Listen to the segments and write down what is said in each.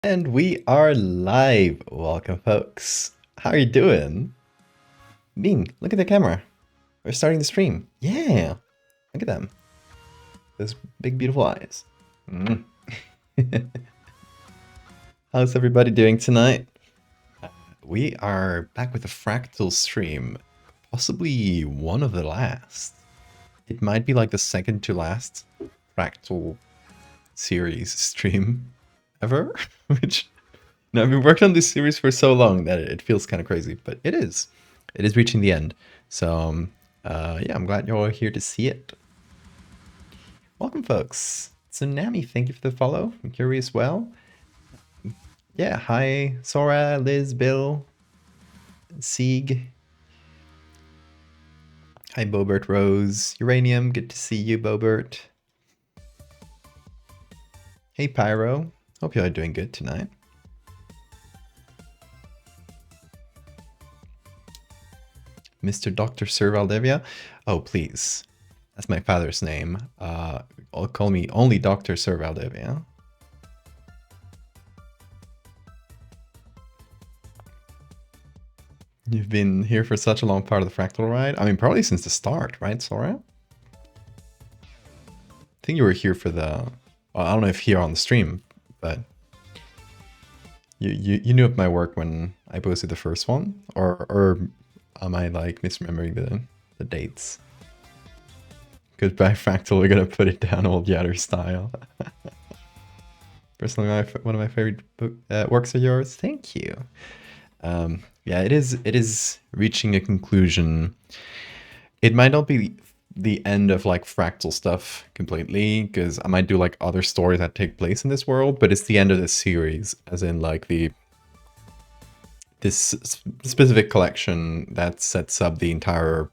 And we are live. Welcome, folks. How are you doing? Bing, look at the camera. We're starting the stream. Yeah, look at them. Those big, beautiful eyes. Mm. How's everybody doing tonight? We are back with a Fractal stream. Possibly one of the last. It might be like the second to last Fractal series stream ever, which no, I've been working on this series for so long that it feels kind of crazy, but it is. It is reaching the end. So, yeah, I'm glad you're all here to see it. Welcome, folks. Tsunami, thank you for the follow. I'm curious well. Yeah, hi, Sora, Liz, Bill, Sieg. Hi, Bobert Rose. Uranium, good to see you, Bobert. Hey, Pyro. Hope y'all are doing good tonight. Mr. Dr. Sir Valdevia. Oh, please. That's my father's name. Call me only Dr. Sir Valdevia. You've been here for such a long part of the Fractal ride. I mean, probably since the start, right, Sora? I think you were here for the... Well, I don't know if here on the stream, but... You knew of my work when I posted the first one? Or am I, like, misremembering the dates? Goodbye, Fractal, we're gonna put it down old Yatter style. Personally, one of my favorite works of yours. Thank you. Yeah, it is reaching a conclusion. It might not be the end of like Fractal stuff completely, because I might do like other stories that take place in this world, but it's the end of this series, as in like this specific collection that sets up the entire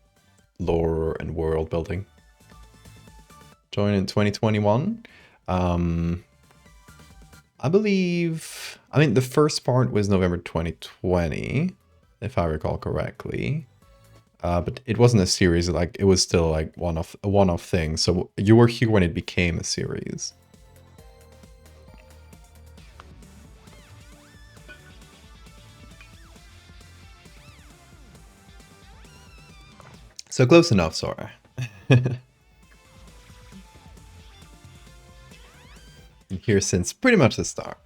lore and world building. Joined in 2021. I believe, I mean, the first part was November 2020, if I recall correctly. But it wasn't a series, like it was still like a one-off thing. So you were here when it became a series. So close enough, Sora. I'm here since pretty much the start.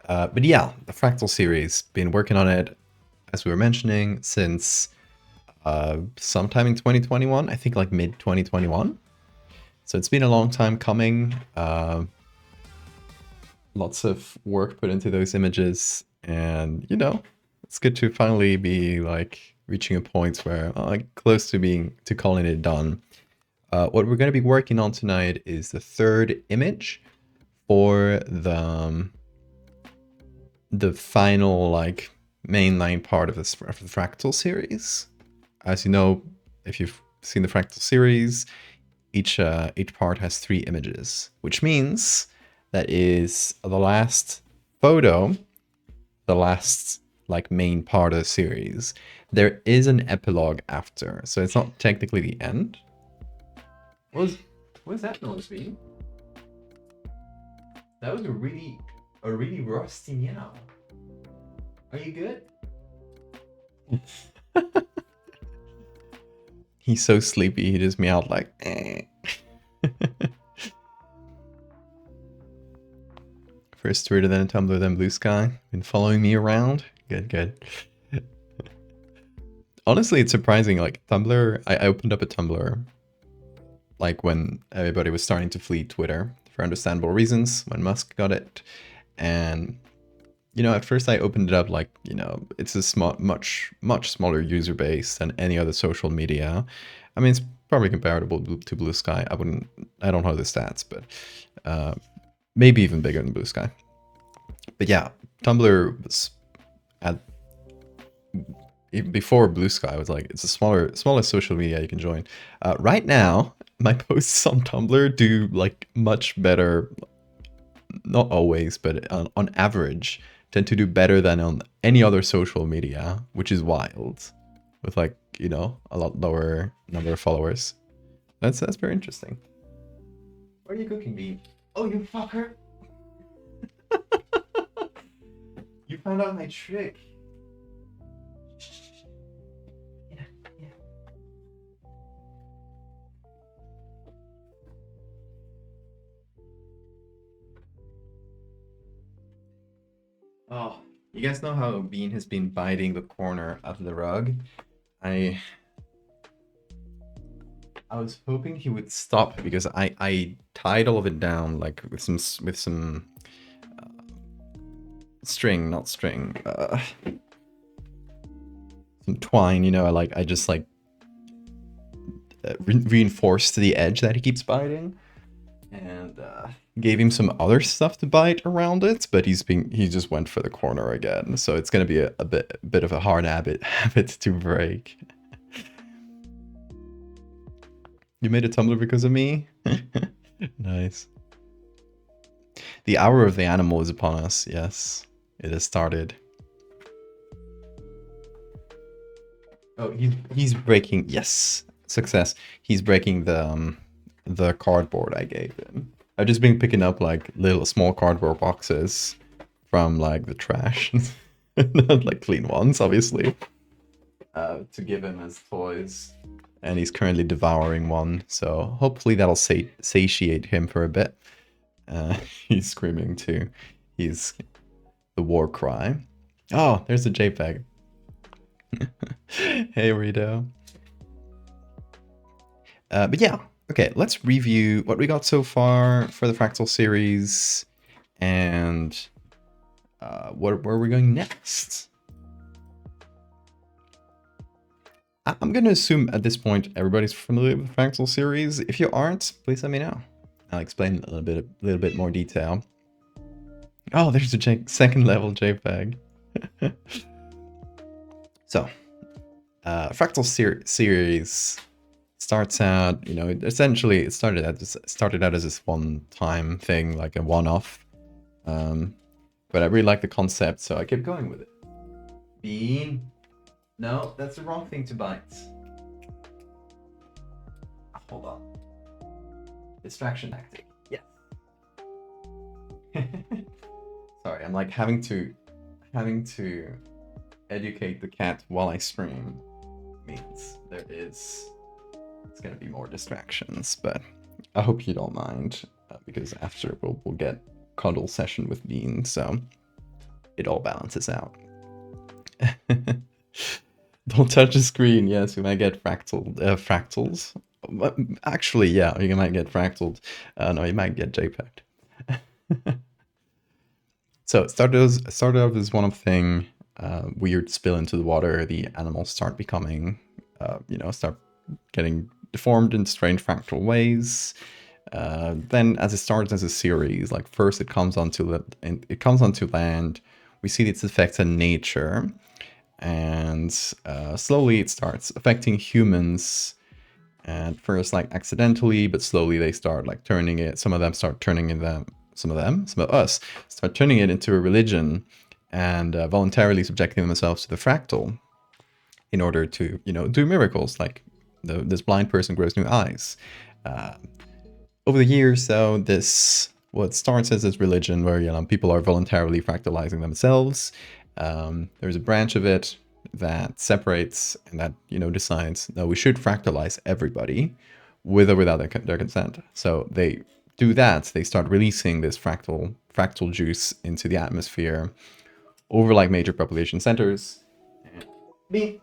But yeah, the Fractal series, been working on it, as we were mentioning, since sometime in 2021, I think like mid 2021. So it's been a long time coming. Lots of work put into those images, and you know, it's good to finally be like reaching a point where like close to calling it done. What we're going to be working on tonight is the third image for the final like mainline part of the Fractal series. As you know, if you've seen the Fractal series, each part has 3 images, which means that is the last photo, the last like main part of the series. There is an epilogue after, so it's not technically the end. What was that noise being? That was a really rusty meow. Are you good? He's so sleepy, he just meowed like, eh. First Twitter, then Tumblr, then Blue Sky. Been following me around? Good. Honestly, it's surprising, like Tumblr, I opened up a Tumblr like when everybody was starting to flee Twitter for understandable reasons, when Musk got it. And, you know, at first I opened it up like, you know, it's a much smaller user base than any other social media. I mean, it's probably comparable to Blue Sky. I don't know the stats, but maybe even bigger than Blue Sky. But yeah, Tumblr was before Blue Sky was like, it's a smaller social media you can join. Right now, my posts on Tumblr do like much better, not always, but on average, tend to do better than on any other social media, which is wild, with like, you know, a lot lower number of followers. That's very interesting. What are you cooking, Bee? Oh, you fucker! found out my trick. Yeah, yeah. Oh, you guys know how Bean has been biting the corner of the rug? I I was hoping he would stop because I tied all of it down like with some string, not string, some twine. You know, I just like reinforced the edge that he keeps biting, and gave him some other stuff to bite around it. But he just went for the corner again. So it's gonna be a bit of a hard habit to break. You made a tumbler because of me? Nice. The hour of the animal is upon us. Yes, it has started. Oh, he's breaking. Yes, success. He's breaking the cardboard I gave him. I've just been picking up like little small cardboard boxes from like the trash, not like clean ones, obviously, to give him as toys. And he's currently devouring one, so hopefully that'll satiate him for a bit. He's screaming too. He's the war cry. Oh, there's a JPEG. Hey, Rito. But yeah, okay, let's review what we got so far for the Fractal series and where we're going next. I'm going to assume at this point everybody's familiar with the Fractal series. If you aren't, please let me know. I'll explain a little bit more detail. Oh, there's a second level JPEG. So, Fractal series starts out, you know, essentially it started out as this one-time thing, like a one-off. But I really like the concept, so I kept going with it. Bean. No, that's the wrong thing to bite. Hold on. Distraction tactic. Yes. Sorry, I'm like having to educate the cat while I stream. Means it's gonna be more distractions, but I hope you don't mind because after we'll get cuddle session with Bean, so it all balances out. Don't touch the screen. Yes, you might get fractals. Actually, yeah, you might get fractaled. No, you might get JPEG'd. So it started off as one of thing. Weird spill into the water. The animals start becoming, start getting deformed in strange fractal ways. Then, as it starts as a series, like first it comes onto land. We see its effects on nature. And slowly it starts affecting humans, and first like accidentally, but slowly they start like turning it. Some of us start turning it into a religion, and voluntarily subjecting themselves to the fractal in order to, do miracles, like this blind person grows new eyes. Over the years, though, what starts as this religion where people are voluntarily fractalizing themselves. There's a branch of it that separates and that decides, no, we should fractalize everybody with or without their consent. So they do that. They start releasing this fractal juice into the atmosphere over like major population centers. Me.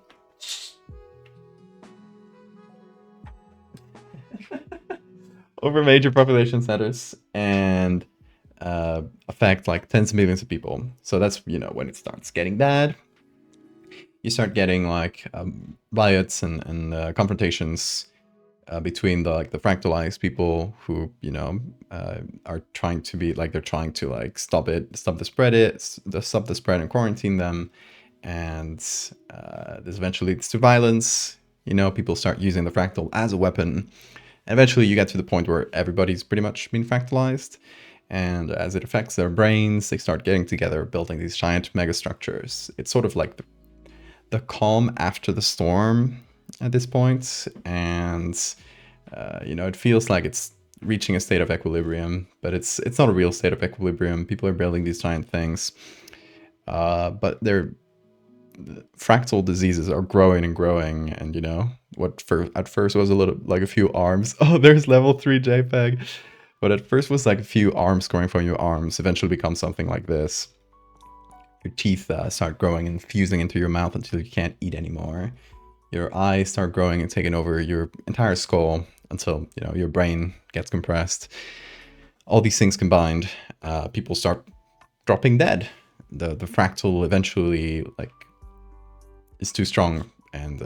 Over major population centers and affect like tens of millions of people. So that's when it starts getting bad. You start getting like riots and confrontations between the fractalized people who are trying to be like, they're trying to like stop the spread and quarantine them, and this eventually leads to violence. People start using the fractal as a weapon. And eventually you get to the point where everybody's pretty much been fractalized. And as it affects their brains, they start getting together, building these giant megastructures. It's sort of like the calm after the storm at this point. And, it feels like it's reaching a state of equilibrium, but it's not a real state of equilibrium. People are building these giant things. but their fractal diseases are growing and growing, and you know what at first was a little like a few arms. Oh, there's level 3 JPEG. But at first was like a few arms growing from your arms, eventually become something like this. Your teeth start growing and fusing into your mouth until you can't eat anymore. Your eyes start growing and taking over your entire skull until, you know, your brain gets compressed. All these things combined, people start dropping dead. The fractal eventually like is too strong, and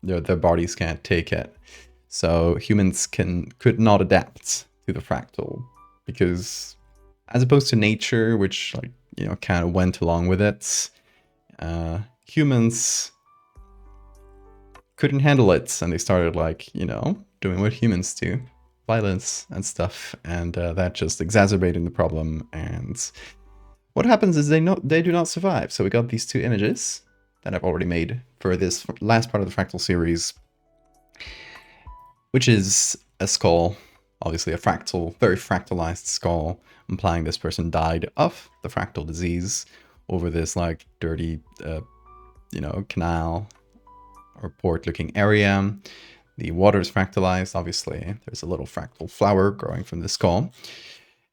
their bodies can't take it. So humans could not adapt to the fractal, because as opposed to nature, which like, you know, kind of went along with it, humans couldn't handle it, and they started like, you know, doing what humans do, violence and stuff, and that just exacerbated the problem. And what happens is they do not survive. So we got these two images that I've already made for this last part of the Fractal series, which is a skull, obviously a fractal, very fractalized skull, implying this person died of the fractal disease over this like dirty, you know, canal or port-looking area. The water is fractalized, obviously. There's a little fractal flower growing from the skull.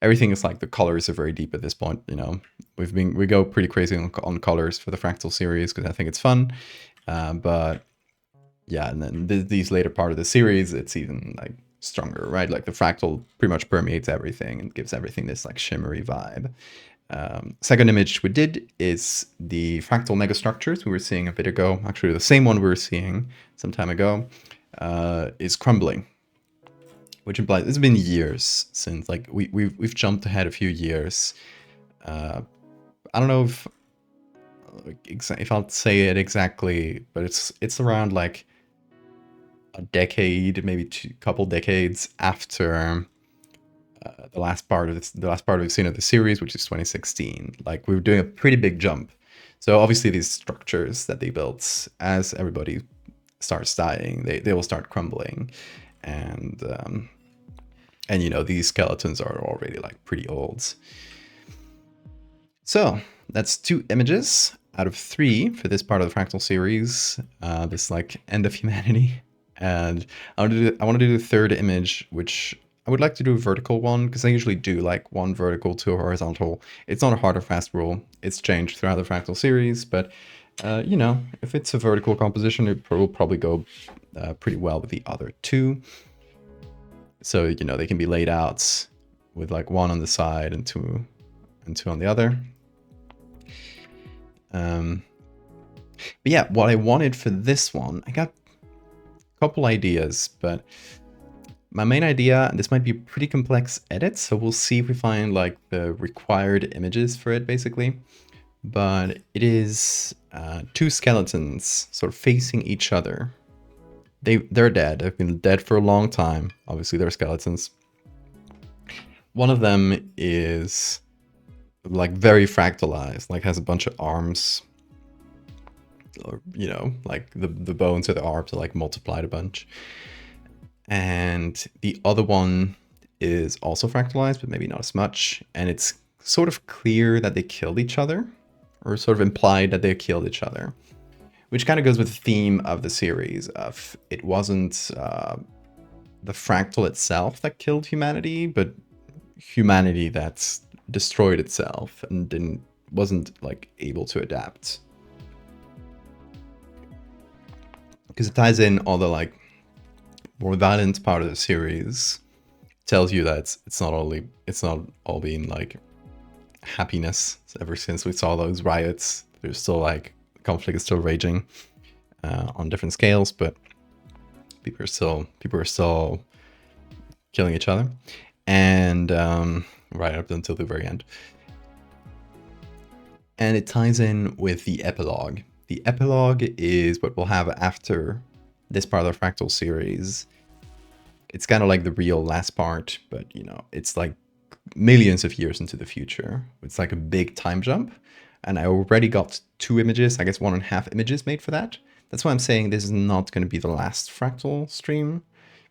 Everything is like, the colors are very deep at this point, you know. We go pretty crazy on colors for the Fractal series because I think it's fun. But yeah, and then these later part of the series, it's even like stronger, right? Like the fractal pretty much permeates everything and gives everything this like shimmery vibe. Second image we did is the fractal megastructures we were seeing a bit ago. Actually, the same one we were seeing some time ago is crumbling, which implies it's been years since, like, we've jumped ahead a few years. I don't know if I'll say it exactly, but it's around like a decade, maybe couple decades after the last part we've seen of the series, which is 2016. Like, we were doing a pretty big jump. So obviously these structures that they built, as everybody starts dying, they will start crumbling, and you know, these skeletons are already like pretty old. So that's 2 images out of 3 for this part of the Fractal series, this like end of humanity. And I want to do the third image, which I would like to do a vertical one, because I usually do like 1 vertical, 2 horizontal. It's not a hard or fast rule. It's changed throughout the Fractal series, but you know, if it's a vertical composition, it will probably go pretty well with the other 2. So, you know, they can be laid out with like 1 on the side and 2 on the other. But yeah, what I wanted for this one, I got a couple ideas, but my main idea, and this might be a pretty complex edit, so we'll see if we find like the required images for it, basically. But it is 2 skeletons sort of facing each other. They're dead. They've been dead for a long time. Obviously, they're skeletons. One of them is like very fractalized, like has a bunch of arms, or, you know, like the bones of the arms are like multiplied a bunch. And the other one is also fractalized, but maybe not as much. And it's sort of clear that they killed each other, or sort of implied that they killed each other, which kind of goes with the theme of the series of it wasn't the fractal itself that killed humanity, but humanity that's destroyed itself and wasn't like able to adapt. Because it ties in all the like more violent part of the series, tells you that it's not all been like happiness. Ever since we saw those riots, there's still like conflict is still raging on different scales, but people are still killing each other, and right up until the very end. And it ties in with the epilogue. The epilogue is what we'll have after this part of the Fractal series. It's kind of like the real last part, but you know, it's like millions of years into the future. It's like a big time jump. And I already got 2 images, I guess 1.5 images made for that. That's why I'm saying this is not going to be the last Fractal stream,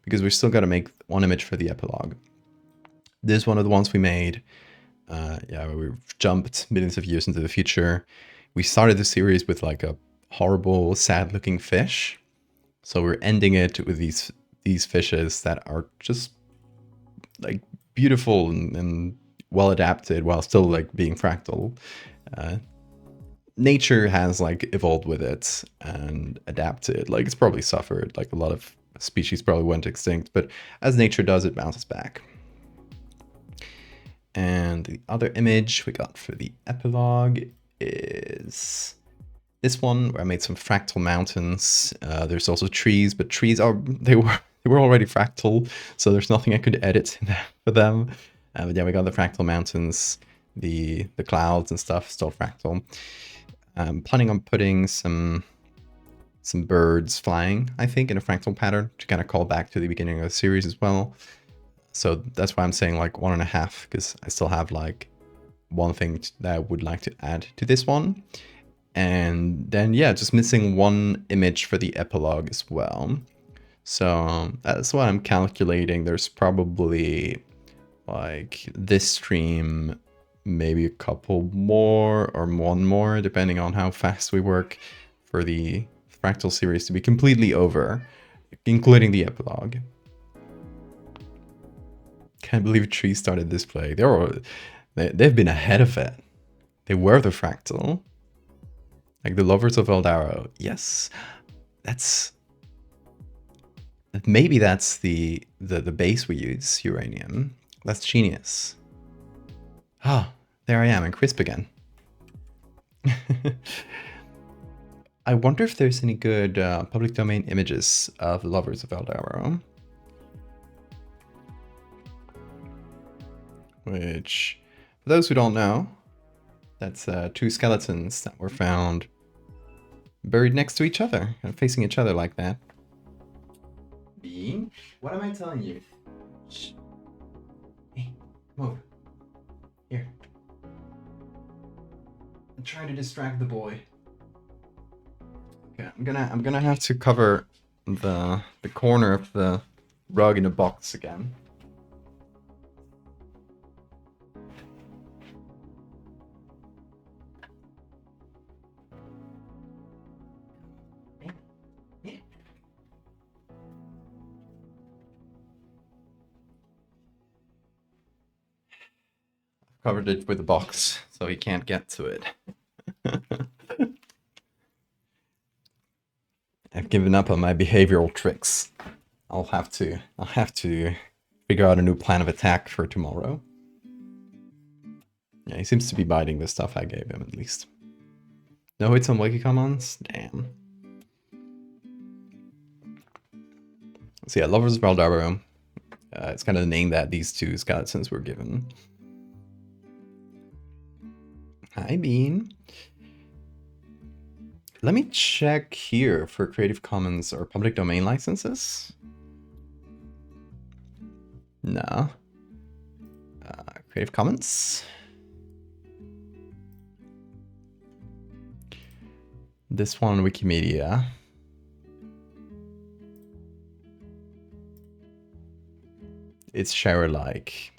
because we're still got to make 1 image for the epilogue. This is one of the ones we made Yeah, we've jumped millions of years into the future. We started the series with like a horrible, sad-looking fish. So we're ending it with these fishes that are just like beautiful and well adapted while still like being fractal. Uh, Nature has like evolved with it and adapted. Like it's probably suffered. Like a lot of species probably went extinct, but as nature does, it bounces back. And the other image we got for the epilogue is this one where I made some fractal mountains. There's also trees, but trees are they were already fractal, so there's nothing I could edit for them. But yeah, we got the fractal mountains, the clouds and stuff still fractal. I'm planning on putting some birds flying, I think, in a fractal pattern to kind of call back to the beginning of the series as well. So that's why I'm saying like 1.5, because I still have like one thing that I would like to add to this one. And then, yeah, just missing one image for the epilogue as well. So that's what I'm calculating. There's probably like this stream, maybe a couple more or one more, depending on how fast we work for the Fractal series to be completely over, including the epilogue. Can't believe Tree started this play. They've been ahead of it. They were the Fractal. Like the lovers of Eldaro. Yes. Maybe that's the base we use, uranium. That's genius. Ah, there I am in crisp again. I wonder if there's any good public domain images of lovers of Eldaro. Which, for those who don't know, that's two skeletons that were found buried next to each other, facing each other like that. Bean? What am I telling you? Shh. Hey, come over. Here. I'm trying to distract the boy. Okay, I'm gonna have to cover the corner of the rug in a box again. Covered it with a box, so he can't get to it. I've given up on my behavioral tricks. I'll have to figure out a new plan of attack for tomorrow. Yeah, he seems to be biting the stuff I gave him at least. No hits on Wiki Commons? Damn. So yeah, Lovers of Eldaro. It's kind of the name that these two skeletons were given. Hi, Bean. Let me check here for Creative Commons or public domain licenses. No. Creative Commons. This one, Wikimedia. It's share alike.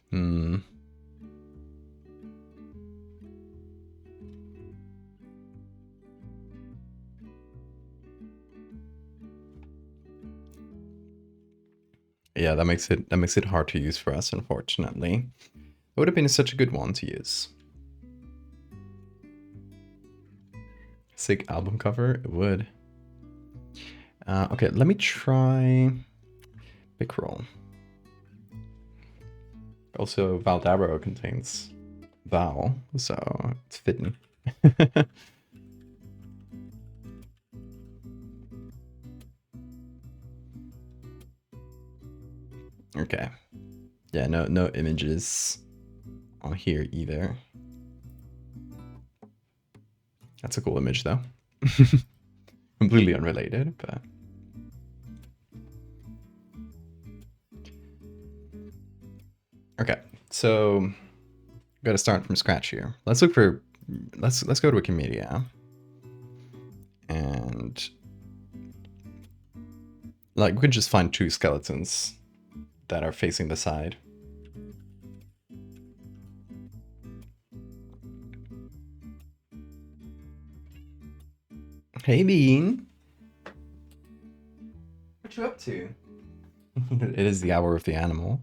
Yeah, that makes it hard to use for us, unfortunately. It would have been such a good one to use. Sick album cover, it would. Okay, let me try Bickroll. Also, Valdaro contains Val, so it's fitting. Okay. Yeah, no images on here either. That's a cool image though. Completely unrelated, but okay. So got to start from scratch here. Let's look for let's go to Wikimedia. And like we could just find two skeletons that are facing the side. Hey, Bean. What you up to? It is the hour of the animal.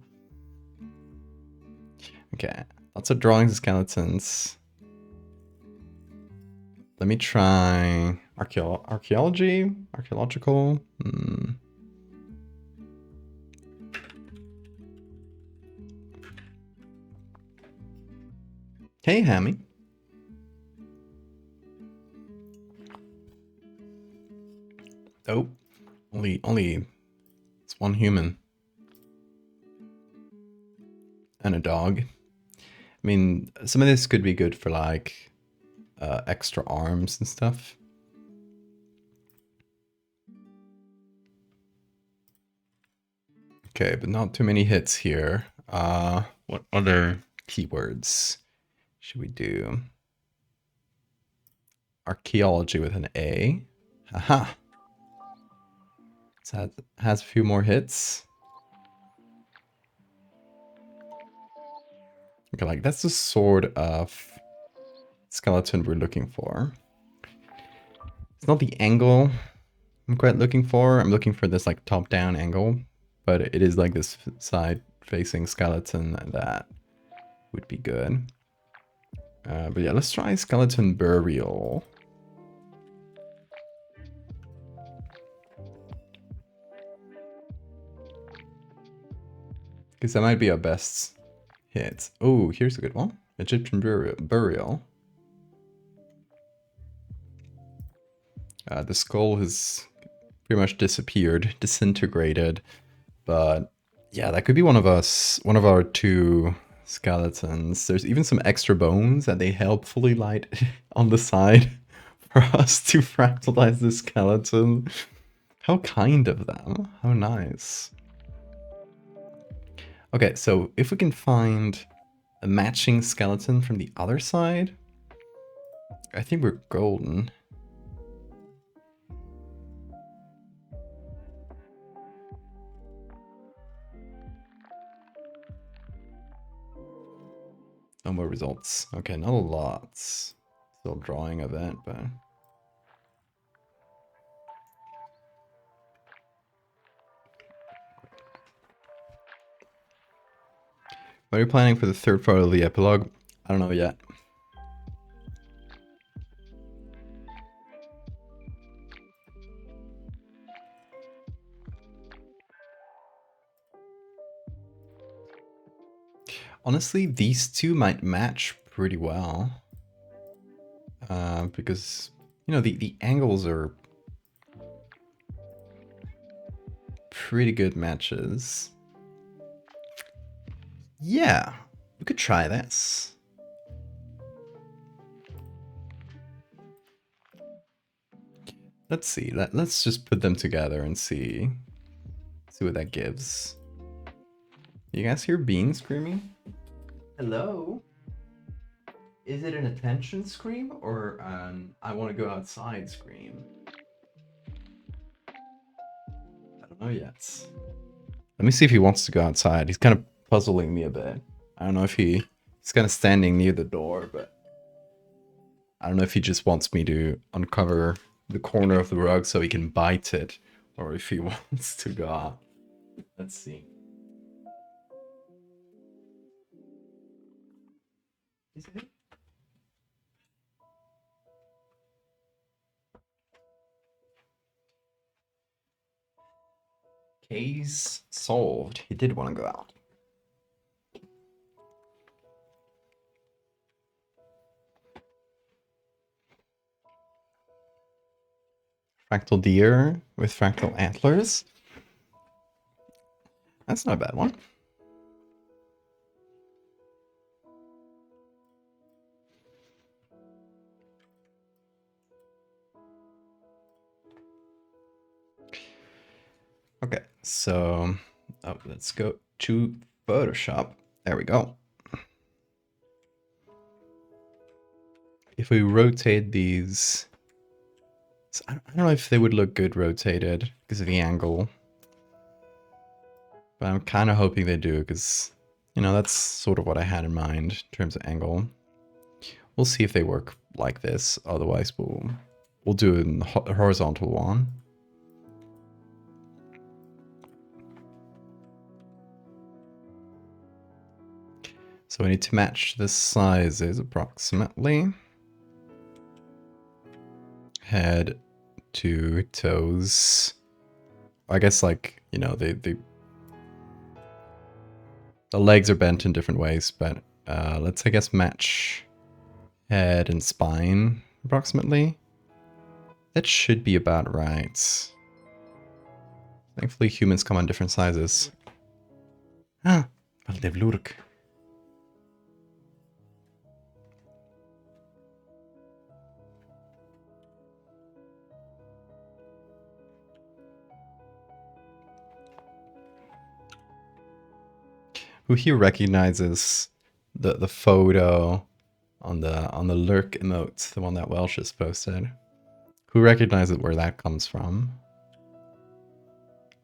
Okay, lots of drawings of skeletons. Let me try archaeology? Archaeological? Hey, Hammy. Oh, only it's one human. And a dog. I mean, some of this could be good for like extra arms and stuff. Okay, but not too many hits here. What other keywords should we do? Archaeology with an A. Haha. So it has a few more hits. Okay, like that's the sort of skeleton we're looking for. It's not the angle I'm quite looking for. I'm looking for this like top-down angle, but it is like this side-facing skeleton that would be good. But yeah, let's try skeleton burial. Because that might be our best hit. Oh, here's a good one. Egyptian burial. The skull has pretty much disappeared, disintegrated. But yeah, that could be one of our two skeletons. There's even some extra bones that they helpfully light on the side for us to fractalize the skeleton. How kind of them. How nice. Okay, so if we can find a matching skeleton from the other side, I think we're golden. No more results. Okay, not a lot. Still drawing of it, but... What are you planning for the third part of the epilogue? I don't know yet. Honestly, these two might match pretty well. Because, you know, the angles are pretty good matches. Yeah, we could try this. Let's see. Let's just put them together and see what that gives. You guys hear Bean screaming? Hello? Is it an attention scream or an I want to go outside scream? I don't know yet. Let me see if he wants to go outside. He's kind of puzzling me a bit. I don't know if he's kind of standing near the door, but I don't know if he just wants me to uncover the corner of the rug so he can bite it, or if he wants to go out. Let's see. Is it? Case solved. He did want to go out. Fractal deer with fractal antlers. That's not a bad one. Okay, so let's go to Photoshop. There we go. If we rotate these, so I don't know if they would look good rotated because of the angle, but I'm kind of hoping they do because, you know, that's sort of what I had in mind in terms of angle. We'll see if they work like this. Otherwise, we'll we'll do a horizontal one. So we need to match the sizes approximately. Head to toes. I guess, like, you know, the legs are bent in different ways, but let's, I guess, match head and spine approximately. That should be about right. Thankfully, humans come on different sizes. Ah, veldig lurk. Who here recognizes the photo on the lurk emote, the one that Welsh has posted? Who recognizes where that comes from?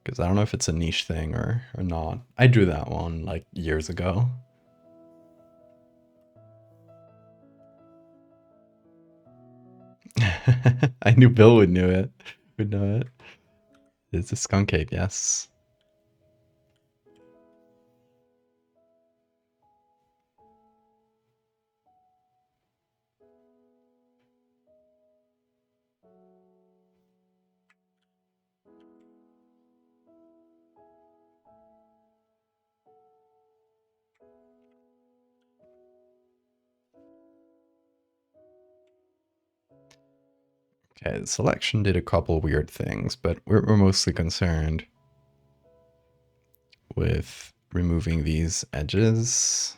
Because I don't know if it's a niche thing or not. I drew that one like years ago. I knew Bill would know it. It's a skunk ape, yes. Okay, the selection did a couple weird things, but we're mostly concerned with removing these edges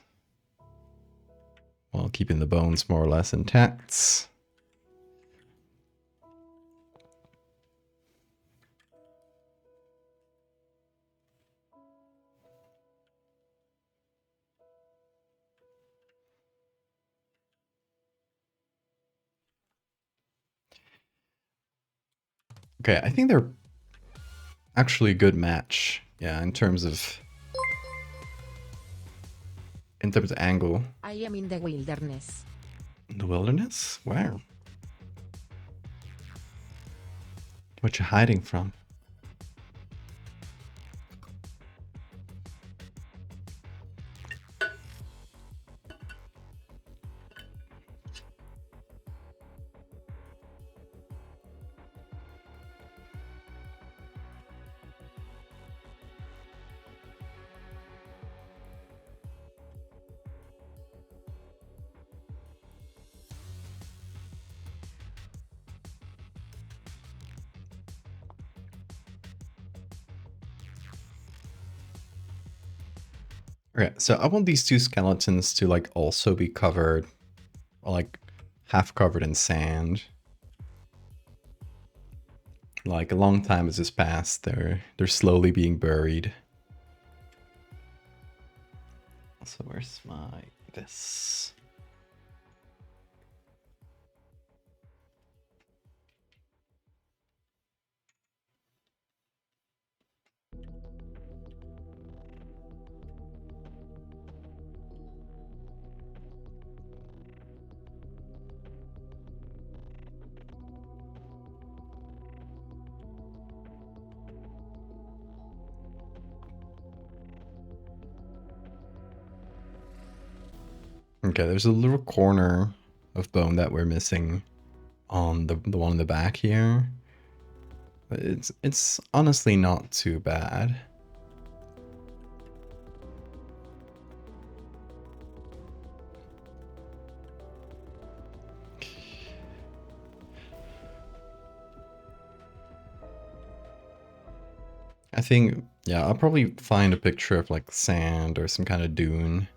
while keeping the bones more or less intact. Okay, I think they're actually a good match. Yeah, in terms of angle. I am in the wilderness. In the wilderness? Where? What you hiding from? Okay, so I want these two skeletons to like also be covered, or like half covered in sand. Like a long time has just passed. They're slowly being buried. So where's my this? Okay, there's a little corner of bone that we're missing on the one in the back here. But it's honestly not too bad. I think, yeah, I'll probably find a picture of like sand or some kind of dune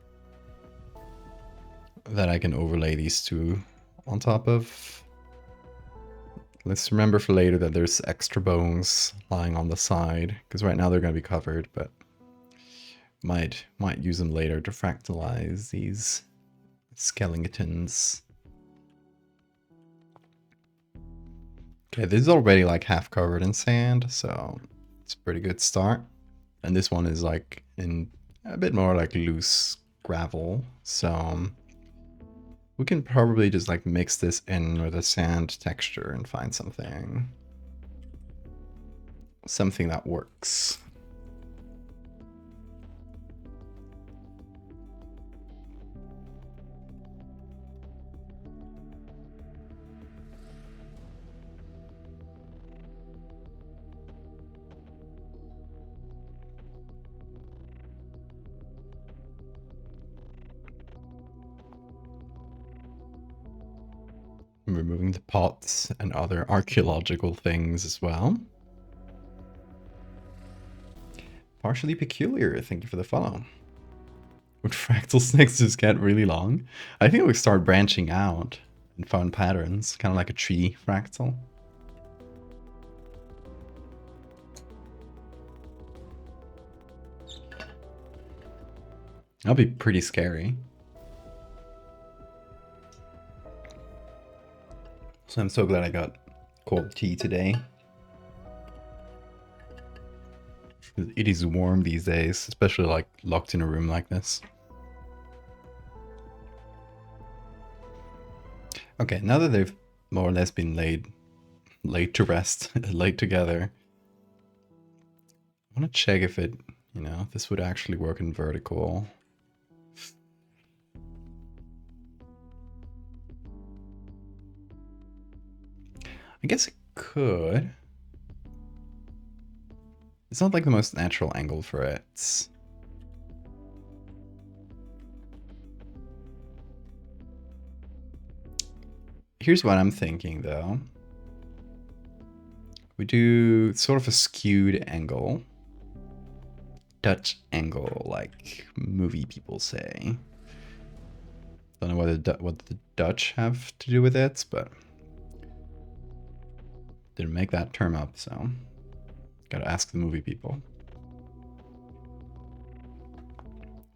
that I can overlay these two on top of. Let's remember for later that there's extra bones lying on the side, because right now they're going to be covered, but might use them later to fractalize these skeletons. Okay, this is already like half covered in sand, so it's a pretty good start. And this one is like in a bit more like loose gravel, so We can probably just like mix this in with a sand texture and find something that works. Removing the pots and other archaeological things as well. Partially peculiar, thank you for the follow. Would fractal snakes just get really long? I think we start branching out and found patterns, kind of like a tree fractal. That'll be pretty scary. So I'm so glad I got cold tea today. It is warm these days, especially like locked in a room like this. Okay, now that they've more or less been laid to rest, laid together, I want to check if it, this would actually work in vertical. I guess it could. It's not like the most natural angle for it. Here's what I'm thinking though. We do sort of a skewed angle. Dutch angle, like movie people say. Don't know what the Dutch have to do with it, but didn't make that term up, so gotta ask the movie people.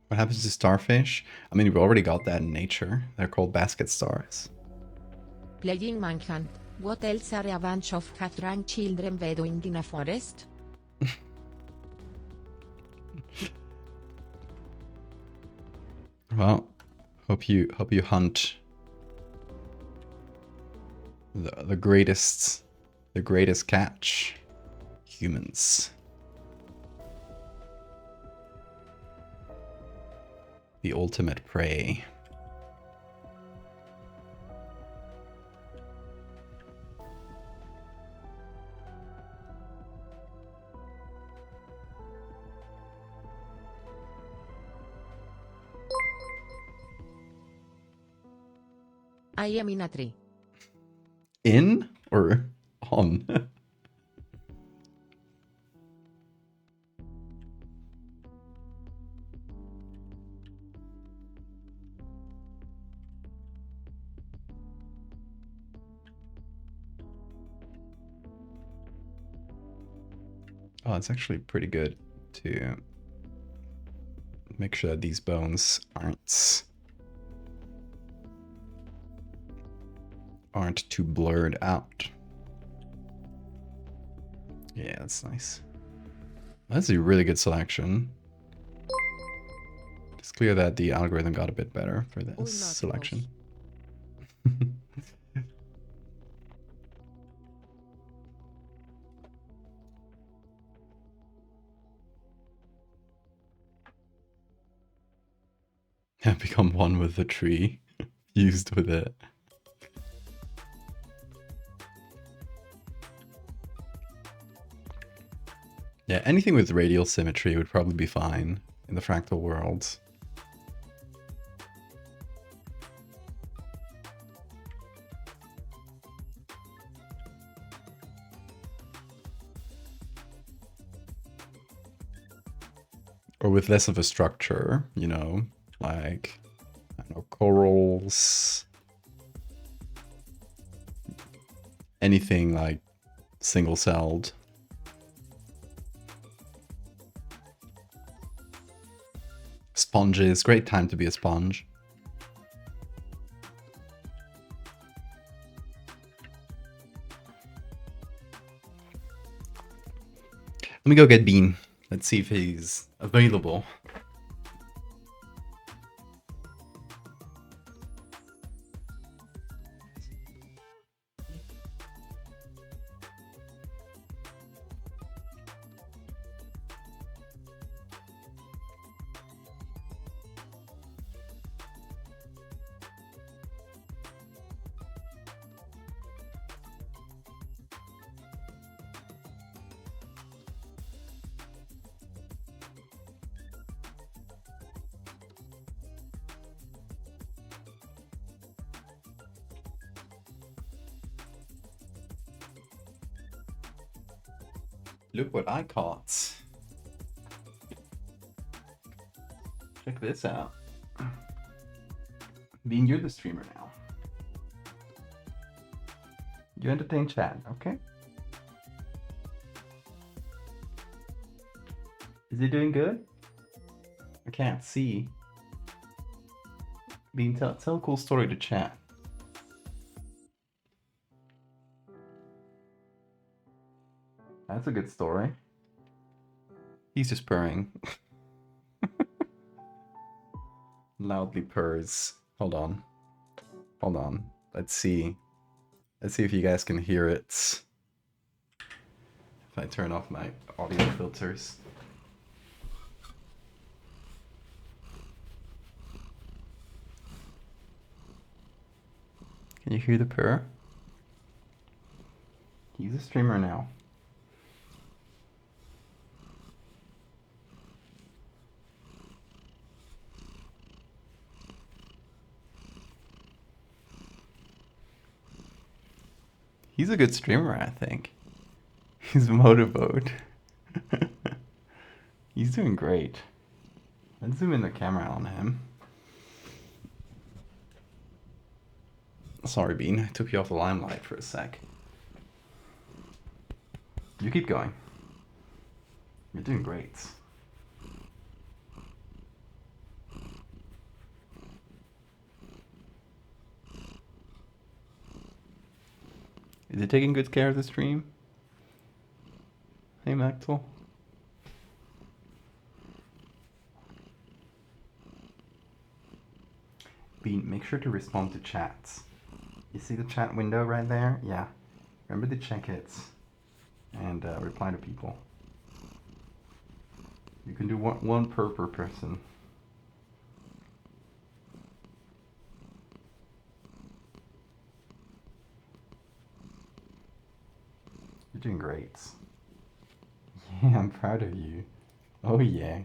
What happens to starfish? I mean, we've already got that in nature. They're called basket stars. Playing Manhunt. What else are a bunch of cat-drunk children doing in a forest? Well, hope you hunt the greatest catch, humans. The ultimate prey. I am in a tree. In or on? Oh, it's actually pretty good to make sure that these bones aren't too blurred out. Yeah, that's nice. That's a really good selection. It's clear that the algorithm got a bit better for this selection. Have become one with the tree, fused with it. Yeah, anything with radial symmetry would probably be fine in the fractal world. Or with less of a structure, like, I don't know, corals, anything like single-celled. Sponges, great time to be a sponge. Let me go get Bean. Let's see if he's available. Look what I caught. Check this out. Being you're the streamer now. You entertain chat, okay? Is he doing good? I can't see. Bean, tell a cool story to chat. That's a good story. He's just purring. Loudly purrs. Hold on. Hold on. Let's see. Let's see if you guys can hear it. If I turn off my audio filters. Can you hear the purr? He's a streamer now. He's a good streamer, I think. He's motorboat. He's doing great. Let's zoom in the camera on him. Sorry, Bean. I took you off the limelight for a sec. You keep going. You're doing great. Is he taking good care of the stream? Hey, Maxwell. Bean, make sure to respond to chats. You see the chat window right there? Yeah. Remember to check it and reply to people. You can do one per person. You're doing great. Yeah, I'm proud of you. Oh yeah.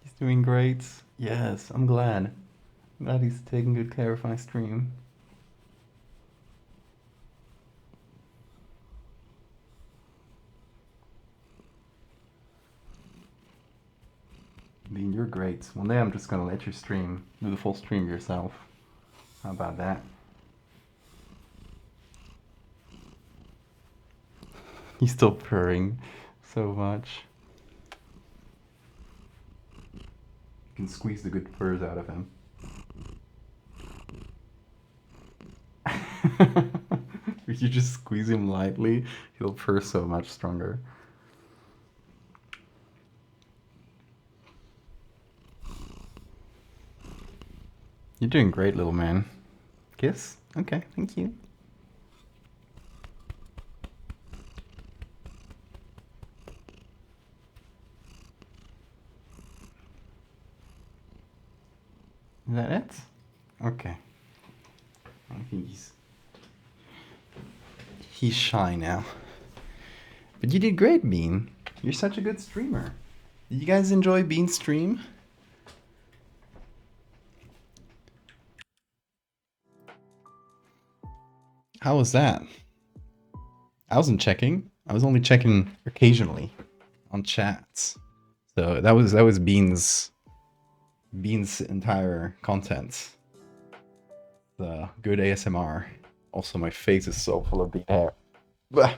He's doing great. Yes, I'm glad. I'm glad he's taking good care of my stream. Bean, you're great. One day I'm just gonna let you stream. Do the full stream yourself. How about that? He's still purring so much. You can squeeze the good purrs out of him. If you just squeeze him lightly, he'll purr so much stronger. You're doing great, little man. Kiss? Okay, thank you. Is that it? Okay. I think he's shy now. But you did great, Bean. You're such a good streamer. Did you guys enjoy Bean's stream? How was that? I wasn't checking. I was only checking occasionally on chats. So that was Bean's entire content. The good ASMR. Also, my face is so full of Bean hair. Bah!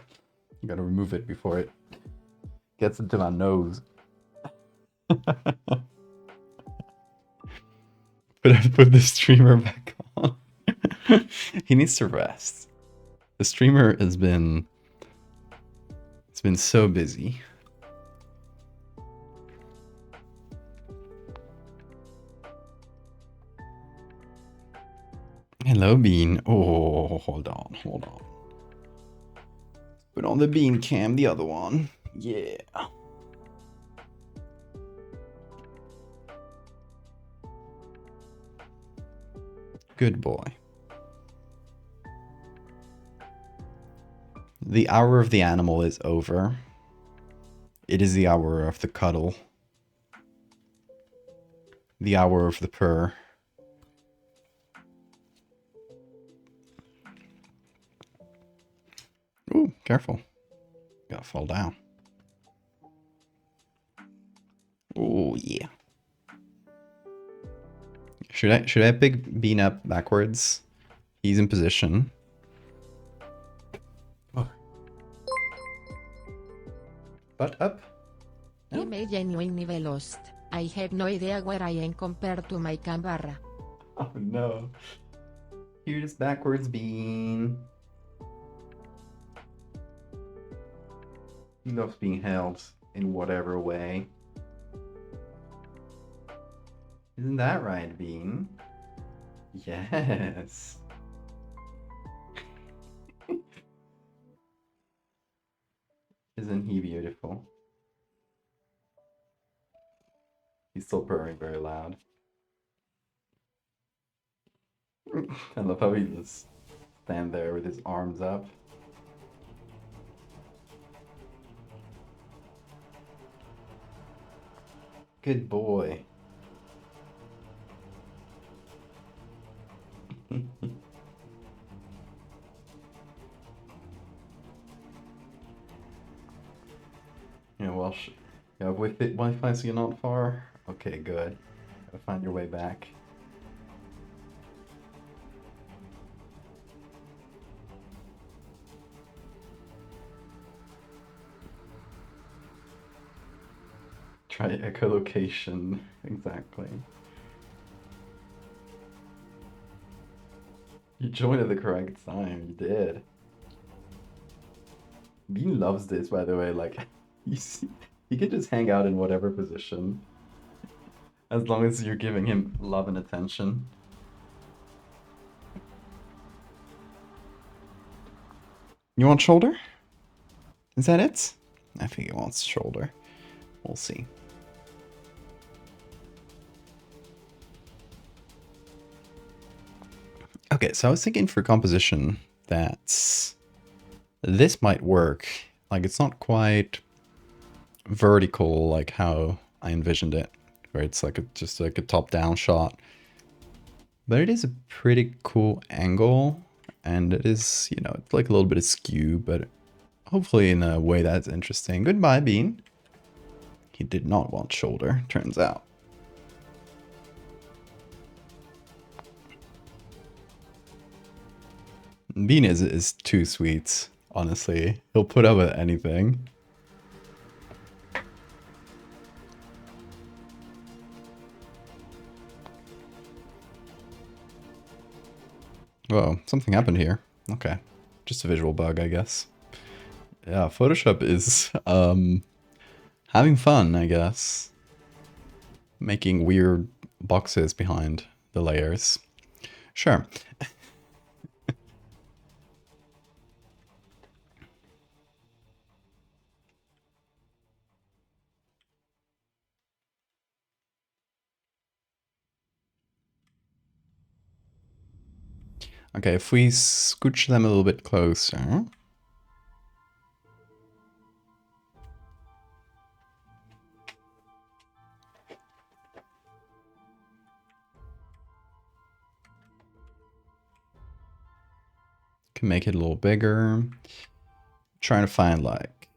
I gotta remove it before it gets into my nose. Put the streamer back on. He needs to rest. The streamer has been so busy. Hello, Bean. Oh, hold on. Put on the Bean cam, the other one. Yeah. Good boy. The hour of the animal is over. It is the hour of the cuddle. The hour of the purr. Ooh, careful. Gotta fall down. Oh yeah. Should I pick Bean up backwards? He's in position. Oh. Butt up. No? I'm genuinely lost. I have no idea where I am compared to my camera. Oh no. Here it is backwards, Bean. He loves being held in whatever way. Isn't that right, Bean? Yes. Isn't he beautiful? He's still purring very loud. I love how he just stand there with his arms up. Good boy. Yeah, well, yeah, with it Wi-Fi so you're not far? Okay, good. Gotta find your way back. Try echolocation. Exactly. You joined at the correct time. You did. Bean loves this, by the way. Like, he can just hang out in whatever position. As long as you're giving him love and attention. You want shoulder? Is that it? I think he wants shoulder. We'll see. Okay, so I was thinking for composition that this might work. Like, it's not quite vertical like how I envisioned it, where it's like just like a top-down shot. But it is a pretty cool angle, and it is, you know, it's like a little bit askew, but hopefully in a way that's interesting. Goodbye, Bean. He did not want shoulder, turns out. Bean is too sweet, honestly. He'll put up with anything. Whoa, something happened here. Okay. Just a visual bug, I guess. Yeah, Photoshop is having fun, I guess. Making weird boxes behind the layers. Sure. Okay, if we scooch them a little bit closer. Can make it a little bigger. Trying to find like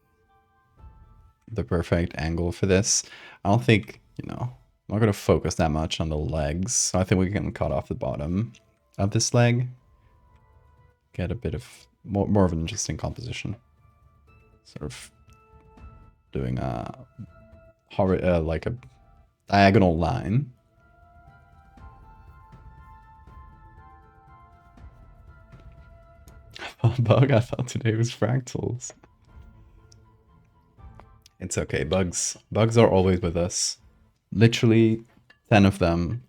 the perfect angle for this. I don't think, you know, I'm not going to focus that much on the legs. So I think we can cut off the bottom of this leg. Get a bit of more of an interesting composition. Sort of doing a like a diagonal line. Bug, I thought today was fractals. It's okay, bugs. Bugs are always with us. Literally 10 of them,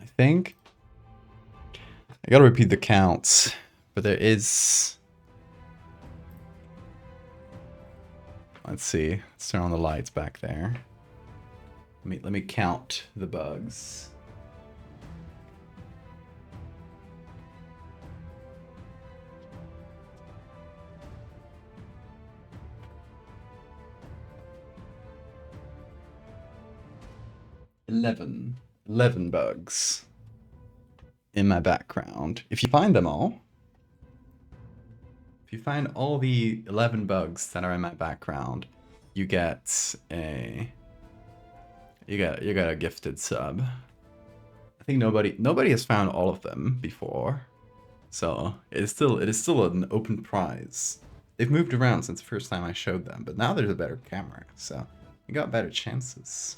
I think. I gotta repeat the counts, but there is... Let's see. Let's turn on the lights back there. Let me count the bugs. $11. 11 bugs in my background. If you find them all, if you find all the 11 bugs that are in my background, you get a gifted sub. I think nobody has found all of them before, so it is still an open prize. They've moved around since the first time I showed them, but now there's a better camera, so you got better chances.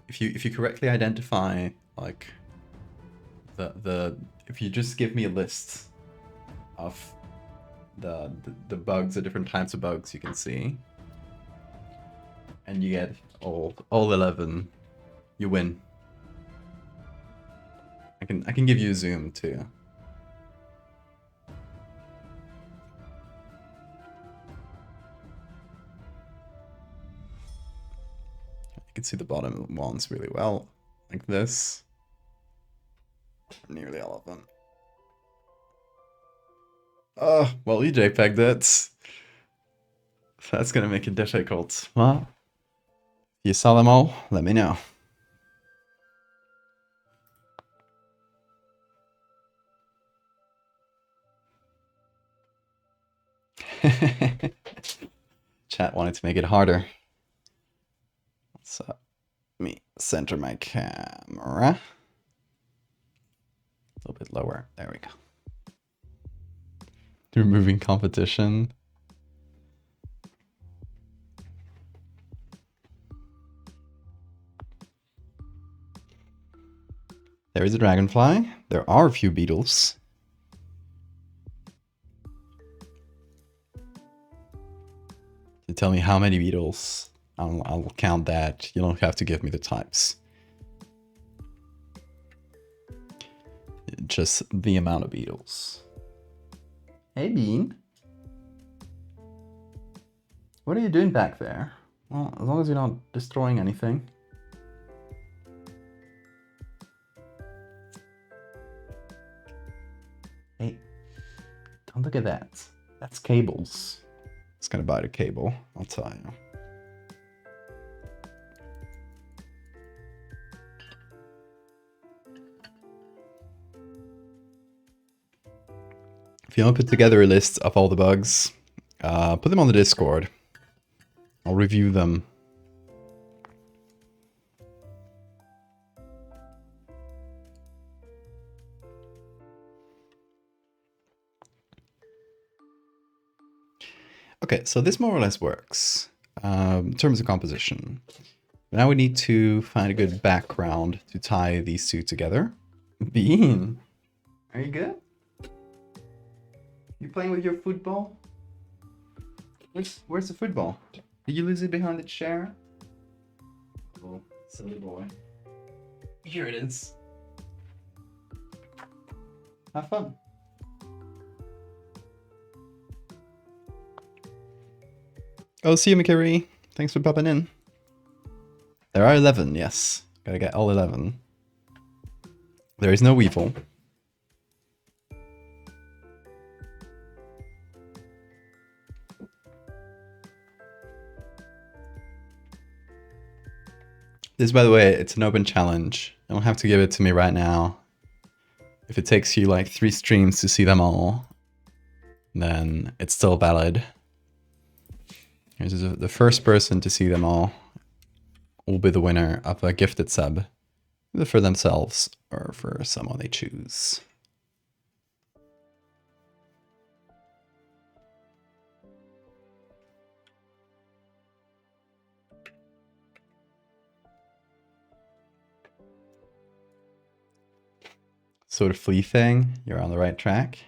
If you correctly identify, like, if you just give me a list of the bugs, the different types of bugs you can see, and you get all 11, you win. I can give you a zoom too. You can see the bottom ones really well, like this. Nearly all of them. Oh, well, you JPEG'd it. That's gonna make it difficult. Well, if you saw them all, let me know. Chat wanted to make it harder. So, let me center my camera. A little bit lower. There we go. Removing competition. There is a dragonfly. There are a few beetles. To tell me how many beetles, I'll count that. You don't have to give me the types. Just the amount of beetles. Hey, Bean. What are you doing back there? Well, as long as you're not destroying anything. Hey, don't look at that. That's cables. It's gonna bite a cable, I'll tell you. If you want to put together a list of all the bugs, put them on the Discord. I'll review them. Okay, so this more or less works in terms of composition. Now we need to find a good background to tie these two together. Bean, are you good? You playing with your football? Where's the football? Did you lose it behind the chair? Oh, silly boy. Here it is. Have fun. Oh, see you, McCurry. Thanks for popping in. There are 11, yes. Gotta get all 11. There is no Weevil. This, by the way, it's an open challenge. You don't have to give it to me right now. If it takes you like 3 streams to see them all, then it's still valid. The first person to see them all will be the winner of a gifted sub, either for themselves or for someone they choose. So the flea thing, you're on the right track.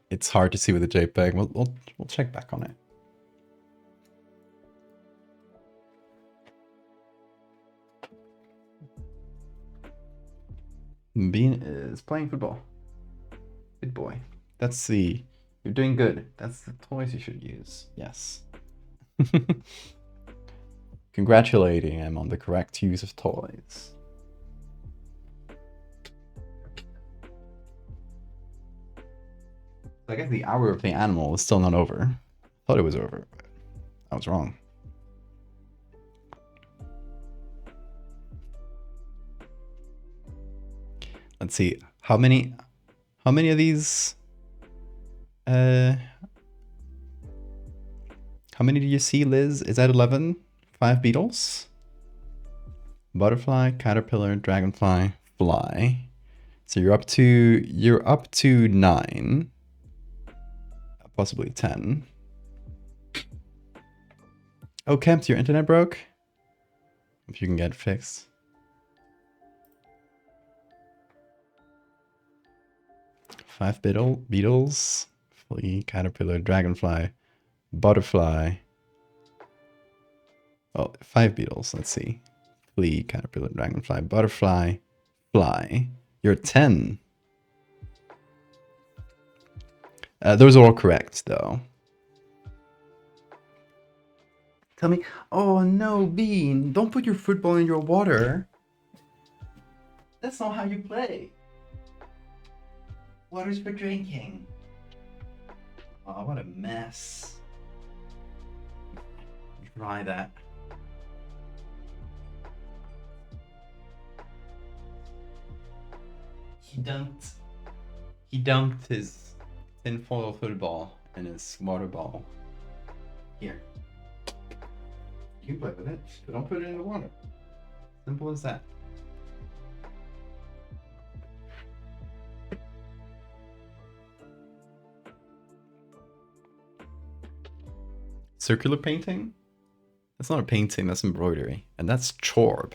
It's hard to see with the JPEG. We'll check back on it. Bean is playing football. Good boy. You're doing good. That's the toys you should use. Yes. Congratulating him on the correct use of toys. I guess the hour of the animal is still not over. I thought it was over, but I was wrong. Let's see. How many of these how many do you see, Liz? Is that 11? 5 beetles? Butterfly, caterpillar, dragonfly, fly. So you're up to 9. Possibly 10. Oh, Kemp, your internet broke? If you can get it fixed. Five beetles, flea, caterpillar, dragonfly, butterfly. Oh, 5 beetles. Let's see. Flea, caterpillar, dragonfly, butterfly, fly. You're 10. Those are all correct, though. Tell me, oh no, Bean, don't put your football in your water. That's not how you play. Water's for drinking. Oh, what a mess. Try that. He dumped his tinfoil football in his water ball. Here. You can play with it, but don't put it in the water. Simple as that. Circular painting? That's not a painting, that's embroidery. And that's chorb.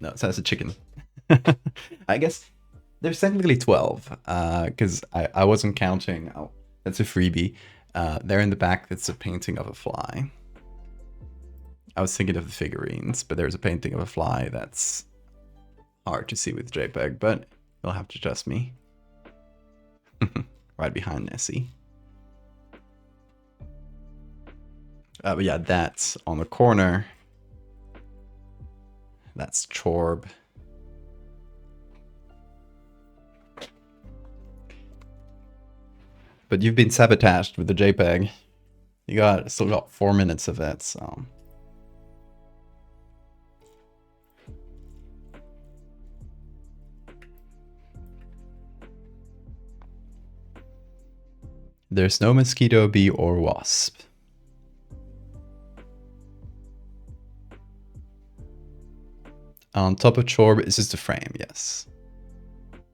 No, so that's a chicken. I guess there's technically 12, because I wasn't counting. Oh, that's a freebie. There in the back, that's a painting of a fly. I was thinking of the figurines, but there's a painting of a fly that's hard to see with JPEG, but you'll have to trust me. Right behind Nessie. But yeah, that's on the corner. That's chorb. But you've been sabotaged with the JPEG. You still got 4 minutes of it, so. There's no mosquito, bee, or wasp. On top of chorb is just a frame, yes.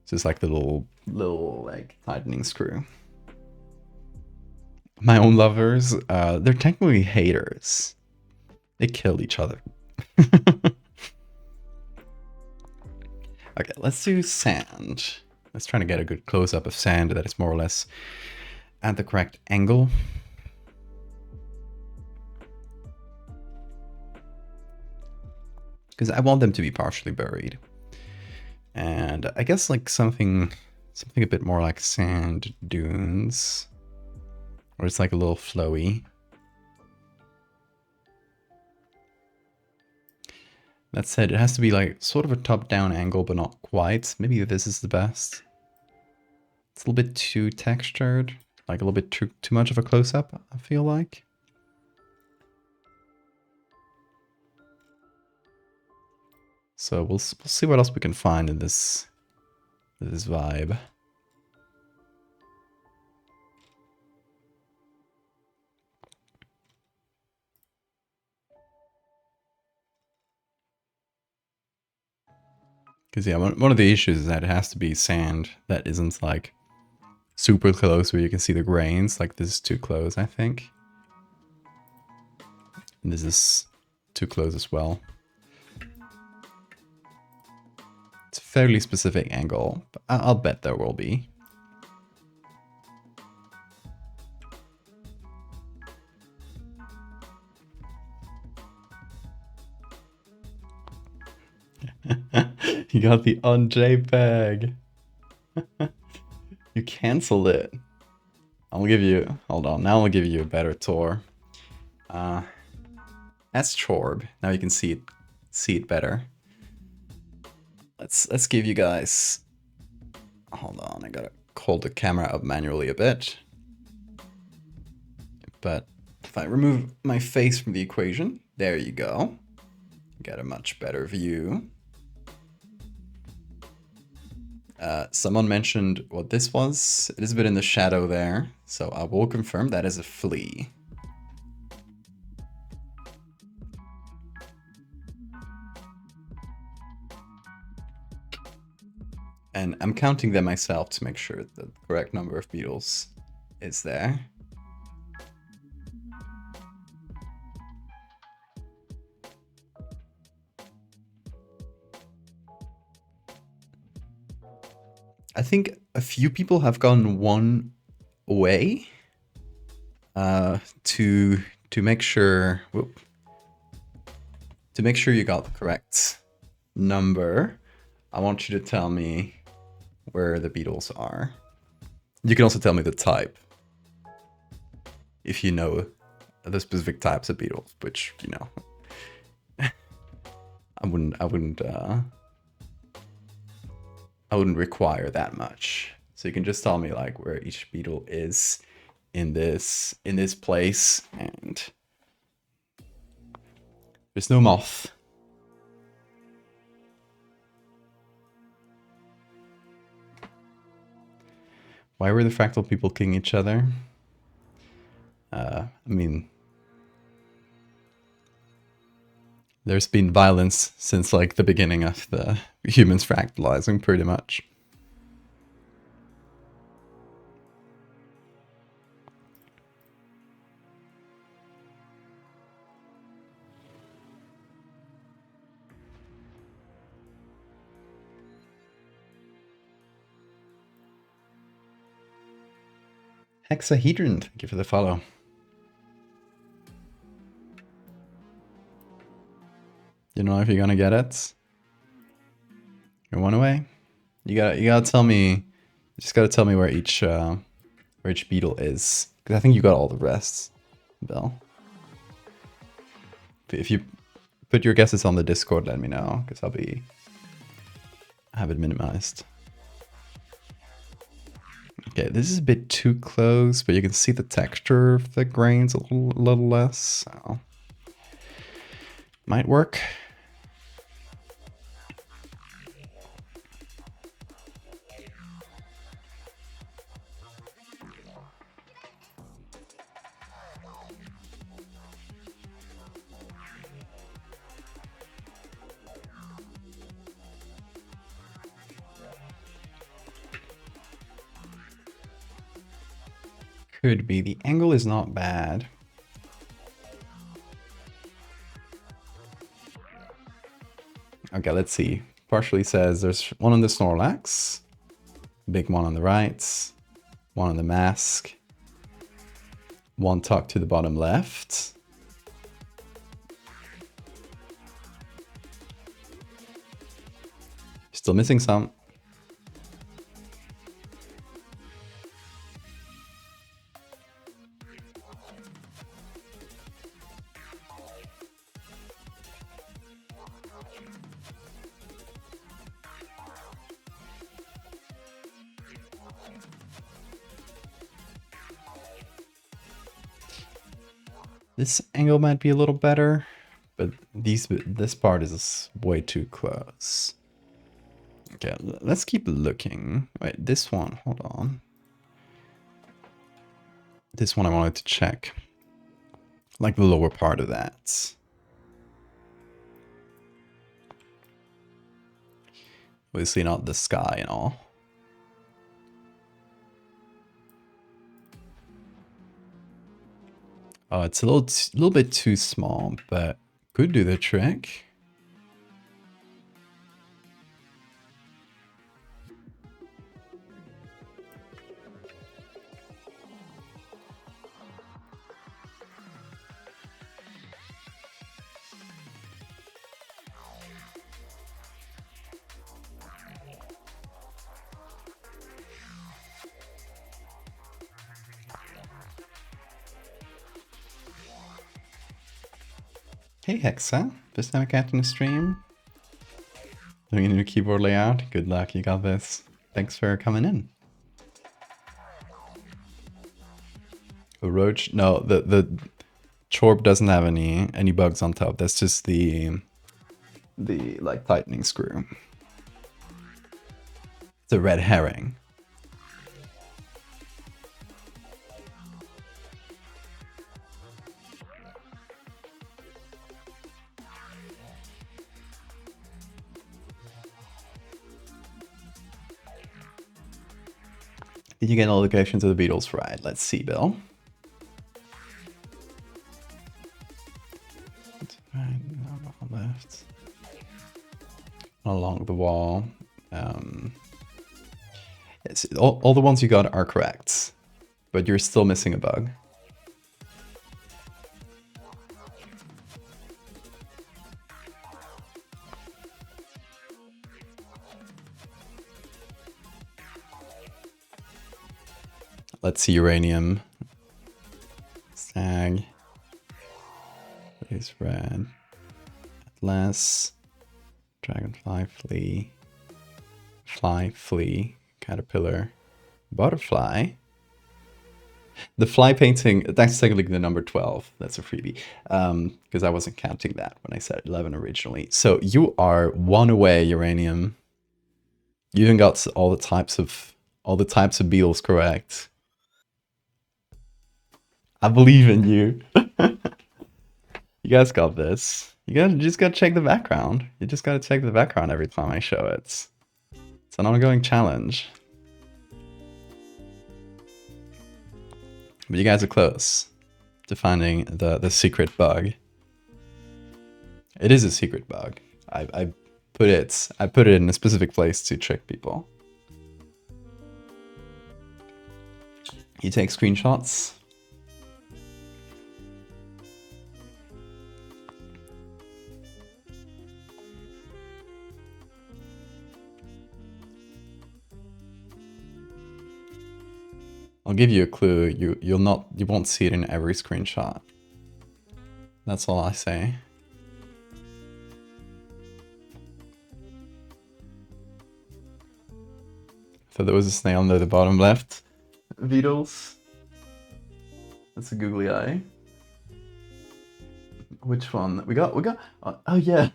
Just like the little like tightening screw. My own lovers, they're technically haters. They kill each other. Okay, let's do sand. Let's try to get a good close-up of sand that is more or less at the correct angle. Because I want them to be partially buried. And I guess like something a bit more like sand dunes. Or it's like a little flowy. That said, it has to be like sort of a top-down angle, but not quite. Maybe this is the best. It's a little bit too textured. Like a little bit too much of a close-up, I feel like. So we'll see what else we can find in this vibe. Because yeah, one of the issues is that it has to be sand that isn't like super close where you can see the grains. Like this is too close, I think. And this is too close as well. It's a fairly specific angle, but I'll bet there will be. You got the on JPEG. You canceled it. I'll give you, hold on, now I'll give you a better tour. That's chorb. Now you can see it better. Let's give you guys, hold on, I gotta hold the camera up manually a bit. But if I remove my face from the equation, there you go. Get a much better view. Someone mentioned what this was. It is a bit in the shadow there, so I will confirm that is a flea. And I'm counting them myself to make sure the correct number of beetles is there. I think a few people have gone one way to make sure to make sure you got the correct number. I want you to tell me where the beetles are. You can also tell me the type if you know the specific types of beetles, which, you know, I wouldn't require that much. So you can just tell me like where each beetle is in this place, and there's no moth. Why were the fractal people killing each other? I mean, there's been violence since like the beginning of the humans fractalizing, pretty much. Hexahedron, thank you for the follow. You know if you're gonna get it? You're one away? You gotta tell me, you just gotta tell me where each beetle is. Because I think you got all the rest, Bill. If you put your guesses on the Discord, let me know, because I have it minimized. Okay, this is a bit too close, but you can see the texture of the grains a little less, so might work. Could be. The angle is not bad. Okay, let's see. Partially says there's one on the Snorlax, big one on the right, one on the mask, one tucked to the bottom left. Still missing some. This angle might be a little better, but this part is way too close. Okay, let's keep looking. Wait, this one, hold on. This one I wanted to check. Like the lower part of that. Obviously not the sky and all. Oh, it's a little bit too small, but could do the trick. Hey Hexa, first time cat in the stream. Doing a new keyboard layout. Good luck, you got this. Thanks for coming in. A roach? No, the Chorb doesn't have any bugs on top. That's just the like tightening screw. It's a red herring. Did you get all the locations of the Beatles right? Let's see, Bill. Right, left. Along the wall. Yes, all the ones you got are correct, but you're still missing a bug. Let's see uranium. Stag. Is red. Atlas. Dragonfly, flea. Fly, flea. Caterpillar. Butterfly. The fly painting, that's technically the number 12. That's a freebie. Because I wasn't counting that when I said 11 originally. So you are one away, uranium. You even got all the types of beetles correct. I believe in you. You guys got this. You just gotta check the background. You just gotta check the background every time I show it. It's an ongoing challenge. But you guys are close to finding the secret bug. It is a secret bug. I put it in a specific place to trick people. You take screenshots. I'll give you a clue. You won't see it in every screenshot. That's all I say. So there was a snail near the bottom left. Beetles. That's a googly eye. Which one? We got. Oh yeah.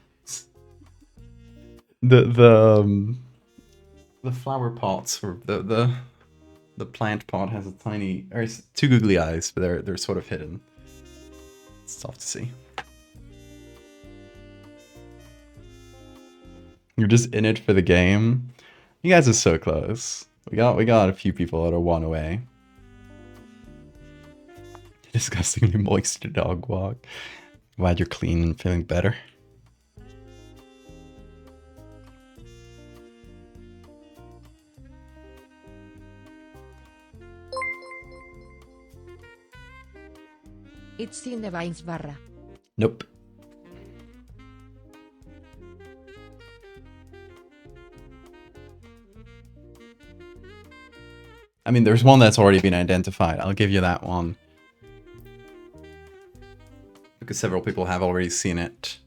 The flower pots, or the plant pot has a tiny, or it's two googly eyes, but they're sort of hidden. It's tough to see. You're just in it for the game. You guys are so close. We got a few people that are one away. Disgustingly moist dog walk. Glad you're clean and feeling better. It's in the Vines Barra. Nope. I mean, there's one that's already been identified. I'll give you that one. Because several people have already seen it.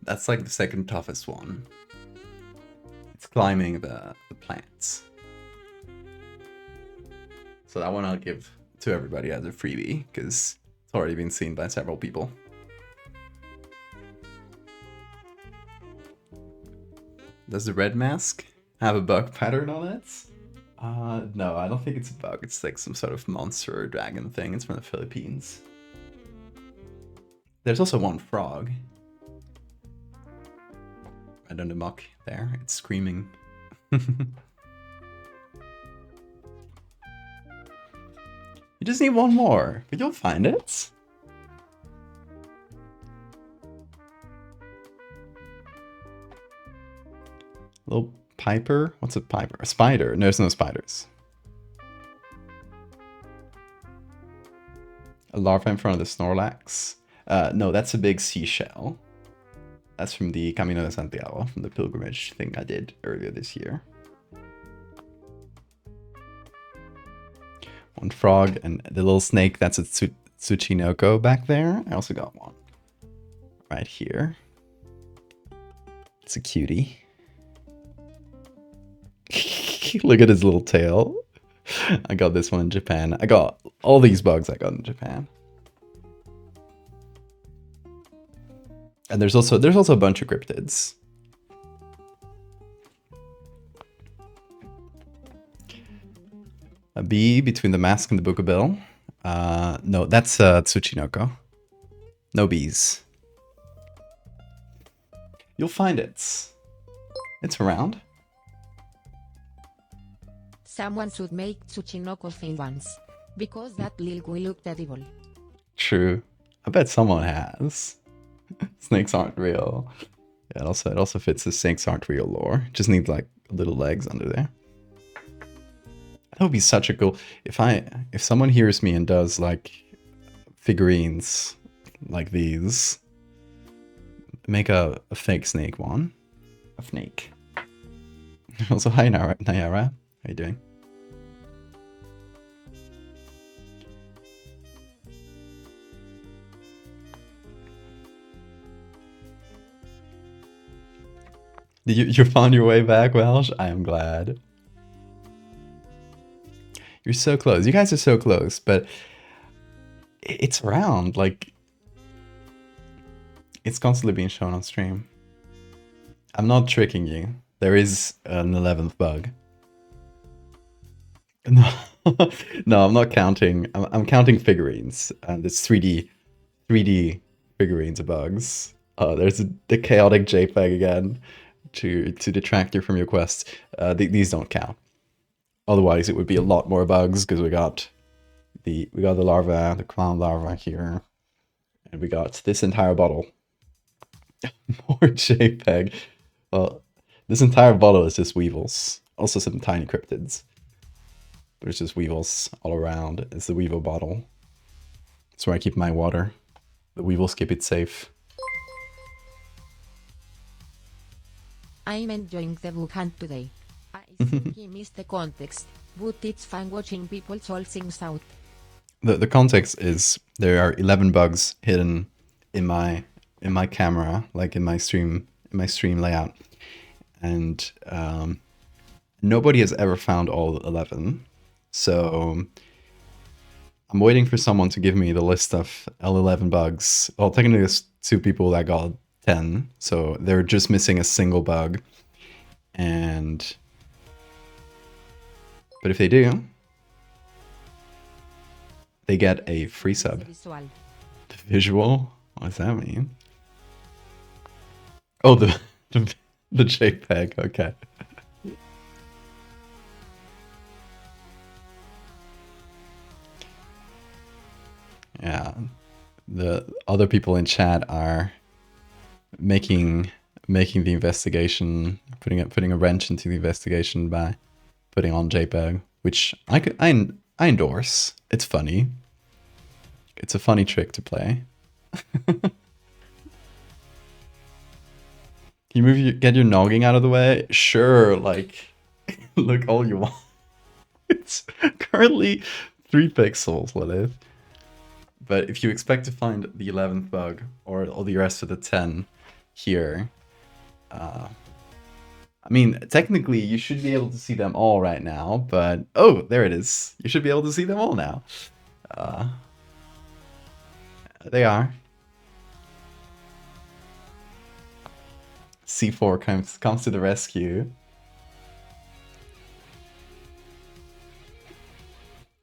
That's like the second toughest one. It's climbing the plants. So that one I'll give to everybody as a freebie, because it's already been seen by several people. Does the red mask have a bug pattern on it? No, I don't think it's a bug. It's like some sort of monster or dragon thing. It's from the Philippines. There's also one frog. Right on the muck there. It's screaming. You just need one more, but you'll find it. Little piper? What's a piper? A spider. No, there's no spiders. A larva in front of the Snorlax. No, that's a big seashell. That's from the Camino de Santiago, from the pilgrimage thing I did earlier this year. One frog and the little snake, that's a Tsuchinoko back there. I also got one right here. It's a cutie. Look at his little tail. I got this one in Japan. I got all these bugs I got in Japan. And there's also a bunch of cryptids. A bee between the mask and the Bookabell. No, that's Tsuchinoko. No bees. You'll find it. It's around. Someone should make Tsuchinoko thing once. Because that lil guy looked edible. True. I bet someone has. Snakes aren't real. Yeah, it also fits the snakes aren't real lore. Just needs like little legs under there. That would be such a cool if someone hears me and does like figurines like these. Make a fake snake one. A snake. Also, hi Nayara. How you doing? You found your way back, Welsh? I am glad. You're so close. You guys are so close, but it's around. Like, it's constantly being shown on stream. I'm not tricking you. There is an 11th bug. No, no, I'm not counting. I'm counting figurines, and it's 3D figurines of bugs. There's the chaotic JPEG again to detract you from your quest. These don't count. Otherwise, it would be a lot more bugs because we got the larva, the clown larva here, and we got this entire bottle. More JPEG. Well, this entire bottle is just weevils. Also some tiny cryptids. But it's just weevils all around. It's the weevil bottle. That's where I keep my water. The weevils keep it safe. I'm enjoying the book hunt today. I think he missed the context, but it's fun watching people solve things out. The context is there are 11 bugs hidden in my camera, like in my stream layout, and nobody has ever found all 11. So I'm waiting for someone to give me the list of all 11 bugs. Well, technically there's 2 people that got 10, so they're just missing a single bug. But if they do, they get a free sub. Visual. The visual? What does that mean? Oh, the JPEG. Okay. Yeah, the other people in chat are making the investigation, putting a wrench into the investigation by putting on JPEG, which I endorse. It's funny. It's a funny trick to play. Can you get your noggin out of the way? Sure, like, look all you want. It's currently 3 pixels, Lilith. But if you expect to find the 11th bug or all the rest of the 10 here, I mean, technically you should be able to see them all right now, but oh, there it is. You should be able to see them all now. They are. C4 comes to the rescue.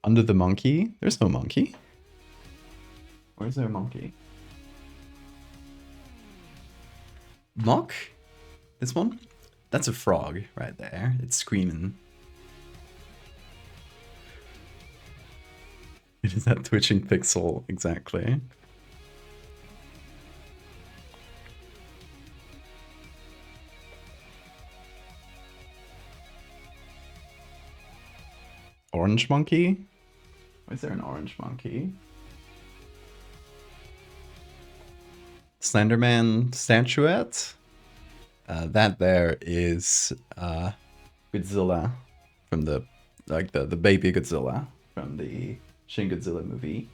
Under the monkey? There's no monkey. Where's there a monkey? Mock? This one? That's a frog right there. It's screaming. It is that twitching pixel, exactly. Orange monkey? Why is there an orange monkey? Slenderman statuette? That there is Godzilla from the baby Godzilla from the Shin Godzilla movie.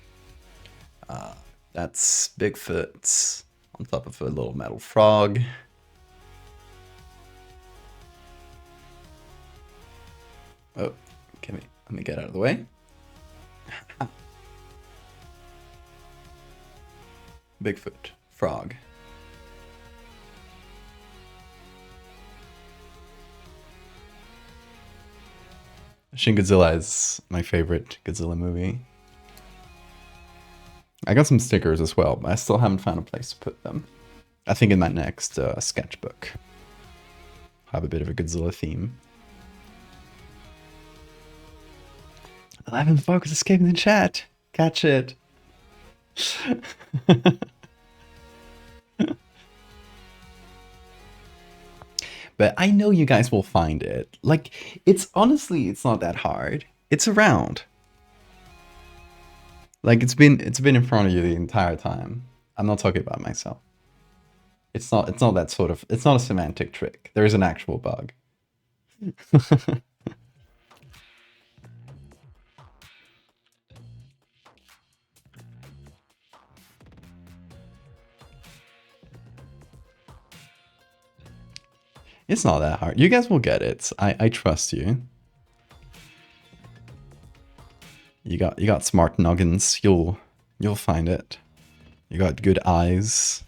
That's Bigfoot on top of a little metal frog. Oh, let me get out of the way. Bigfoot, frog. Shin Godzilla is my favorite Godzilla movie. I got some stickers as well, but I still haven't found a place to put them. I think in my next sketchbook. Have a bit of a Godzilla theme. 11 folks escaping the chat. Catch it. But I know you guys will find it. Like, it's honestly, it's not that hard. It's around. Like, it's been in front of you the entire time. I'm not talking about myself. It's not that sort of, it's not a semantic trick. There is an actual bug. It's not that hard. You guys will get it. I trust you. You got smart noggins. You'll find it. You got good eyes.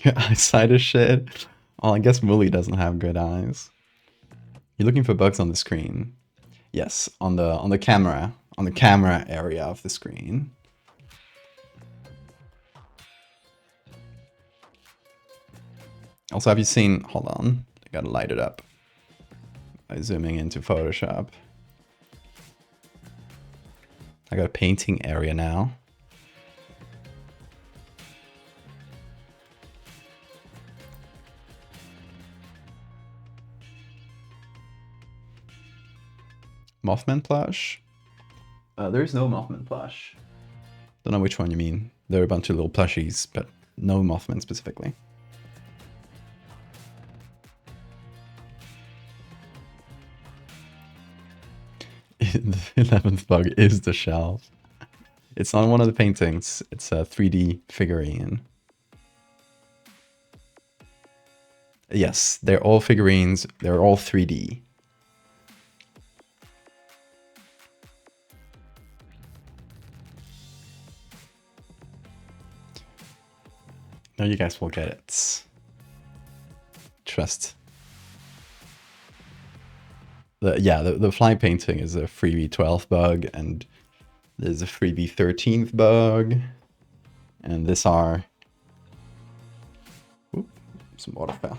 Your eyesight is shit. Well, I guess Wooly doesn't have good eyes. You're looking for bugs on the screen. Yes, on the camera area of the screen. Also, have you seen? Hold on, I gotta light it up by zooming into Photoshop. I got a painting area now. Mothman plush? There's no Mothman plush. Don't know which one you mean. There are a bunch of little plushies, but no Mothman specifically. The 11th bug is the shelf. It's not one of the paintings. It's a 3D figurine. Yes, they're all figurines. They're all 3D. No, you guys will get it. Trust. The fly painting is a freebie 12 bug, and there's a freebie 13th bug, and this are... Oop, some water fell.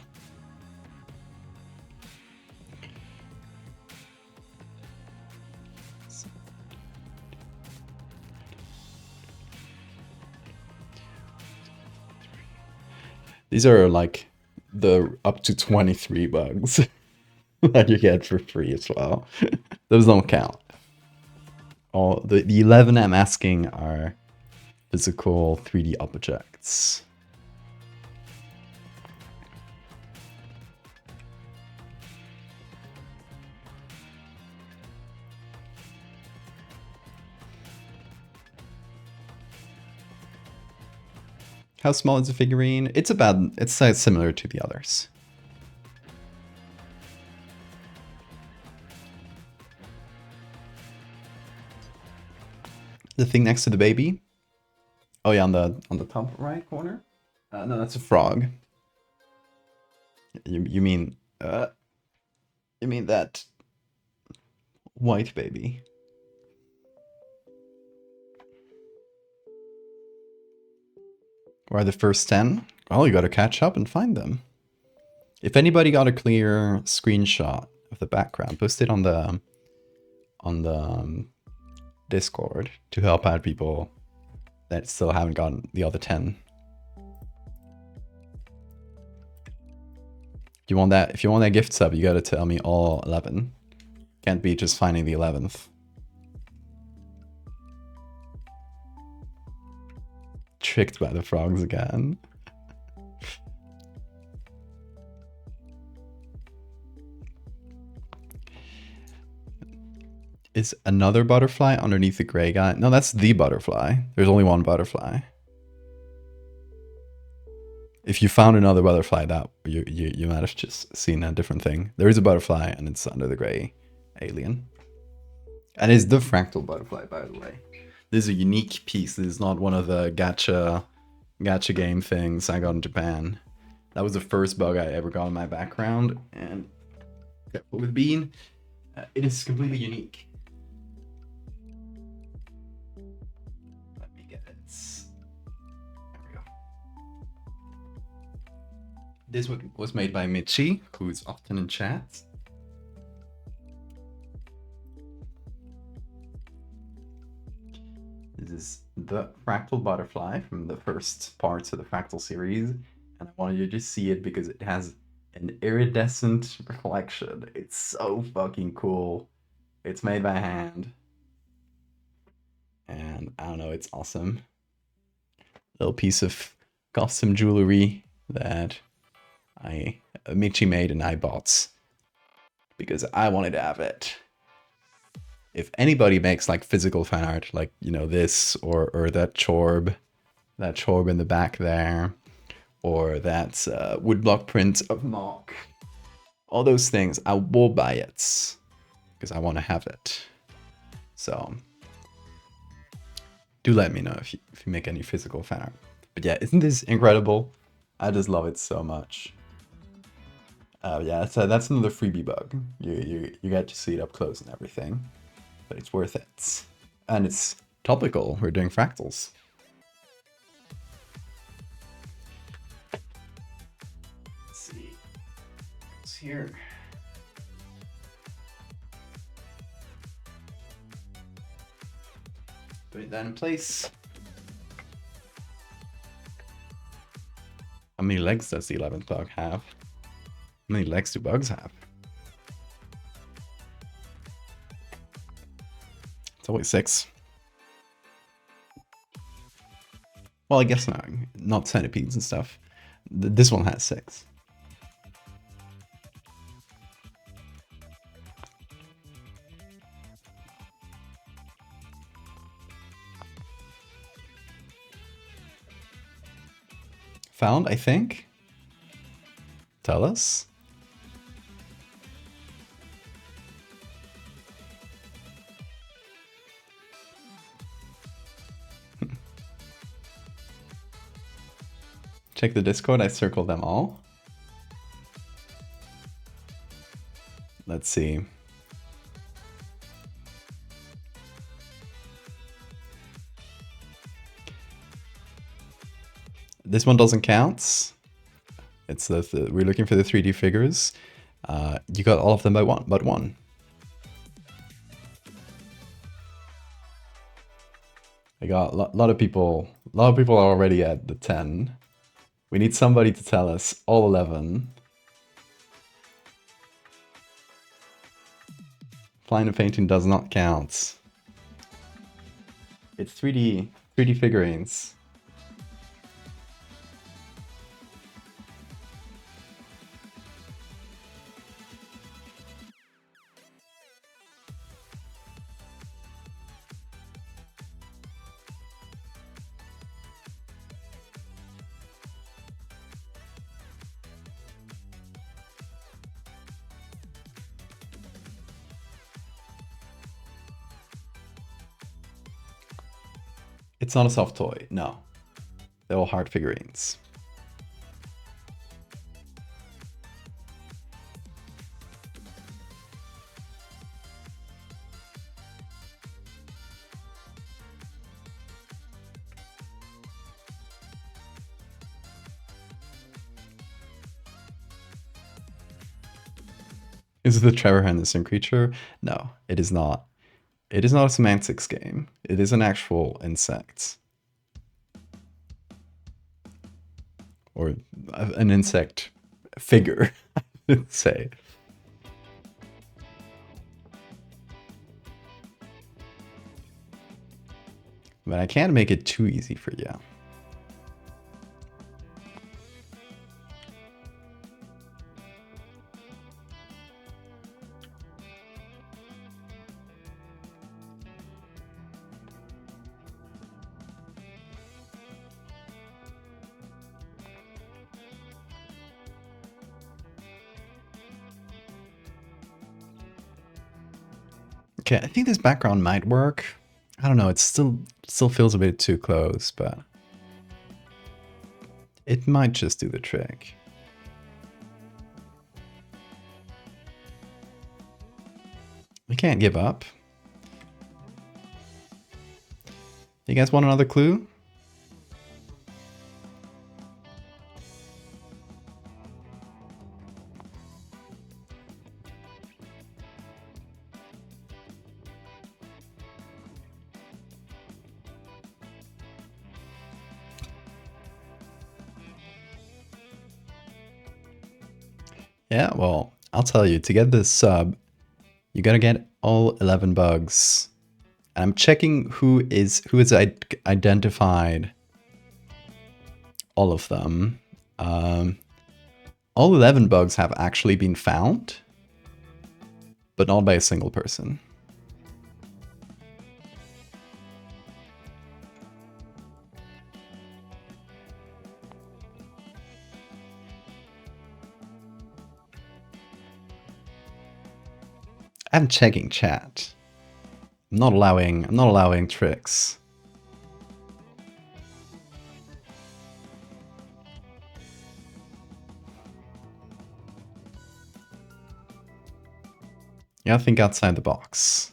These are like the up to 23 bugs that you get for free as well. Those don't count. All the 11 I'm asking are physical 3D objects. How small is the figurine? It's similar to the others. The thing next to the baby? Oh yeah, on the top right corner? No, that's a frog. You mean that white baby? Where are the first 10? Well, you gotta catch up and find them. If anybody got a clear screenshot of the background, post it on the Discord to help out people that still haven't gotten the other 10. If you want that gift sub, you gotta tell me all 11. Can't be just finding the 11th. Tricked by the frogs again. Is another butterfly underneath the gray guy? No, that's the butterfly. There's only one butterfly. If you found another butterfly, that you might have just seen a different thing. There is a butterfly, and it's under the gray alien. And it's the fractal butterfly, by the way. This is a unique piece. This is not one of the gacha game things I got in Japan. That was the first bug I ever got in my background, and with Bean, it is completely unique. Let me get it. There we go. This was made by Michi, who's often in chat. This is the fractal butterfly from the first parts of the Fractal series, and I wanted you to see it because it has an iridescent reflection. It's so fucking cool. It's made by hand, and I don't know, it's awesome. Little piece of custom jewelry that Michi made and I bought because I wanted to have it. If anybody makes like physical fan art, like, you know, this or that chorb in the back there, or that woodblock print of Mark, all those things, I will buy it because I want to have it. So do let me know if you make any physical fan art. But yeah, isn't this incredible? I just love it so much. Yeah, so that's another freebie bug. You get to see it up close and everything. But it's worth it. And it's topical. We're doing fractals. Let's see. What's here? Put that in place. How many legs does the 11th bug have? How many legs do bugs have? It's always 6. Well, I guess not centipedes and stuff. This one has 6. Found, I think. Tell us. Check the Discord, I circled them all. Let's see. This one doesn't count. It's we're looking for the 3D figures. You got all of them but one. I got a lot of people are already at the 10. We need somebody to tell us all 11. Flying and painting does not count. It's 3D figurines. It's not a soft toy, no. They're all hard figurines. Is it the Trevor Henderson creature? No, it is not. It is not a semantics game. It is an actual insect. Or an insect figure, I would say. But I can't make it too easy for you. Okay, I think this background might work. I don't know, it still feels a bit too close, but it might just do the trick. We can't give up. You guys want another clue? Yeah, well, I'll tell you, to get this sub, you gotta get all 11 bugs. And I'm checking who is identified all of them. All 11 bugs have actually been found, but not by a single person. I'm checking chat. I'm not allowing tricks. You gotta think outside the box.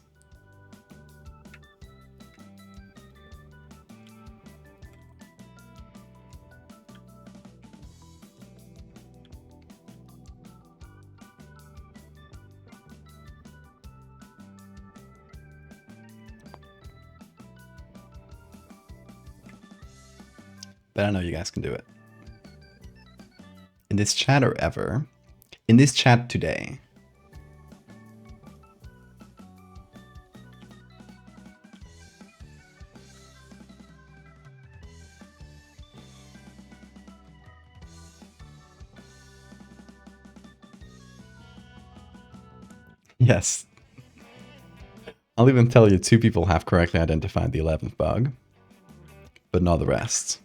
But I know you guys can do it. In this chat or ever. In this chat today. Yes. I'll even tell you 2 people have correctly identified the 11th bug, but not the rest.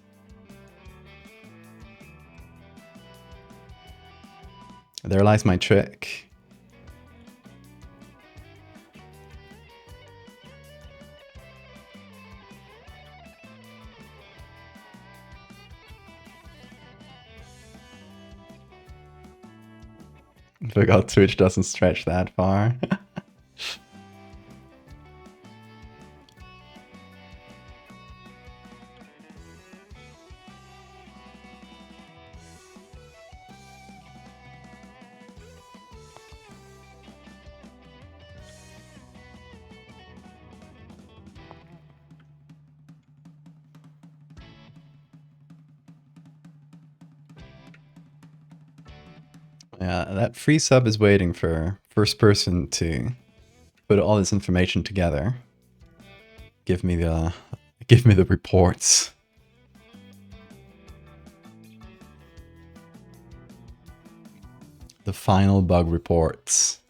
There lies my trick. Forgot Twitch doesn't stretch that far. Yeah, that free sub is waiting for first person to put all this information together. Give me the reports. The final bug reports.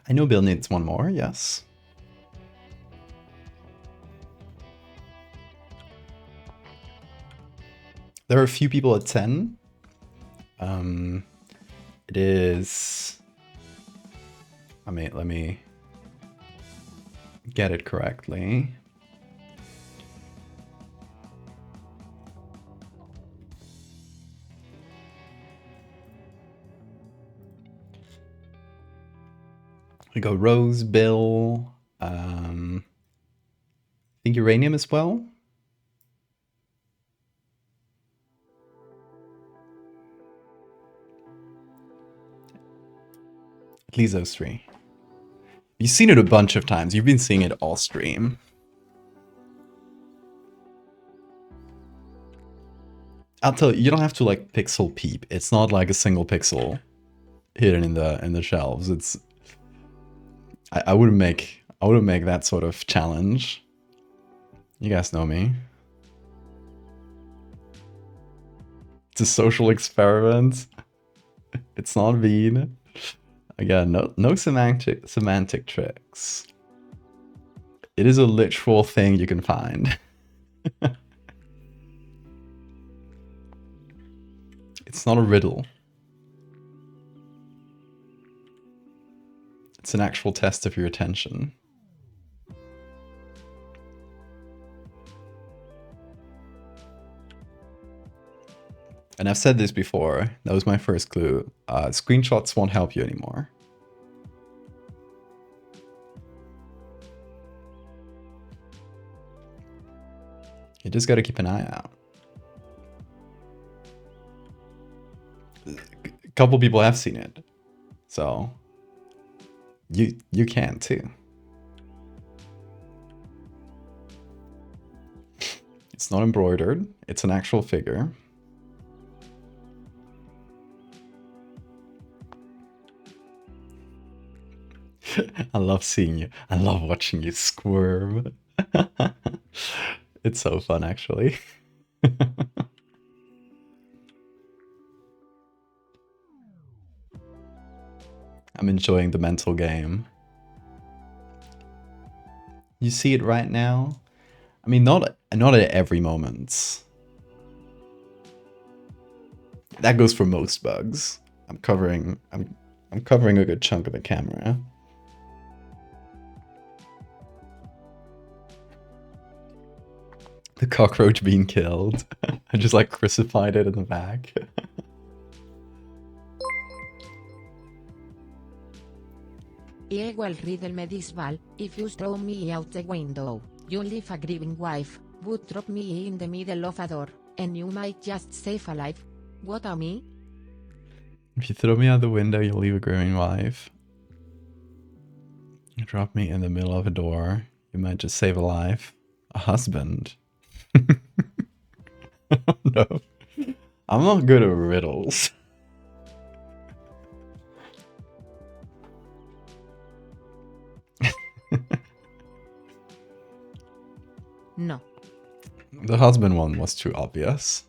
I know Bill needs one more, yes. There are a few people at 10. It is... I mean, let me get it correctly. We go Rose, Bill, I think Uranium as well. At least those 3. You've seen it a bunch of times. You've been seeing it all stream. I'll tell you, you don't have to like pixel peep. It's not like a single pixel hidden in the shelves. It's I wouldn't make that sort of challenge. You guys know me. It's a social experiment. It's not mean. Again, no semantic tricks. It is a literal thing you can find. It's not a riddle. It's an actual test of your attention. And I've said this before, that was my first clue. Screenshots won't help you anymore. You just gotta keep an eye out. A couple people have seen it, so you can too. It's not embroidered, it's an actual figure. I love seeing you. I love watching you squirm. It's so fun, actually. I'm enjoying the mental game. You see it right now? I mean, not at every moment. That goes for most bugs. I'm covering a good chunk of the camera. The cockroach being killed. I just like crucified it in the back. I will riddle me this ball. If you throw me out the window, you leave a grieving wife, would drop me in the middle of a door, and you might just save a life. What a me? If you throw me out the window, you'll leave a grieving wife. You drop me in the middle of a door, you might just save a life. A husband. No. I'm not good at riddles. No. The husband one was too obvious.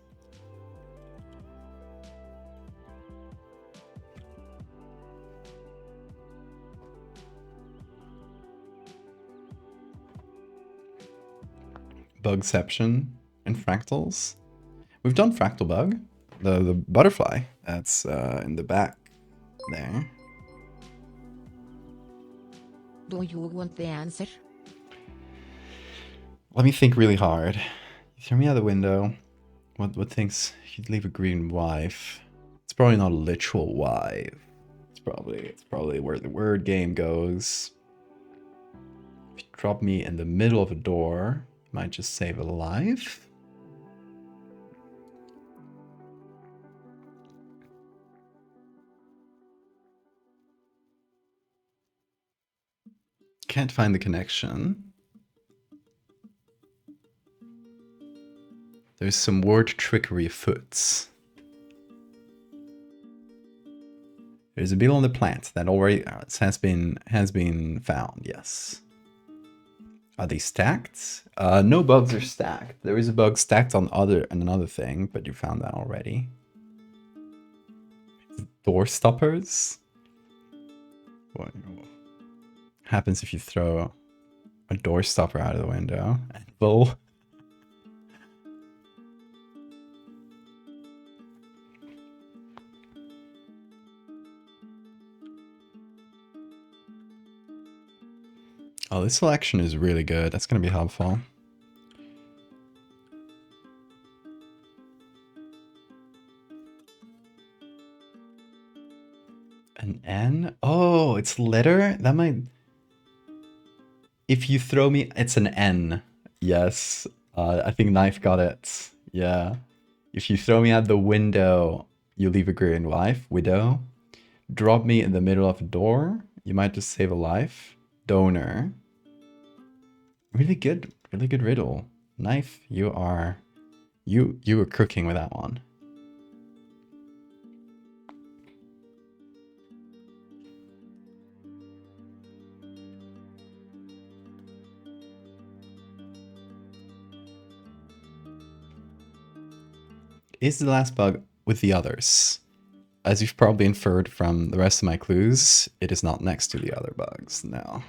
Bugception and fractals. We've done fractal bug. The butterfly that's in the back there. Do you want the answer? Let me think really hard. You throw me out the window. What thinks you'd leave a green wife? It's probably not a literal wife. It's probably where the word game goes. If you drop me in the middle of a door, you might just save a life. Can't find the connection. There's some word trickery afoot. There's a beetle on the plant that already has been found. Yes. Are they stacked? No bugs are stacked. There is a bug stacked on another thing, but you found that already. Door stoppers. What happens if you throw a door stopper out of the window? Anvil. Oh, this selection is really good. That's going to be helpful. An N? Oh, it's letter? That might... If you throw me... It's an N. Yes. I think Knife got it. Yeah. If you throw me out the window, you leave a green wife. Widow. Drop me in the middle of a door. You might just save a life. Donor. Really good riddle. Knife, you were cooking with that one. Is the last bug with the others? As you've probably inferred from the rest of my clues, it is not next to the other bugs, no.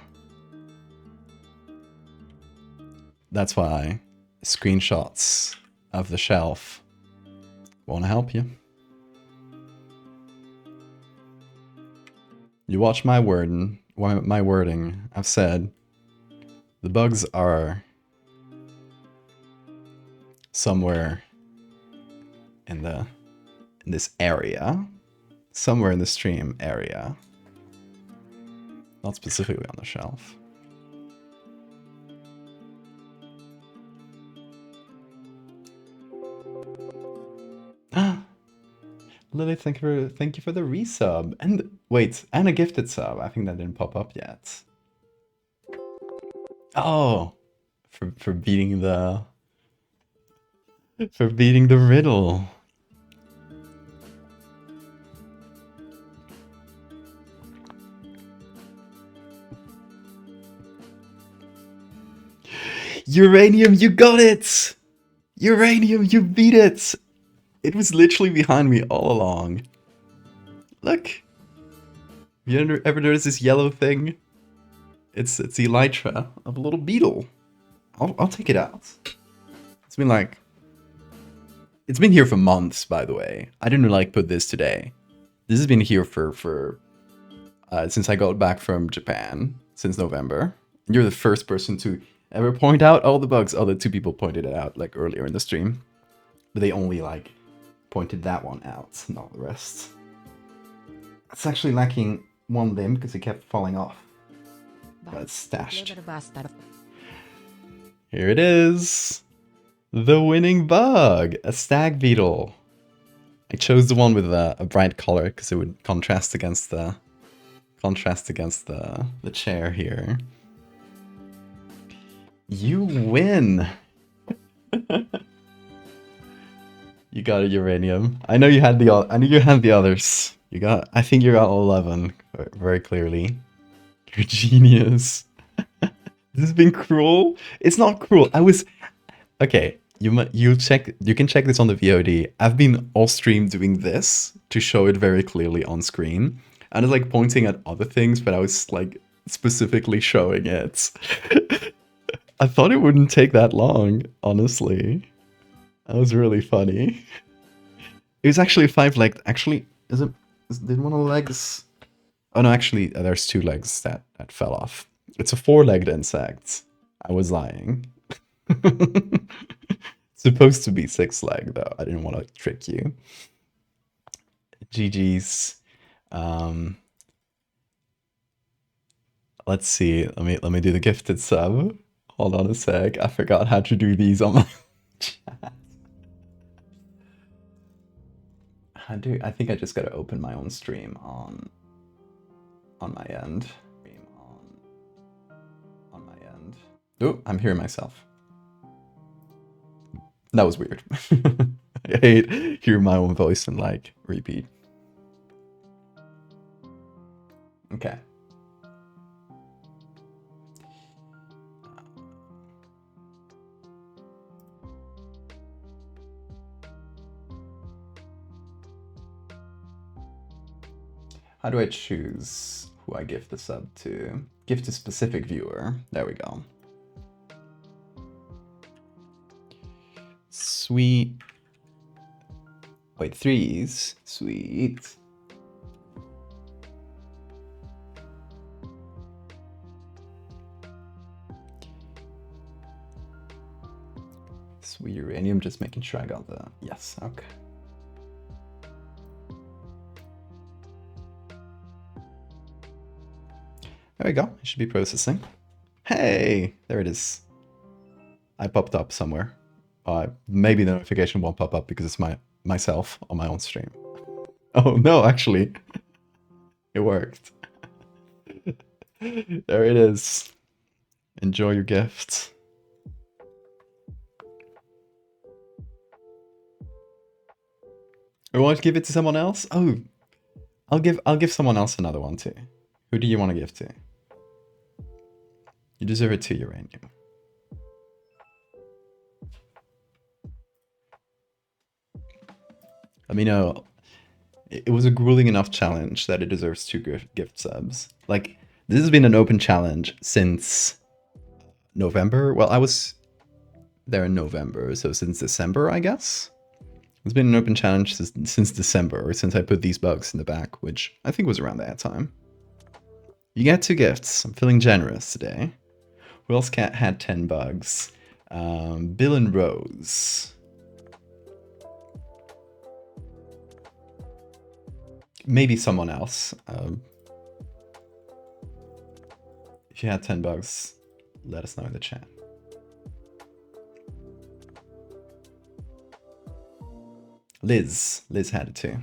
That's why screenshots of the shelf. Want to help you? You watch my wording. I've said the bugs are somewhere in this area, somewhere in the stream area, not specifically on the shelf. Lily, thank you for the resub. And wait, and a gifted sub. I think that didn't pop up yet. Oh, for beating the riddle. Uranium, you got it! Uranium, you beat it! It was literally behind me all along. Look. You ever notice this yellow thing? It's the elytra of a little beetle. I'll take it out. It's been here for months, by the way. I didn't put this today. This has been here for since I got back from Japan, since November. And you're the first person to ever point out all the bugs. Oh, the two people pointed it out earlier in the stream. But they only pointed that one out, not the rest. It's actually lacking one limb because it kept falling off. But it's stashed. Here it is. The winning bug, a stag beetle. I chose the one with a bright color because it would contrast against the chair here. You win. You got a uranium. I know you had the others. I think you got 11 very clearly. You're genius. This has been cruel. It's not cruel. Okay. You can check this on the VOD. I've been all stream doing this to show it very clearly on screen. And it's pointing at other things, but I was specifically showing it. I thought it wouldn't take that long, honestly. That was really funny. It was actually 5-legged. Actually, did one of the legs? Oh no, actually, there's 2 legs that fell off. It's a 4-legged insect. I was lying. It's supposed to be 6-legged though. I didn't want to trick you. GG's. Let's see. Let me do the gifted sub. Hold on a sec. I forgot how to do these on my chat. I think I just gotta open my own stream on my end. On my end. Oh, I'm hearing myself. That was weird. I hate hearing my own voice and repeat. Okay. How do I choose who I gift the sub to? Gift to specific viewer. There we go. Sweet. Wait, 3s. Sweet. Sweet uranium, just making sure I got the... Yes, okay. There we go. It should be processing. Hey, there it is. I popped up somewhere. Maybe the notification won't pop up because it's myself on my own stream. Oh no, actually, it worked. There it is. Enjoy your gift. Or want to give it to someone else? Oh, I'll give someone else another one too. Who do you want to give to? You deserve it too, uranium. Let me know. It was a grueling enough challenge that it deserves 2 gift subs. This has been an open challenge since November. Well, I was there in November, so since December, I guess. It's been an open challenge since December, or since I put these bugs in the back, which I think was around that time. You get 2 gifts. I'm feeling generous today. Who else had 10 bugs? Bill and Rose. Maybe someone else. If you had 10 bugs, let us know in the chat. Liz had it too.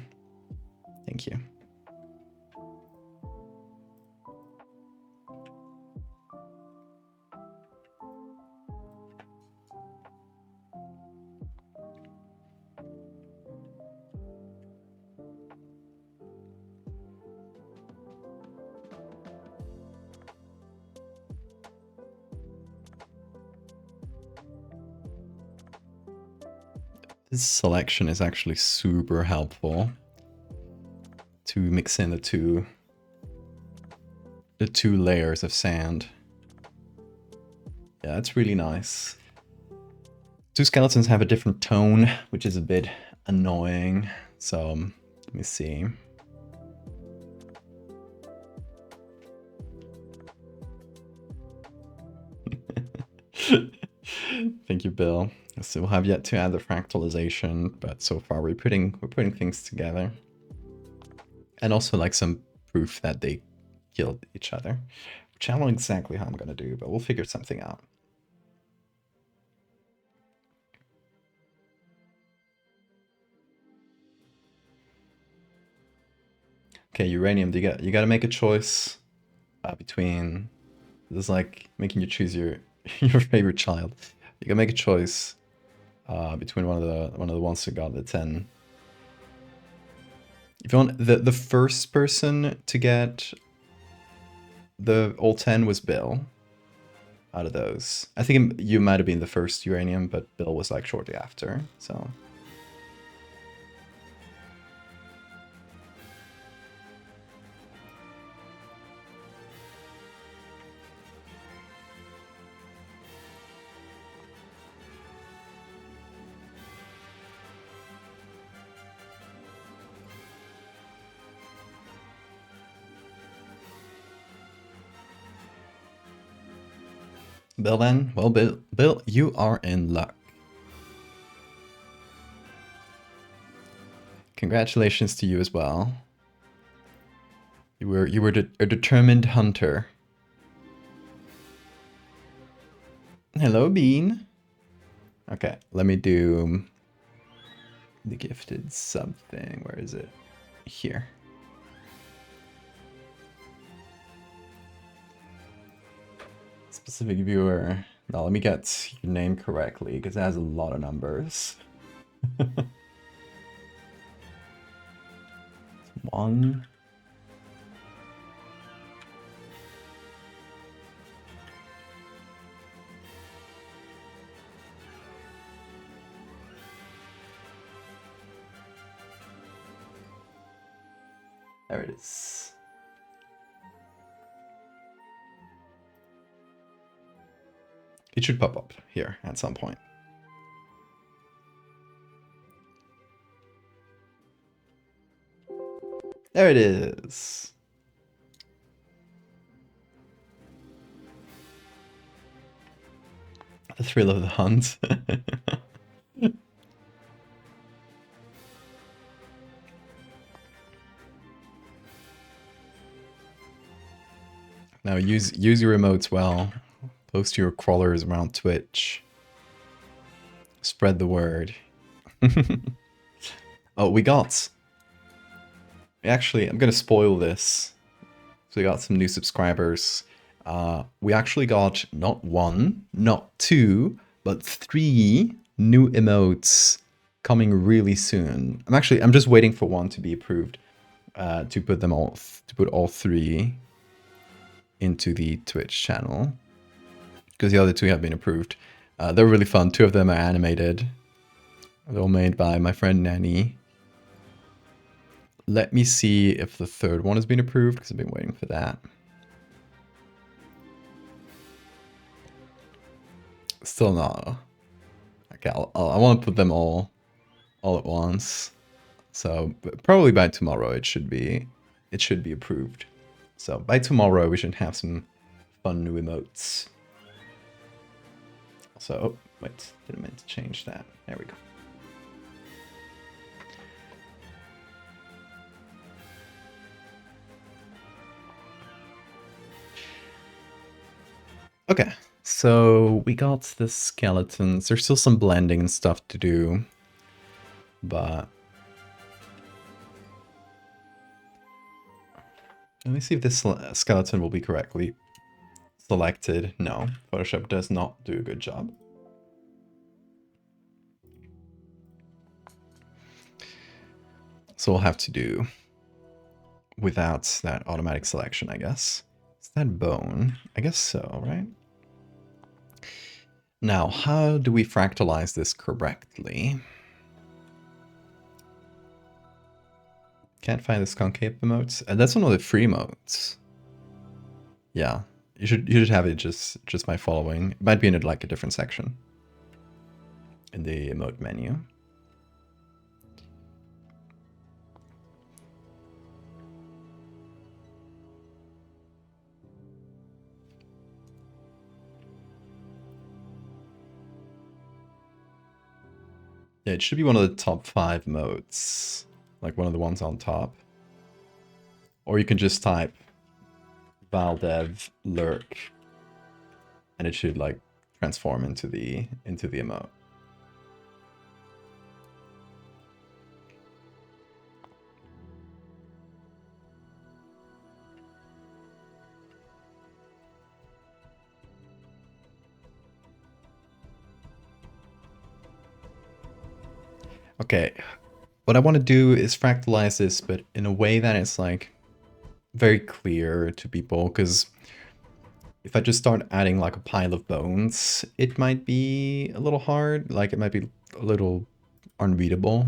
Thank you. This selection is actually super helpful to mix in the two layers of sand. Yeah, that's really nice. 2 skeletons have a different tone, which is a bit annoying. So let me see. Thank you, Bill. So we'll have yet to add the fractalization, but so far we're putting things together. And also like some proof that they killed each other, which I don't know exactly how I'm gonna do, but we'll figure something out. Okay, uranium, you gotta make a choice between, this is like making you choose your your favorite child. You gotta make a choice between one of the ones who got the 10. If you want, the first person to get the all 10 was Bill. Out of those, I think you might have been the first uranium, but Bill was like shortly after. So. Bill then? Well, Bill, you are in luck. Congratulations to you as well. You were a determined hunter. Hello, Bean. Okay, let me do the gifted something. Where is it? Here. Specific viewer. Now let me get your name correctly because it has a lot of numbers. 1. There it is. It should pop up here at some point. There it is. The thrill of the hunt. Now use your remotes well. Post your crawlers around Twitch. Spread the word. Oh, actually, I'm gonna spoil this. So we got some new subscribers. We actually got not 1, not 2, but 3 new emotes coming really soon. I'm just waiting for one to be approved to put all 3 into the Twitch channel, because the other 2 have been approved. They're really fun. 2 of them are animated. They're all made by my friend Nanny. Let me see if the 3rd one has been approved, because I've been waiting for that. Still not. Okay, I want to put them all at once. So probably by tomorrow it should be approved. So by tomorrow we should have some fun new emotes. So oh, wait, didn't mean to change that. There we go. Okay, so we got the skeletons. There's still some blending and stuff to do, but let me see if this skeleton will be correctly selected. No, Photoshop does not do a good job. So we'll have to do without that automatic selection, I guess. Is that bone? I guess so, right? Now, how do we fractalize this correctly? Can't find this concave emotes. That's one of the free modes. Yeah, you should have it just by following. It might be in like a different section in the emote menu. Yeah, it should be one of the top 5 modes, like one of the ones on top. Or you can just type valdev lurk, and it should like transform into the emote. Okay, what I want to do is fractalize this, but in a way that is like very clear to people, because if I just start adding like a pile of bones, it might be a little hard, like it might be a little unreadable.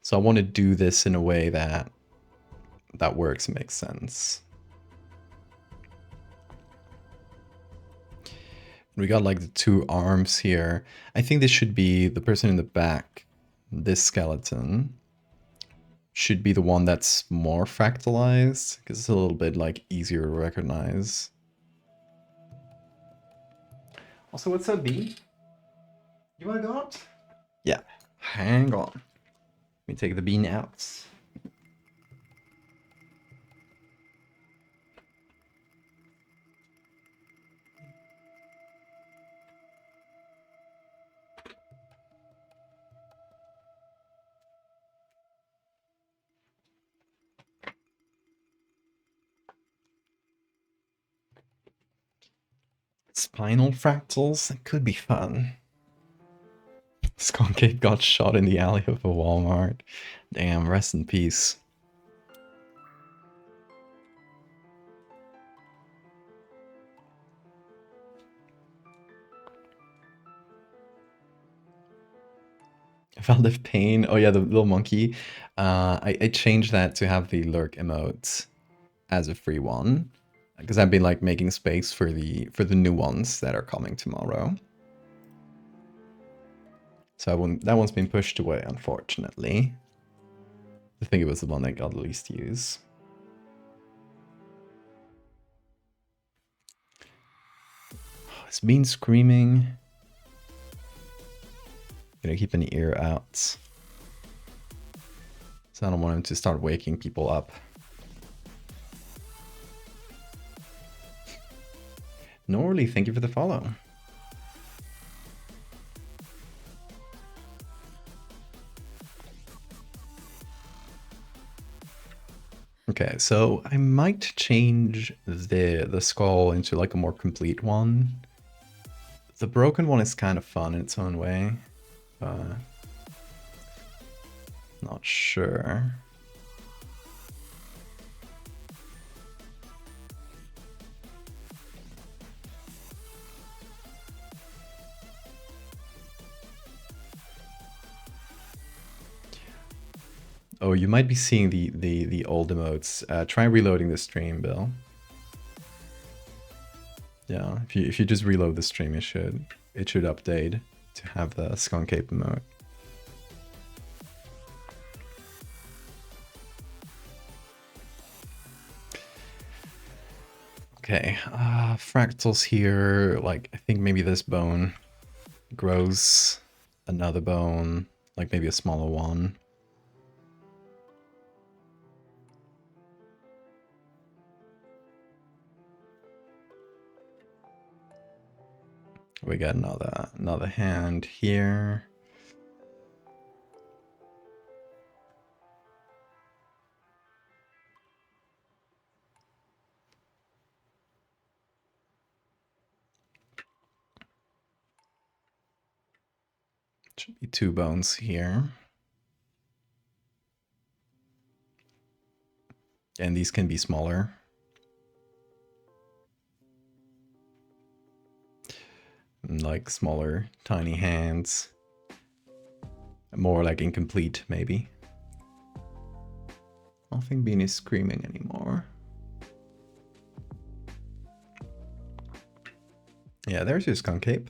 So I want to do this in a way that works and makes sense. We got like the 2 arms here. I think this should be the person in the back. This skeleton should be the one that's more fractalized, because it's a little bit like easier to recognize. Also, what's up, B? You wanna go out? Yeah, hang on. Let me take the bean out. Spinal fractals? It could be fun. Skunkcake got shot in the alley of a Walmart. Damn, rest in peace. Valdiv Pain. Oh yeah, the little monkey. I changed that to have the lurk emotes as a free one, because I've been like making space for the new ones that are coming tomorrow. So that one's been pushed away, unfortunately. I think it was the one that got the least use. Oh, it's been screaming. Gonna keep an ear out. So I don't want him to start waking people up. Norley, thank you for the follow. Okay, so I might change the skull into like a more complete one. The broken one is kind of fun in its own way, but not sure. Oh, you might be seeing the old emotes. Try reloading the stream, Bill. Yeah, if you just reload the stream, it should update. to have the skunk ape emote. Okay, fractals here, like I think maybe this bone grows another bone, like maybe a smaller one. We got another hand here. Should be 2 bones here. And these can be smaller. Like smaller, tiny hands. More like incomplete, maybe. I don't think Bean is screaming anymore. Yeah, there's your skunk ape.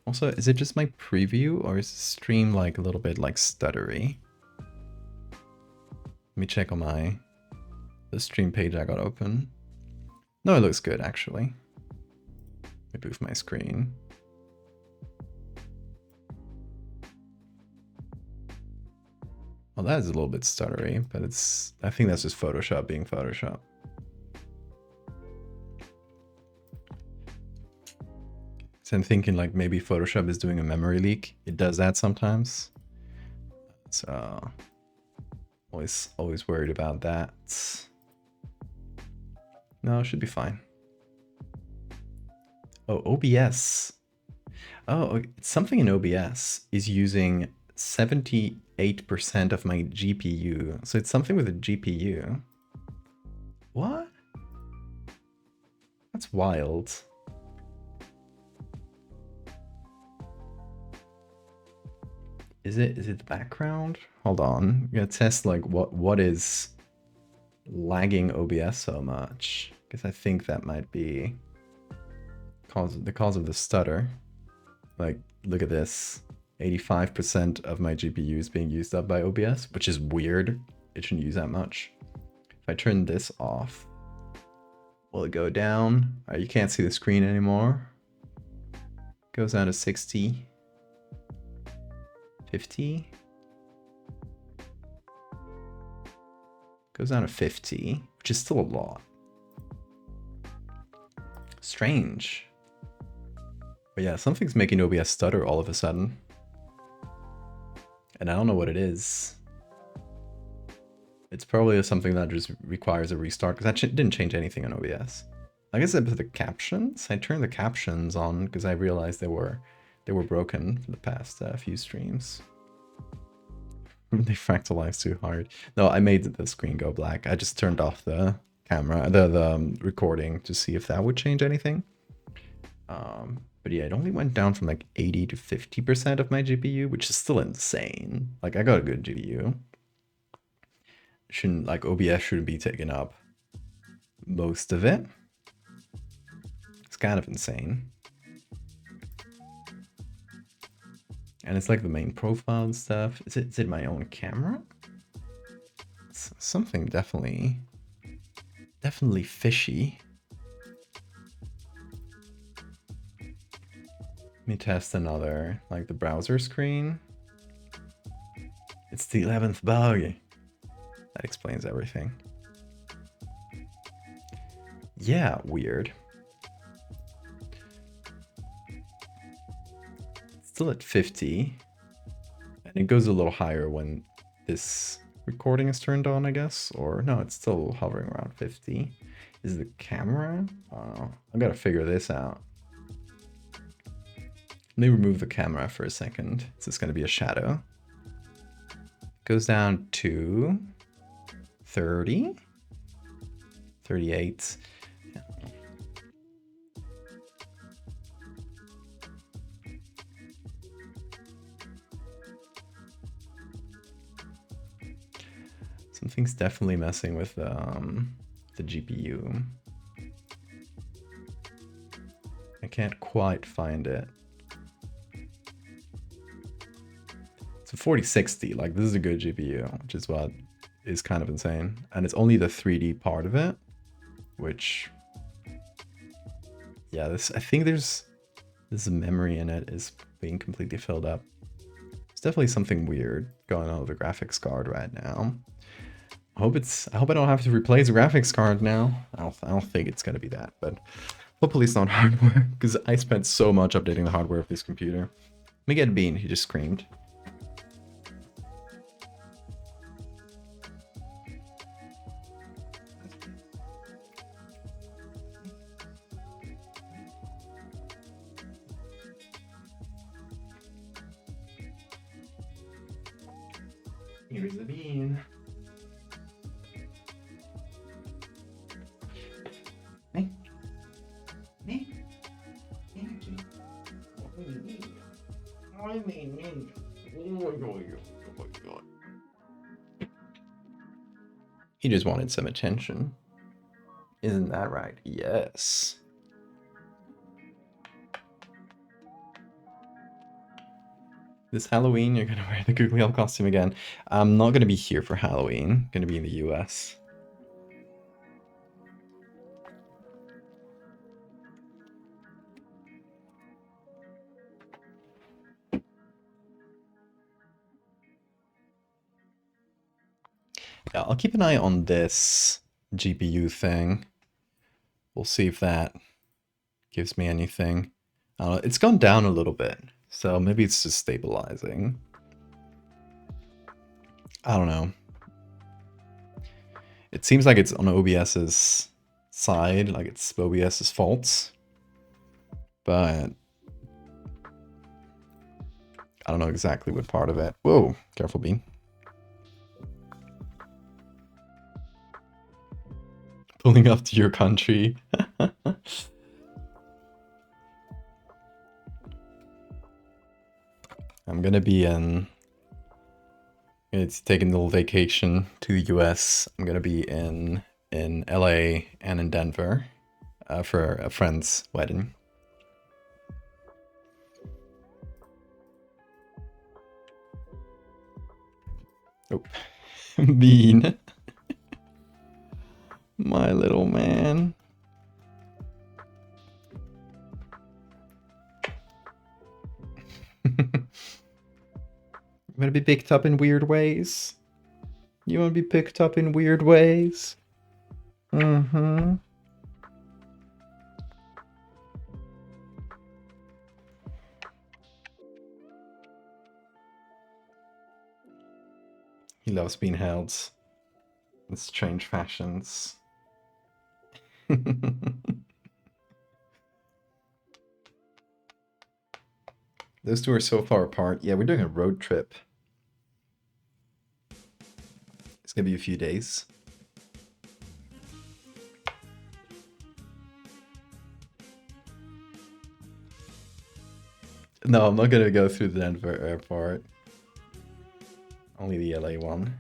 Also, is it just my preview or is the stream like a little bit like stuttery? Let me check on the stream page I got open. No, it looks good actually. Let me move my screen. Well, that is a little bit stuttery, but I think that's just Photoshop being Photoshop. So I'm thinking like maybe Photoshop is doing a memory leak. It does that sometimes. So always worried about that. No, it should be fine. Oh, OBS. Oh, something in OBS is using 78% of my GPU. So it's something with a GPU. What? That's wild. Is it the background? Hold on. I'm gonna test like what is lagging OBS so much. Because I think that might be the cause of the stutter. Like, look at this. 85% of my GPU is being used up by OBS, which is weird. It shouldn't use that much. If I turn this off, will it go down? You can't see the screen anymore. Goes down to 60. 50. Goes down to 50, which is still a lot. Strange. But yeah, something's making OBS stutter all of a sudden. And I don't know what it is. It's probably something that just requires a restart, because that didn't change anything on OBS. I guess with the captions, I turned the captions on because I realized they were broken for the past few streams. They fractalized too hard. No, I made the screen go black. I just turned off the camera, the recording to see if that would change anything. But yeah, it only went down from like 80 to 50% of my GPU, which is still insane. Like, I got a good GPU. OBS shouldn't be taking up most of it. It's kind of insane. And it's like the main profile and stuff. Is it my own camera? It's something definitely fishy. Let me test another, like the browser screen. It's the 11th bug. That explains everything. Yeah, weird. It's still at 50. And it goes a little higher when this recording is turned on, I guess. Or no, it's still hovering around 50. Is the camera? I gotta figure this out. Let me remove the camera for a second. It's just gonna be a shadow. Goes down to 30, 38. Yeah. Something's definitely messing with the GPU. I can't quite find it. 4060, like this is a good GPU, which is what is kind of insane. And it's only the 3D part of it, which, yeah, I think this memory in it is being completely filled up. There's definitely something weird going on with the graphics card right now. I hope I don't have to replace the graphics card now. I don't think it's gonna be that, but hopefully it's not hardware, because I spent so much updating the hardware of this computer. Let me get Bean, he just screamed. Here's the Bean. Hey. Hey. Energy. What do you need? I mean, oh my god. He just wanted some attention. Isn't that right? Yes. This Halloween, you're gonna wear the Googly Elf costume again. I'm not gonna be here for Halloween. I'm gonna be in the US. Yeah, I'll keep an eye on this GPU thing. We'll see if that gives me anything. It's gone down a little bit, so maybe it's just stabilizing. I don't know. It seems like it's on OBS's side, like it's OBS's fault. But I don't know exactly what part of it. Whoa, careful, Bean. Pulling up to your country. I'm gonna be it's taking a little vacation to the US. I'm gonna be in LA and in Denver for a friend's wedding. Oh, Bean. My little man. You want to be picked up in weird ways? You want to be picked up in weird ways? Mm-hmm. He loves being held in strange fashions. Those two are so far apart. Yeah, we're doing a road trip. It's gonna be a few days. No, I'm not gonna go through the Denver airport. Only the LA one.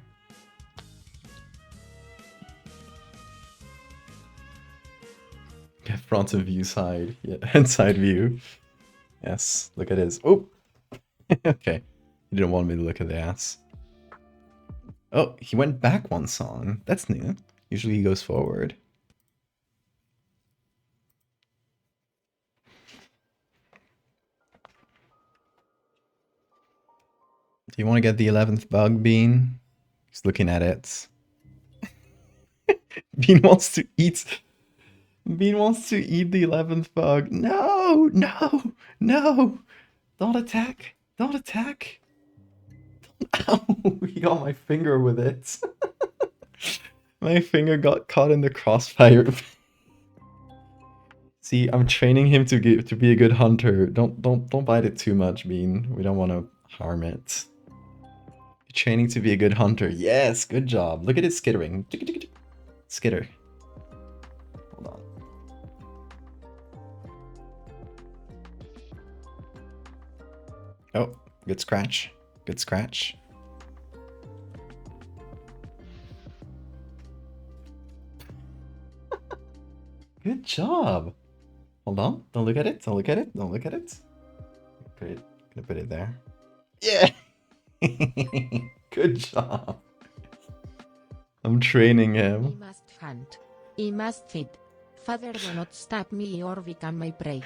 Front and view side. Yeah, and side view. Yes, look at his. Oh! Okay. He didn't want me to look at the ass. Oh, he went back one song. That's new. Usually he goes forward. Do you want to get the 11th bug, Bean? He's looking at it. Bean wants to eat... Bean wants to eat the 11th bug. No! No! No! Don't attack! Don't attack! Ow! He got my finger with it. My finger got caught in the crossfire. See, I'm training him to be a good hunter. Don't bite it too much, Bean. We don't want to harm it. Training to be a good hunter. Yes, good job. Look at it skittering. Skitter. Hold on. Oh, good scratch. Good scratch. Good job. Hold on. Don't look at it. Don't look at it. Don't look at it. Gonna put it there. Yeah. Good job. I'm training He him. must hunt. He must feed. Father, do not stop me or become my prey.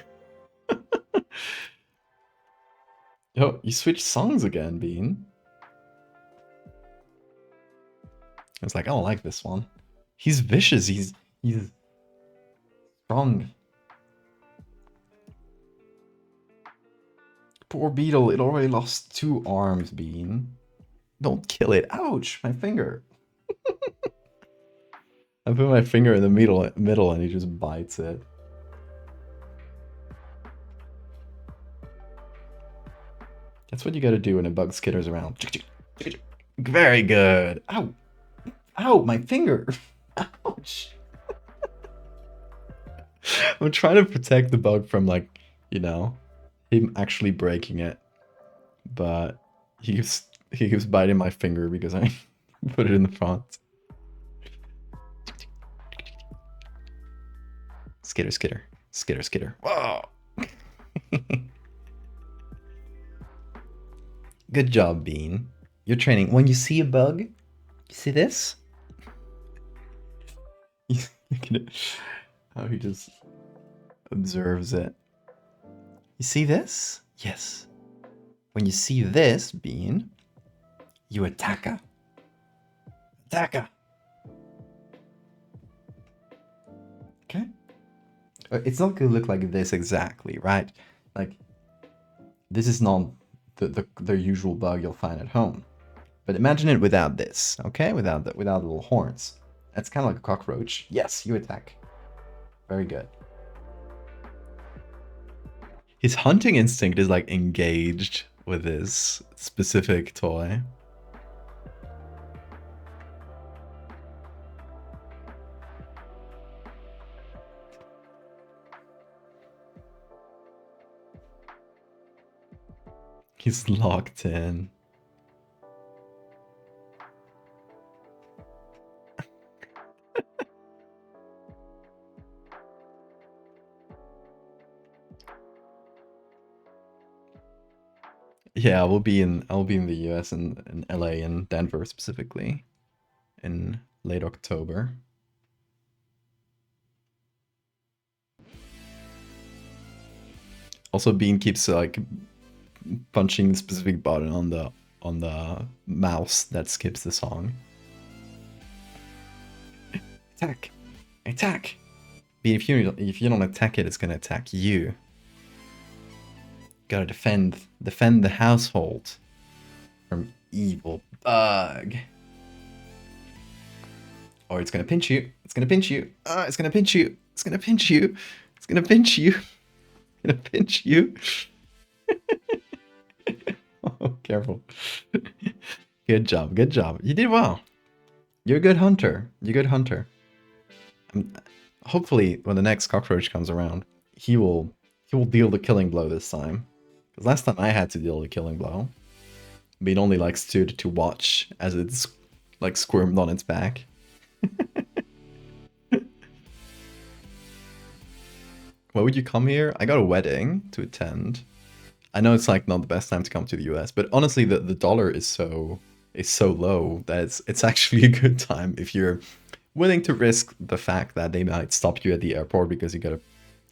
Oh, you switched songs again, Bean. I was like, I don't like this one. He's vicious. He's strong. Poor beetle. It already lost 2 arms, Bean. Don't kill it. Ouch, my finger. I put my finger in the middle and he just bites it. That's what you gotta do when a bug skitters around. Very good. Ow. Ow, my finger. Ouch. I'm trying to protect the bug from, like, you know, him actually breaking it. But he keeps biting my finger because I put it in the front. Skitter, skitter. Skitter, skitter. Whoa! Good job, Bean. You're training. When you see a bug, you see this? How he just observes it. You see this? Yes. When you see this, Bean, you attack her. Attack her. Okay? It's not gonna look like this exactly, right? Like, this is not the usual bug you'll find at home. But imagine it without this, okay? Without the little horns. That's kind of like a cockroach. Yes, you attack. Very good. His hunting instinct is like engaged with this specific toy. He's locked in. Yeah, I'll be in the US and in LA and Denver specifically in late October. Also, Bean keeps like punching the specific button on the mouse that skips the song. Attack! Attack! Bean, if you don't attack it, it's gonna attack you. Gotta defend the household from evil bug. Or it's gonna pinch you. It's gonna pinch you. It's gonna pinch you. It's gonna pinch you. It's gonna pinch you. It's gonna pinch you. Oh, careful. Good job. Good job. You did well. You're a good hunter. You're a good hunter. Hopefully, when the next cockroach comes around, he will deal the killing blow this time. Because last time I had to deal the killing blow, Bean only likes to watch as it's like squirmed on its back. Why would you come here? I got a wedding to attend. I know it's like not the best time to come to the US, but honestly the dollar is so low that it's actually a good time if you're willing to risk the fact that they might stop you at the airport because you got a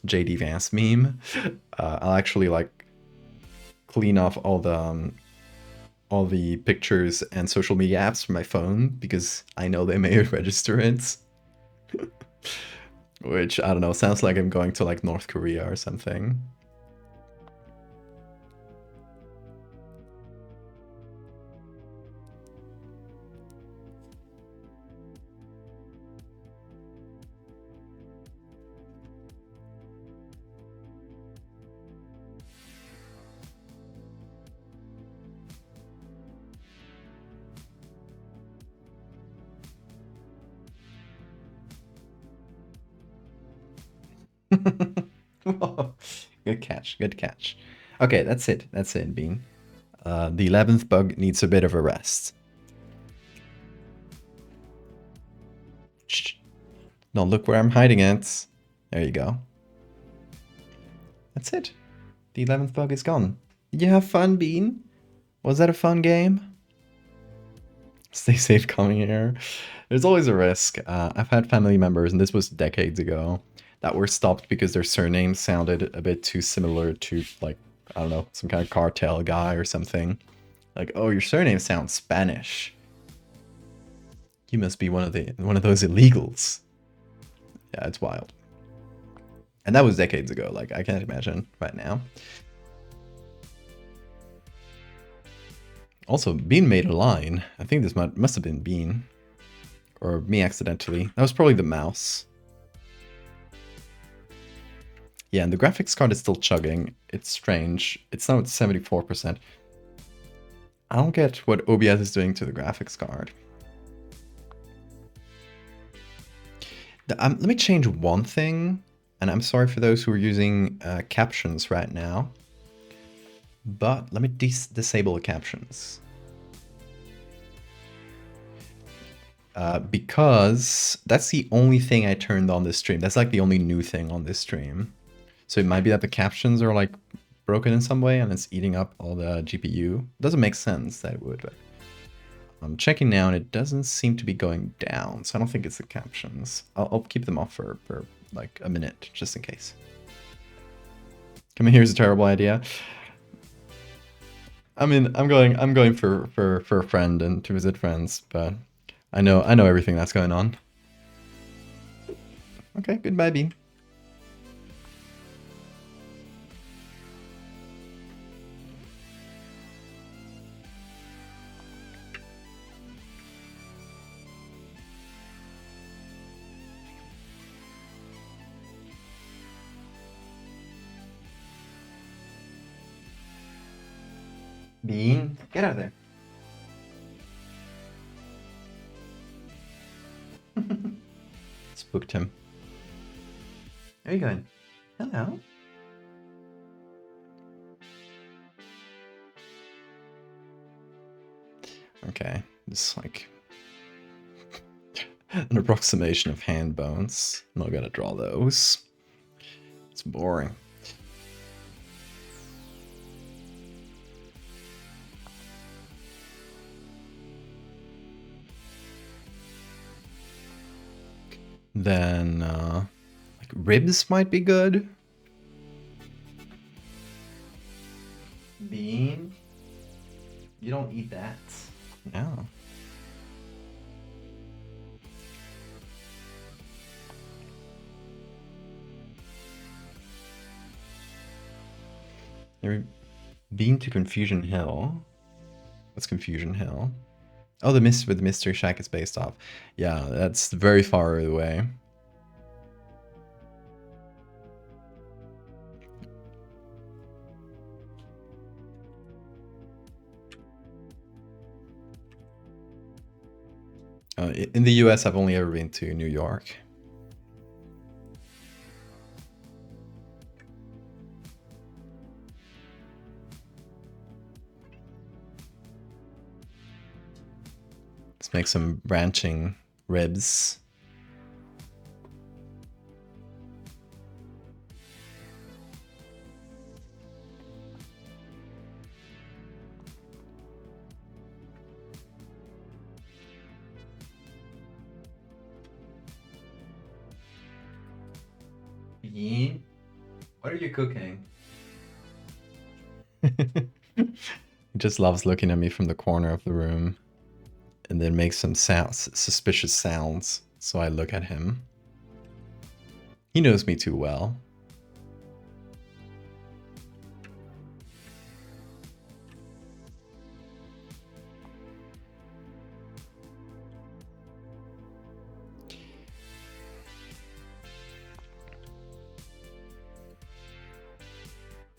JD Vance meme. I'll actually like clean off all the pictures and social media apps from my phone because I know they may register it. Which, I don't know, sounds like I'm going to like North Korea or something. Good catch, good catch. Okay, that's it, Bean. The 11th bug needs a bit of a rest. Shh. Don't look where I'm hiding it. There you go. That's it. The 11th bug is gone. Did you have fun, Bean? Was that a fun game? Stay safe coming here. There's always a risk. I've had family members, and this was decades ago, that were stopped because their surname sounded a bit too similar to, like, I don't know, some kind of cartel guy or something. Like, oh, your surname sounds Spanish. You must be one of those illegals. Yeah, it's wild. And that was decades ago. Like, I can't imagine right now. Also, Bean made a line. I think this must have been Bean. Or me accidentally. That was probably the mouse. Yeah, and the graphics card is still chugging. It's strange. It's now at 74%. I don't get what OBS is doing to the graphics card. Let me change one thing. And I'm sorry for those who are using captions right now. But let me disable the captions. Because that's the only thing I turned on this stream. That's like the only new thing on this stream. So it might be that the captions are like broken in some way and it's eating up all the GPU. Doesn't make sense that it would, but I'm checking now and it doesn't seem to be going down. So I don't think it's the captions. I'll keep them off for like a minute, just in case. Coming here is a terrible idea. I mean, I'm going for a friend and to visit friends, but I know everything that's going on. Okay, goodbye, Bean. Bean, get out of there. Spooked him. Where are you going? Hello? Okay, it's like an approximation of hand bones. I'm not gonna draw those. It's boring. Then, like ribs might be good. Bean? You don't eat that. No. Bean to Confusion Hill. What's Confusion Hill? Oh, the mist with the Mystery Shack is based off. Yeah, that's very far away. In the US, I've only ever been to New York. Let's make some branching ribs. Bean, what are you cooking? He just loves looking at me from the corner of the room and then makes some suspicious sounds. So I look at him. He knows me too well.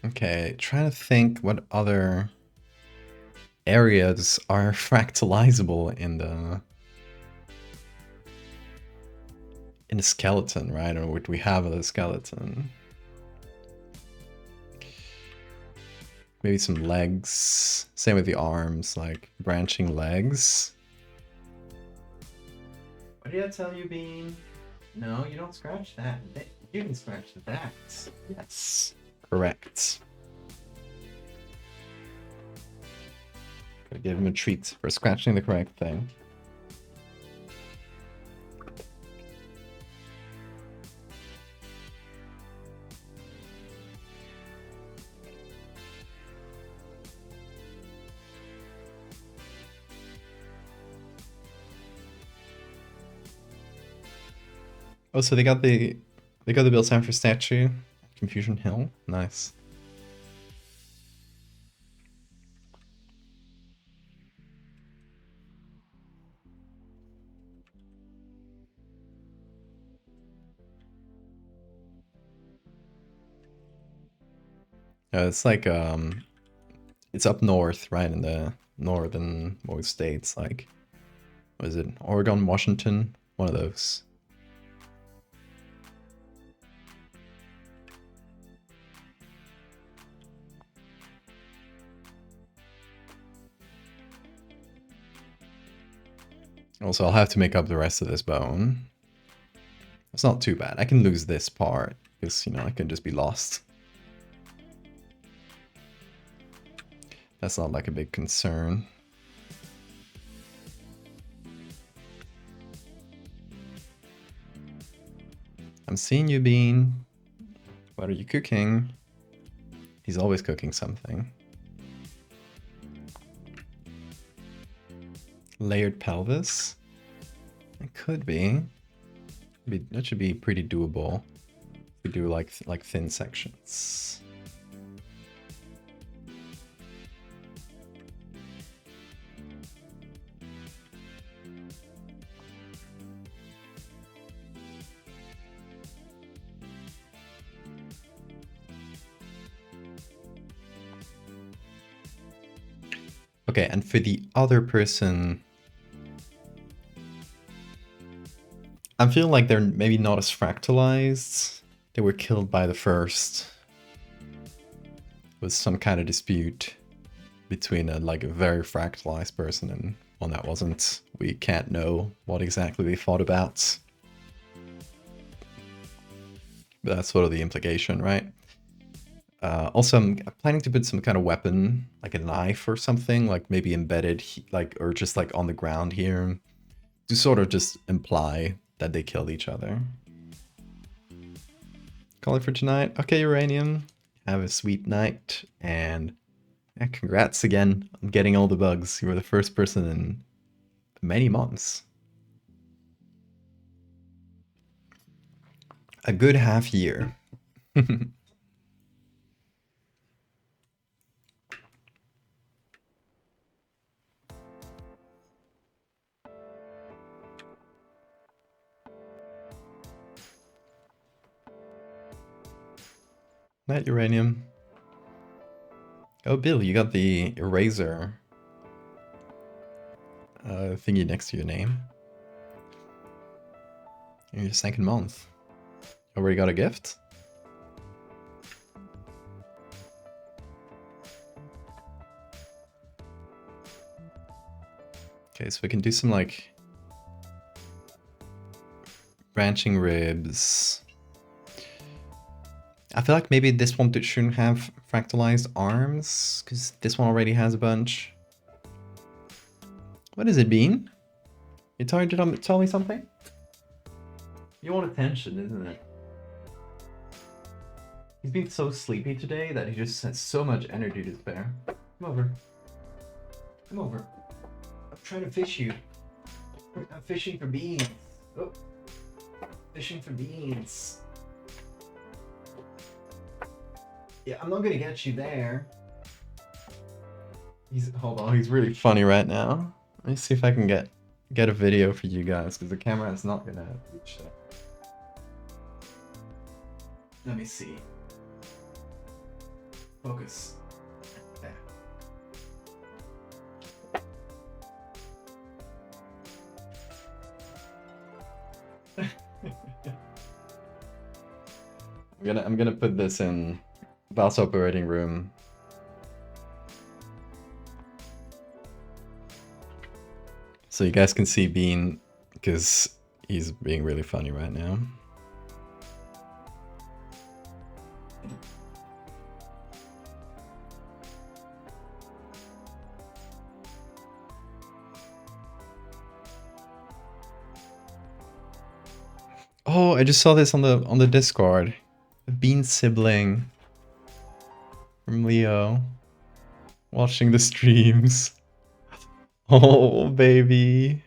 Okay, trying to think what other areas are fractalizable in the skeleton, right? Or what we have of the skeleton. Maybe some legs. Same with the arms, like branching legs. What did I tell you, Bean? No, you don't scratch that. You can scratch that. Yes. Correct. Gotta give him a treat for scratching the correct thing. Oh, so they got the build sign for statue. Confusion Hill. Nice. It's like it's up north, right, in the northern most states, like what is it? Oregon, Washington, one of those. Also, I'll have to make up the rest of this bone. It's not too bad. I can lose this part because, you know, I can just be lost. That's not like a big concern. I'm seeing you, Bean. What are you cooking? He's always cooking something. Layered pelvis? It could be. That should be pretty doable. We do like thin sections. Okay, and for the other person, I'm feeling like they're maybe not as fractalized. They were killed by the first. With some kind of dispute between a very fractalized person and one that wasn't. We can't know what exactly they thought about. But that's sort of the implication, right? Also, I'm planning to put some kind of weapon, like a knife or something, like maybe embedded, or just like on the ground here, to sort of just imply that they killed each other. Call it for tonight. Okay, Uranium. Have a sweet night, and yeah, congrats again on getting all the bugs. You were the first person in many months. A good half year. Night, Uranium. Oh, Bill, you got the eraser thingy next to your name. In your second month. Already got a gift? Okay, so we can do some like branching ribs. I feel like maybe this one shouldn't have fractalized arms, because this one already has a bunch. What is it, Bean? You tired to tell me something? You want attention, isn't it? He's been so sleepy today that he just has so much energy to spare. Come over. Come over. I'm trying to fish you. I'm fishing for beans. Oh. Fishing for beans. Yeah, I'm not gonna get you there. Hold on, he's really funny right now. Let me see if I can get a video for you guys, because the camera is not gonna reach that. Let me see. Focus. There. I'm gonna put this in Val's operating room. So you guys can see Bean, because he's being really funny right now. Oh, I just saw this on the Discord. A Bean sibling from Leo watching the streams. Oh, baby.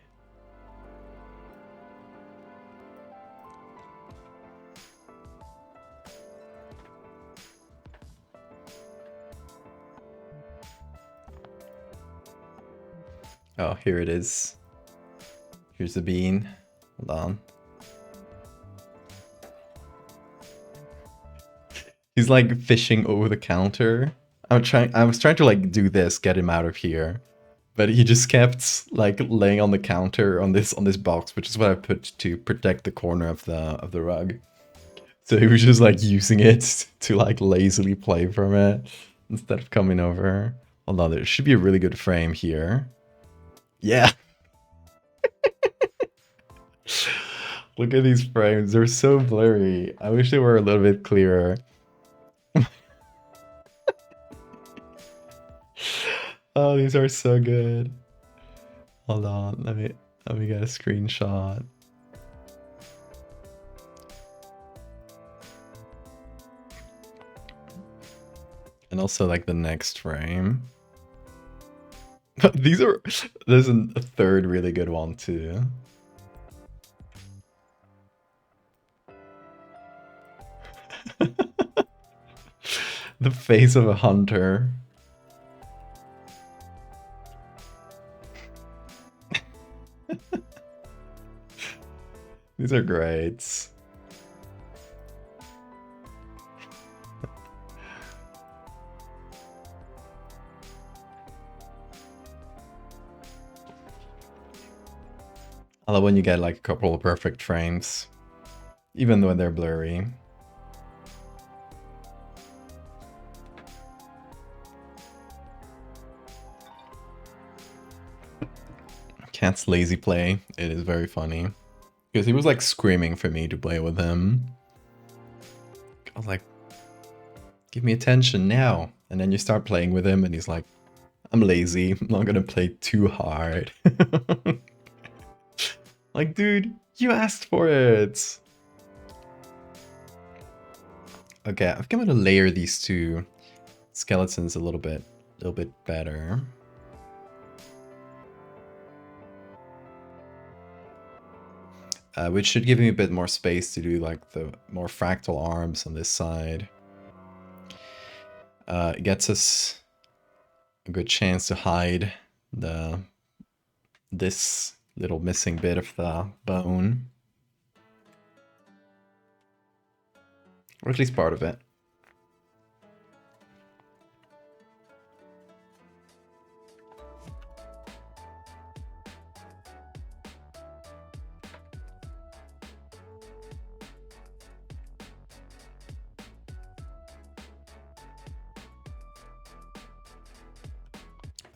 Oh, here it is. Here's the bean. Hold on. He's like fishing over the counter. I was trying to like do this, get him out of here. But he just kept like laying on the counter on this box, which is what I put to protect the corner of the rug. So he was just like using it to like lazily play from it instead of coming over. Hold on, there should be a really good frame here. Yeah. Look at these frames. They're so blurry. I wish they were a little bit clearer. Oh, these are so good. Hold on, let me get a screenshot. And also like the next frame. There's a third really good one too. The face of a hunter. These are great. I love when you get like a couple of perfect frames, even when they're blurry. Cat's lazy play. It is very funny. Because he was like screaming for me to play with him. I was like, give me attention now. And then you start playing with him and he's like, I'm lazy. I'm not gonna play too hard. Like, dude, you asked for it. Okay, I think I'm gonna layer these two skeletons a little bit better. Which should give me a bit more space to do like the more fractal arms on this side. It gets us a good chance to hide this little missing bit of the bone. Or at least part of it.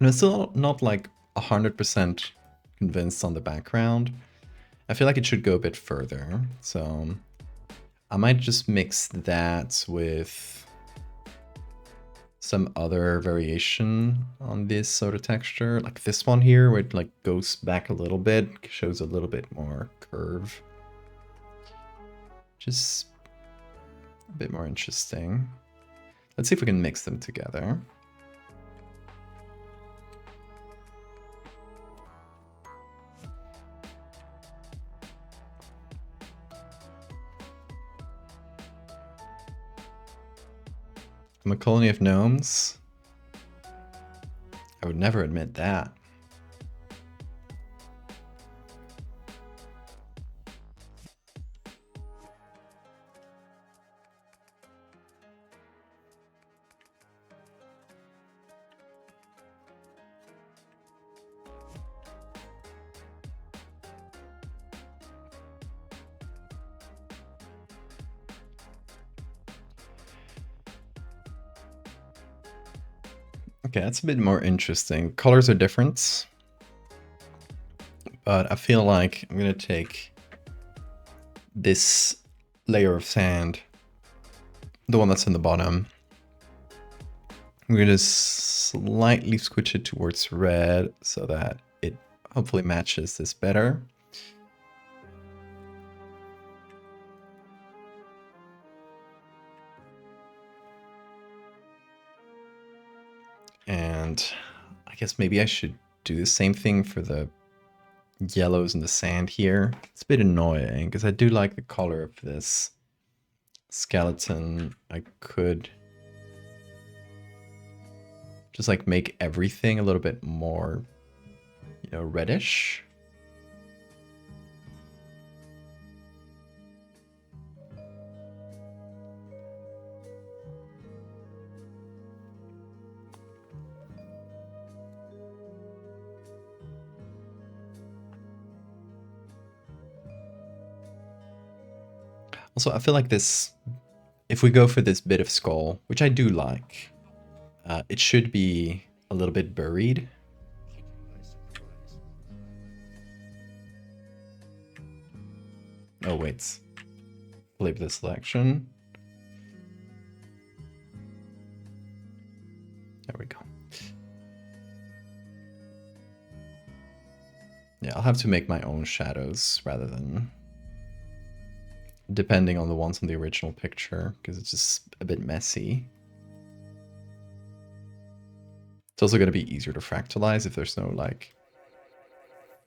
And I'm still not like 100% convinced on the background. I feel like it should go a bit further. So I might just mix that with some other variation on this sort of texture. Like this one here, where it like goes back a little bit, shows a little bit more curve. Just a bit more interesting. Let's see if we can mix them together. I'm a colony of gnomes. I would never admit that. Okay, that's a bit more interesting. Colors are different, but I feel like I'm gonna take this layer of sand, the one that's in the bottom. I'm gonna slightly switch it towards red so that it hopefully matches this better. And I guess maybe I should do the same thing for the yellows in the sand here. It's a bit annoying because I do like the color of this skeleton. I could just like make everything a little bit more, reddish. Also, I feel like this, if we go for this bit of skull, which I do like, it should be a little bit buried. Oh, wait. Flip the selection. There we go. Yeah, I'll have to make my own shadows rather than depending on the ones on the original picture, because it's just a bit messy. It's also going to be easier to fractalize if there's no like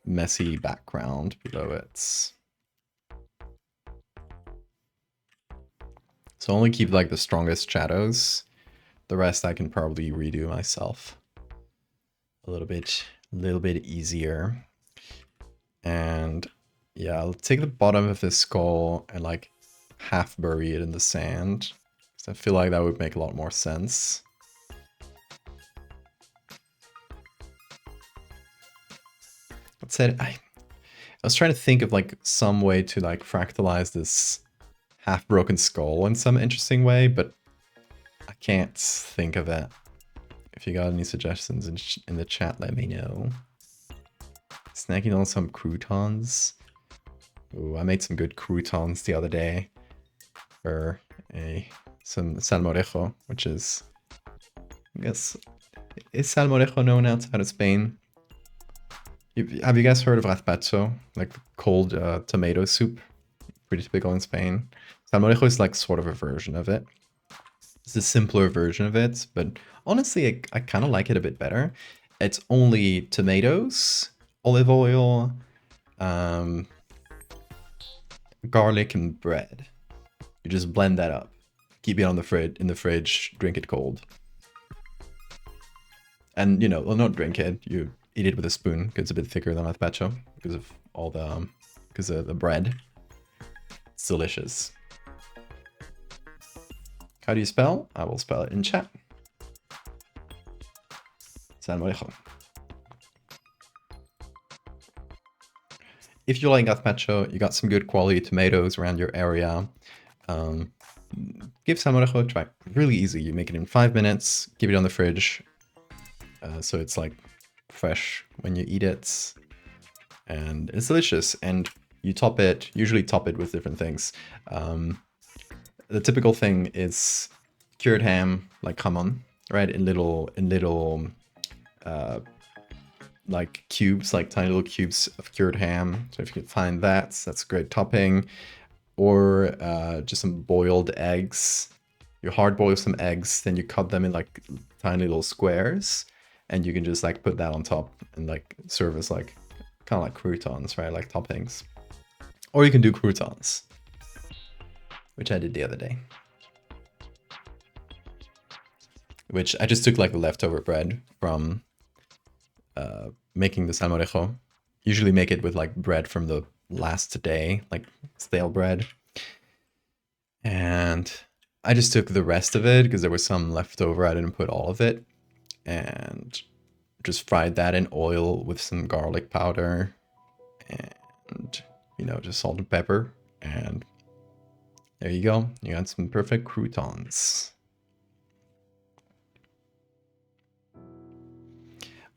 messy background below it. So only keep like the strongest shadows. The rest I can probably redo myself. A little bit easier. And yeah, I'll take the bottom of this skull and like half bury it in the sand. So I feel like that would make a lot more sense. That said, I was trying to think of like some way to like fractalize this half broken skull in some interesting way, but I can't think of it. If you got any suggestions in the chat, let me know. Snacking on some croutons. Ooh, I made some good croutons the other day for some salmorejo, which is, I guess, is salmorejo known outside of Spain? Have you guys heard of gazpacho, like cold tomato soup? Pretty typical in Spain. Salmorejo is like sort of a version of it. It's a simpler version of it, but honestly, I kind of like it a bit better. It's only tomatoes, olive oil, garlic, and bread. You just blend that up, keep it on the in the fridge, drink it cold. And you know, well, not drink it. You eat it with a spoon because it's a bit thicker than gazpacho because of all the the bread. It's delicious. How do you spell? I will spell it in chat. Salmorejo. If you like gazpacho, you got some good quality tomatoes around your area, give salmorejo a try. Really easy. You make it in 5 minutes, keep it on the fridge, so it's like fresh when you eat it, and it's delicious. And you top it, usually top it with different things. The typical thing is cured ham, like jamon, right? In little like cubes, like tiny little cubes of cured ham. So if you can find that, that's a great topping. Or just some boiled eggs. You hard boil some eggs, then you cut them in like tiny little squares, and you can just like put that on top and like serve as like kind of like croutons, right? Like toppings. Or you can do croutons, which I did the other day. Which I just took like the leftover bread from making the salmorejo. Usually make it with like bread from the last day, like stale bread. And I just took the rest of it because there was some left over. I didn't put all of it. And just fried that in oil with some garlic powder and, you know, just salt and pepper. And there you go. You got some perfect croutons.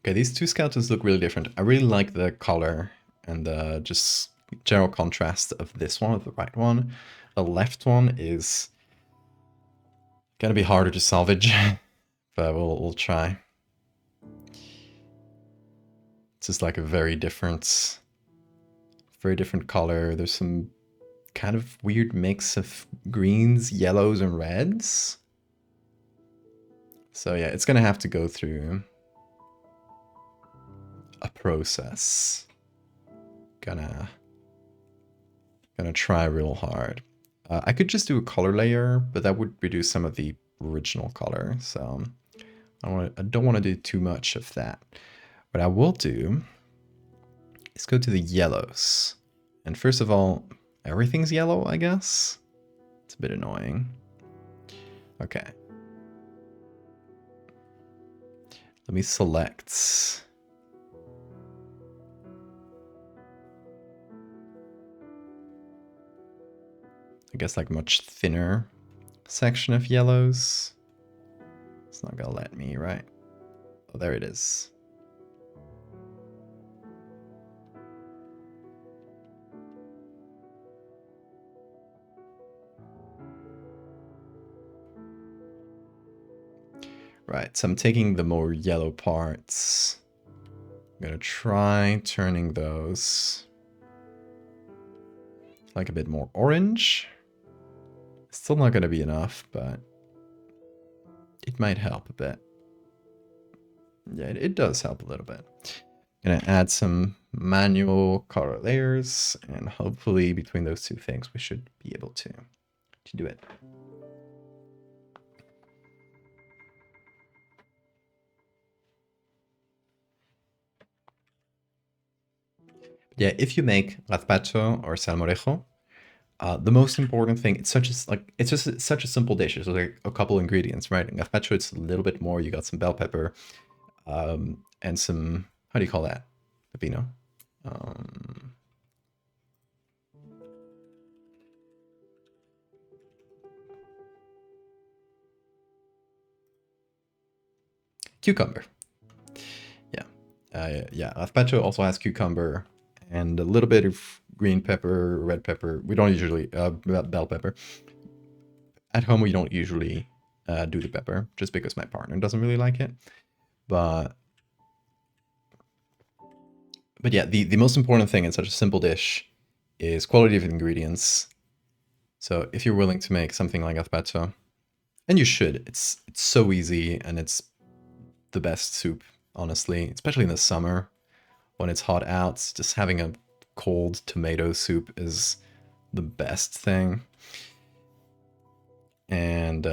Okay, these two skeletons look really different. I really like the color and the just general contrast of this one, of the right one. The left one is gonna be harder to salvage, but we'll try. It's just like a very different color. There's some kind of weird mix of greens, yellows, and reds. So yeah, it's gonna have to go through a process. Gonna try real hard. I could just do a color layer, but that would reduce some of the original color. So I don't want to do too much of that. What I will do Let's go to the yellows. And first of all, everything's yellow, I guess. It's a bit annoying. Okay. Let me select. I guess like much thinner section of yellows. It's not gonna let me, right? Oh, there it is. Right, so I'm taking the more yellow parts. I'm gonna try turning those like a bit more orange. Still not gonna be enough, but it might help a bit. Yeah, it does help a little bit. Gonna add some manual color layers, and hopefully between those two things we should be able to do it. Yeah, if you make gazpacho or salmorejo, the most important thing, it's just such a simple dish. There's like a couple ingredients, right? In gazpacho, it's a little bit more. You got some bell pepper, and some, how do you call that? Pepino. Cucumber. Yeah, gazpacho also has cucumber and a little bit of green pepper, red pepper. We don't usually, bell pepper. At home, we don't usually do the pepper, just because my partner doesn't really like it. But yeah, the most important thing in such a simple dish is quality of ingredients. So if you're willing to make something like gazpacho, and you should, it's so easy and it's the best soup, honestly, especially in the summer when it's hot out. Just having a cold tomato soup is the best thing. And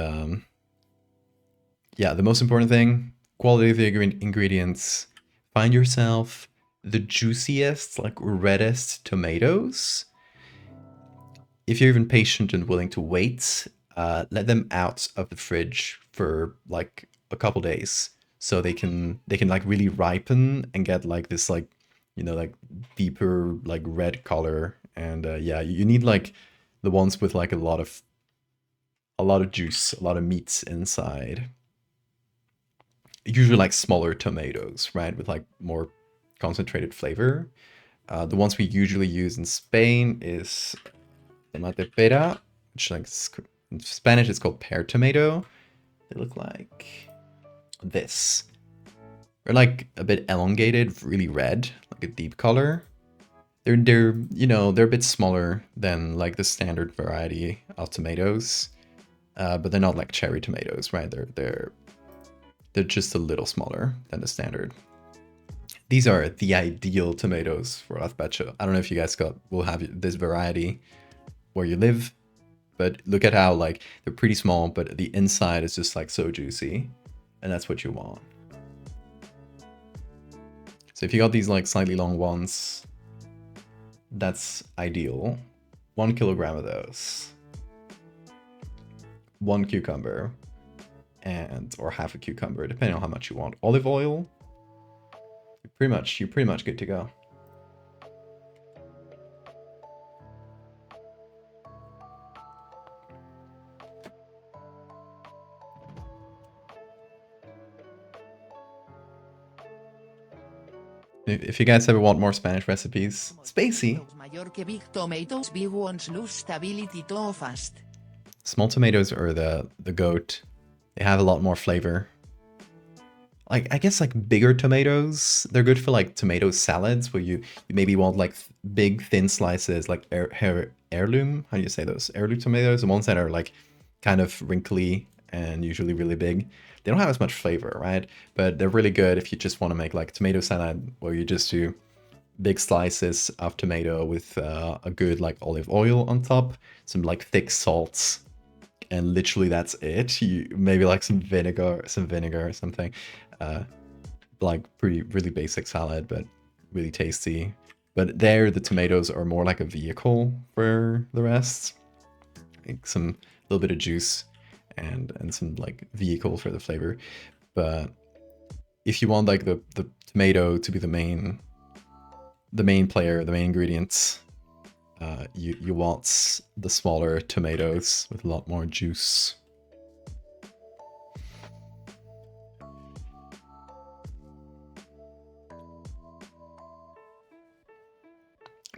yeah, the most important thing, quality of the ingredients. Find yourself the juiciest, like reddest tomatoes. If you're even patient and willing to wait, let them out of the fridge for like a couple days, so they can like really ripen and get like this, like, you know, like deeper like red color. And yeah, you need like the ones with like a lot of juice, a lot of meats inside. Usually like smaller tomatoes, right, with like more concentrated flavor. The ones we usually use in Spain is tomate pera, which like in Spanish is called pear tomato. They look like this. They're like a bit elongated, really red, like a deep color. They're you know, they're a bit smaller than like the standard variety of tomatoes, but they're not like cherry tomatoes, right? They're just a little smaller than the standard. These are the ideal tomatoes for gazpacho. I don't know if you guys will have this variety where you live, but look at how like they're pretty small, but the inside is just like so juicy, and that's what you want. So if you got these like slightly long ones, that's ideal. 1 kilogram of those. 1 cucumber, or half a cucumber, depending on how much you want. Olive oil. You're pretty much good to go. If you guys ever want more Spanish recipes, spacey. Small tomatoes are the goat. They have a lot more flavor. Like, I guess like bigger tomatoes, they're good for like tomato salads, where you maybe want like big thin slices, like heirloom. How do you say those? Heirloom tomatoes, the ones that are like kind of wrinkly and usually really big. They don't have as much flavor, right? But they're really good if you just want to make like tomato salad, where you just do big slices of tomato with a good like olive oil on top, some like thick salts, and literally that's it. You maybe like some vinegar or something. Like really basic salad, but really tasty. But there, the tomatoes are more like a vehicle for the rest. Like some little bit of juice and some like vehicle for the flavor. But if you want like the tomato to be the main player, the main ingredients, you want the smaller tomatoes with a lot more juice.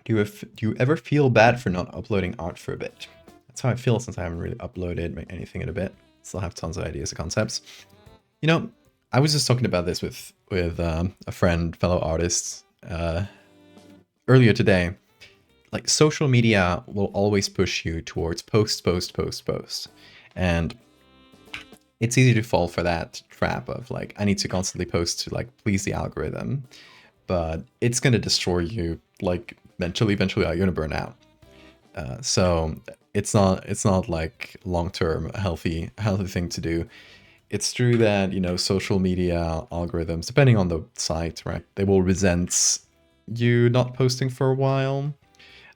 Do you ever feel bad for not uploading art for a bit? That's how I feel since I haven't really uploaded anything in a bit. Still have tons of ideas and concepts. You know, I was just talking about this with a friend, fellow artist, earlier today. Like, social media will always push you towards post, and it's easy to fall for that trap of like, I need to constantly post to like please the algorithm, but it's gonna destroy you like mentally. Eventually, you're gonna burn out. So it's not like long-term healthy thing to do. It's true that, you know, social media algorithms, depending on the site, right, they will resent you not posting for a while.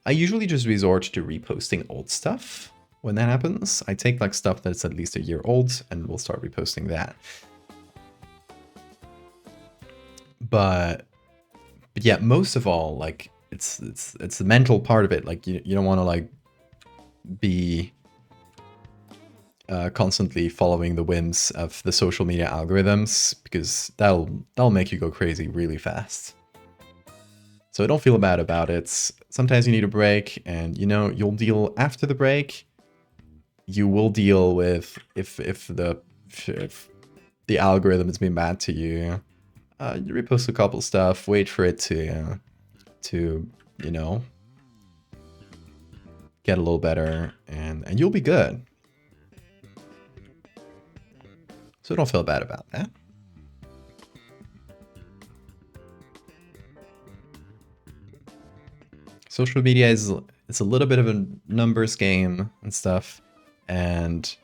I usually just resort to reposting old stuff when that happens. I take like stuff that's at least a year old and we'll start reposting that. But yeah, most of all, like it's the mental part of it. Like you don't want to like be constantly following the whims of the social media algorithms, because that'll make you go crazy really fast. So don't feel bad about it. Sometimes you need a break, and you know, you'll deal after the break. You will deal with if the algorithm has been bad to you. You repost a couple stuff, wait for it to you know, get a little better, and you'll be good. So don't feel bad about that. Social media it's a little bit of a numbers game and stuff, and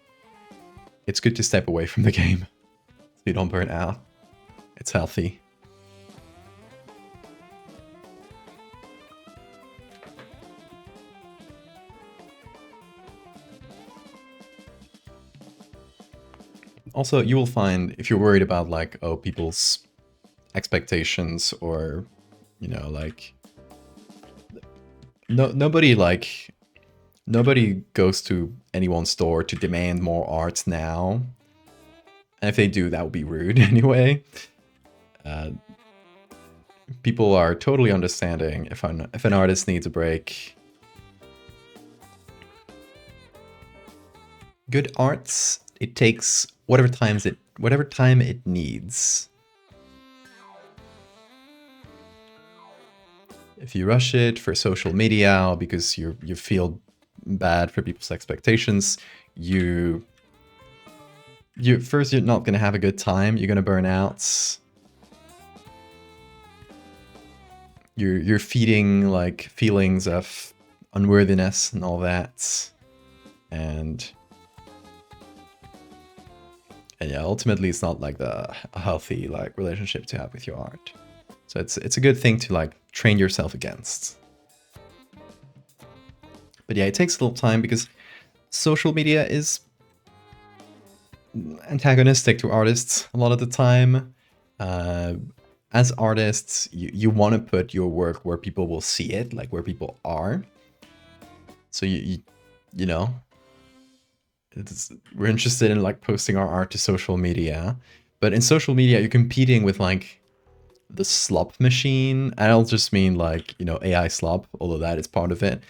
it's good to step away from the game so you don't burn out. It's healthy. Also, you will find, if you're worried about like, oh, people's expectations, or, you know, like nobody goes to anyone's store to demand more art now. And if they do, that would be rude anyway. People are totally understanding if an artist needs a break. Good arts, it takes whatever time it needs. If you rush it for social media because you feel bad for people's expectations, you're not gonna have a good time. You're gonna burn out. You're feeding like feelings of unworthiness and all that, and yeah, ultimately it's not like a healthy like relationship to have with your art. So it's a good thing to like train yourself against. But yeah, it takes a little time because social media is antagonistic to artists a lot of the time. As artists, you want to put your work where people will see it, like where people are. So you know, we're interested in like posting our art to social media, but in social media you're competing with like the slop machine. I don't just mean like, you know, AI slop, although that is part of it.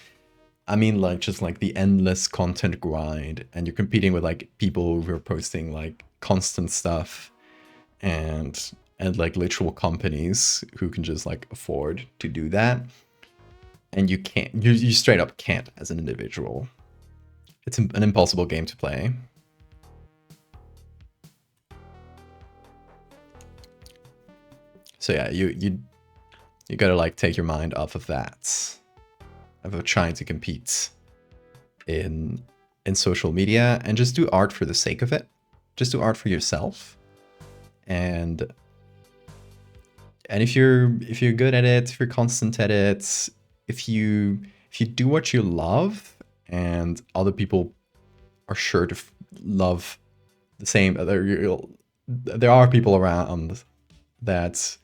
I mean like just like the endless content grind, and you're competing with like people who are posting like constant stuff, and like literal companies who can just like afford to do that, and you can't, you straight up can't as an individual. It's an impossible game to play. So yeah, you gotta like take your mind off of that, of trying to compete in social media, and just do art for the sake of it. Just do art for yourself, and And if you're good at it, if you're constant at it, if you do what you love, and other people are sure to love the same, there are people around that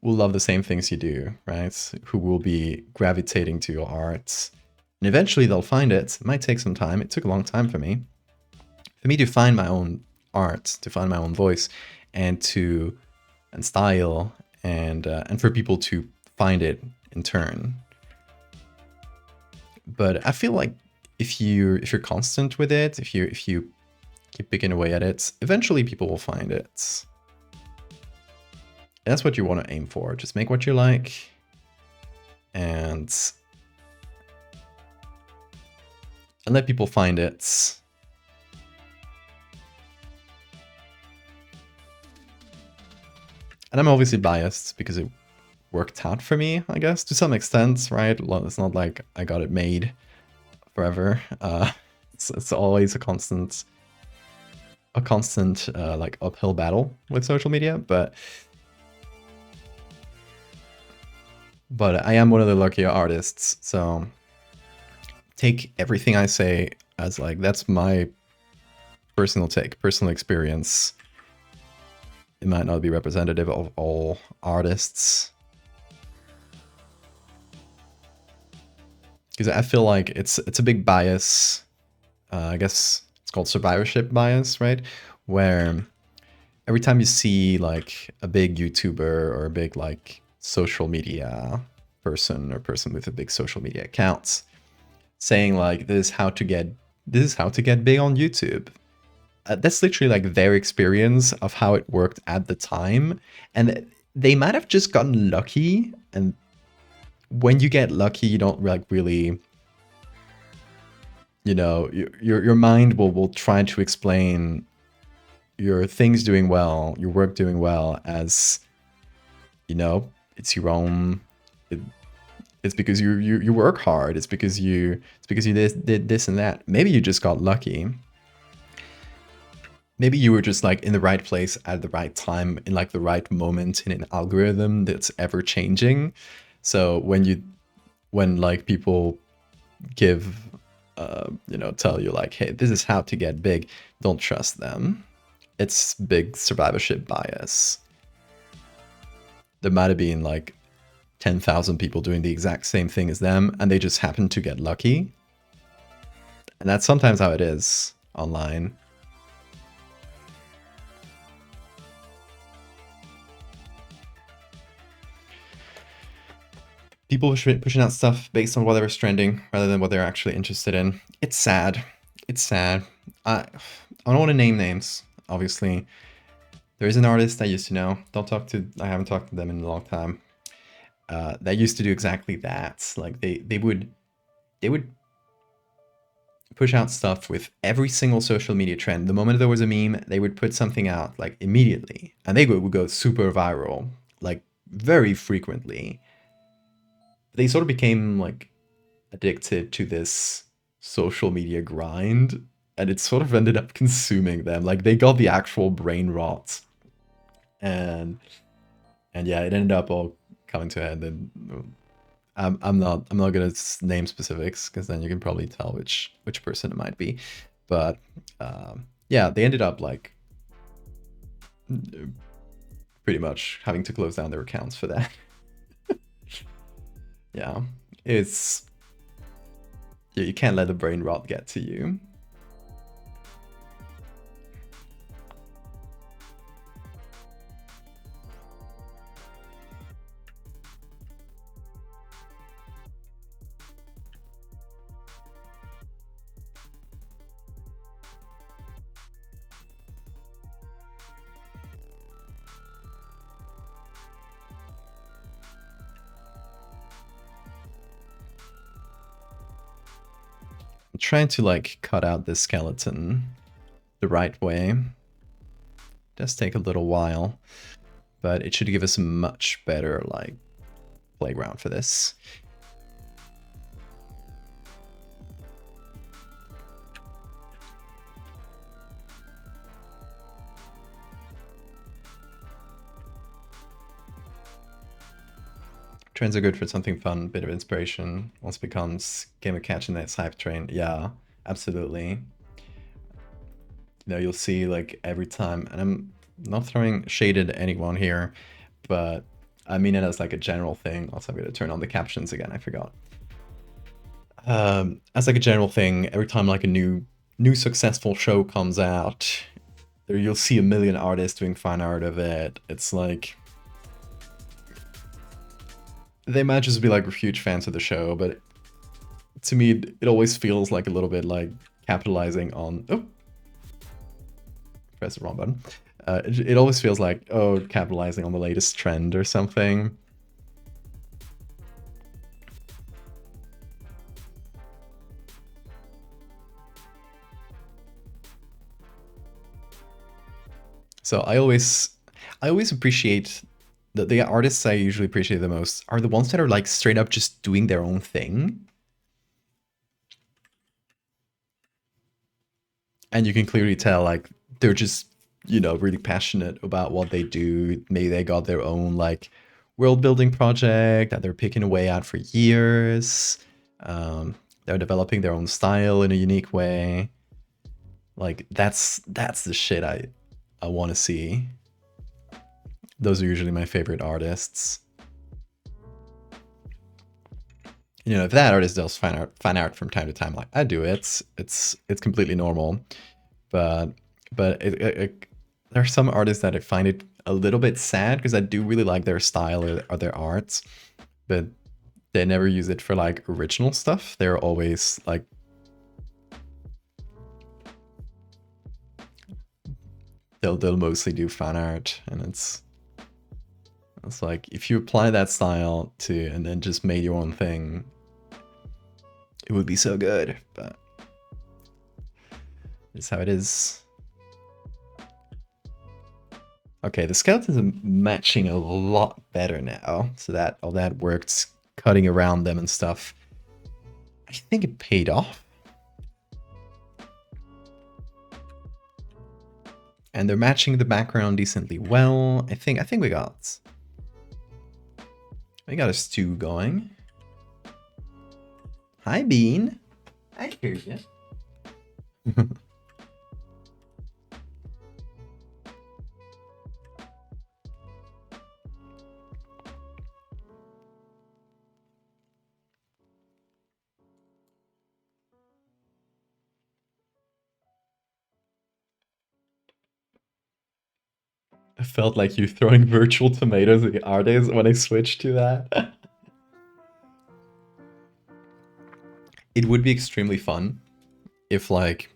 will love the same things you do, right? Who will be gravitating to your art. And eventually they'll find it. It might take some time. It took a long time for me. For me to find my own art, to find my own voice, and style, and for people to find it in turn. But I feel like if you're constant with it, if you keep picking away at it, eventually people will find it. That's what you want to aim for. Just make what you like, and let people find it. And I'm obviously biased because it worked out for me, I guess, to some extent, right? It's not like I got it made forever. It's always a constant like uphill battle with social media, but I am one of the luckier artists, so take everything I say as like, that's my personal take, personal experience. It might not be representative of all artists, because I feel like it's a big bias. I guess it's called survivorship bias, right? Where every time you see like a big YouTuber or a big like social media person or person with a big social media account saying like, this is how to get big on YouTube. That's literally like their experience of how it worked at the time, and they might have just gotten lucky. And when you get lucky, you don't like really, you know, your mind will try to explain your things doing well, your work doing well, as, you know, it's your own. It's because you work hard. It's because you did this and that. Maybe you just got lucky. Maybe you were just like in the right place at the right time, in like the right moment in an algorithm that's ever changing. So when like people give, tell you like, hey, this is how to get big, don't trust them. It's big survivorship bias. There might have been like 10,000 people doing the exact same thing as them, and they just happen to get lucky. And that's sometimes how it is online. People pushing out stuff based on whatever's trending rather than what they're actually interested in. It's sad. It's sad. I don't want to name names, obviously. There is an artist I used to know. I haven't talked to them in a long time. That used to do exactly that. Like they would push out stuff with every single social media trend. The moment there was a meme, they would put something out like immediately, and they would go super viral, like very frequently. They sort of became like addicted to this social media grind, and it sort of ended up consuming them. Like they got the actual brain rot, and yeah, it ended up all coming to a head. And I'm not gonna name specifics, because then you can probably tell which person it might be. But yeah, they ended up like pretty much having to close down their accounts for that. Yeah, you can't let the brain rot get to you. I'm trying to like cut out this skeleton the right way. It does take a little while, but it should give us a much better like playground for this. Trends are good for something fun, bit of inspiration. Once becomes game of catching that hype train. Yeah, absolutely. You know, you'll see like every time, and I'm not throwing shade at anyone here, but I mean it as like a general thing. Also, I'm gonna turn on the captions again. I forgot. As like a general thing, every time like a new successful show comes out, there you'll see a million artists doing fan art of it. It's like they might just be like huge fans of the show, but to me, it always feels like a little bit like capitalizing on. Oh, press the wrong button. It always feels like, oh, capitalizing on the latest trend or something. So I always appreciate the artists I usually appreciate the most are the ones that are like straight up just doing their own thing. And you can clearly tell like they're just, you know, really passionate about what they do. Maybe they got their own like world building project that they're picking away at for years. They're developing their own style in a unique way. Like that's the shit I want to see. Those are usually my favorite artists. You know, if that artist does fan art from time to time, like I do, it's completely normal. But there are some artists that I find it a little bit sad because I do really like their style or their art, but they never use it for like original stuff. They're always like they'll mostly do fan art, and it's like if you apply that style to and then just made your own thing, it would be so good. But it's how it is. Okay, the skeletons are matching a lot better now, so that all that worked cutting around them and stuff. I think it paid off. And they're matching the background decently well. I think we got a stew going. Hi, Bean. I hear you. I felt like you throwing virtual tomatoes at the artists when I switched to that. It would be extremely fun if like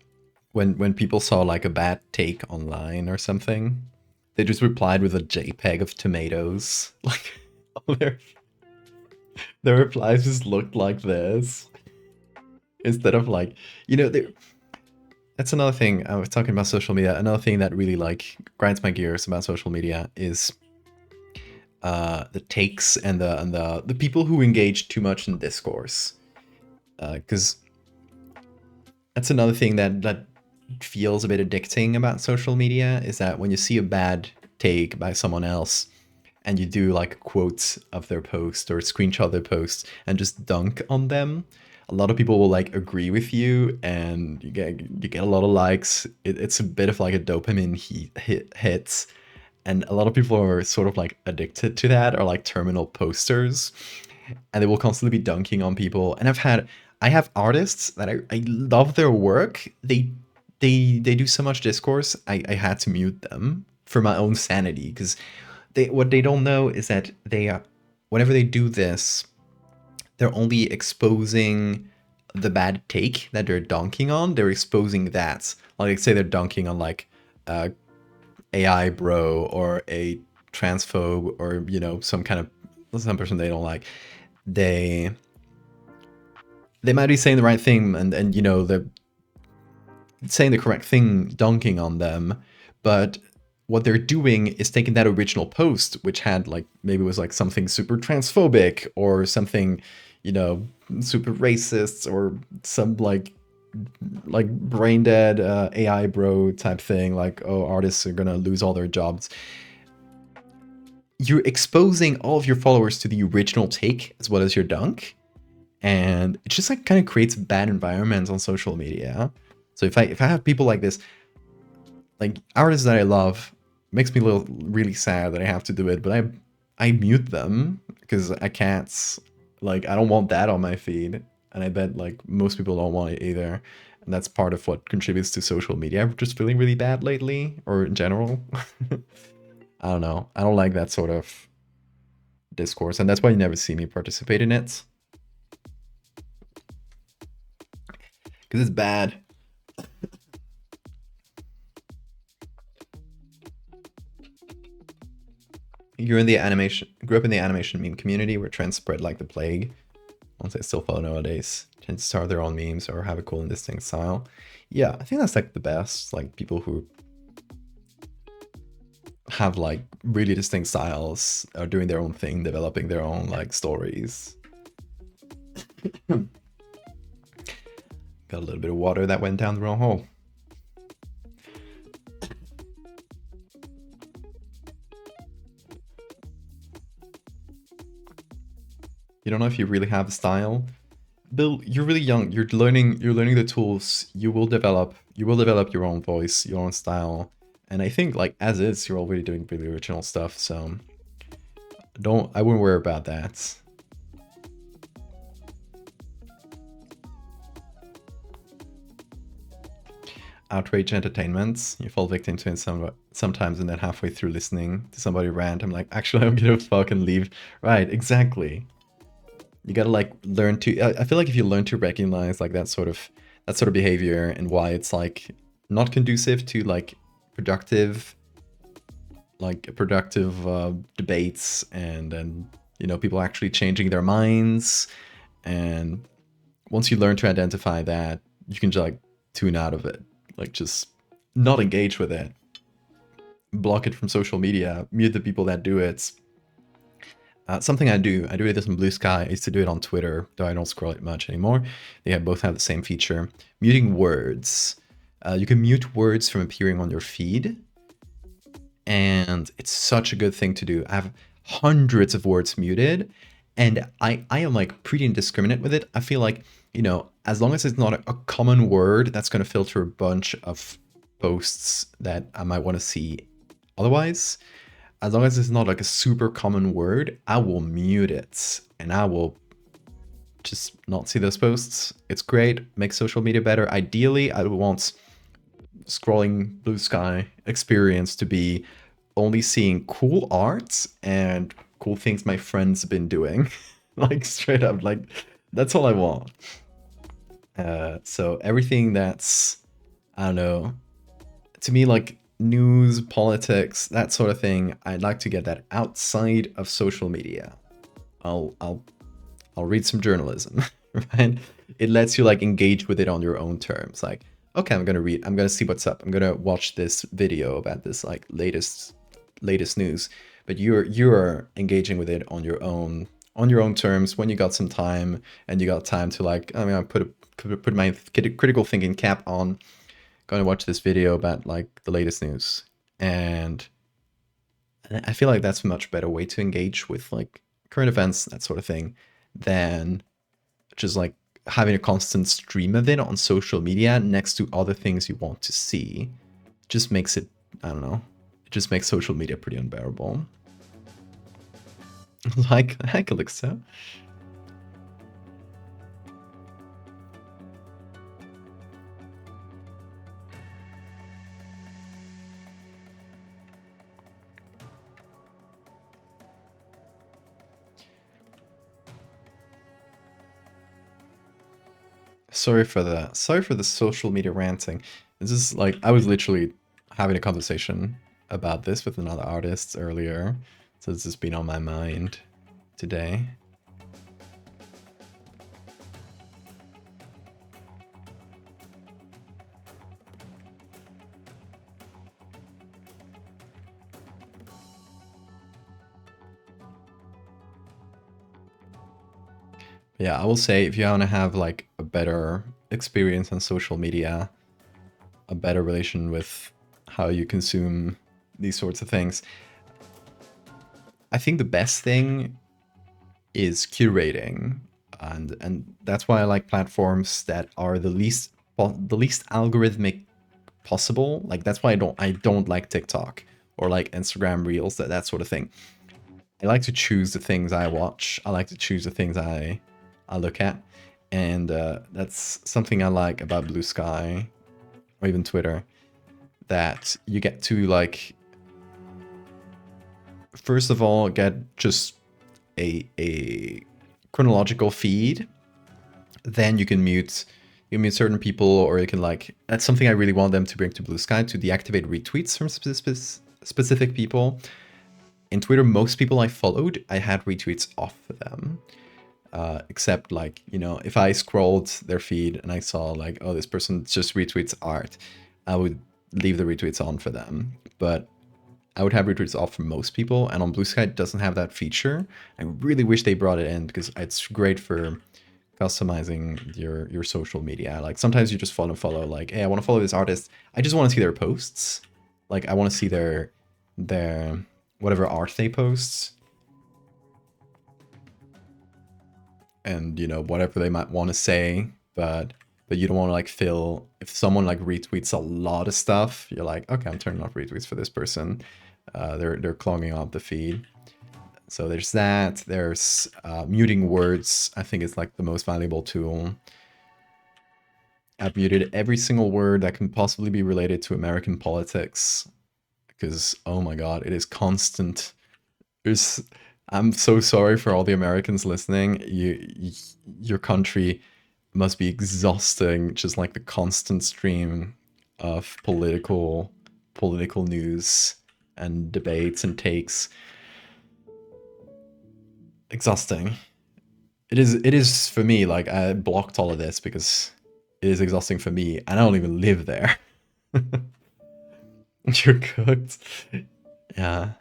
when people saw like a bad take online or something, they just replied with a JPEG of tomatoes. Like all their replies just looked like this. Instead of like, you know, that's another thing. I was talking about social media. Another thing that really like grinds my gears about social media is the takes and the people who engage too much in discourse. Because that's another thing that feels a bit addicting about social media is that when you see a bad take by someone else and you do like quotes of their post or screenshot their post and just dunk on them, a lot of people will like agree with you and you get a lot of likes. It's a bit of like a dopamine hit, and a lot of people are sort of like addicted to that or like terminal posters, and they will constantly be dunking on people. And I have artists that I love their work. They do so much discourse. I had to mute them for my own sanity because what they don't know is that they are whenever they do this, they're only exposing the bad take that they're dunking on. They're exposing that. Like say they're dunking on like AI bro or a transphobe or you know some person they don't like. They might be saying the right thing and you know they're saying the correct thing dunking on them, but what they're doing is taking that original post which had like maybe it was like something super transphobic or something, you know, super racist or some like brain dead AI bro type thing, like oh artists are gonna lose all their jobs. you're exposing all of your followers to the original take as well as your dunk, and it just like kind of creates bad environments on social media. So if I have people like this, like artists that I love, makes me really sad that I have to do it, but I mute them because I can't, like, I don't want that on my feed, and I bet like most people don't want it either. And that's part of what contributes to social media. I'm just feeling really bad lately, or in general. I don't know. I don't like that sort of discourse, and that's why you never see me participate in it. Because it's bad. Grew up in the animation meme community where trends spread like the plague. Ones I still follow nowadays tend to start their own memes or have a cool and distinct style. Yeah, I think that's like the best. Like people who have like really distinct styles, are doing their own thing, developing their own like stories. Got a little bit of water that went down the wrong hole. You don't know if you really have a style. Bill, you're really young. You're learning the tools. You will develop your own voice, your own style. And I think like as is, you're already doing really original stuff, so I wouldn't worry about that. Outrage entertainment. You fall victim to it sometimes, and then halfway through listening to somebody rant, I'm like, actually, I'm gonna fucking leave. Right, exactly. You gotta like learn to. I feel like if you learn to recognize like that sort of behavior and why it's like not conducive to like productive debates, and you know, people actually changing their minds, and once you learn to identify that, you can just like tune out of it, like just not engage with it, block it from social media, mute the people that do it. Something I do this on Blue Sky. I used to do it on Twitter, though I don't scroll it much anymore. They both have the same feature. Muting words. You can mute words from appearing on your feed, and it's such a good thing to do. I have hundreds of words muted, and I am like pretty indiscriminate with it. I feel like, you know, as long as it's not a common word, that's going to filter a bunch of posts that I might want to see otherwise. As long as it's not like a super common word, I will mute it and I will just not see those posts. It's great, makes social media better. Ideally, I would want scrolling Blue Sky experience to be only seeing cool art and cool things my friends have been doing. Like straight up, like that's all I want. So everything that's, I don't know, to me, like news, politics, that sort of thing, I'd like to get that outside of social media. I'll read some journalism, right? It lets you like engage with it on your own terms. Like, okay, I'm gonna see what's up. I'm gonna watch this video about this like latest news. But you're engaging with it on your own terms when you got some time, and you got time to like, I mean, I put my critical thinking cap on, going to watch this video about like the latest news. And I feel like that's a much better way to engage with like current events, that sort of thing, than just like having a constant stream of it on social media next to other things you want to see. It just makes it, I don't know, it just makes social media pretty unbearable. Like Alexa. Sorry for the social media ranting. This is like, I was literally having a conversation about this with another artist earlier, so this has been on my mind today. Yeah, I will say, if you want to have like a better experience on social media, a better relation with how you consume these sorts of things, I think the best thing is curating, and that's why I like platforms that are the least algorithmic possible. Like that's why I don't like TikTok or like Instagram Reels, that sort of thing. I like to choose the things I watch. I like to choose the things I look at, and that's something I like about Blue Sky or even Twitter. That you get to like, first of all, get just a chronological feed. Then you mute certain people, or you can like, that's something I really want them to bring to Blue Sky, to deactivate retweets from specific people. In Twitter, most people I followed, I had retweets off for them. Except like, if I scrolled their feed and I saw like, oh, this person just retweets art, I would leave the retweets on for them. But I would have retweets off for most people, and on Blue Sky it doesn't have that feature. I really wish they brought it in, because it's great for customizing your social media. Like sometimes you just follow like, hey, I want to follow this artist. I just want to see their posts. Like I want to see their whatever art they post. And whatever they might want to say, but you don't want to like fill, if someone like retweets a lot of stuff, you're like, okay, I'm turning off retweets for this person. They're clogging up the feed. So there's that. There's muting words. I think it's like the most valuable tool. I've muted every single word that can possibly be related to American politics, because oh my god, it is constant. I'm so sorry for all the Americans listening. Your country must be exhausting, just like the constant stream of political news and debates and takes. Exhausting. It is for me. Like I blocked all of this because it is exhausting for me, and I don't even live there. You're cooked. Yeah.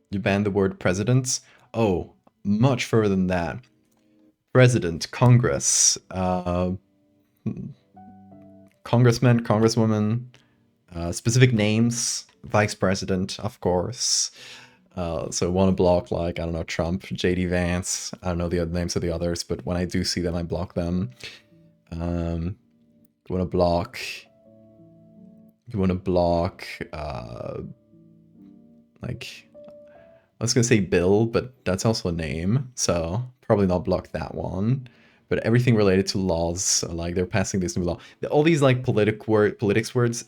You banned the word presidents? Oh, much further than that. President, Congress, congressman, congresswoman, specific names, vice president, of course. So want to block, like, I don't know, Trump, JD Vance. I don't know the other names of the others, but when I do see them, I block them. You want to block. Like, I was gonna say Bill, but that's also a name, so probably not block that one. But everything related to laws, so like they're passing this new law. All these like politics words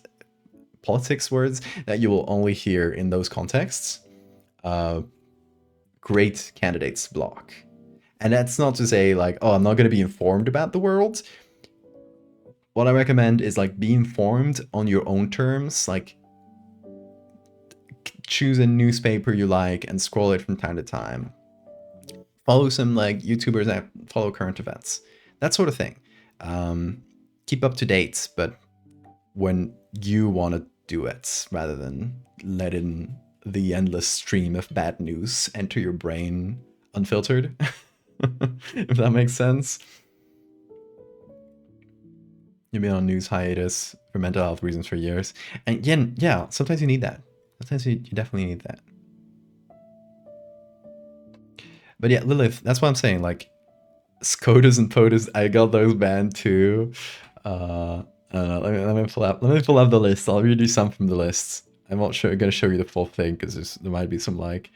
that you will only hear in those contexts. Great candidates block. And that's not to say like, oh, I'm not gonna be informed about the world. What I recommend is like be informed on your own terms, like choose a newspaper you like and scroll it from time to time. Follow some like YouTubers that follow current events, that sort of thing. Keep up to date, but when you want to do it, rather than letting the endless stream of bad news enter your brain unfiltered. If that makes sense. You've been on news hiatus for mental health reasons for years. And yeah, sometimes you need that. Sometimes you definitely need that. But yeah, Lilith, that's what I'm saying. Like, SCOTUS and POTUS, I got those banned too. Let me pull up the list. I'll read you some from the list. I'm not gonna show you the full thing because there might be some like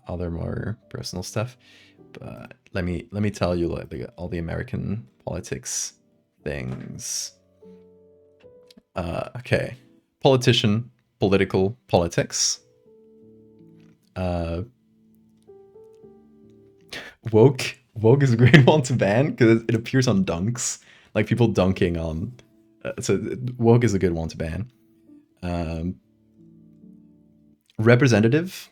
other more personal stuff. But let me tell you like all the American politics things. Okay, politician, political, politics. Woke is a great one to ban because it appears on dunks, like people dunking on. So woke is a good one to ban. Representative.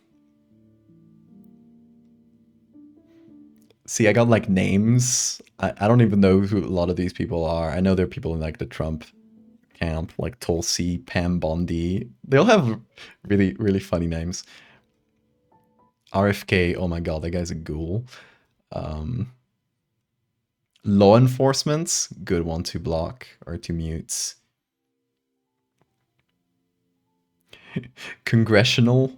See, I got like names. I don't even know who a lot of these people are. I know they're people in like the Trump camp, like Tulsi, Pam Bondi. They all have really, really funny names. RFK, oh my god, that guy's a ghoul. Law enforcement, good one to block or to mute. Congressional.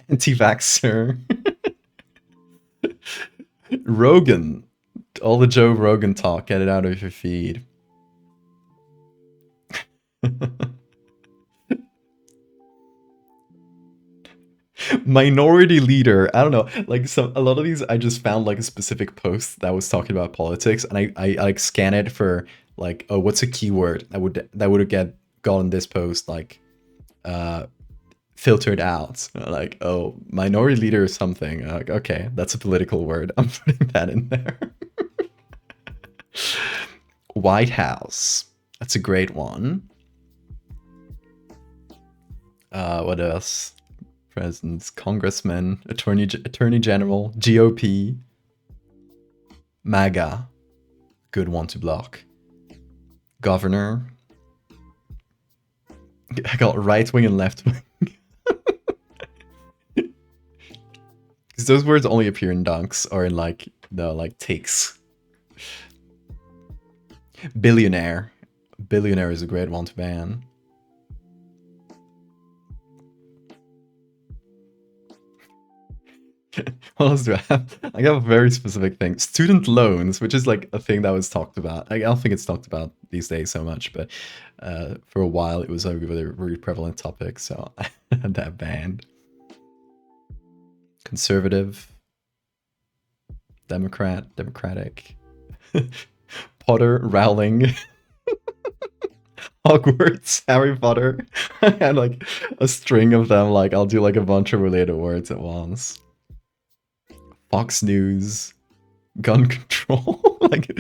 Anti-vaxxer. Rogan. All the Joe Rogan talk, get it out of your feed. Minority leader. I don't know. Like a lot of these, I just found like a specific post that was talking about politics, and I like scan it for like, oh, what's a keyword that would get gotten this post like filtered out. Like, oh, minority leader or something. Like, okay, that's a political word. I'm putting that in there. White House. That's a great one. What else? Presidents, congressmen, attorney general, GOP, MAGA, good one to block. Governor. I got right wing and left wing. Because those words only appear in dunks or in like the like takes. Billionaire. Billionaire is a great one to ban. What else do I have? I have a very specific thing. Student loans, which is like a thing that was talked about. I don't think it's talked about these days so much, but for a while it was a really prevalent topic, so I had that banned. Conservative. Democratic. Potter, Rowling. Hogwarts, Harry Potter. I had like a string of them, like I'll do like a bunch of related words at once. Fox News, gun control. Like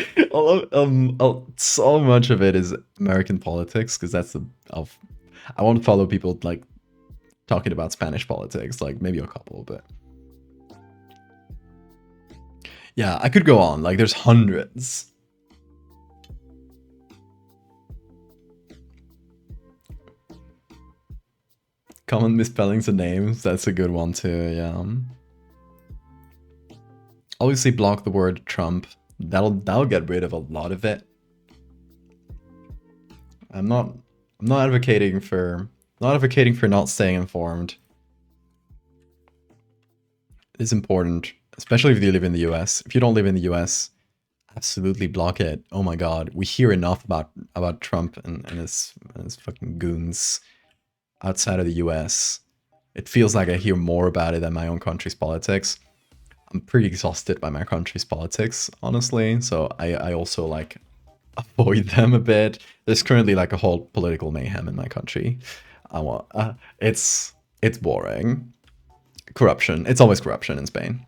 so much of it is American politics, because that's I want to follow people like talking about Spanish politics, like maybe a couple, but yeah, I could go on. Like there's hundreds. Common misspellings of names, that's a good one too, yeah. Obviously block the word Trump. That'll get rid of a lot of it. I'm not advocating for not staying informed. It's important, especially if you live in the US. If you don't live in the US, absolutely block it. Oh my god, we hear enough about Trump and his fucking goons outside of the US. It feels like I hear more about it than my own country's politics. I'm pretty exhausted by my country's politics, honestly, so I also like avoid them a bit. There's currently like a whole political mayhem in my country. It's boring. Corruption. It's always corruption in Spain.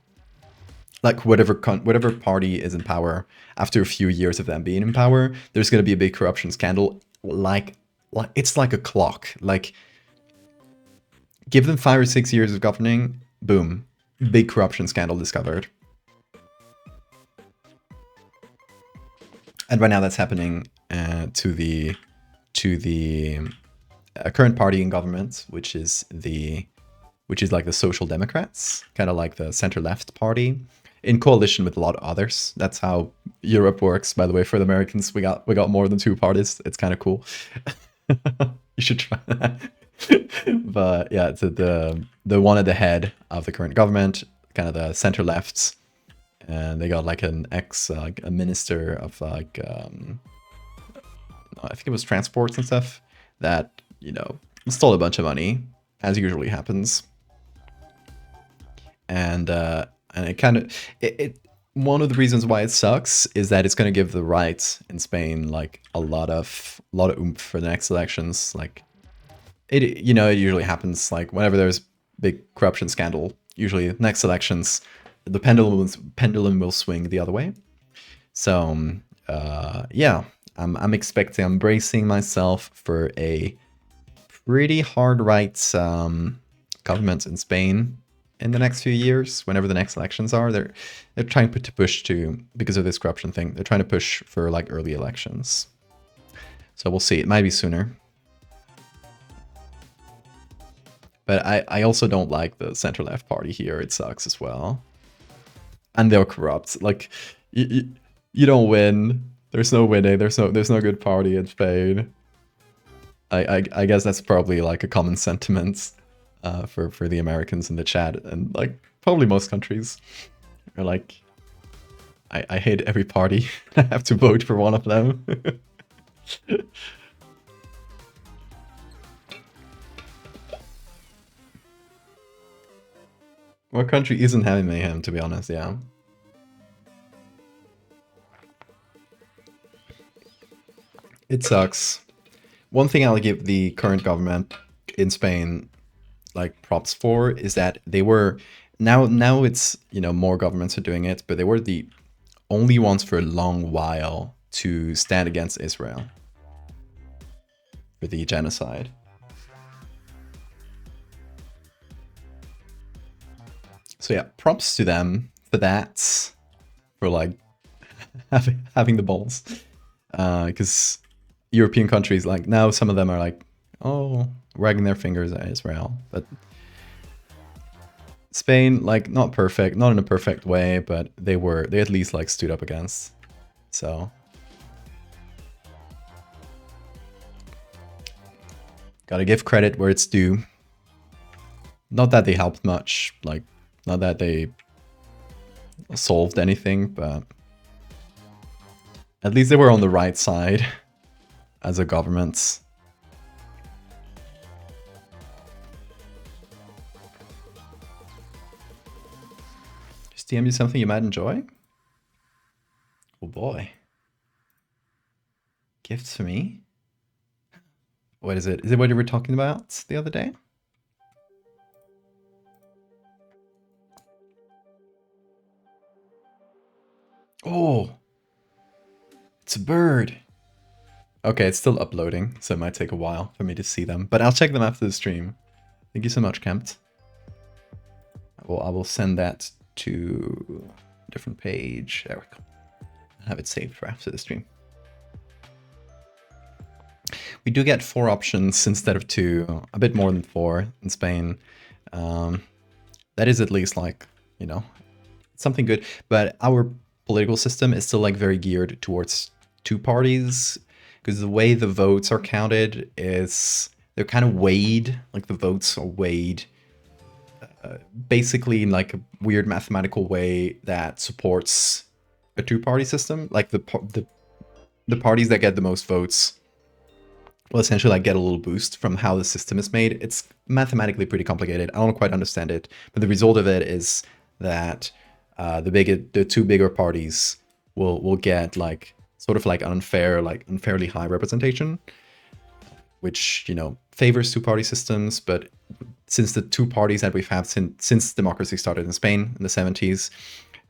Like whatever party is in power, after a few years of them being in power, there's gonna be a big corruption scandal. Like it's like a clock. Like give them 5 or 6 years of governing, boom, big corruption scandal discovered. And right now that's happening to the current party in government, which is like the Social Democrats, kind of like the center-left party, in coalition with a lot of others. That's how Europe works, by the way. For the Americans, we got more than 2 parties. It's kind of cool. You should try that. But yeah, it's the one at the head of the current government, kind of the center left, and they got like an a minister of like I think it was transports and stuff, that, you know, stole a bunch of money, as usually happens. And it kind of one of the reasons why it sucks is that it's going to give the right in Spain like a lot of oomph for the next elections. Like it usually happens like whenever there's big corruption scandal, usually next elections the pendulum will swing the other way. So yeah, I'm bracing myself for a pretty hard right government in Spain in the next few years. Whenever the next elections are, they're trying to push to, because of this corruption thing, they're trying to push for like early elections. So we'll see. It might be sooner. But I also don't like the center-left party here. It sucks as well. and they're corrupt. Like you don't win. There's no winning. There's no good party in Spain. I guess that's probably like a common sentiment for the Americans in the chat, and like probably most countries are like, I hate every party. I have to vote for one of them. What country isn't having mayhem, to be honest? Yeah. It sucks. One thing I'll give the current government in Spain like props for is that they were now it's, you know, more governments are doing it, but they were the only ones for a long while to stand against Israel for the genocide. So yeah, props to them for that, for like having the balls, because European countries, like now some of them are like, oh, wagging their fingers at Israel, but Spain, like not perfect, not in a perfect way, but they at least like stood up against. So gotta give credit where it's due. Not that they helped much, like not that they solved anything, but at least they were on the right side as a government. Just DM you something you might enjoy? Oh boy. Gifts for me? What is it? Is it what you were talking about the other day? Oh, it's a bird. Okay, it's still uploading, so it might take a while for me to see them, but I'll check them after the stream. Thank you so much, Kempt. I will send that to a different page. There we go. I'll have it saved for after the stream. We do get 4 options instead of 2, a bit more than 4 in Spain. That is at least like, you know, something good, but our political system is still like very geared towards 2 parties, because the way the votes are counted is they're kind of weighed, like the votes are weighed basically in like a weird mathematical way that supports a 2-party system. Like the parties that get the most votes will essentially like get a little boost from how the system is made. It's mathematically pretty complicated. I don't quite understand it, but the result of it is that the 2 bigger parties will get like sort of like unfairly high representation, which, you know, favors 2-party systems. But since the 2 parties that we've had since democracy started in Spain in the 70s,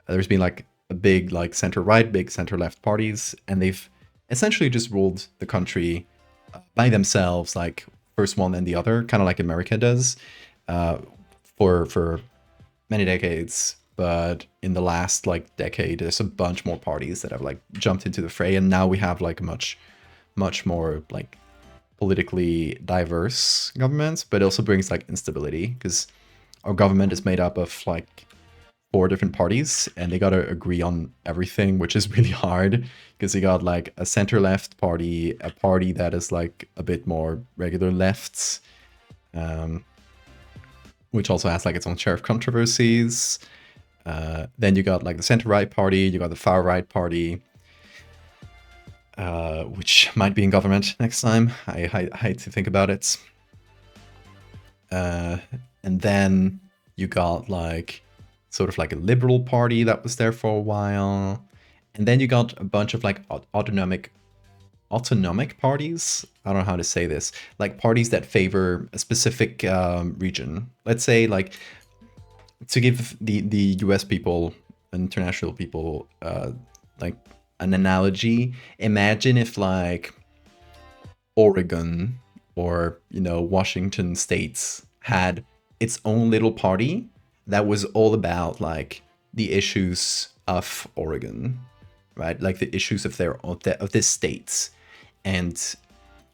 there's been like a big like center-right, big center-left parties, and they've essentially just ruled the country by themselves, like first one and the other, kind of like America does, for many decades. But in the last like decade, there's a bunch more parties that have like jumped into the fray, and now we have like much more like politically diverse governments. But it also brings like instability, because our government is made up of like 4 different parties, and they gotta agree on everything, which is really hard, because you got like a center-left party, a party that is like a bit more regular left, which also has like its own share of controversies. Then you got like the center-right party, you got the far-right party, which might be in government next time. I hate to think about it. And then you got like sort of like a liberal party that was there for a while. And then you got a bunch of like autonomic parties. I don't know how to say this. Like parties that favor a specific region. Let's say like, to give the US people, international people, like an analogy, imagine if like Oregon or, you know, Washington states had its own little party that was all about like the issues of Oregon, right? Like the issues of this states. And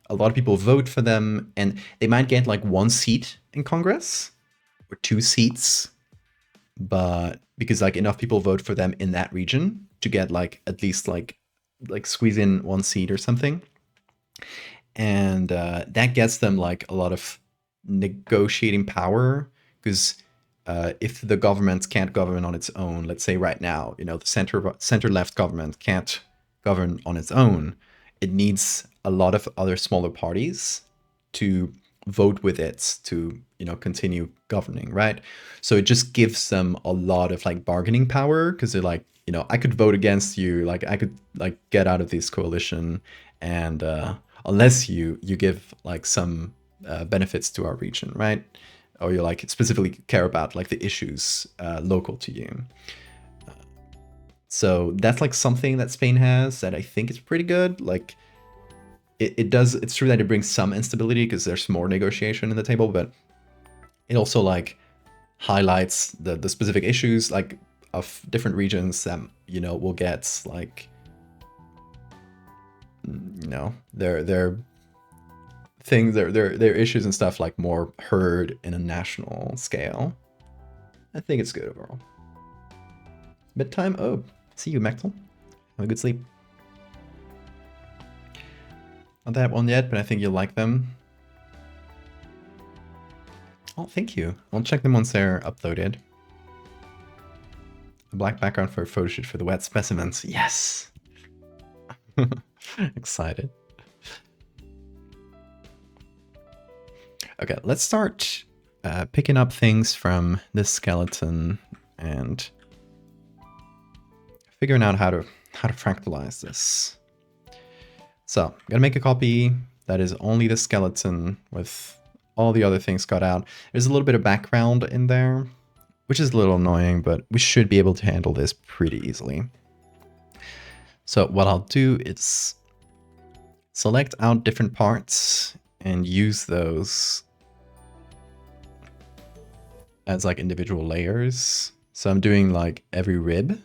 a lot of people vote for them, and they might get like 1 seat in Congress or 2 seats, but because like enough people vote for them in that region to get like at least like squeeze in one seat or something. And that gets them like a lot of negotiating power, because if the government can't govern on its own, let's say right now, you know, the center left government can't govern on its own, it needs a lot of other smaller parties to vote with it to, you know, continue governing, right? So it just gives them a lot of like bargaining power, because they're like, you know, I could vote against you, like I could like get out of this coalition, and unless you give like some benefits to our region, right? Or you like specifically care about like the issues local to you. So that's like something that Spain has that I think is pretty good. Like it does, it's true that it brings some instability because there's more negotiation in the table, but it also like highlights the specific issues like of different regions that, you know, will get like, you know, their things, their issues and stuff like more heard in a national scale. I think it's good overall. Bedtime. Oh, see you, Mechtel. Have a good sleep. Not that one yet, but I think you'll like them. Oh, thank you. I'll check them once they're uploaded. A black background for a photo shoot for the wet specimens. Yes! Excited. Okay, let's start picking up things from this skeleton and figuring out how to fractalize this. So I'm gonna make a copy that is only the skeleton with all the other things cut out. There's a little bit of background in there, which is a little annoying, but we should be able to handle this pretty easily. So what I'll do is select out different parts and use those as like individual layers. So I'm doing like every rib.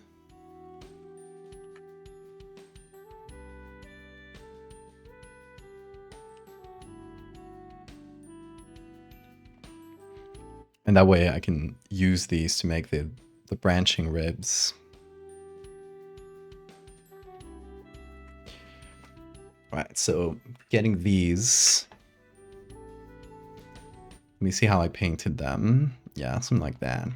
And that way I can use these to make the branching ribs. Right, so getting these. Let me see how I painted them. Yeah, something like that.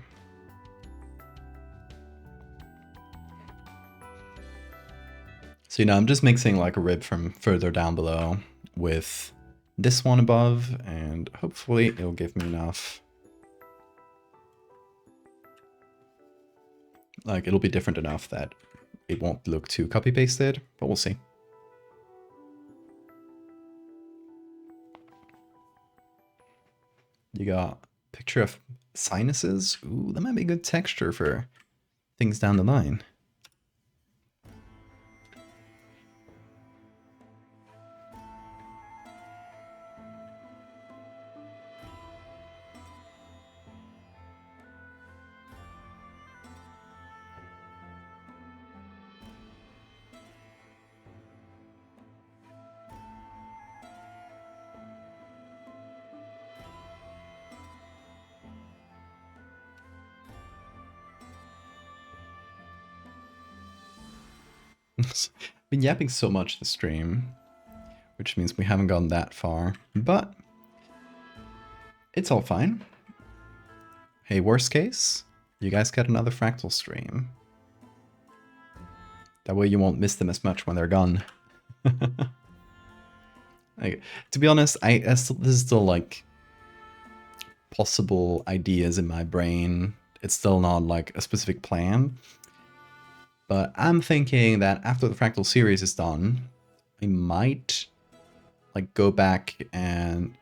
So, you know, I'm just mixing like a rib from further down below with this one above, and hopefully it'll give me enough. Like, it'll be different enough that it won't look too copy-pasted, but we'll see. You got a picture of sinuses. Ooh, that might be a good texture for things down the line. Been yapping so much this stream, which means we haven't gone that far, but it's all fine. Hey, worst case, you guys get another Fractal stream. That way you won't miss them as much when they're gone. Like, to be honest, this is still like possible ideas in my brain. It's still not like a specific plan. But I'm thinking that after the Fractal series is done, I might like go back and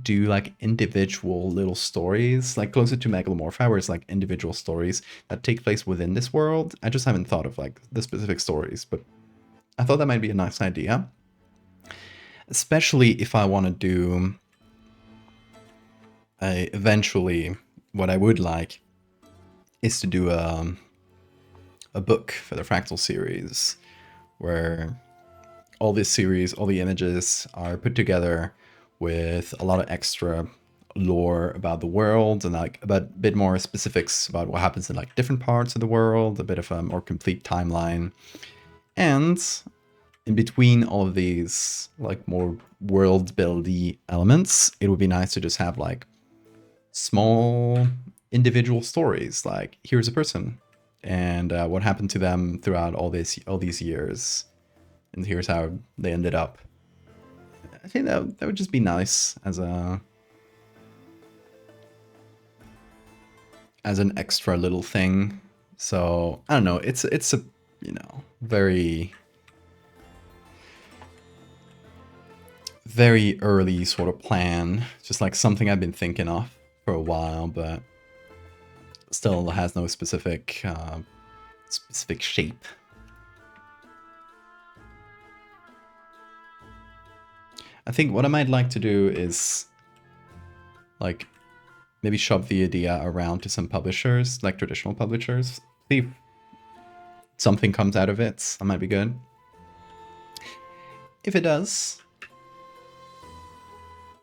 do like individual little stories, like closer to Megalomorpha, where it's like individual stories that take place within this world. I just haven't thought of like the specific stories, but I thought that might be a nice idea. Especially if I want to do eventually, what I would like is to do a book for the Fractal series, where all this series, all the images are put together with a lot of extra lore about the world and like a bit more specifics about what happens in like different parts of the world, a bit of a more complete timeline. And in between all of these like more world buildy elements, it would be nice to just have like small individual stories. Like here's a person, and what happened to them throughout all these years, and here's how they ended up. I think that would just be nice as an extra little thing. So I don't know. It's a very very early sort of plan, just like something I've been thinking of for a while, but still has no specific shape. I think what I might like to do is like maybe shop the idea around to some publishers, like traditional publishers. See if something comes out of it. That might be good. If it does,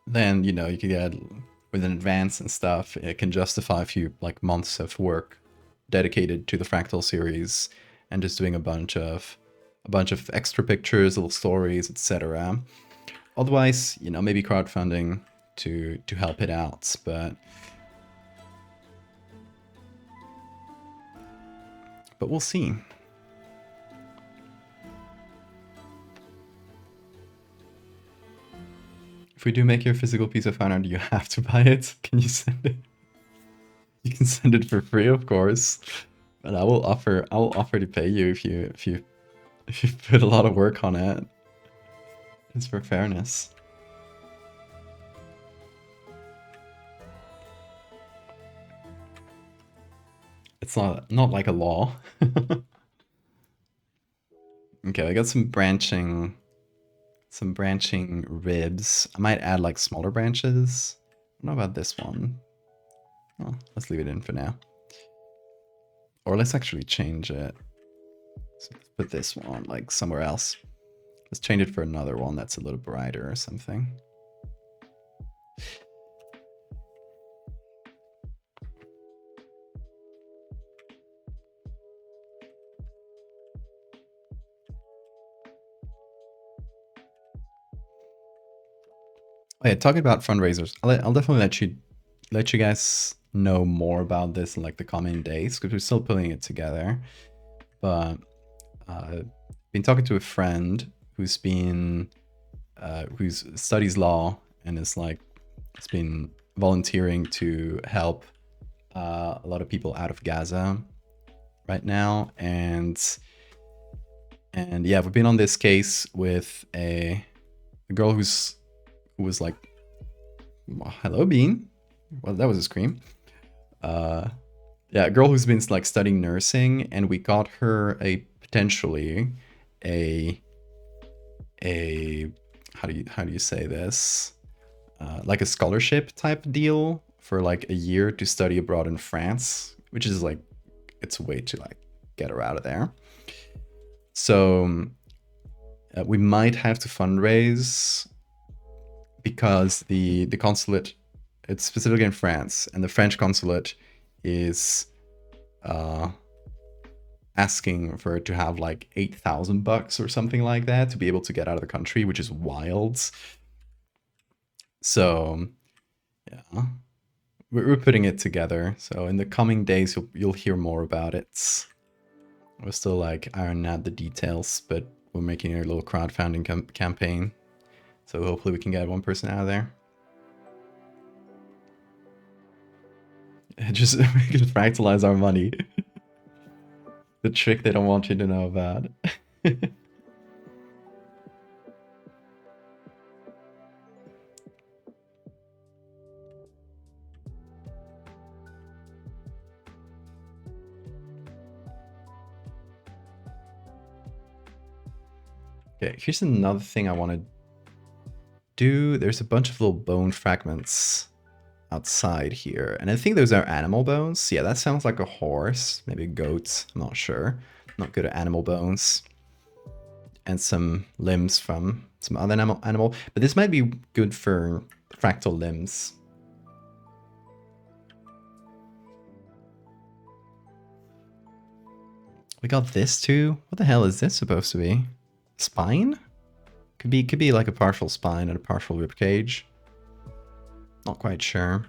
then you can get with an advance and stuff. It can justify a few like months of work dedicated to the Fractal series and just doing a bunch of extra pictures, little stories, etc. Otherwise, maybe crowdfunding to help it out, but we'll see. If we do make your physical piece of fan art, you have to buy it. Can you send it? You can send it for free, of course. But I will offer to pay you if you put a lot of work on it. Just for fairness. It's not like a law. Okay, I got some branching ribs. I might add like smaller branches. I don't know about this one. Oh, let's leave it in for now. Or let's actually change it. So let's put this one like somewhere else. Let's change it for another one that's a little brighter or something. Oh yeah, talking about fundraisers, I'll definitely let you guys know more about this in like the coming days because we're still putting it together. But been talking to a friend who's studies law and has been volunteering to help a lot of people out of Gaza right now, and yeah, we've been on this case with a girl who was like, hello Bean. Well, that was a scream. Yeah, a girl who's been like studying nursing, and we got her potentially a how do you say this, like a scholarship type deal for like a year to study abroad in France, which is like, it's a way to like get her out of there. So we might have to fundraise because the consulate, it's specifically in France, and the French consulate is asking for it to have like $8,000 or something like that to be able to get out of the country, which is wild. So yeah, we're putting it together. So in the coming days, you'll hear more about it. We're still like ironing out the details, but we're making a little crowdfunding campaign. So hopefully we can get one person out of there. Just we can fractalize our money. The trick they don't want you to know about. Okay, here's another thing I want to do. There's a bunch of little bone fragments outside here, and I think those are animal bones. Yeah, that sounds like a horse, maybe a goat. I'm not sure. I'm not good at animal bones. And some limbs from some other animal. But this might be good for fractal limbs. We got this too. What the hell is this supposed to be? Spine? Could be like a partial spine and a partial rib cage. Not quite sure.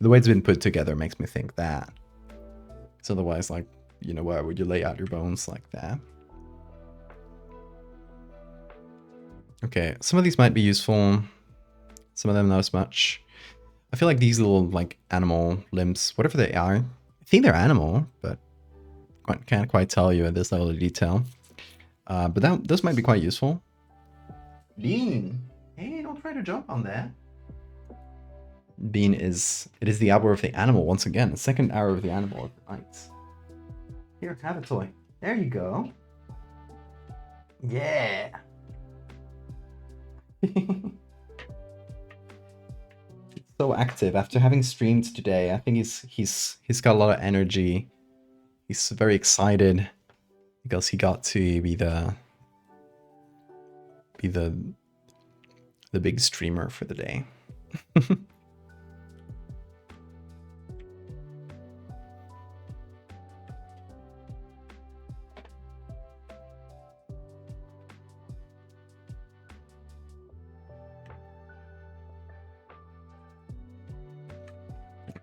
The way it's been put together makes me think that. So otherwise, like, you know, why would you lay out your bones like that? Okay, some of these might be useful. Some of them not as much. I feel like these little, like, animal limbs, whatever they are, I think they're animal, but can't quite tell you at this level of detail. But those might be quite useful. Bean! Hey, don't try to jump on that. Bean is... It is the hour of the animal, once again. The second hour of the animal of the night. Here, have a toy. There you go. Yeah! So active. After having streamed today, I think he's got a lot of energy. He's very excited because he got to be the big streamer for the day.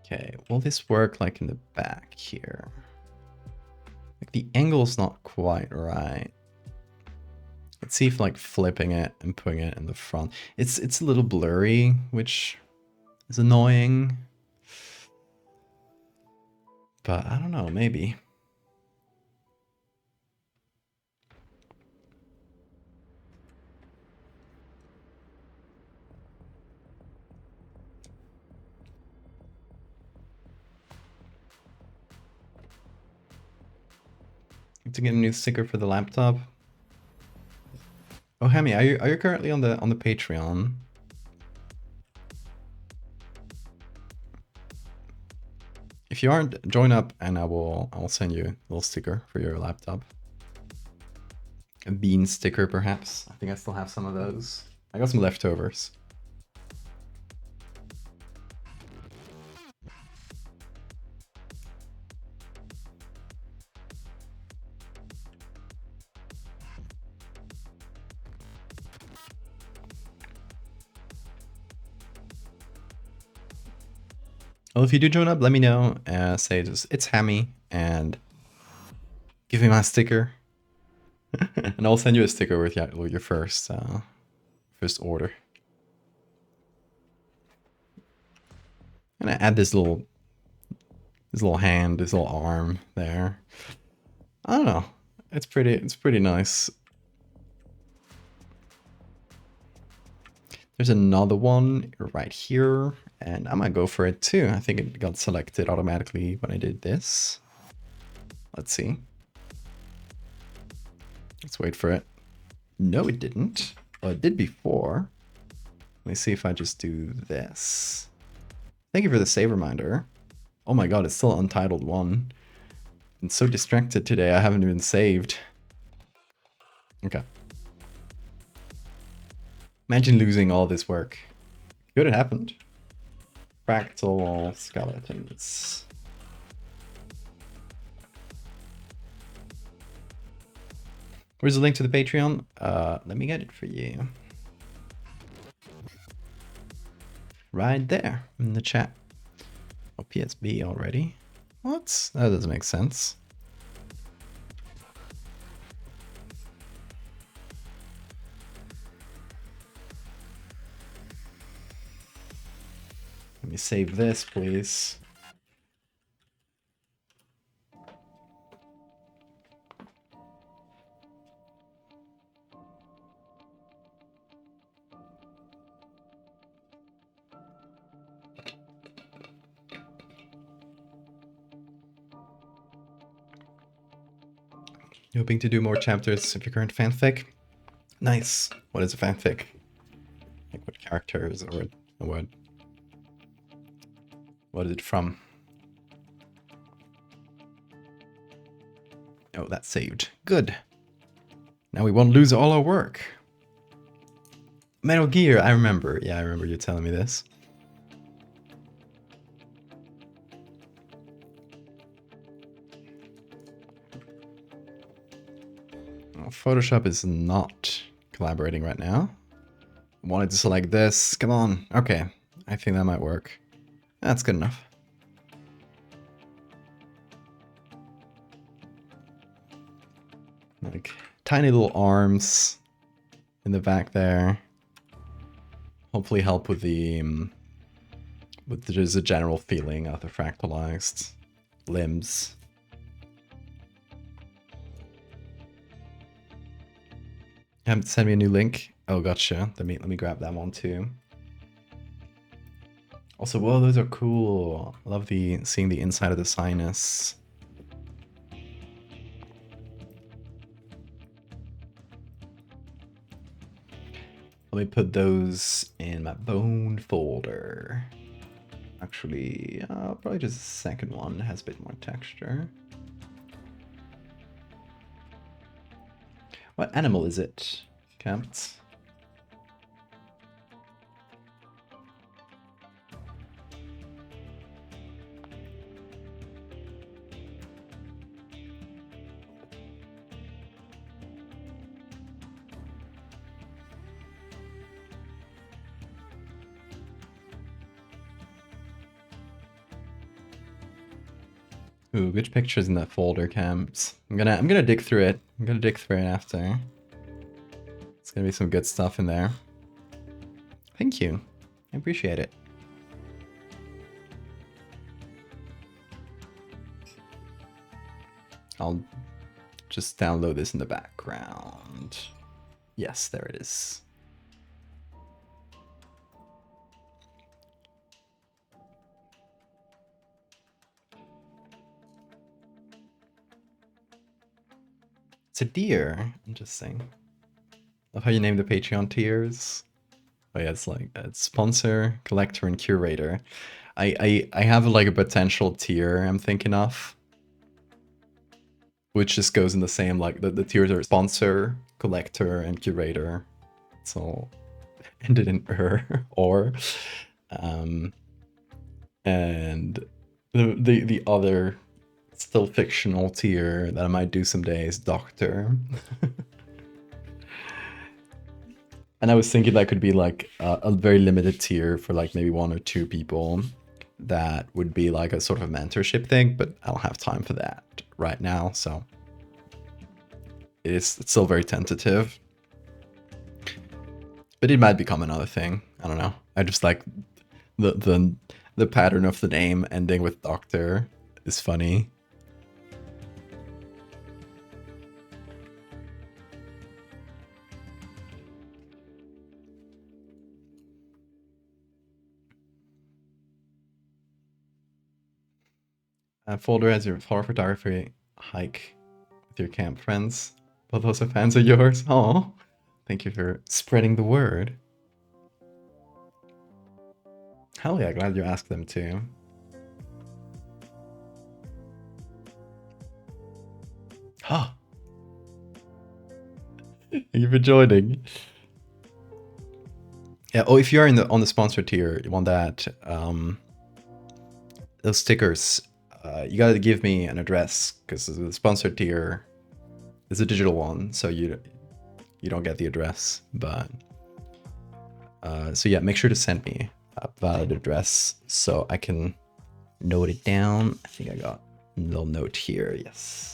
Okay, will this work like in the back here? Like the angle's not quite right. Let's see if like flipping it and putting it in the front. It's a little blurry, which is annoying. But I don't know, maybe. To get a new sticker for the laptop. Oh, Hammy, are you currently on the Patreon? If you aren't, join up and I will send you a little sticker for your laptop. A bean sticker, perhaps. I think I still have some of those. I got some leftovers. Well, if you do join up, let me know. Say it's Hammy and give me my sticker, and I'll send you a sticker with your first order. And I add this little hand, this little arm there. I don't know. It's pretty nice. There's another one right here, and I might go for it too. I think it got selected automatically when I did this. Let's see. Let's wait for it. No, it didn't. Well, it did before. Let me see if I just do this. Thank you for the save reminder. Oh my god, it's still Untitled 1. I'm so distracted today, I haven't even saved. Okay. Imagine losing all this work. Could have happened. Fractal skeletons. Where's the link to the Patreon? Let me get it for you. Right there in the chat. Oh, PSB already? What? That doesn't make sense. Let me save this, please. You hoping to do more chapters of your current fanfic? Nice. What is a fanfic? Like what characters or what is it from? Oh, that's saved. Good. Now we won't lose all our work. Metal Gear, I remember. Yeah, I remember you telling me this. Photoshop is not collaborating right now. I wanted to select this. Come on. Okay. I think that might work. That's good enough. Like tiny little arms in the back there. Hopefully help with just a general feeling of the fractalized limbs. Send me a new link. Oh, gotcha. Let me grab that one too. Also, whoa, those are cool. I love seeing the inside of the sinus. Let me put those in my bone folder. Actually, probably just the second one has a bit more texture. What animal is it, Camped? Ooh, which pictures in that folder, Camps? I'm gonna dig through it. I'm gonna dig through it after. It's gonna be some good stuff in there. Thank you. I appreciate it. I'll just download this in the background. Yes, there it is. It's a deer. Interesting. Love how you name the Patreon tiers. Oh yeah, it's like it's sponsor, collector, and curator. I have like a potential tier I'm thinking of, which just goes in the same, like the tiers are sponsor, collector, and curator. It's all ended in or. And the other still fictional tier that I might do someday is doctor. And I was thinking that could be like a very limited tier for like maybe 1 or 2 people. That would be like a sort of mentorship thing, but I don't have time for that right now, so it's still very tentative. But it might become another thing. I don't know. I just like the pattern of the name ending with doctor is funny. Folder as your flower photography hike with your camp friends. Both those are fans of yours. Oh, thank you for spreading the word. Hell yeah, glad you asked them too. Huh. Thank you for joining. Yeah. Oh, if you are on the sponsor tier, you want that those stickers. You gotta give me an address because the sponsor tier is a digital one, so you don't get the address. But so yeah, make sure to send me a valid address so I can note it down. I think I got a little note here. Yes.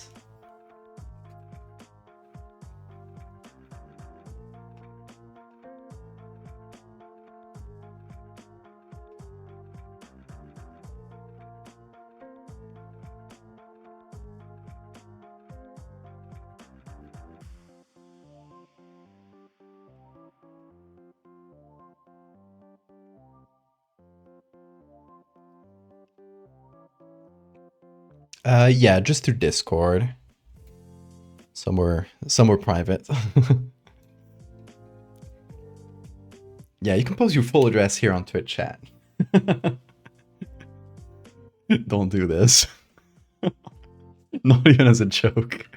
Yeah, just through Discord. Somewhere private. Yeah, you can post your full address here on Twitch chat. Don't do this. Not even as a joke.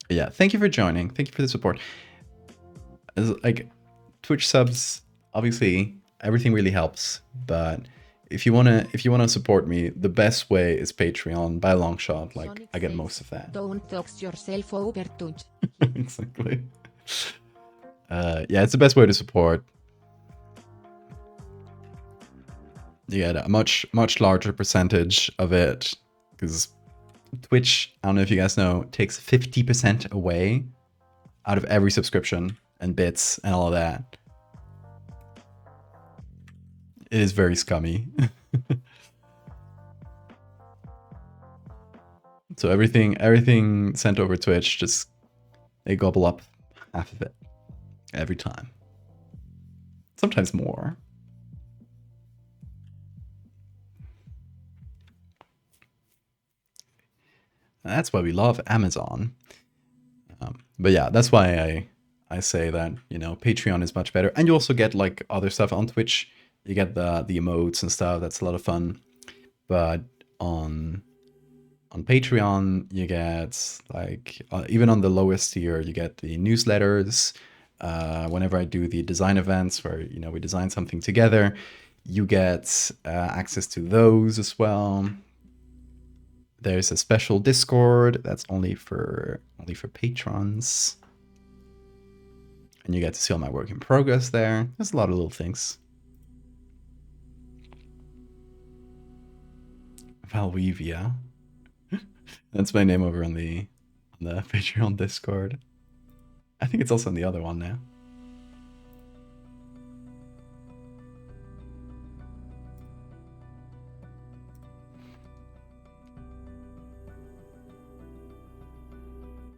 Yeah, thank you for joining. Thank you for the support. Like Twitch subs, obviously everything really helps, but if you wanna support me, the best way is Patreon by a long shot. Like Sonic I get says, most of that. don't dox yourself over touch. Exactly. Yeah, it's the best way to support. You get a much larger percentage of it because Twitch, I don't know if you guys know, takes 50% away out of every subscription and bits and all of that. It is very scummy. So everything sent over Twitch, just they gobble up half of it every time. Sometimes more. And that's why we love Amazon. But yeah, that's why I say that, you know, Patreon is much better. And you also get like other stuff on Twitch. You get the emotes and stuff. That's a lot of fun. But on Patreon, you get like even on the lowest tier, you get the newsletters. Whenever I do the design events where, you know, we design something together, you get access to those as well. There's a special Discord that's only for patrons. And you get to see all my work in progress there. There's a lot of little things. Valvivia. That's my name over on the Patreon Discord. I think it's also on the other one now.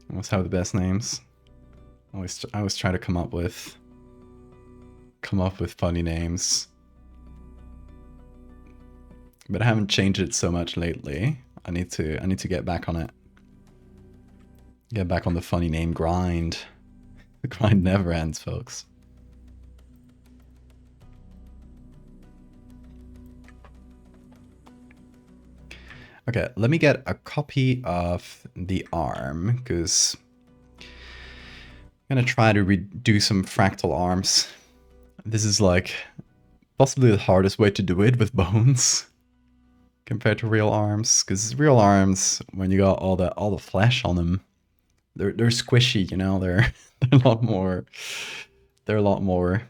Almost have the best names. I always try to come up with funny names. But I haven't changed it so much lately. I need to get back on it. Get back on the funny name grind. The grind never ends, folks. Okay, let me get a copy of the arm, because I'm gonna try to do some fractal arms. This is like possibly the hardest way to do it with bones compared to real arms, because real arms, when you got all the flesh on them, they're squishy, you know, they're a lot more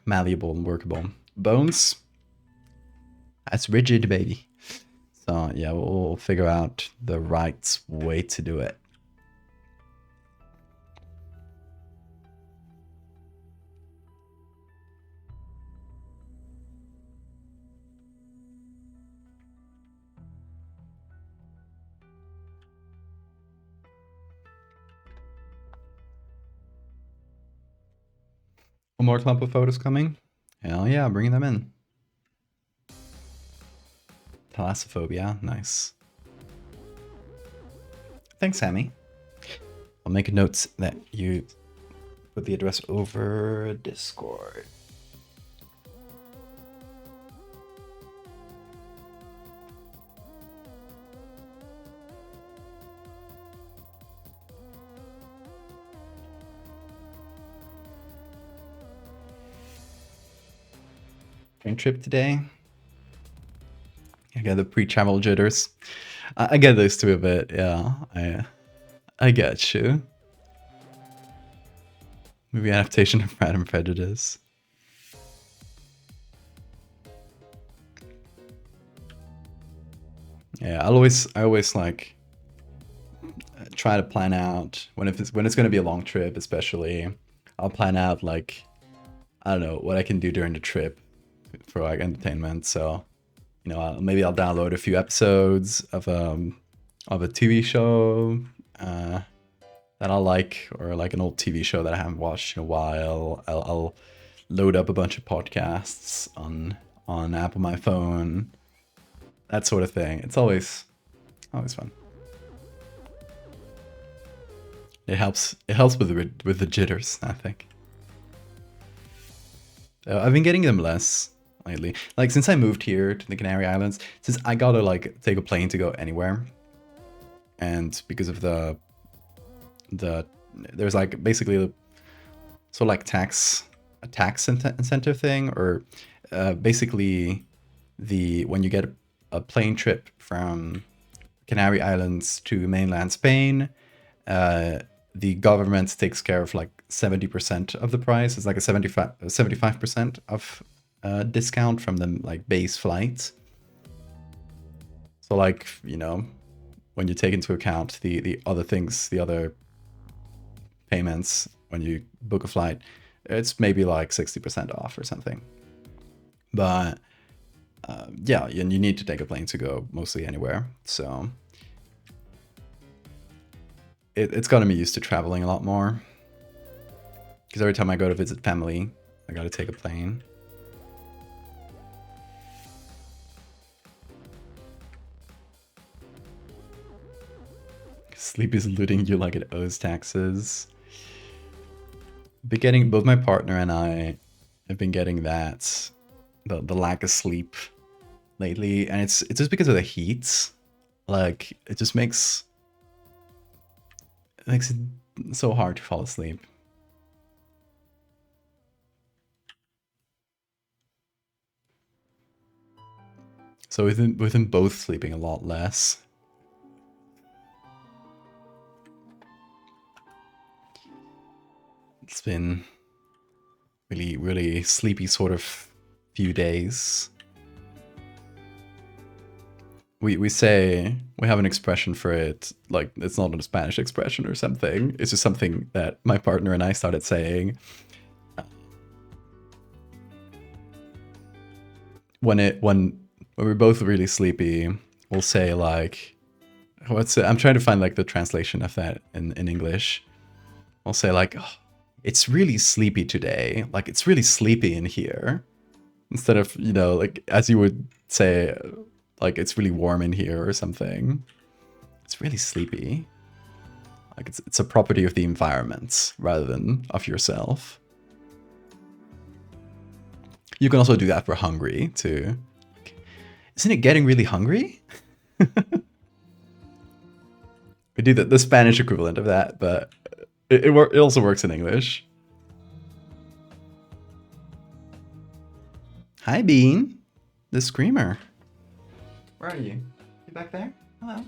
malleable and workable. Bones, that's rigid, baby. So yeah, we'll figure out the right way to do it. One more clump of photos coming? Hell yeah, bringing them in. Thalassophobia, nice. Thanks, Sammy. I'll make a note that you put the address over Discord. Train trip today. I get the pre-travel jitters. I get those too a bit, yeah. I get you. Movie adaptation of Pride and Prejudice. Yeah, I always like try to plan out when it's going to be a long trip, especially. I'll plan out like, I don't know, what I can do during the trip for like entertainment. So, you know, maybe I'll download a few episodes of a TV show that I like, or like an old TV show that I haven't watched in a while. I'll load up a bunch of podcasts on app on my phone, that sort of thing. It's always fun. It helps with the jitters, I think. I've been getting them less lately. Like since I moved here to the Canary Islands, since I gotta like take a plane to go anywhere, and because of the there's like basically sort of like a tax incentive thing, or basically when you get a plane trip from Canary Islands to mainland Spain, the government takes care of like 70% of the price. It's like a 75% of discount from the like base flight. So like, you know, when you take into account the other things, the other payments when you book a flight, it's maybe like 60% off or something. But yeah, and you need to take a plane to go mostly anywhere. So it's gotten me used to traveling a lot more. Because every time I go to visit family, I gotta take a plane. Sleep is looting you like it owes taxes. Both my partner and I have been getting that, the lack of sleep lately, and it's just because of the heat. Like it just makes it so hard to fall asleep. So with them both sleeping a lot less. It's been really, really sleepy sort of few days. We say, we have an expression for it, like it's not a Spanish expression or something. It's just something that my partner and I started saying. When we're both really sleepy, we'll say like, what's it? I'm trying to find like the translation of that in English. I'll say like, oh, it's really sleepy today. Like it's really sleepy in here. Instead of, you know, like as you would say, like it's really warm in here or something. It's really sleepy. Like it's a property of the environment rather than of yourself. You can also do that for hungry too. Isn't it getting really hungry? We do the Spanish equivalent of that, but it also works in English. Hi, Bean, the screamer. Where are you? You back there? Hello.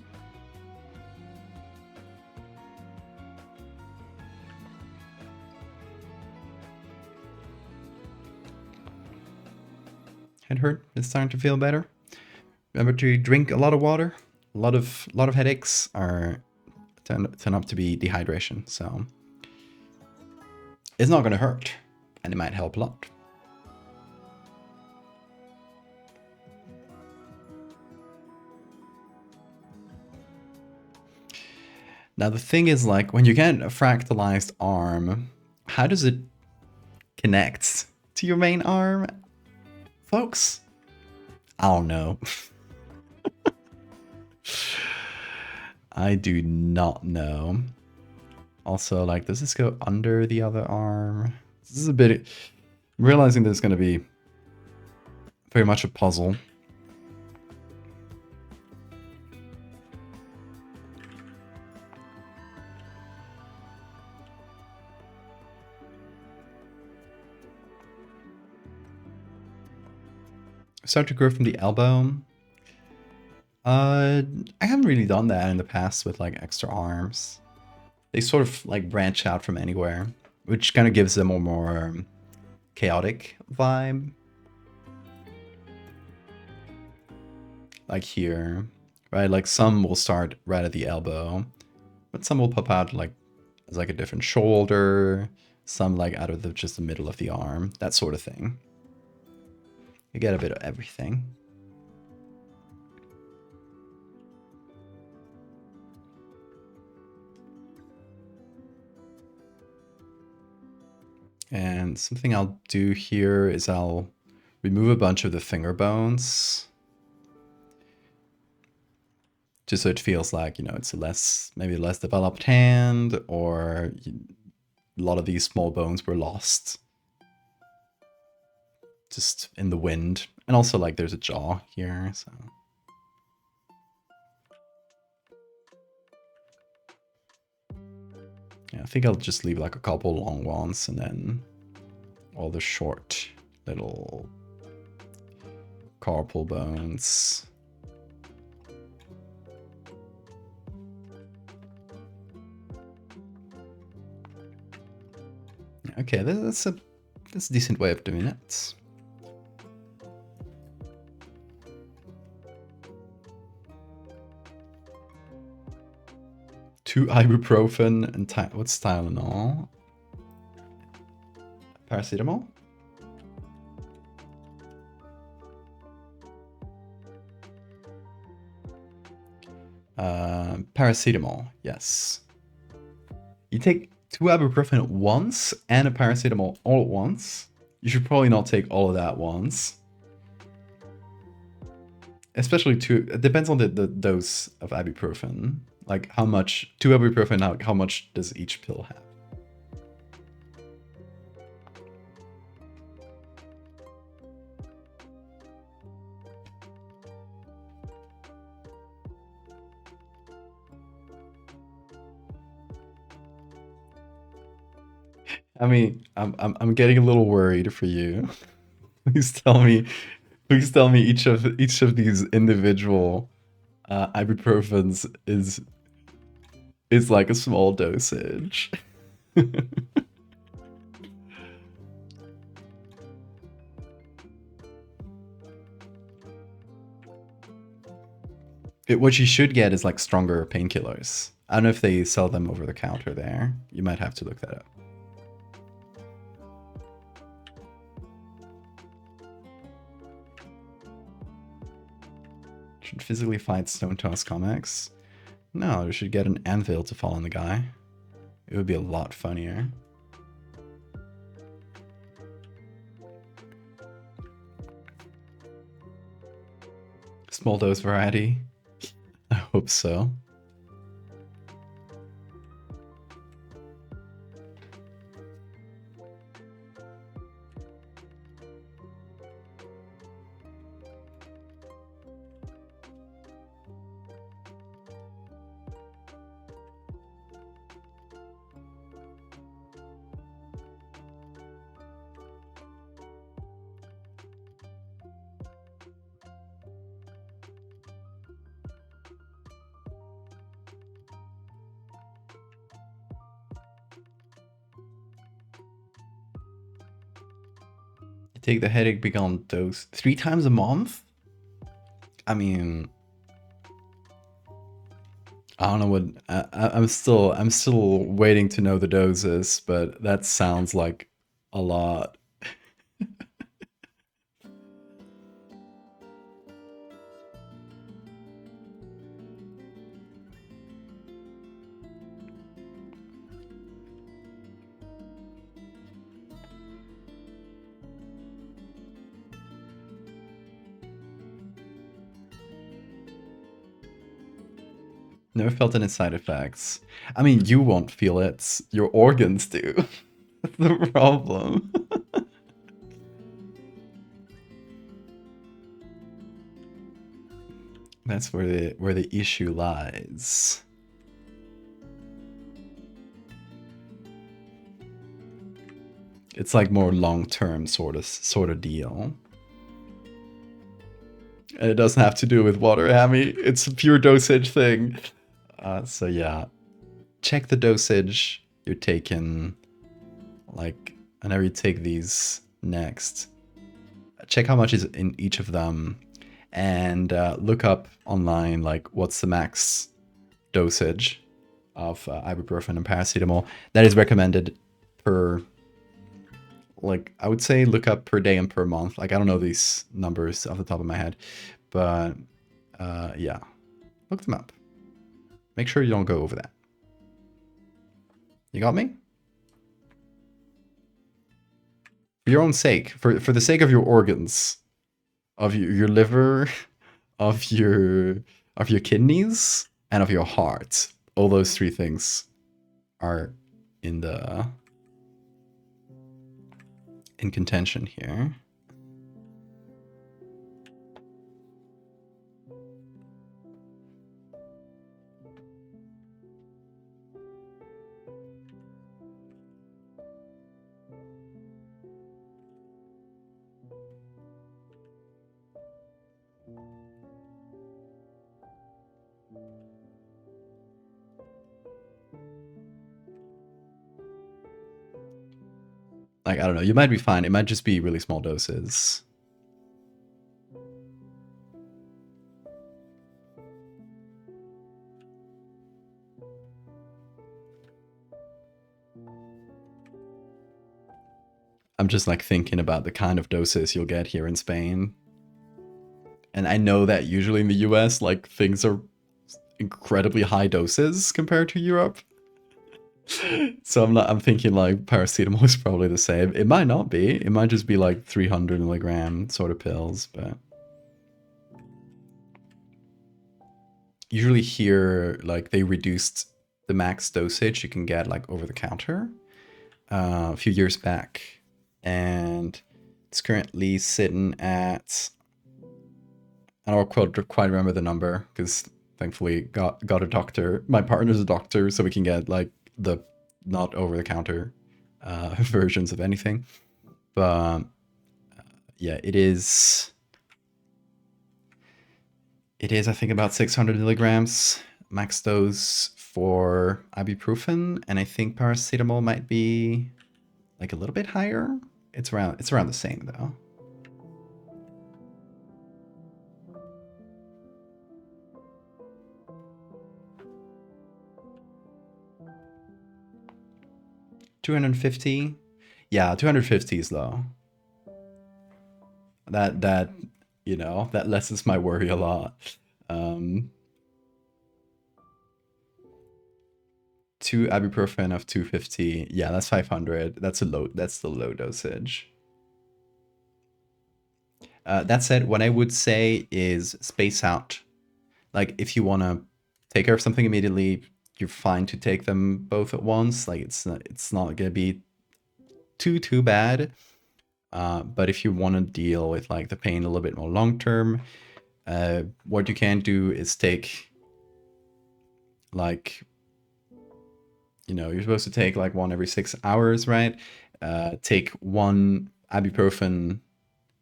Head hurt? It's starting to feel better. Remember to drink a lot of water. A lot of headaches are turn up to be dehydration. So it's not going to hurt, and it might help a lot. Now the thing is, like, when you get a fractalized arm, how does it connect to your main arm, folks? I don't know. I do not know. Also, like, does this go under the other arm? This is a bit... I'm realizing there's going to be very much a puzzle. Start to grow from the elbow. I haven't really done that in the past with like extra arms. They sort of like branch out from anywhere, which kind of gives them a more chaotic vibe. Like here, right? Like some will start right at the elbow, but some will pop out like as like a different shoulder, some like out of just the middle of the arm, that sort of thing. You get a bit of everything. And something I'll do here is I'll remove a bunch of the finger bones. Just so it feels like, you know, it's maybe less developed hand, or a lot of these small bones were lost just in the wind. And also like there's a jaw here, so. Yeah, I think I'll just leave like a couple long ones and then all the short little carpal bones. Okay, that's a decent way of doing it. Two ibuprofen and what's Tylenol? Paracetamol? Paracetamol, yes. You take 2 ibuprofen at once and a paracetamol all at once. You should probably not take all of that at once. Especially it depends on the dose of ibuprofen. Like how much, 2 ibuprofen, how much does each pill have? I mean, I'm getting a little worried for you. Please tell me each of these individual ibuprofens is like a small dosage. What you should get is like stronger painkillers. I don't know if they sell them over the counter there. You might have to look that up. Should physically fight Stone Toss comics? No, you should get an anvil to fall on the guy. It would be a lot funnier. Small dose variety? I hope so. Take the headache begone dose 3 times a month? I mean, I don't know what I'm still waiting to know the doses, but that sounds like a lot. Never felt any side effects. I mean, you won't feel it. Your organs do. That's the problem. That's where the issue lies. It's like more long-term sort of deal. And it doesn't have to do with water, Hammy. It's a pure dosage thing. So yeah, check the dosage you're taking. Like, whenever you take these next, check how much is in each of them, and look up online like what's the max dosage of ibuprofen and paracetamol that is recommended per. Like, I would say look up per day and per month. Like, I don't know these numbers off the top of my head, but yeah, look them up. Make sure you don't go over that. You got me? For your own sake, for the sake of your organs, of your liver, of your kidneys, and of your heart. All those 3 things are in contention here. Like, I don't know, you might be fine. It might just be really small doses. I'm just like thinking about the kind of doses you'll get here in Spain. And I know that usually in the US, like things are incredibly high doses compared to Europe. So I'm thinking like paracetamol is probably the same. It might not be. It might just be like 300 milligram sort of pills, but usually here, like they reduced the max dosage you can get like over the counter a few years back, and it's currently sitting at, I don't quite remember the number because thankfully got a doctor. My partner's a doctor, so we can get like the not over the counter versions of anything. But yeah, it is. It is, I think, about 600 milligrams max dose for ibuprofen, and I think paracetamol might be like a little bit higher. It's around the same though. $250. Yeah, 250 is low. That that lessens my worry a lot. Um, two ibuprofen of 250. Yeah, that's 500. That's a low. That's the low dosage. That said, what I would say is space out. Like if you want to take care of something immediately, you're fine to take them both at once. Like it's not gonna be too bad. But if you want to deal with like the pain a little bit more long term, what you can do is take like, you're supposed to take like one every 6 hours, right? Take one ibuprofen,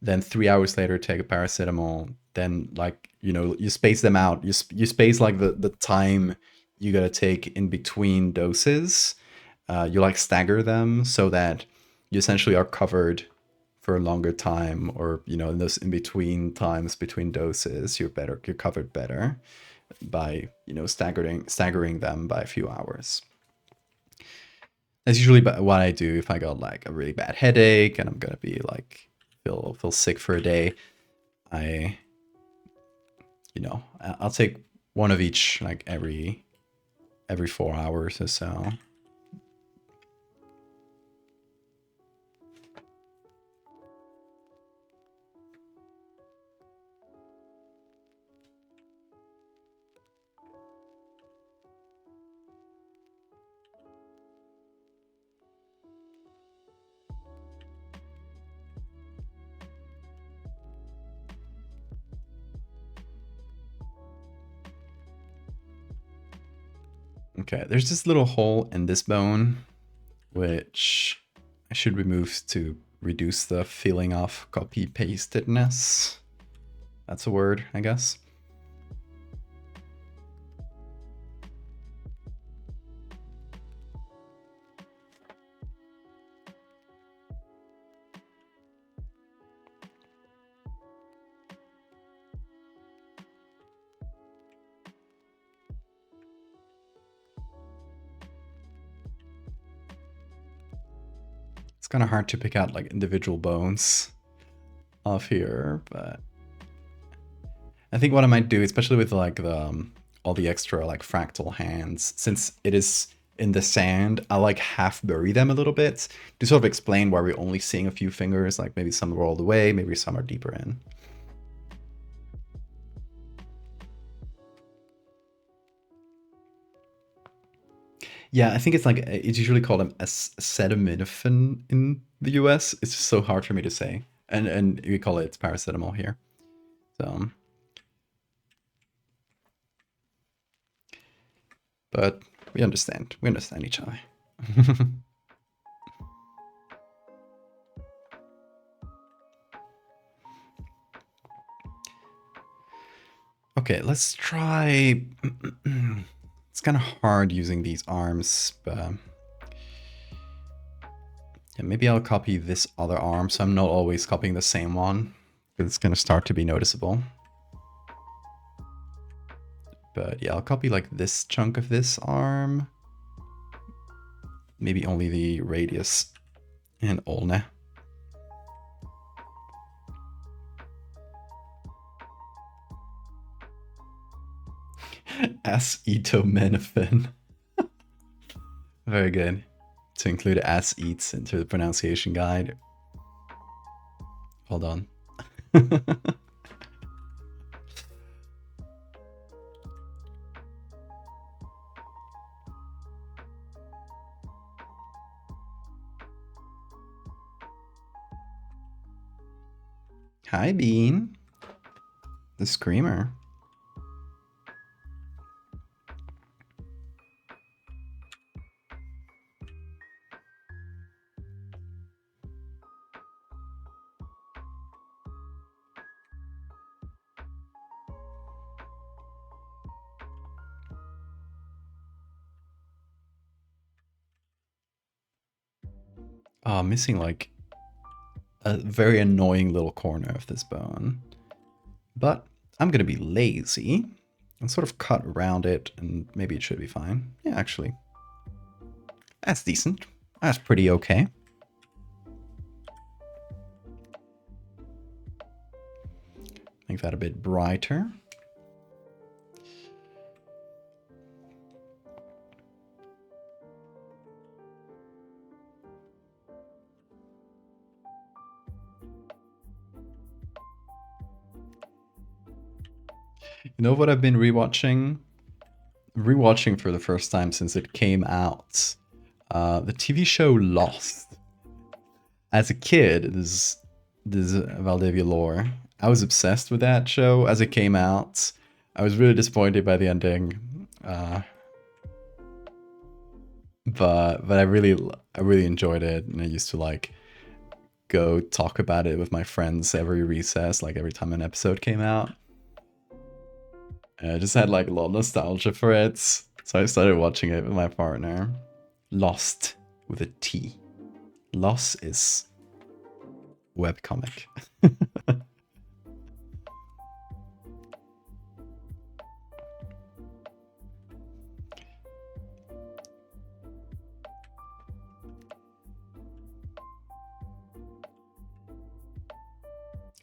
then 3 hours later take a paracetamol. Then like you space them out. You space like the time you gotta take in between doses. You like stagger them so that you essentially are covered for a longer time, or in those in between times between doses, you're covered better by staggering them by a few hours. That's usually what I do if I got like a really bad headache and I'm gonna be like feel sick for a day. I I'll take one of each like every 4 hours or so. Okay, there's this little hole in this bone, which I should remove to reduce the feeling of copy-pastedness. That's a word, I guess. It's kind of hard to pick out like individual bones off here, but I think what I might do, especially with like the all the extra like fractal hands, since it is in the sand, I like half bury them a little bit to sort of explain why we're only seeing a few fingers. Like maybe some are all the way, maybe some are deeper in. Yeah, I think it's like it's usually called acetaminophen in the US. It's just so hard for me to say, and we call it paracetamol here. So, but we understand. We understand each other. Okay, let's try. It's kind of hard using these arms, but Yeah, maybe I'll copy this other arm so I'm not always copying the same one, because it's going to start to be noticeable. But yeah, I'll copy like this chunk of this arm. Maybe only the radius and ulna. Acetaminophen. Very good. To include as eats into the pronunciation guide. Hold on. Hi, Bean. The Screamer. Oh, missing like a very annoying little corner of this bone. But I'm gonna be lazy and sort of cut around it, and maybe it should be fine. Yeah, actually. That's decent. That's pretty okay. Make that a bit brighter. You know what I've been rewatching? Rewatching for the first time since it came out. The TV show Lost. As a kid, this is Valdivia lore. I was obsessed with that show as it came out. I was really disappointed by the ending. But I really enjoyed it, and I used to like go talk about it with my friends every recess, like every time an episode came out. And I just had like a lot of nostalgia for it, so I started watching it with my partner. Lost with a T. Lost is webcomic.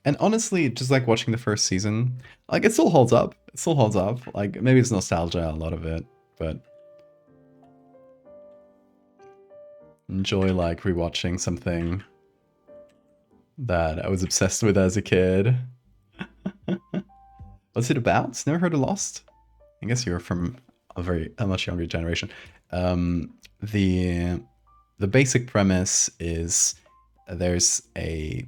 And honestly, just like watching the first season, like it still holds up. It still holds up. Like maybe it's nostalgia, a lot of it, but enjoy like rewatching something that I was obsessed with as a kid. What's it about? Never heard of Lost? I guess you're from a much younger generation. The basic premise is there's a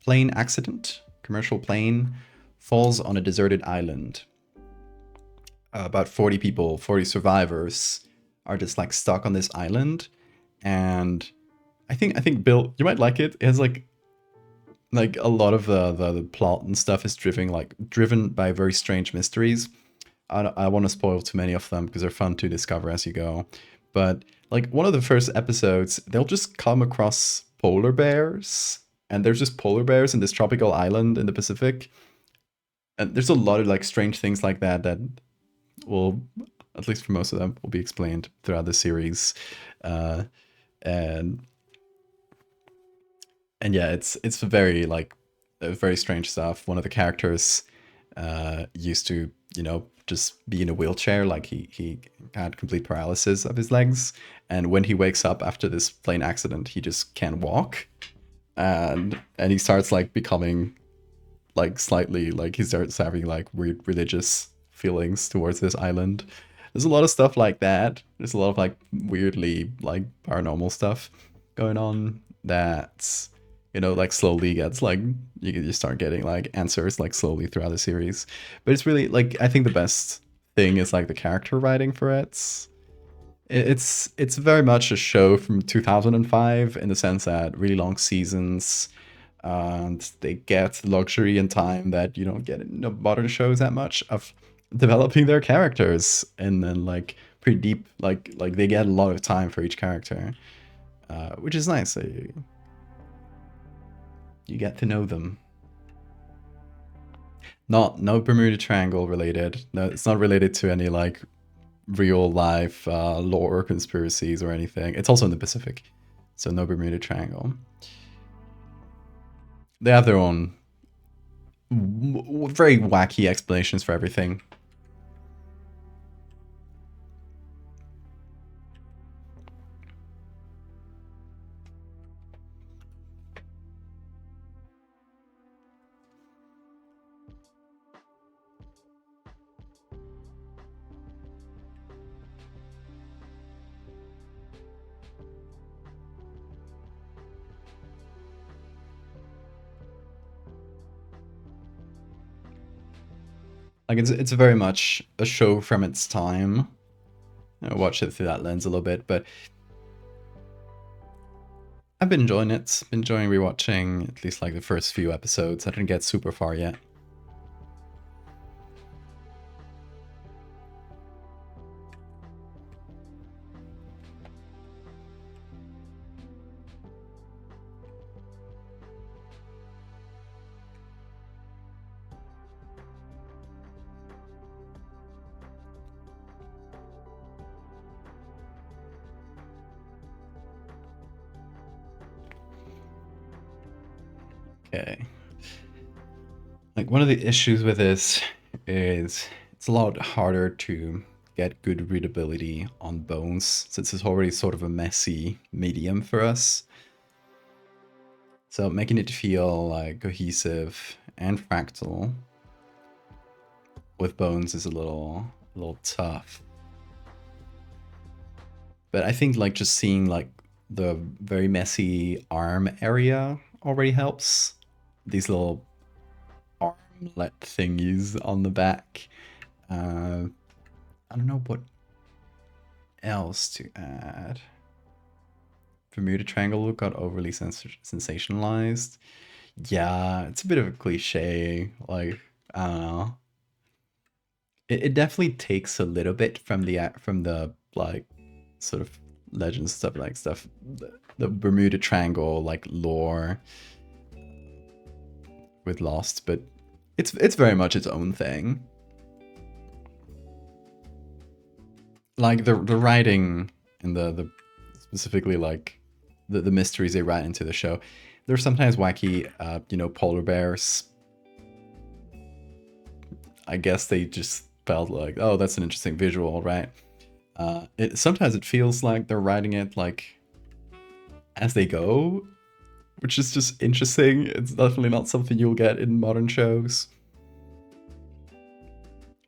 plane accident, commercial plane, falls on a deserted island. About 40 people, 40 survivors are just like stuck on this island. And I think Bill, you might like it. It has like a lot of the plot and stuff is driven by very strange mysteries. I don't want to spoil too many of them because they're fun to discover as you go. But like one of the first episodes, they'll just come across polar bears, and there's just polar bears in this tropical island in the Pacific. And there's a lot of like strange things like that that will, at least for most of them, will be explained throughout the series. And yeah, it's very like very strange stuff. One of the characters used to, just be in a wheelchair, like he had complete paralysis of his legs, and when he wakes up after this plane accident, he just can't walk, and he starts like becoming like slightly like he starts having like weird religious feelings towards this island. There's a lot of stuff like that. There's a lot of like weirdly like paranormal stuff going on that, like slowly gets like you start getting like answers like slowly throughout the series. But it's really like I think the best thing is like the character writing for it. It's very much a show from 2005 in the sense that really long seasons, and they get luxury and time that you don't get in modern shows that much of developing their characters, and then like pretty deep, like they get a lot of time for each character, which is nice. You get to know them. No Bermuda Triangle related. No, it's not related to any like real life lore conspiracies or anything. It's also in the Pacific, so no Bermuda Triangle. They have their own very wacky explanations for everything. Like it's very much a show from its time. I watch it through that lens a little bit, but I've been enjoying it. Been enjoying rewatching at least like the first few episodes. I didn't get super far yet. Okay. Like one of the issues with this is it's a lot harder to get good readability on Bones since it's already sort of a messy medium for us. So making it feel like cohesive and fractal with Bones is a little tough. But I think like just seeing like the very messy arm area already helps. These little armlet thingies on the back. I don't know what else to add. Bermuda Triangle got overly sensationalized. Yeah, it's a bit of a cliche. Like, I don't know. It definitely takes a little bit from the like sort of legends stuff, like stuff, the Bermuda Triangle like lore with Lost, but it's very much its own thing. Like the writing and the specifically like the mysteries they write into the show, they're sometimes wacky. You know, polar bears. I guess they just felt like, oh, that's an interesting visual, right? Sometimes it feels like they're writing it like as they go, which is just interesting. It's definitely not something you'll get in modern shows.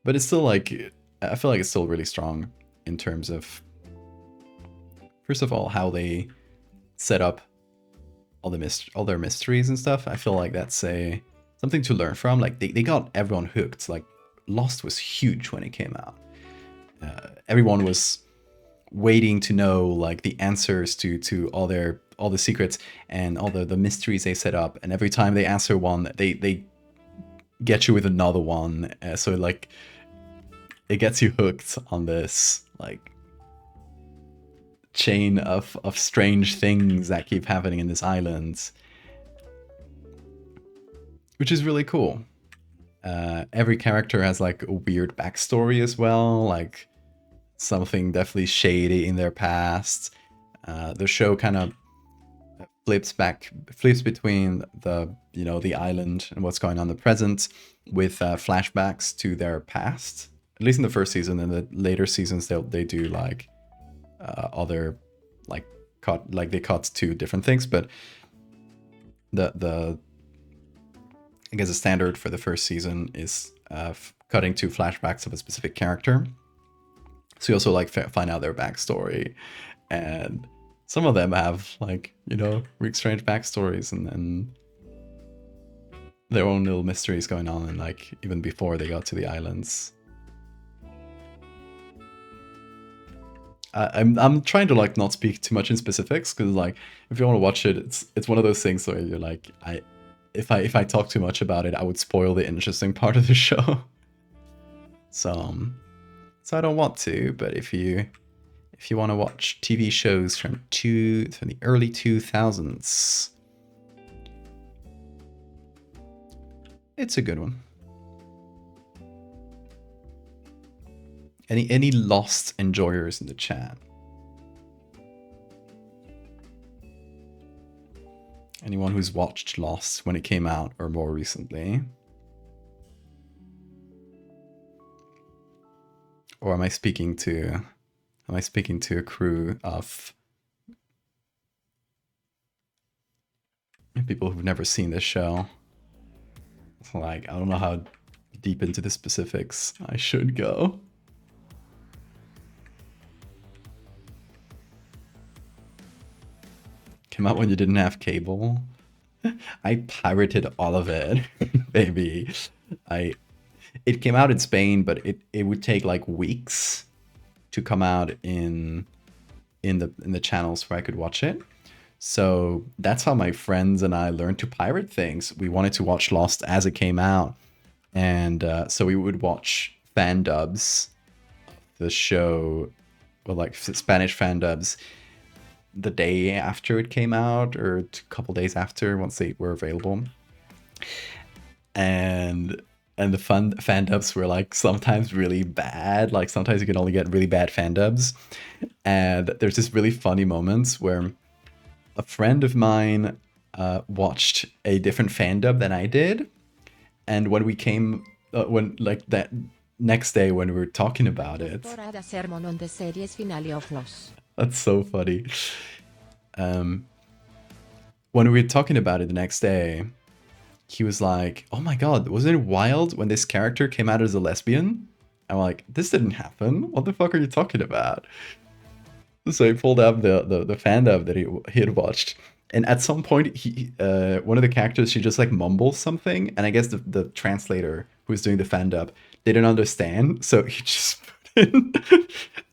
But it's still like, I feel like it's still really strong in terms of, first of all, how they set up all their mysteries and stuff. I feel like that's something to learn from. Like they got everyone hooked. Like Lost was huge when it came out. Everyone was waiting to know like the answers to all the secrets and all the mysteries they set up. And every time they answer one, they get you with another one. So like it gets you hooked on this like chain of strange things that keep happening in this island, which is really cool. Every character has like a weird backstory as well, like something definitely shady in their past. The show kind of flips between the island and what's going on in the present with flashbacks to their past. At least in the first season. In the later seasons, they do like other like they cut to different things, but the I guess the standard for the first season is cutting to flashbacks of a specific character. So you also like find out their backstory, and some of them have like really strange backstories and their own little mysteries going on, and like even before they got to the islands. I'm trying to like not speak too much in specifics because like if you want to watch it, it's one of those things where you're like if I talk too much about it, I would spoil the interesting part of the show. So I don't want to, but if you want to watch TV shows from the early 2000s, It's a good one. Any Lost enjoyers in the chat? Anyone who's watched Lost when it came out or more recently? Or am I speaking to a crew of people who've never seen this show? Like, I don't know how deep into the specifics I should go. Came out when you didn't have cable. I pirated all of it, baby. It came out in Spain, but it would take like weeks to come out in the channels where I could watch it. So that's how my friends and I learned to pirate things. We wanted to watch Lost as it came out, and so we would watch fan dubs of the show, or like Spanish fan dubs, the day after it came out, or a couple days after, once they were available. And the fan dubs were like sometimes really bad. Like sometimes you can only get really bad fan dubs. And there's this really funny moments where a friend of mine watched a different fan dub than I did. And when we came, when like that next day when we were talking about it, that's so funny. When we were talking about it the next day, he was like, "Oh my god, wasn't it wild when this character came out as a lesbian?" I'm like, "This didn't happen. What the fuck are you talking about?" So he pulled up the fan dub that he had watched, and at some point, he one of the characters, she just like mumbles something, and I guess the translator who's doing the fan dub didn't understand, so he just put in,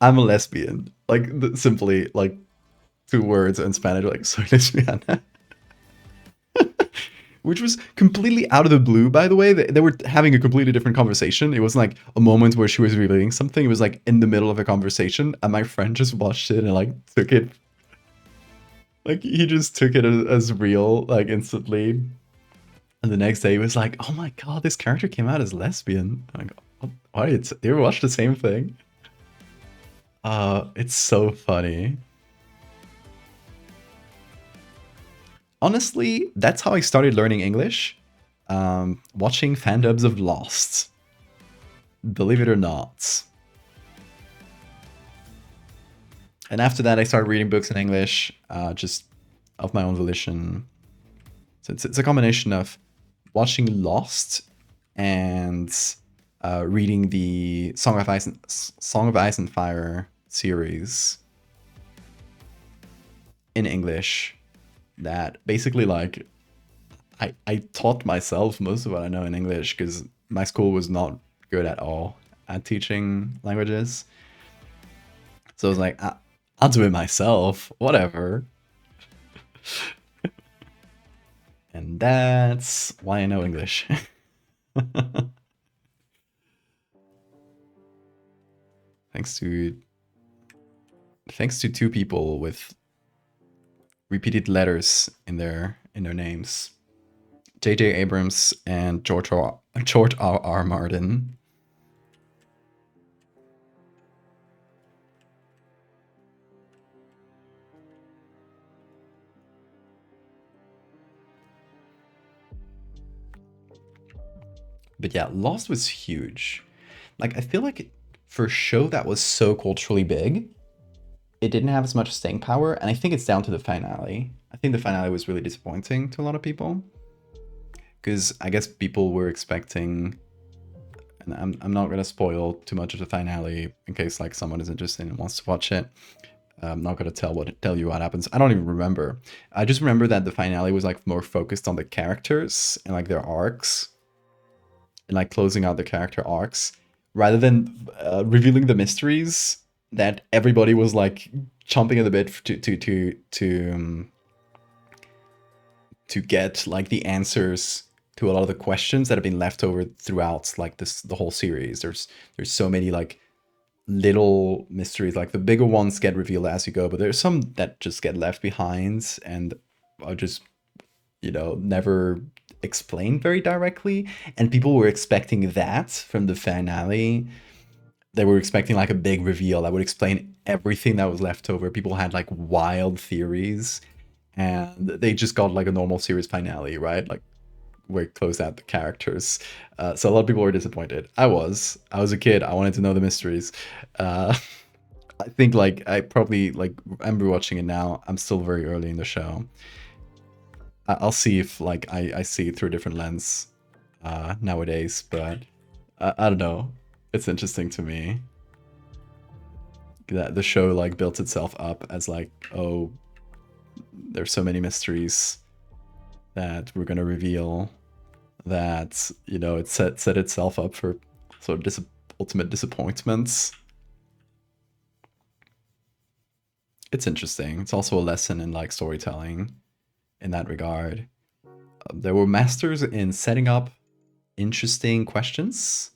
"I'm a lesbian," like simply like 2 words in Spanish, like "soy lesbiana." Which was completely out of the blue, by the way. They were having a completely different conversation. It wasn't like a moment where she was revealing something. It was like in the middle of a conversation, and my friend just watched it and like took it. Like he just took it as real, like instantly. And the next day he was like, "Oh my god, this character came out as lesbian." I'm like, "Oh, why? You ever watched the same thing?" It's so funny. Honestly, that's how I started learning English. Watching fan dubs of Lost. Believe it or not. And after that, I started reading books in English, just of my own volition. So it's a combination of watching Lost and reading the Song of Ice and Fire series in English. That basically, like, I taught myself most of what I know in English because my school was not good at all at teaching languages. So I was like, I'll do it myself, whatever. And that's why I know English. Thanks to 2 people with repeated letters in their names. J.J. Abrams and George R.R. Martin. But yeah, Lost was huge. Like, I feel like for a show that was so culturally big, it didn't have as much staying power, and I think it's down to the finale. I think the finale was really disappointing to a lot of people. Because I guess people were expecting, and I'm not gonna spoil too much of the finale in case like someone is interested and wants to watch it. I'm not gonna tell you what happens. I don't even remember. I just remember that the finale was like more focused on the characters and like their arcs, and like closing out the character arcs, rather than revealing the mysteries that everybody was like chomping at the bit to get like the answers to a lot of the questions that have been left over throughout like the whole series. There's so many like little mysteries. Like the bigger ones get revealed as you go, but there's some that just get left behind and are just, you know, never explained very directly, and people were expecting that from the finale. They were expecting like a big reveal that would explain everything that was left over. People had like wild theories, and they just got like a normal series finale, right? Like where it closed out the characters. So a lot of people were disappointed. I was a kid. I wanted to know the mysteries. Uh, I think like I probably like I'm rewatching it now. I'm still very early in the show. I'll see if like I see it through a different lens nowadays, but I don't know. It's interesting to me that the show like built itself up as like, oh, there's so many mysteries that we're gonna reveal, that you know it set itself up for sort of ultimate disappointments. It's interesting. It's also a lesson in like storytelling in that regard. There were masters in setting up interesting questions,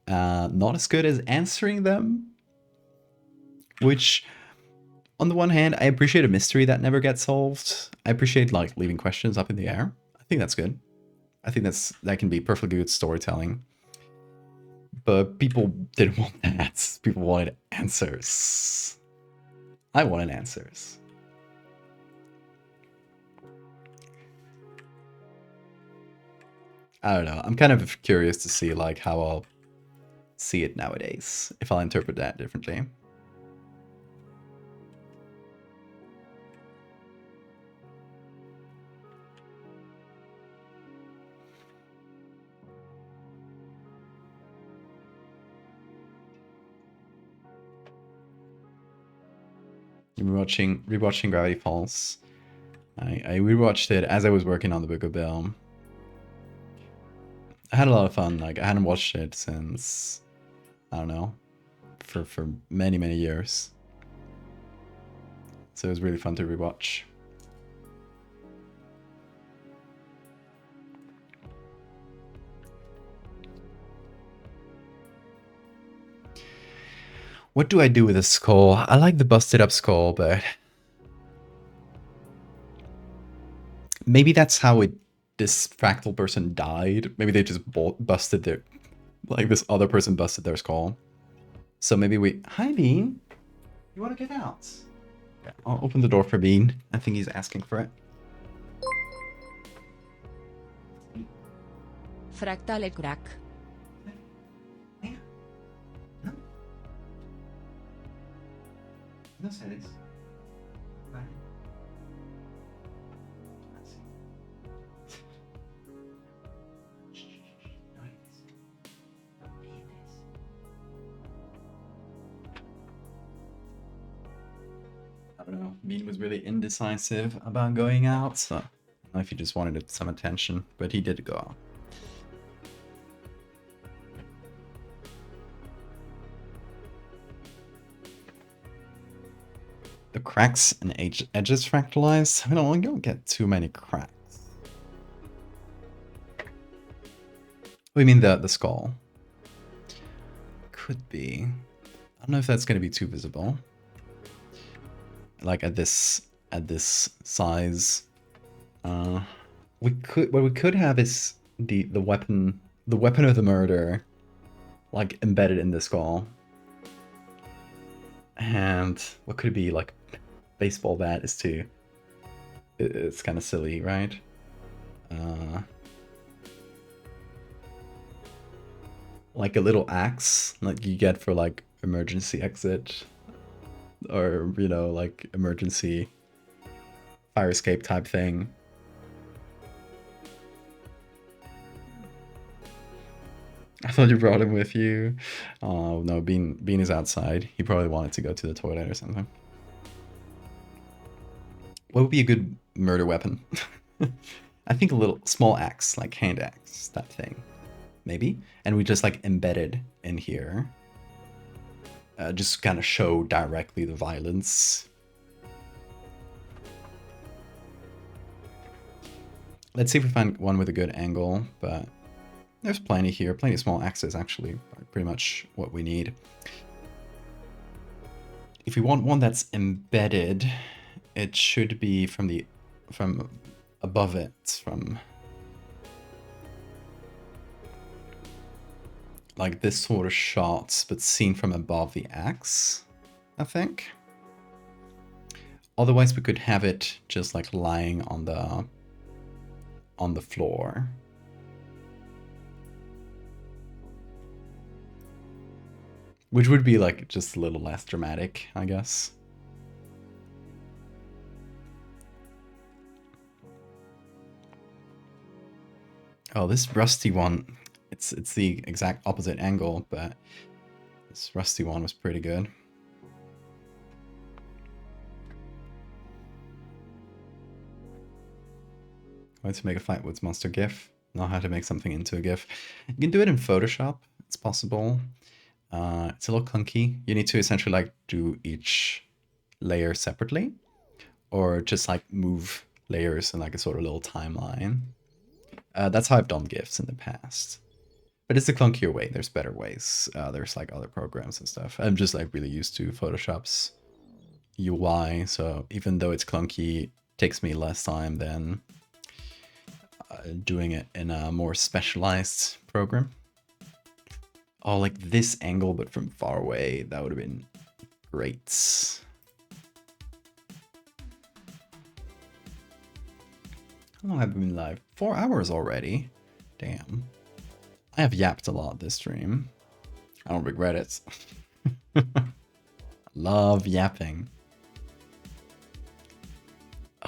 not as good as answering them, which on the one hand, I appreciate a mystery that never gets solved. I appreciate like leaving questions up in the air. I think that's good. I think that can be perfectly good storytelling. But people didn't want that. People wanted answers. I wanted answers. I don't know. I'm kind of curious to see like how I'll see it nowadays, if I'll interpret that differently. Rewatching Gravity Falls. I rewatched it as I was working on the Book of Bill. I had a lot of fun. Like I hadn't watched it since I don't know, for many years. So it was really fun to rewatch. What do I do with a skull? I like the busted up skull, but maybe that's how this fractal person died. Maybe they just busted their, like this other person busted their skull. So maybe hi Bean, you want to get out? Yeah, I'll open the door for Bean. I think he's asking for it. Fractal crack. No series. I don't know. Bean was really indecisive about going out, so I don't know if he just wanted some attention, but he did go out. The cracks and edges fractalized? I don't get too many cracks. Oh, you mean the skull? Could be. I don't know if that's going to be too visible. Like at this size. What we could have is the weapon of the murder, like embedded in the skull. And what could it be? Like baseball bat is too. It's kind of silly, right? Like a little axe, like you get for like emergency exit, or you know, like emergency fire escape type thing. I thought you brought him with you. Oh no, Bean is outside. He probably wanted to go to the toilet or something. What would be a good murder weapon? I think a little small axe, like hand axe, that thing, maybe. And we just like embedded in here. Just kind of show directly the violence. Let's see if we find one with a good angle, but there's plenty here. Plenty of small axes, actually. Pretty much what we need. If we want one that's embedded, it should be from above it, from like this sort of shot, but seen from above the axe, I think. Otherwise, we could have it just like lying on the floor. Which would be like just a little less dramatic, I guess. Oh, this rusty one, it's the exact opposite angle, but this rusty one was pretty good. How to make a Fight Woods monster GIF. Know how to make something into a GIF. You can do it in Photoshop. It's possible. It's a little clunky. You need to essentially like do each layer separately, or just like move layers in like a sort of little timeline. That's how I've done GIFs in the past. But it's a clunkier way. There's better ways. There's like other programs and stuff. I'm just like really used to Photoshop's UI, so even though it's clunky, it takes me less time than doing it in a more specialized program. Oh, like this angle, but from far away, that would have been great. How long have we been live? 4 hours already. Damn. I have yapped a lot this stream. I don't regret it. Love yapping.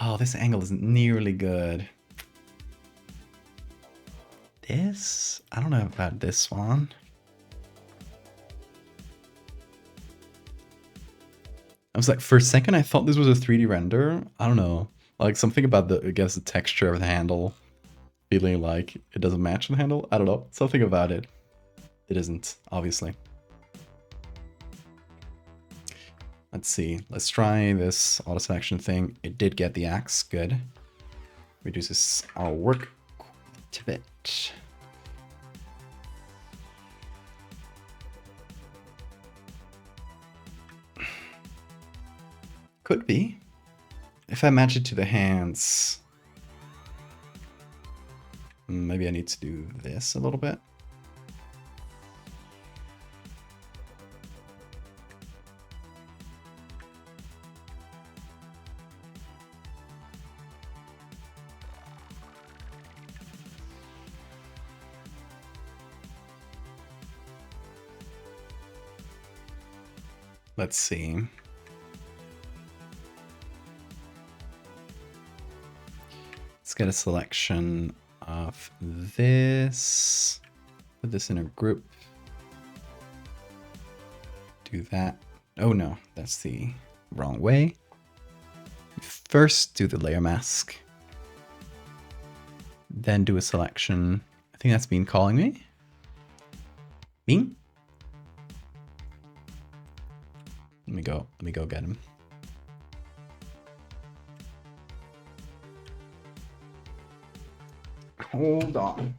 Oh, this angle isn't nearly good. This? I don't know about this one. I was like, for a second, I thought this was a 3D render. I don't know. Like something about the, I guess, the texture of the handle feeling like it doesn't match the handle. I don't know. Something about it. It isn't, obviously. Let's see. Let's try this auto selection thing. It did get the axe. Good. Reduces our work quite a bit. Could be. If I match it to the hands, maybe I need to do this a little bit. Let's see. Let's get a selection of this. Put this in a group. Do that. Oh no, that's the wrong way. First do the layer mask. Then do a selection. I think that's Bean calling me. Bean? Let me go get him. Hold on.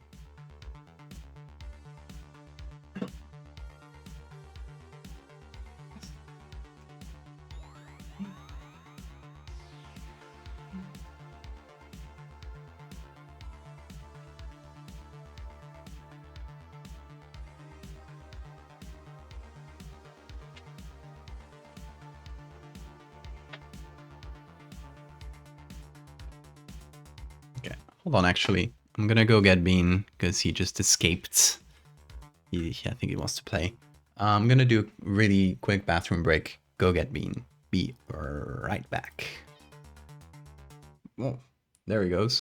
Okay, hold on actually. I'm gonna go get Bean because he just escaped. I think he wants to play. I'm gonna do a really quick bathroom break. Go get Bean. Be right back. Oh, there he goes.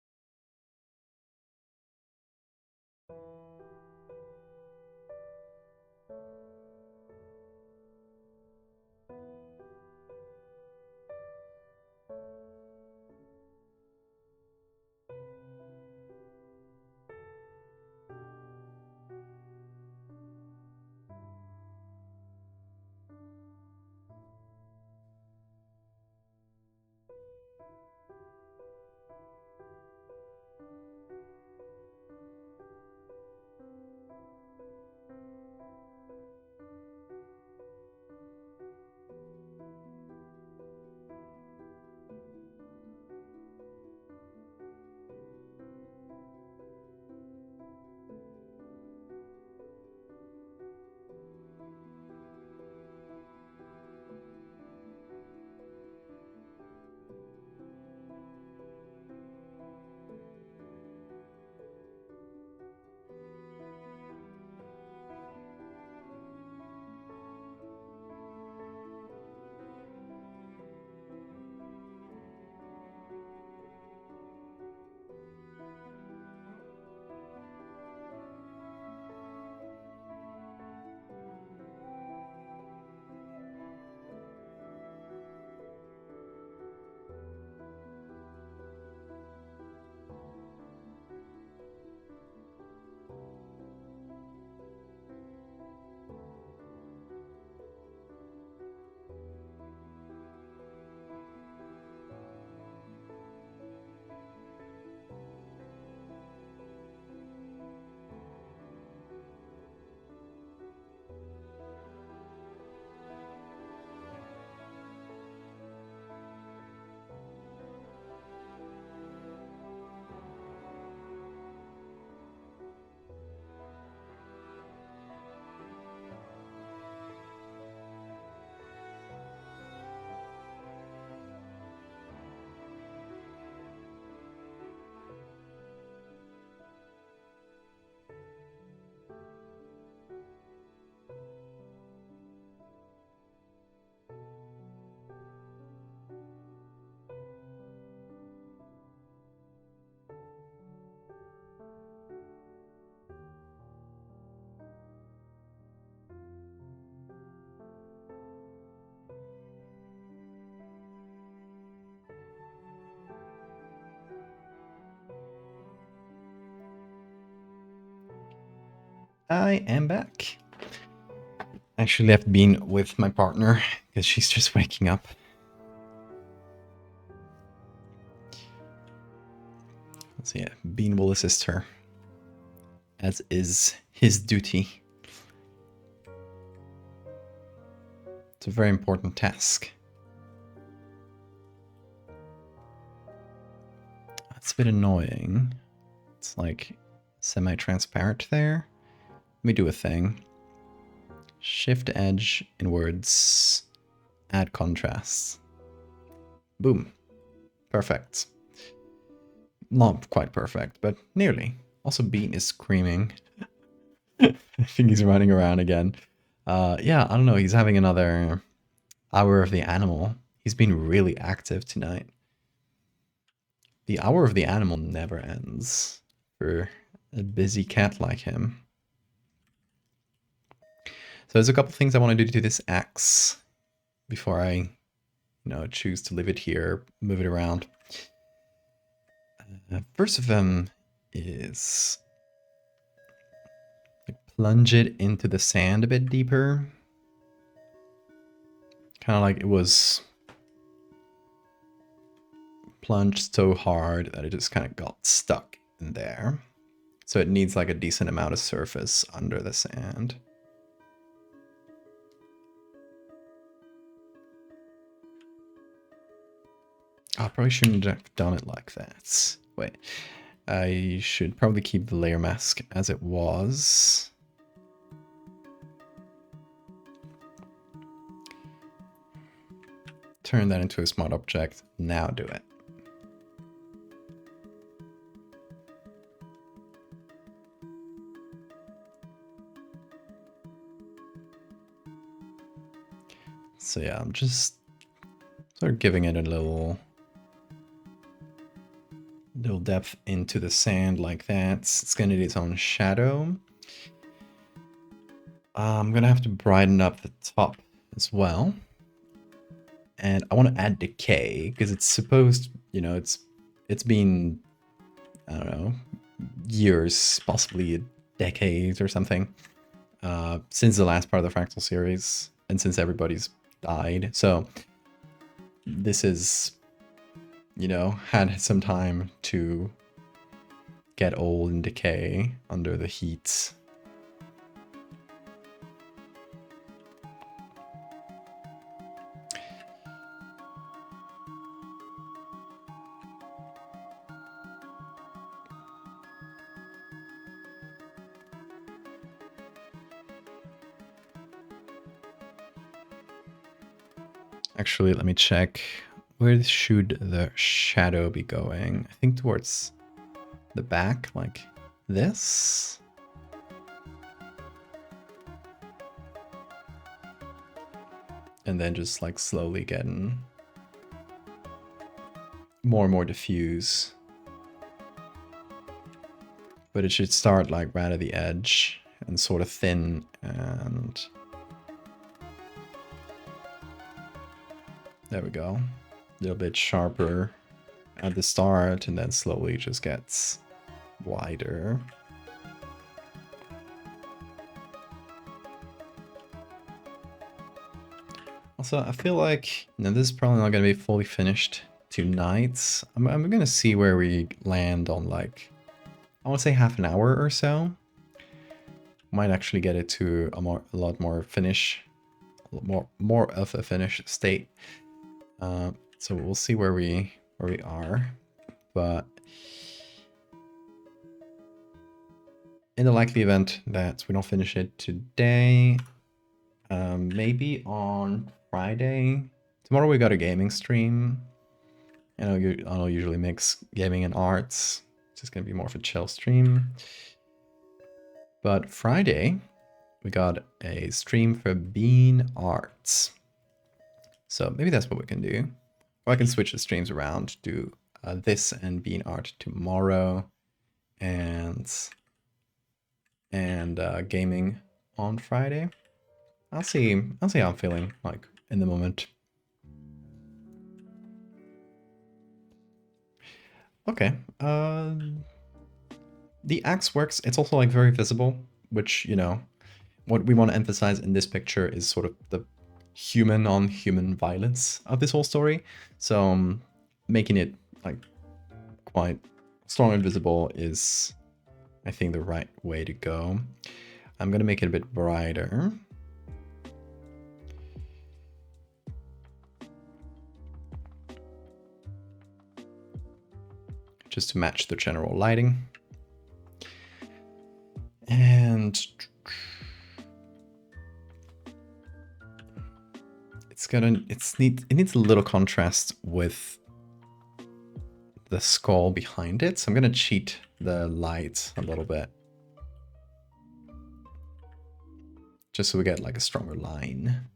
I am back. I actually left Bean with my partner because she's just waking up. So yeah, Bean will assist her, as is his duty. It's a very important task. That's a bit annoying. It's like semi-transparent there. Let me do a thing. Shift edge inwards, add contrast. Boom. Perfect. Not quite perfect, but nearly. Also, Bean is screaming. I think he's running around again. Yeah, I don't know. He's having another hour of the animal. He's been really active tonight. The hour of the animal never ends for a busy cat like him. So there's a couple things I want to do to this axe before I, choose to leave it here, move it around. First of them is plunge it into the sand a bit deeper. Kind of like it was plunged so hard that it just kind of got stuck in there. So it needs like a decent amount of surface under the sand. I probably shouldn't have done it like that. Wait, I should probably keep the layer mask as it was. Turn that into a smart object. Now do it. So yeah, I'm just sort of giving it a little depth into the sand like that. It's gonna need its own shadow. I'm gonna have to brighten up the top as well. And I want to add decay because it's supposed, it's been, I don't know, years, possibly a decade or something, since the last part of the Fractal series and since everybody's died. So this is, had some time to get old and decay under the heat. Actually, let me check. Where should the shadow be going? I think towards the back, like this. And then just like slowly getting more and more diffuse. But it should start like right at the edge and sort of thin and... There we go. A little bit sharper at the start and then slowly just gets wider. Also, I feel like this is probably not going to be fully finished tonight. I'm going to see where we land on like, I want to say half an hour or so. Might actually get it to a lot more finish, more of a finished state. So we'll see where we are, but in the likely event that we don't finish it today, maybe on Friday. Tomorrow we got a gaming stream. I don't usually mix gaming and arts. It's just gonna be more of a chill stream. But Friday we got a stream for Bean Arts. So maybe that's what we can do. Or I can switch the streams around, do this and Bean Art tomorrow, and gaming on Friday. I'll see how I'm feeling like in the moment. Okay. The axe works. It's also like very visible, which, you know, what we want to emphasize in this picture is sort of the human on human violence of this whole story. So making it like quite strong and visible is, I think, the right way to go. I'm going to make it a bit brighter. Just to match the general lighting. And it needs a little contrast with the skull behind it. So I'm going to cheat the light a little bit. Just so we get like a stronger line.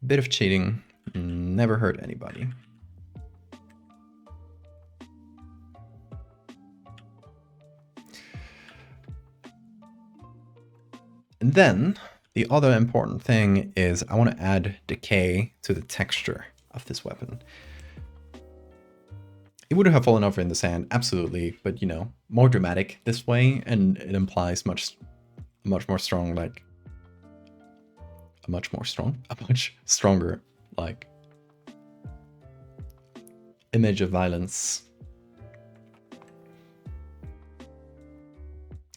Bit of cheating, never hurt anybody. And then the other important thing is I want to add decay to the texture of this weapon. It would have fallen over in the sand, absolutely, but you know, more dramatic this way, and it implies much more strong, like a much stronger, like image of violence.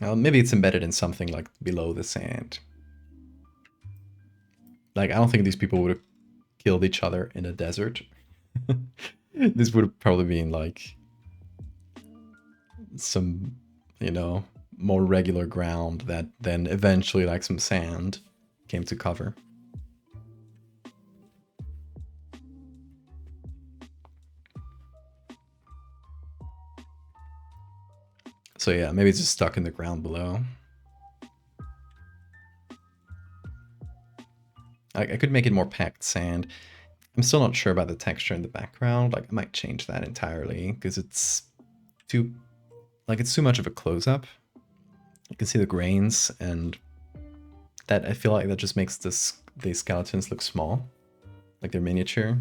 Well, maybe it's embedded in something like below the sand. Like, I don't think these people would have killed each other in a desert. This would have probably been like some, you know, more regular ground that then eventually, like some sand, came to cover. So yeah, maybe it's just stuck in the ground below. I could make it more packed sand. I'm still not sure about the texture in the background. Like, I might change that entirely because it's too much of a close-up. You can see the grains, and that, I feel like that just makes these skeletons look small, like they're miniature.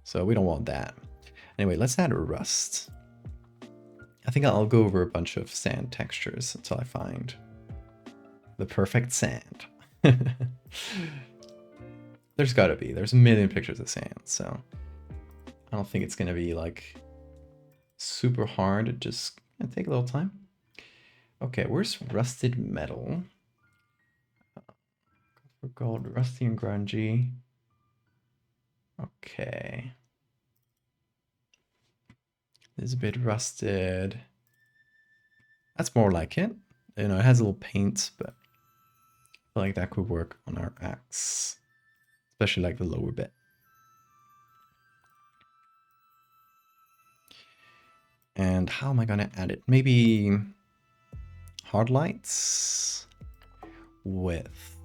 So we don't want that. Anyway, let's add rust. I think I'll go over a bunch of sand textures until I find the perfect sand. There's gotta be. There's a million pictures of sand, so I don't think it's gonna be like super hard. It just gonna take a little time. Okay, where's rusted metal? For gold, rusty and grungy. Okay. This is a bit rusted. That's more like it. You know, it has a little paint, but I feel like that could work on our axe. Especially like the lower bit. And how am I gonna add it? Maybe hard lights with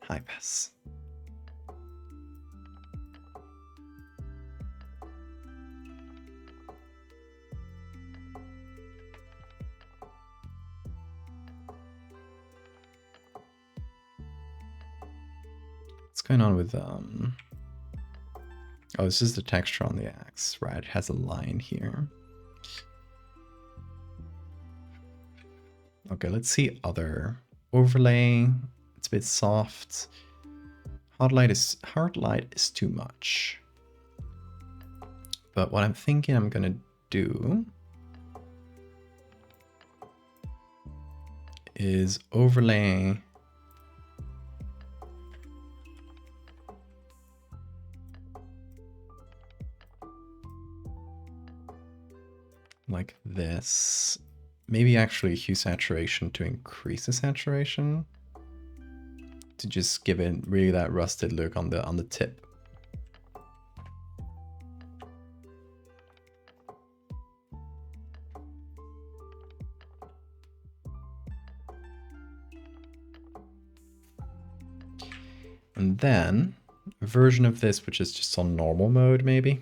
high pass. What's going on with oh, this is the texture on the axe, right? It has a line here. Okay, let's see other overlay. It's a bit soft. Hard light is too much. But what I'm thinking I'm gonna do is overlay like this. Maybe actually hue saturation to increase the saturation, to just give it really that rusted look on the tip. And then a version of this which is just on normal mode, maybe,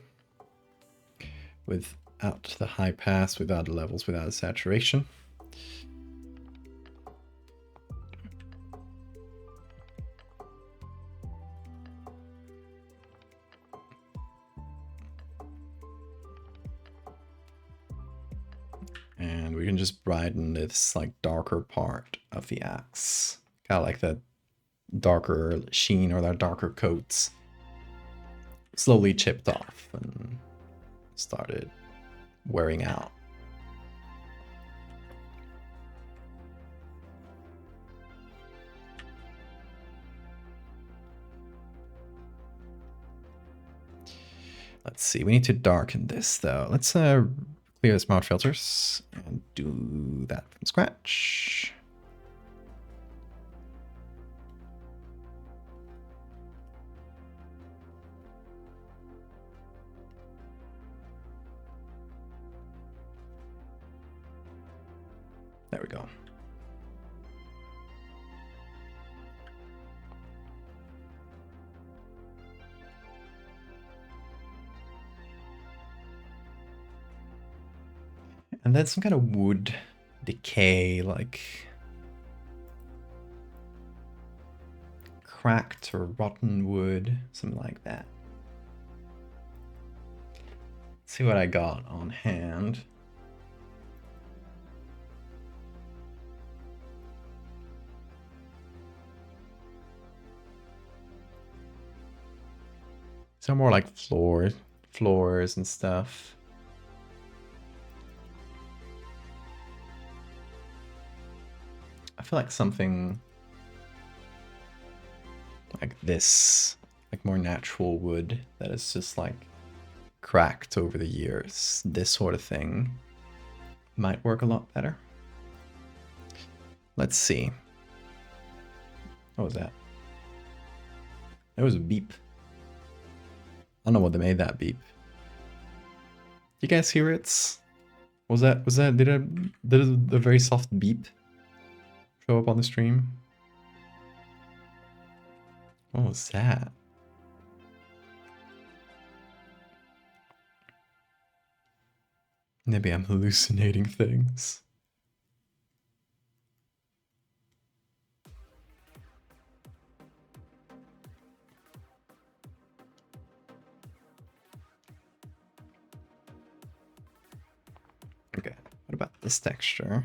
without the high pass, without the levels, without the saturation. And we can just brighten this like darker part of the axe. Kind of like that darker sheen or that darker coats slowly chipped off and started wearing out. Let's see, we need to darken this though. Let's clear the smart filters and do that from scratch. There we go. And then some kind of wood decay, like cracked or rotten wood, something like that. Let's see what I got on hand. So more like floors and stuff. I feel like something like this, like more natural wood that is just like cracked over the years. This sort of thing might work a lot better. Let's see. What was that? There was a beep. I don't know what they made that beep. You guys hear it? Did a very soft beep show up on the stream? What was that? Maybe I'm hallucinating things. Okay, what about this texture?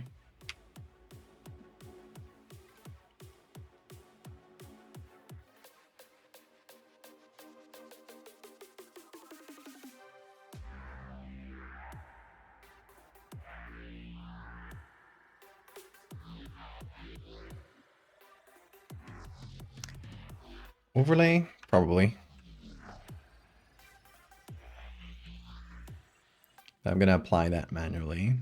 Overlay? Probably. I'm gonna apply that manually.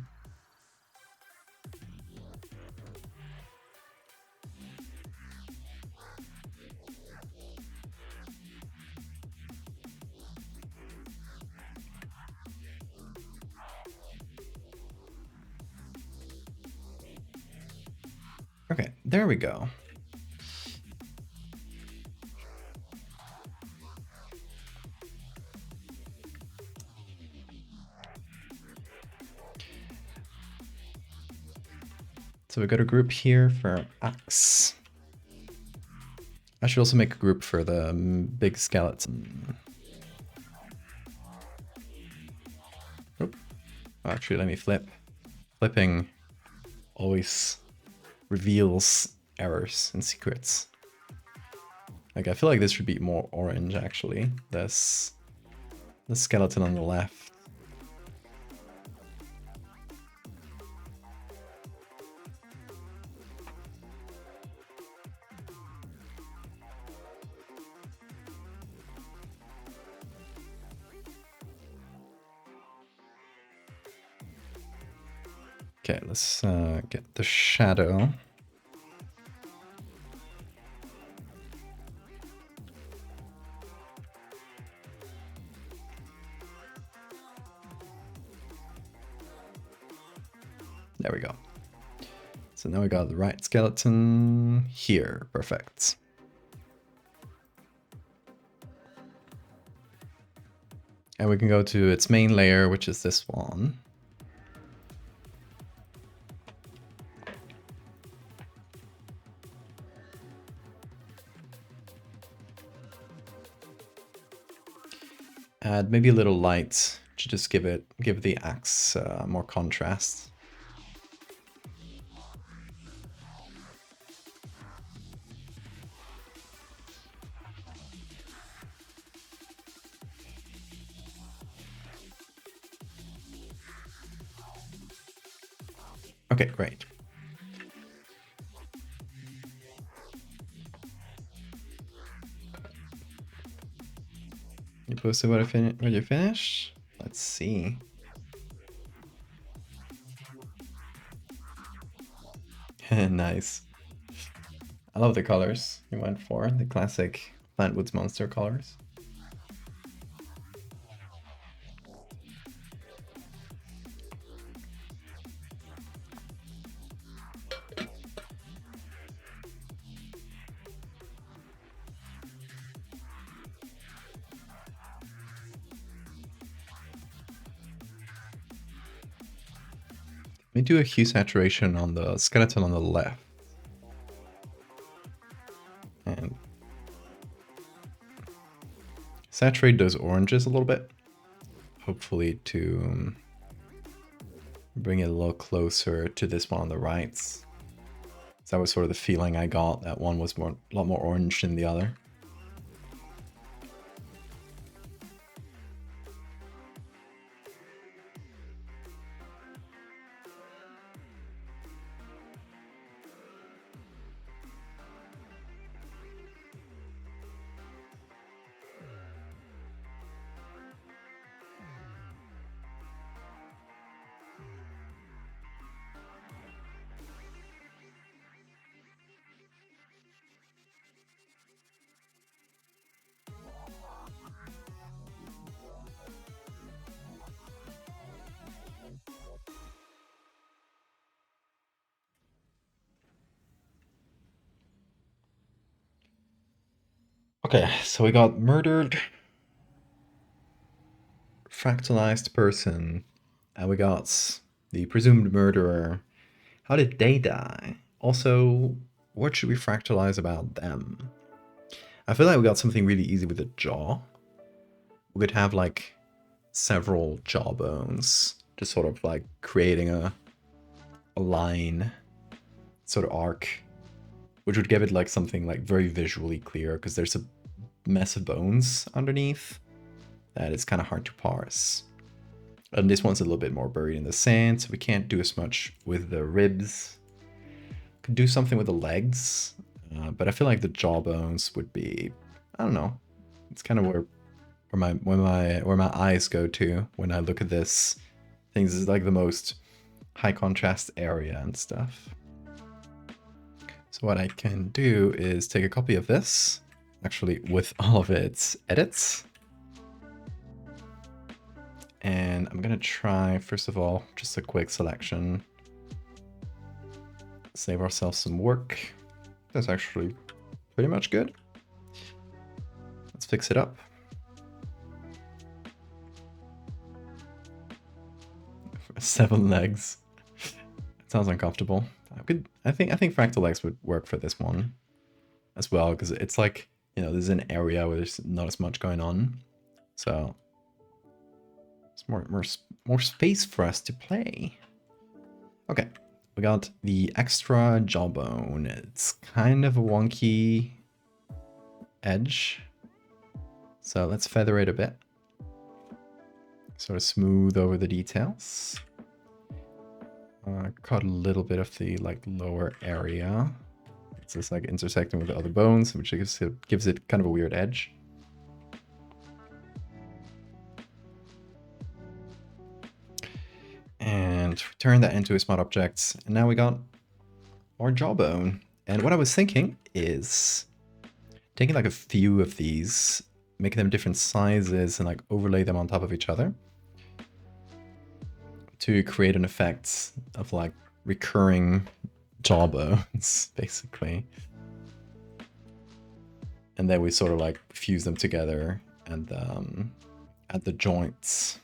Okay, there we go. So we got a group here for axe. I should also make a group for the big skeleton. Oh, actually, let me flip. Flipping always reveals errors and secrets. Like, I feel like this should be more orange, actually. This, the skeleton on the left. Okay, let's get the shadow. There we go. So now we got the right skeleton here. Perfect. And we can go to its main layer, which is this one. Add maybe a little light to just give the axe more contrast. Okay, great. You posted what you finished? Let's see. Nice. I love the colors you went for, the classic Plantwoods Monster colors. Let me do a hue saturation on the skeleton on the left. And saturate those oranges a little bit. Hopefully to bring it a little closer to this one on the right. So that was sort of the feeling I got. That one was a lot more orange than the other. Okay, so we got murdered, fractalized person, and we got the presumed murderer. How did they die? Also, what should we fractalize about them? I feel like we got something really easy with the jaw. We could have like several jawbones, just sort of like creating a line, sort of arc, which would give it like something like very visually clear, because there's a mess of bones underneath that it's kind of hard to parse. And this one's a little bit more buried in the sand, so we can't do as much with the ribs. Could do something with the legs, but I feel like the jawbones would be, I don't know. It's kind of where my eyes go to when I look at this. Things is like the most high contrast area and stuff. So what I can do is take a copy of this, actually with all of its edits. And I'm gonna try, first of all, just a quick selection. Save ourselves some work. That's actually pretty much good. Let's fix it up. Seven legs. Sounds uncomfortable. I think fractal legs would work for this one as well, because it's like, you know, there's an area where there's not as much going on, so it's more space for us to play. Okay, we got the extra jawbone. It's kind of a wonky edge, so let's feather it a bit. Sort of smooth over the details. Cut a little bit of the like lower area. It's just like intersecting with the other bones, which gives it kind of a weird edge. And turn that into a smart object. And now we got our jawbone. And what I was thinking is taking like a few of these, making them different sizes and like overlay them on top of each other to create an effect of like recurring jawbones, basically. And then we sort of like fuse them together and at the joints.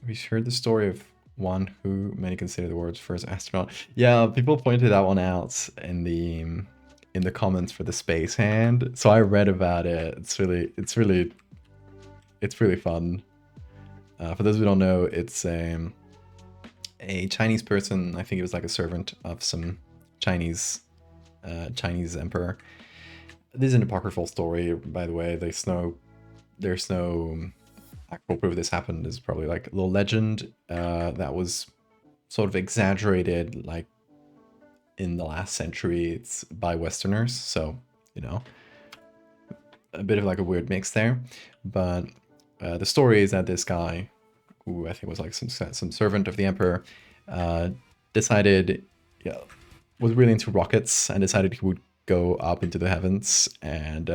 We heard the story of one who many consider the world's first astronaut. Yeah, people pointed that one out in the comments for the space hand. So I read about it. It's really fun. For those who don't know, it's a Chinese person. I think he was like a servant of some Chinese emperor. This is an apocryphal story, by the way. There's no actual proof this happened. It's probably like a little legend that was sort of exaggerated, like in the last century, it's by Westerners. So, you know, a bit of like a weird mix there. But the story is that this guy, who I think was like some servant of the emperor, decided, yeah, was really into rockets and decided he would go up into the heavens and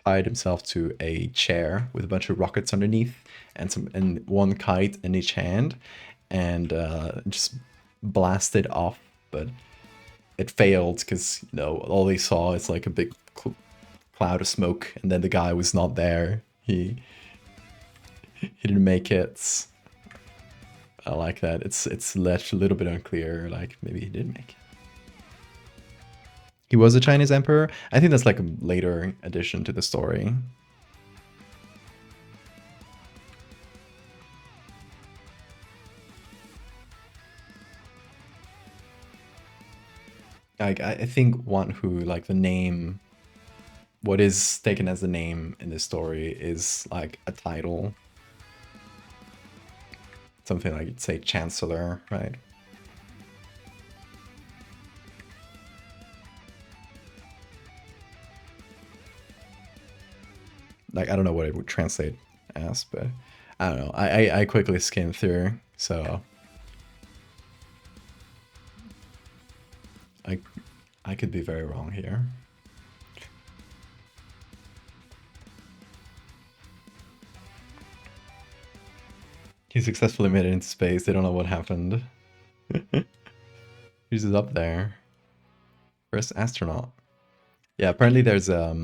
tied himself to a chair with a bunch of rockets underneath and one kite in each hand, and just blasted off. But it failed because, you know, all they saw is like a big cloud of smoke, and then the guy was not there. He didn't make it. I like that. It's left a little bit unclear. Like maybe he did make it. He was a Chinese emperor. I think that's like a later addition to the story. Like I think one who like the name, what is taken as the name in this story is like a title. Something like you'd say Chancellor, right? Like I don't know what it would translate as, but I don't know. I quickly skimmed through, so I could be very wrong here. He successfully made it into space. They don't know what happened. He's just up there. First astronaut. Yeah, apparently there's a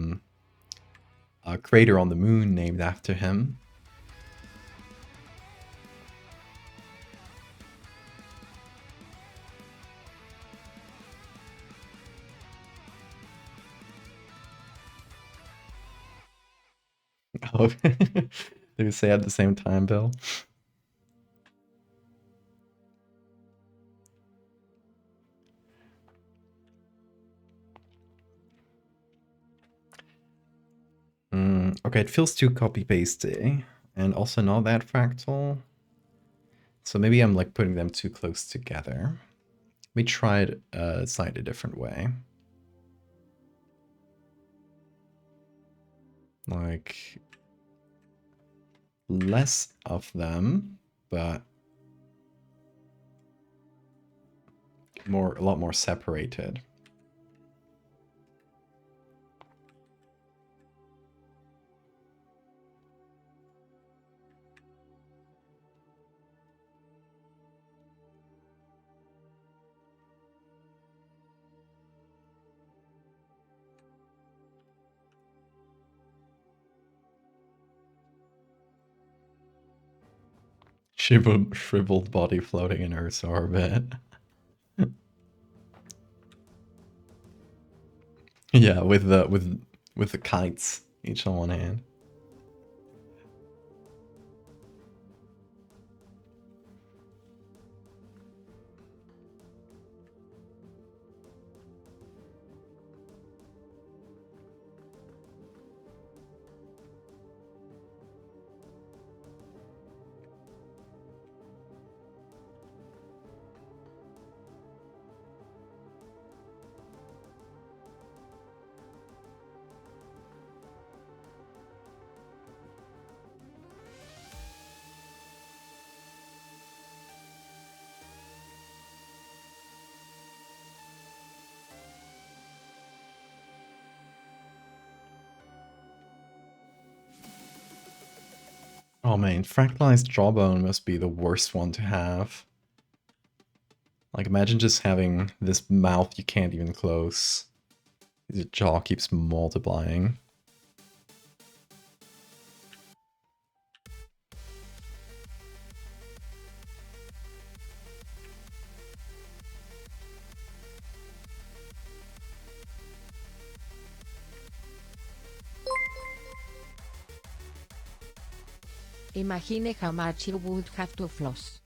crater on the moon named after him. Oh, did we say at the same time, Bill? Okay, it feels too copy-pasty and also not that fractal. So maybe I'm like putting them too close together. Let me try it a slightly different way. Like less of them, but a lot more separated. Shriveled body floating in Earth's orbit. Yeah, with the kites, each on one hand. Oh man, fractalized jawbone must be the worst one to have. Like imagine just having this mouth you can't even close. Your jaw keeps multiplying. Imagine how much you would have to floss.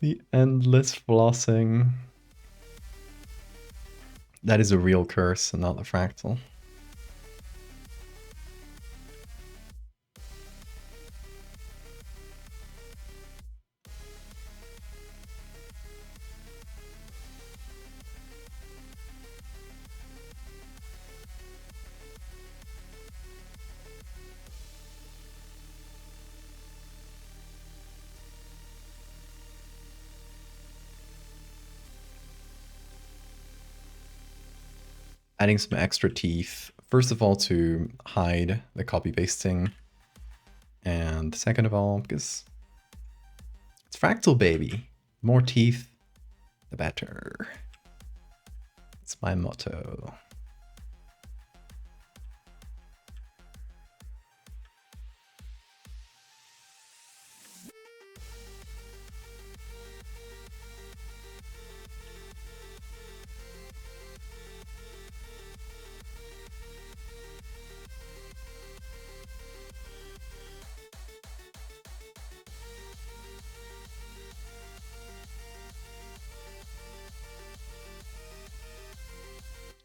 The endless flossing. That is a real curse and not a fractal. adding some extra teeth. First of all, to hide the copy pasting. And second of all, because it's Fractal, baby. More teeth, the better. It's my motto.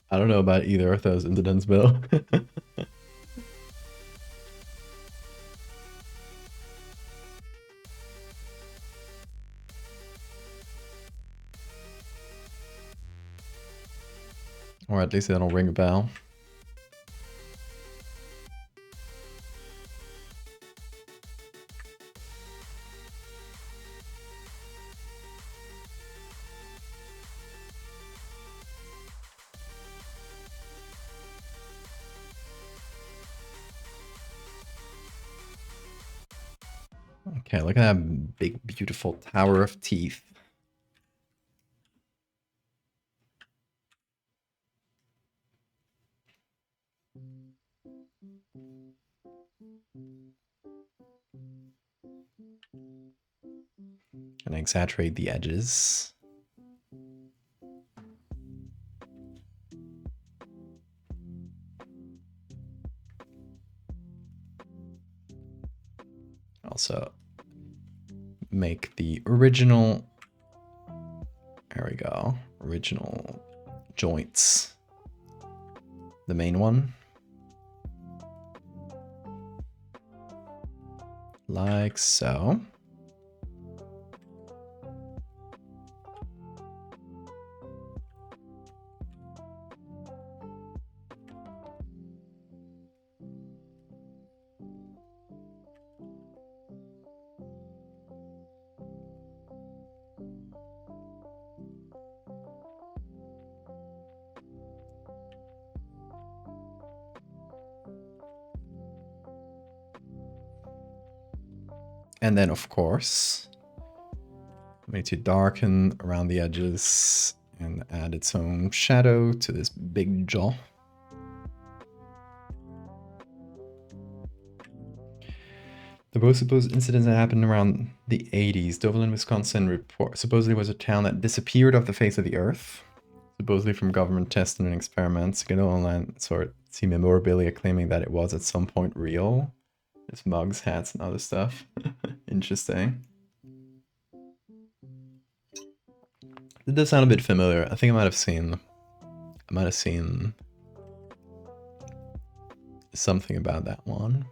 I don't know about either of those incidents, Bill. Or at least they don't ring a bell. Okay, look at that big, beautiful tower of teeth. And exaggerate the edges. Also, make the original, there we go, original joints the main one. Like so. And then, of course, we need to darken around the edges and add its own shadow to this big jaw. The most supposed incidents that happened around the 80s. Dovellin, Wisconsin report supposedly was a town that disappeared off the face of the earth. Supposedly from government testing and experiments. You can online sort see memorabilia claiming that it was at some point real. There's mugs, hats, and other stuff. Interesting. It does sound a bit familiar. I think I might have seen something about that one.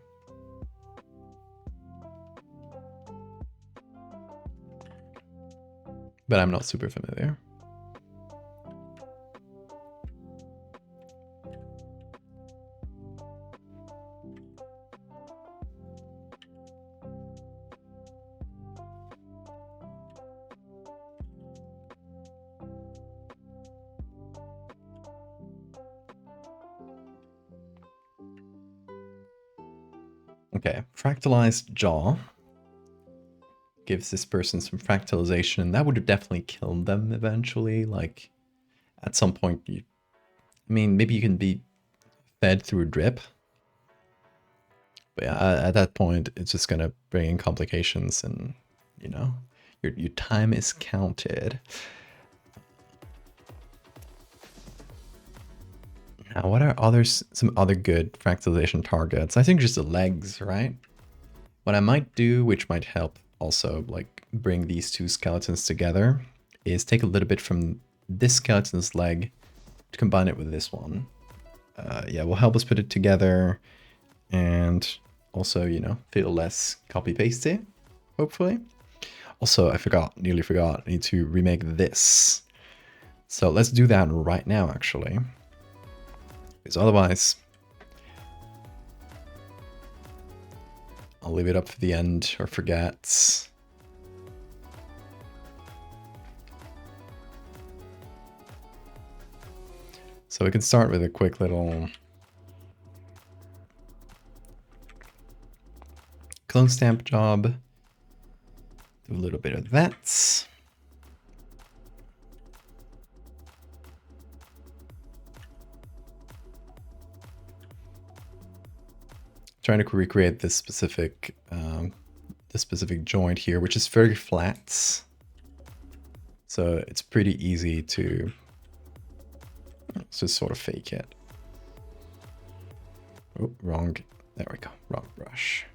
But I'm not super familiar. Okay, fractalized jaw gives this person some fractalization, and that would have definitely killed them eventually. Like, at some point, I mean, maybe you can be fed through a drip. But yeah, at that point, it's just gonna bring in complications, and, you know, your time is counted. Now, what are some other good fractalization targets? I think just the legs, right? What I might do, which might help also like bring these two skeletons together, is take a little bit from this skeleton's leg to combine it with this one. Yeah, will help us put it together and also, you know, feel less copy-pasty, hopefully. Also, nearly forgot, I need to remake this. So let's do that right now, actually. Because otherwise, I'll leave it up for the end or forget. So we can start with a quick little clone stamp job. Do a little bit of that. Trying to recreate this specific joint here, which is very flat. So it's pretty easy to just sort of fake it. Oh, wrong. There we go. Wrong brush.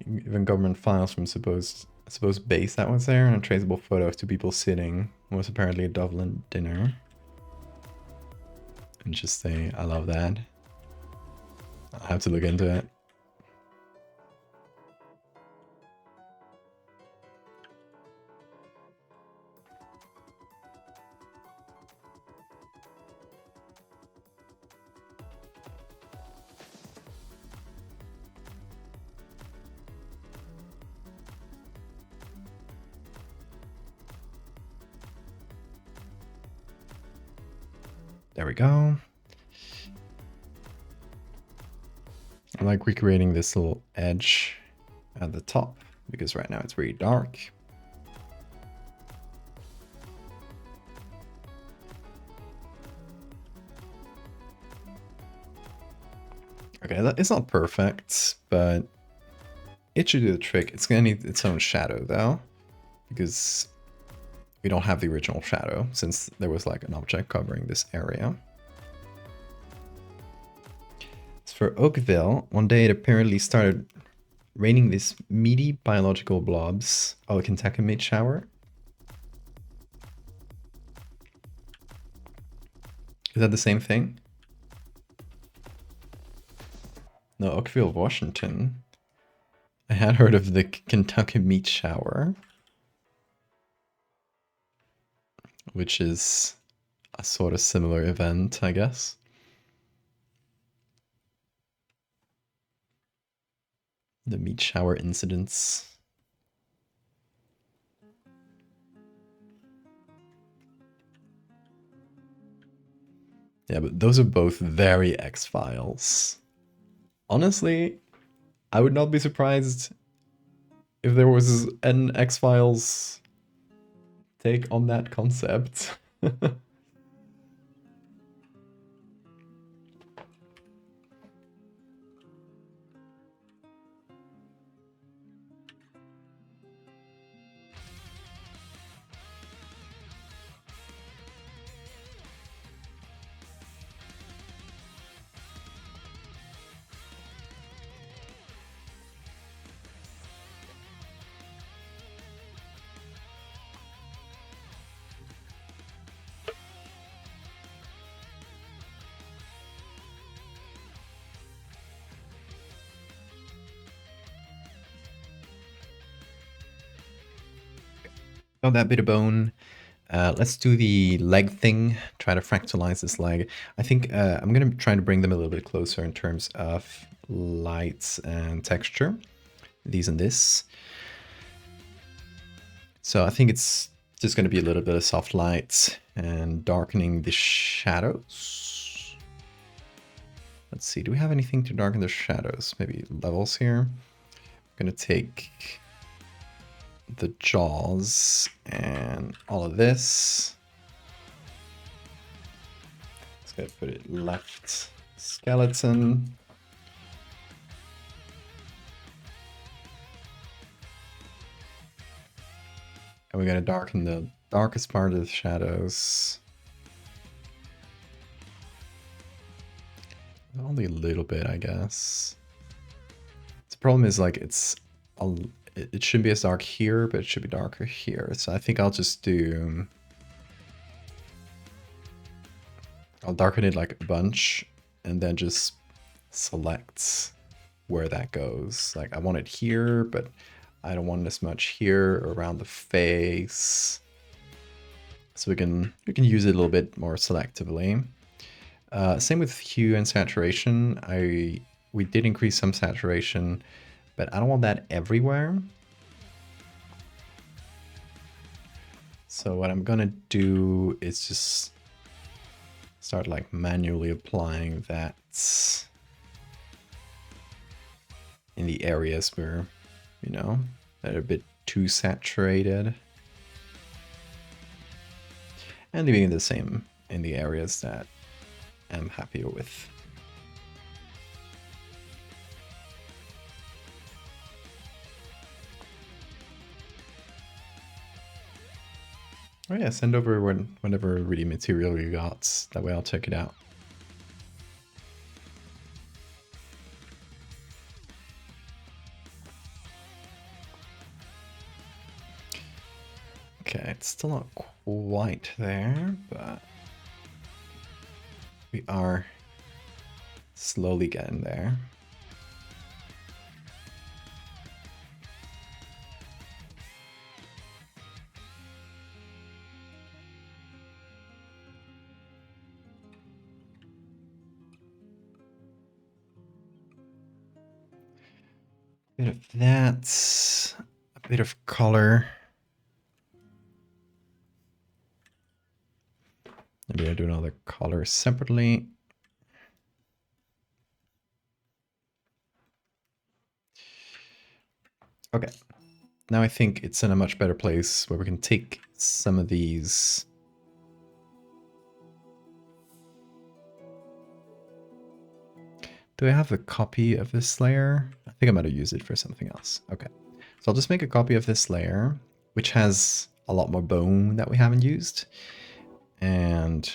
Even government files from supposed base that was there, and a traceable photo of two people sitting was apparently a Dublin dinner. Interesting. I love that. I'll have to look into it. There we go. I like recreating this little edge at the top because right now it's really dark. Okay, it's not perfect, but it should do the trick. It's gonna need its own shadow though, because we don't have the original shadow since there was like an object covering this area. As for Oakville, one day it apparently started raining these meaty biological blobs. Oh, a Kentucky meat shower. Is that the same thing? No, Oakville, Washington. I had heard of the Kentucky meat shower, which is a sort of similar event, I guess. The meat shower incidents. Yeah, but those are both very X-Files. Honestly, I would not be surprised if there was an X-Files take on that concept. Got that bit of bone. Let's do the leg thing, try to fractalize this leg. I think I'm going to try to bring them a little bit closer in terms of lights and texture. These and this. So I think it's just going to be a little bit of soft light and darkening the shadows. Let's see, do we have anything to darken the shadows? Maybe levels here. I'm going to take the jaws and all of this. Let's go put it left skeleton. And we're going to darken the darkest part of the shadows. Only a little bit, I guess. The problem is like it shouldn't be as dark here, but it should be darker here. So I think I'll just do... I'll darken it like a bunch and then just select where that goes. Like I want it here, but I don't want it as much here around the face. So we can use it a little bit more selectively. Same with hue and saturation. I we did increase some saturation, but I don't want that everywhere. So what I'm gonna do is just start like manually applying that in the areas where, you know, that are a bit too saturated. And leaving the same in the areas that I'm happier with. Oh yeah, send over whenever reading material you got. That way I'll check it out. Okay, it's still not quite there, but we are slowly getting there. Bit of that, a bit of color. Maybe I do another color separately. Okay, now I think it's in a much better place where we can take some of these. Do I have a copy of this layer? I think I'm going to use it for something else. Okay, so I'll just make a copy of this layer, which has a lot more bone that we haven't used. And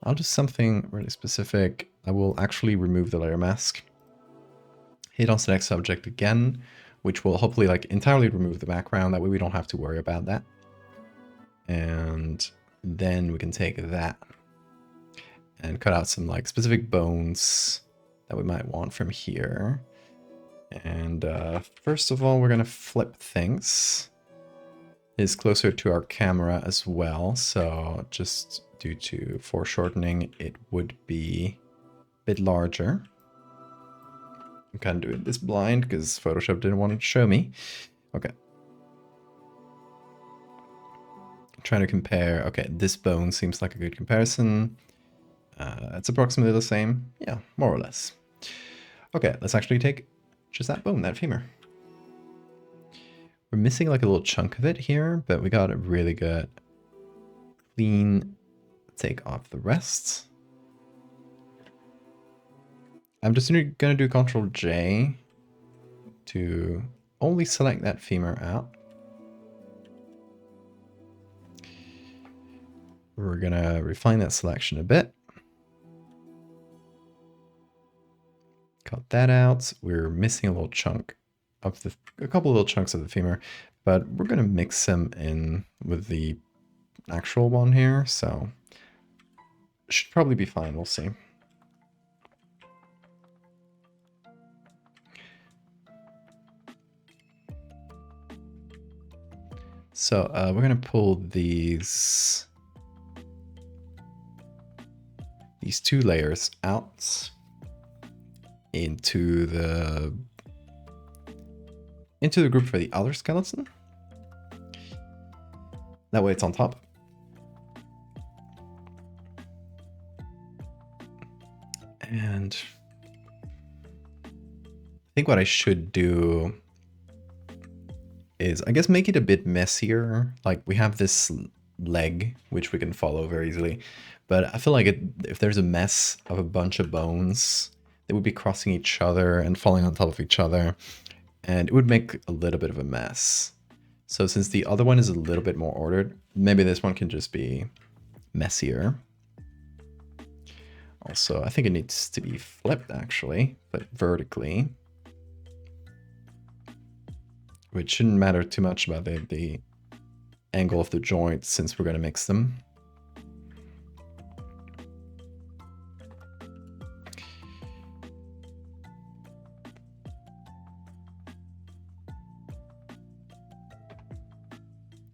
I'll do something really specific. I will actually remove the layer mask. Hit on select subject again, which will hopefully like entirely remove the background. That way we don't have to worry about that. And then we can take that and cut out some like specific bones that we might want from here. And first of all, we're gonna flip things. It's closer to our camera as well, so just due to foreshortening, it would be a bit larger. I'm kind of doing this blind because Photoshop didn't want to show me. Okay. I'm trying to compare. Okay, this bone seems like a good comparison. It's approximately the same. Yeah, more or less. Okay, let's actually take just that bone, that femur. We're missing like a little chunk of it here, but we got a really good clean take off the rest. I'm just gonna do Ctrl J to only select that femur out. We're gonna refine that selection a bit. Cut that out. We're missing a little chunk of a couple little chunks of the femur, but we're gonna mix them in with the actual one here, so should probably be fine. We'll see. So we're gonna pull these two layers out into the group for the other skeleton. That way it's on top. And I think what I should do is, I guess, make it a bit messier. Like we have this leg, which we can follow very easily. But I feel like if there's a mess of a bunch of bones, they would be crossing each other and falling on top of each other. And it would make a little bit of a mess. So since the other one is a little bit more ordered, maybe this one can just be messier. Also, I think it needs to be flipped actually, but vertically. Which shouldn't matter too much about the angle of the joints since we're going to mix them.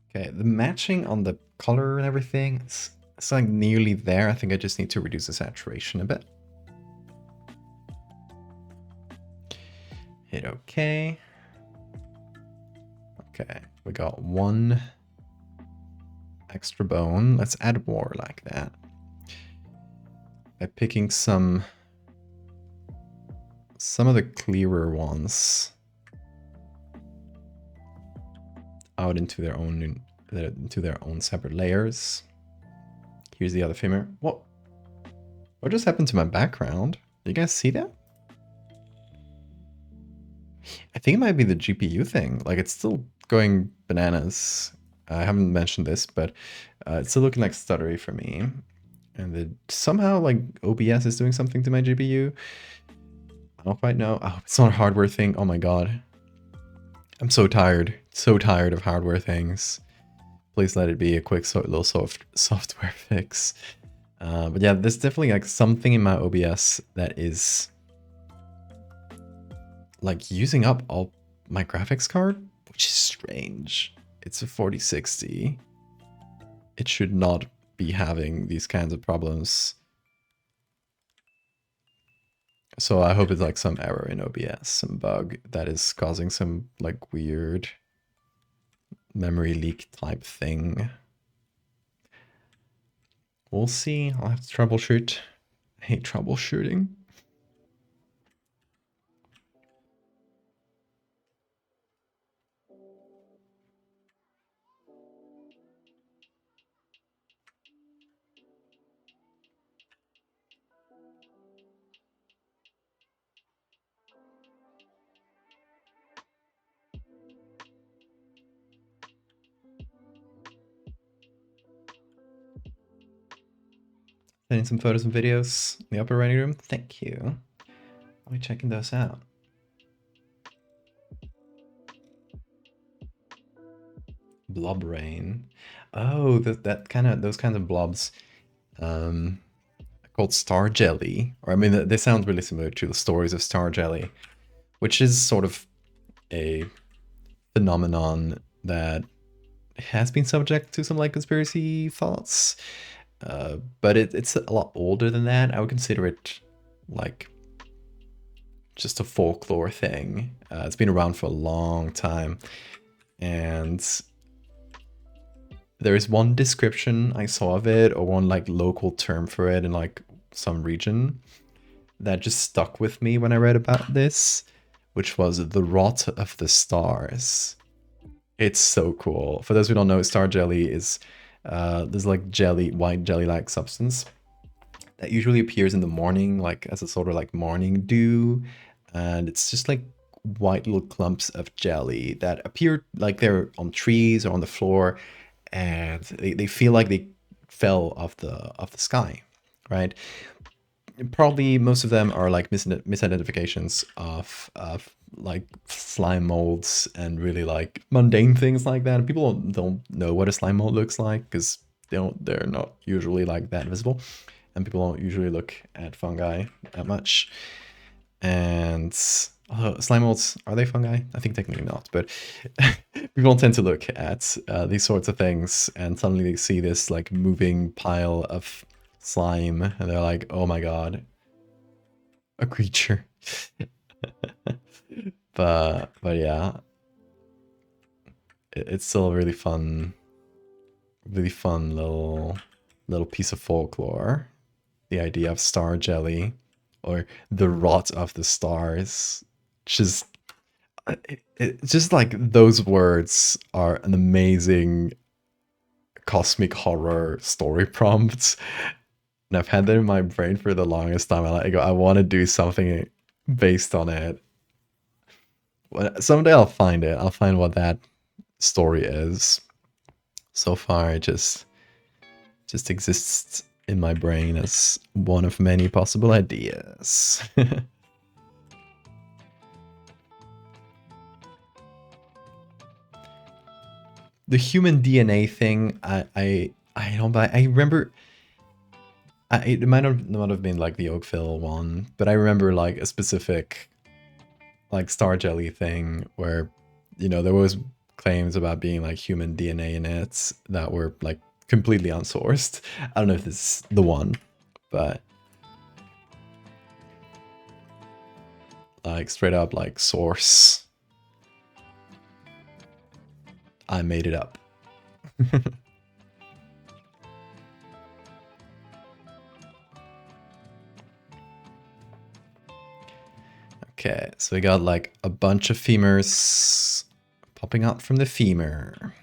Okay, the matching on the color and everything, it's like nearly there. I think I just need to reduce the saturation a bit. Hit OK. Okay, we got one extra bone. Let's add more like that. By picking some of the clearer ones out into their own separate layers. Here's the other femur. What just happened to my background? You guys see that? I think it might be the GPU thing. Like, it's still going bananas. I haven't mentioned this, but it's still looking like stuttery for me. And somehow, like, OBS is doing something to my GPU. I don't quite know. Oh, it's not a hardware thing. Oh my god. I'm so tired. So tired of hardware things. Please let it be a quick little software fix. But yeah, there's definitely like something in my OBS that is like using up all my graphics card, which is strange. It's a 4060. It should not be having these kinds of problems. So I hope it's like some error in OBS, some bug that is causing some like weird memory leak type thing. We'll see. I'll have to troubleshoot. I hate troubleshooting. Sending some photos and videos in the upper writing room. Thank you. I'll be checking those out. Blob rain. Oh, those kinds of blobs. Called star jelly. Or I mean, they sound really similar to the stories of star jelly, which is sort of a phenomenon that has been subject to some like conspiracy thoughts. But it's a lot older than that. I would consider it like just a folklore thing. It's been around for a long time. And there is one description I saw of it, or one like local term for it in like some region that just stuck with me when I read about this, which was the rot of the stars. It's so cool. For those who don't know, star jelly is this like white jelly-like substance that usually appears in the morning, like as a sort of like morning dew, and it's just like white little clumps of jelly that appear like they're on trees or on the floor, and they feel like they fell off the sky, right? Probably most of them are like misidentifications of like slime molds and really like mundane things like that. People don't know what a slime mold looks like because they're not usually like that visible, and people don't usually look at fungi that much. And slime molds, are they fungi? I think technically not, but people don't tend to look at these sorts of things, and suddenly they see this like moving pile of slime, and they're like, oh my god, a creature. but yeah, it's still a really fun little piece of folklore. The idea of star jelly, or the rot of the stars. Just it's just like those words are an amazing cosmic horror story prompt. And I've had that in my brain for the longest time. I want to do something based on it. Someday I'll find it. I'll find what that story is. So far, it just exists in my brain as one of many possible ideas. The human DNA thing, I don't buy. I remember it might not have been like the Oakville one, but I remember like a specific like star jelly thing where, you know, there was claims about being like human DNA in it that were like completely unsourced. I don't know if this is the one, but Like straight up like source. I made it up. Okay, so we got like a bunch of femurs popping up from the femur.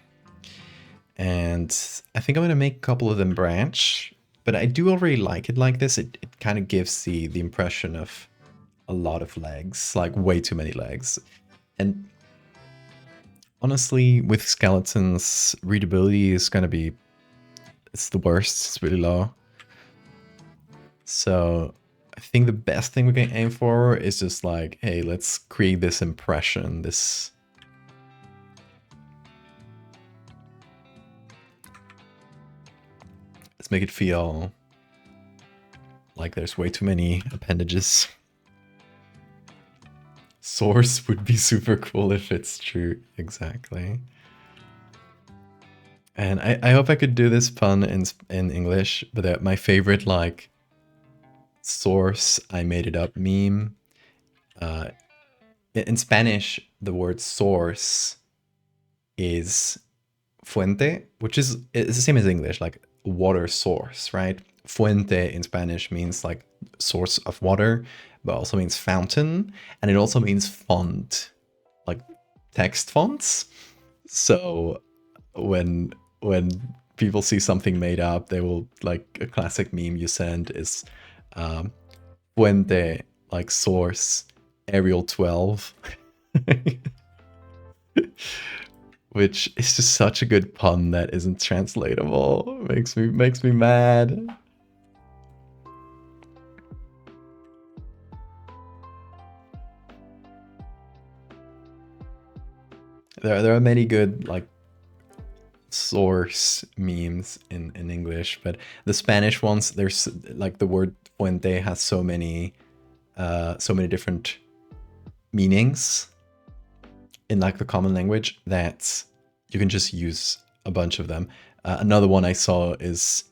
And I think I'm gonna make a couple of them branch, but I do already like it like this. It kind of gives the impression of a lot of legs, like way too many legs. And honestly, with skeletons, readability is gonna be, it's the worst, it's really low. So I think the best thing we can aim for is just like, hey, let's create this impression, this... Let's make it feel like there's way too many appendages. Source would be super cool if it's true, exactly. And I hope I could do this pun in English, but my favorite like source, I made it up meme. In Spanish, the word source is fuente, which is it's the same as English, like water source, right? Fuente in Spanish means like source of water, but also means fountain, and it also means font, like text fonts. So when people see something made up, they will, like, a classic meme you send is fuente, like source, Arial 12. Which is just such a good pun that isn't translatable. Makes me mad. There are many good like source memes in English, but the Spanish ones, there's like the word fuente has so many different meanings in like the common language that you can just use a bunch of them. Another one I saw is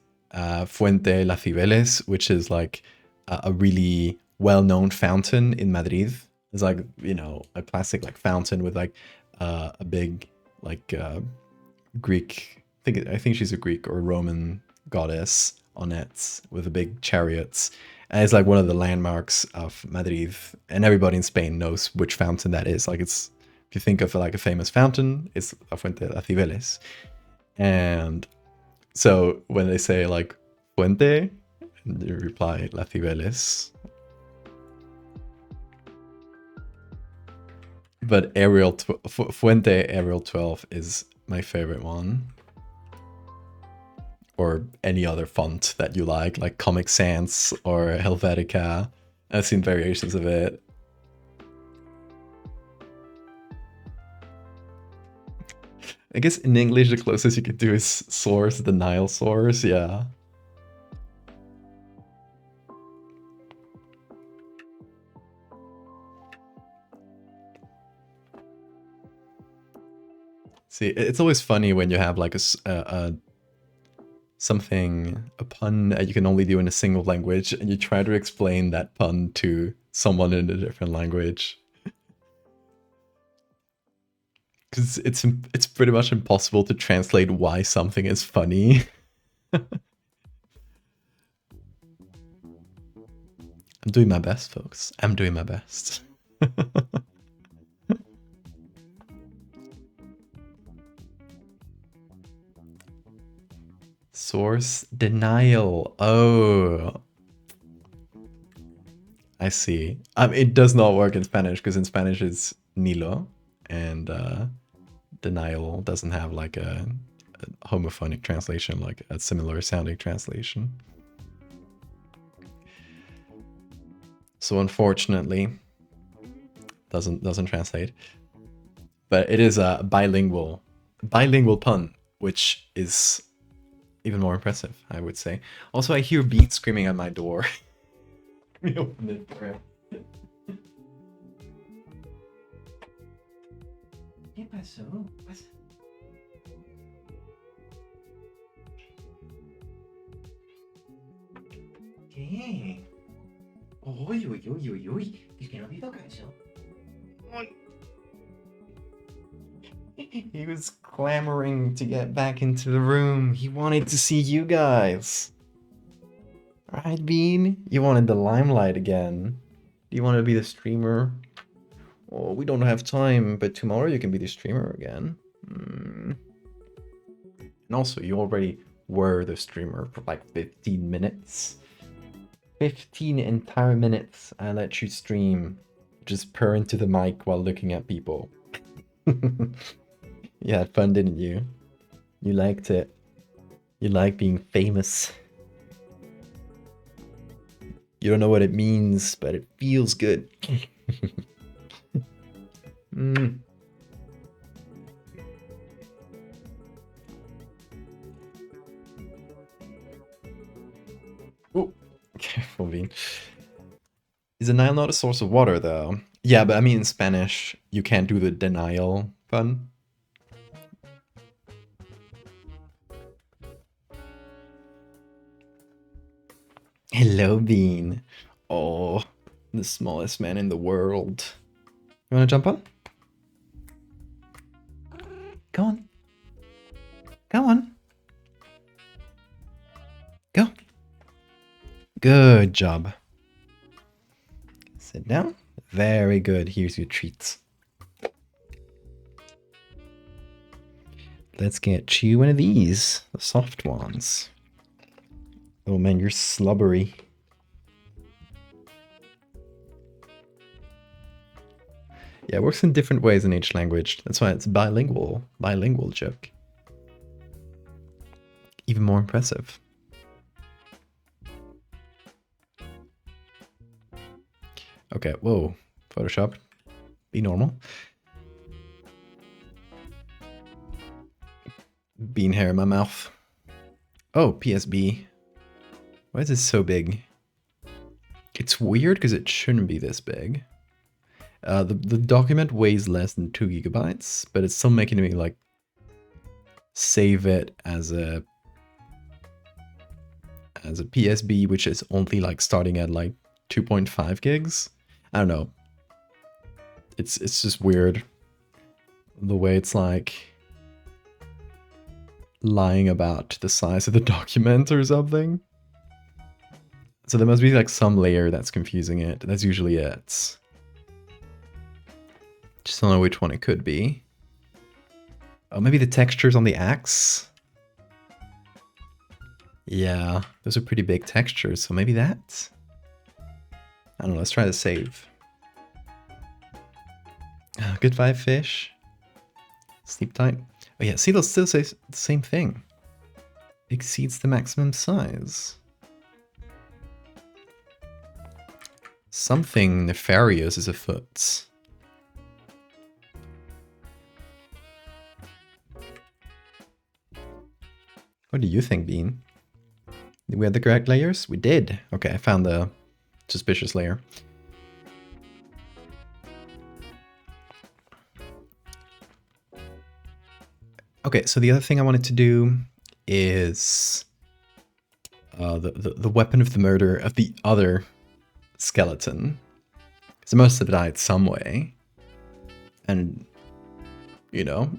Fuente Las Cibeles, which is like a really well-known fountain in Madrid. It's like, you know, a classic like fountain with like a big like Greek. I think she's a Greek or Roman goddess on it with a big chariots. And it's like one of the landmarks of Madrid, and everybody in Spain knows which fountain that is. Like, it's, if you think of like a famous fountain, it's La Fuente de Cibeles. And so when they say like Fuente, you reply La Cibeles. But Fuente Arial 12 is my favorite one. Or any other font that you like Comic Sans or Helvetica. I've seen variations of it. I guess in English the closest you could do is source, the Nile source, yeah. See, it's always funny when you have like a pun that you can only do in a single language, and you try to explain that pun to someone in a different language. Because it's pretty much impossible to translate why something is funny. I'm doing my best, folks. I'm doing my best. Source denial. Oh. I see. It does not work in Spanish, because in Spanish it's Nilo, and denial doesn't have like a homophonic translation, like a similar sounding translation. So unfortunately, doesn't translate. But it is a bilingual pun, which is even more impressive, I would say. Also, I hear Beat screaming at my door. Let me open it for him. ¿Qué pasó? ¿Qué? Uy, uy, uy, uy, uy. El que no hizo caso. He was clamoring to get back into the room. He wanted to see you guys. Right, Bean? You wanted the limelight again. Do you want to be the streamer? Oh, we don't have time, but tomorrow you can be the streamer again. And also, you already were the streamer for like 15 minutes. 15 entire minutes I let you stream. Just purr into the mic while looking at people. You had fun, didn't you? You liked it. You like being famous. You don't know what it means, but it feels good. Oh, careful, Bean. Is the Nile not a source of water, though? Yeah, but I mean in Spanish, you can't do the denial pun. Hello, Bean. Oh, the smallest man in the world. You want to jump on? Go on. Go on. Go. Good job. Sit down. Very good. Here's your treats. Let's get you one of these, the soft ones. Oh man, you're slubbery. Yeah, it works in different ways in each language. That's why it's bilingual. Bilingual joke. Even more impressive. Okay, whoa. Photoshop. Be normal. Bean hair in my mouth. Oh, PSB. Why is this so big? It's weird because it shouldn't be this big. The document weighs less than 2 gigabytes, but it's still making me like save it as a PSB, which is only like starting at like 2.5 gigs. I don't know. It's just weird the way it's like lying about the size of the document or something. So there must be like some layer that's confusing it. That's usually it. Just don't know which one it could be. Oh, maybe the textures on the axe? Yeah, those are pretty big textures, so maybe that? I don't know, let's try to save. Good vibe, fish. Sleep tight. Oh yeah, see, they'll still say the same thing. Exceeds the maximum size. Something nefarious is afoot. What do you think, Bean? Did we have the correct layers? We did. Okay, I found the suspicious layer. Okay, so the other thing I wanted to do is the weapon of the murder of the other skeleton. So most have died some way. And, you know,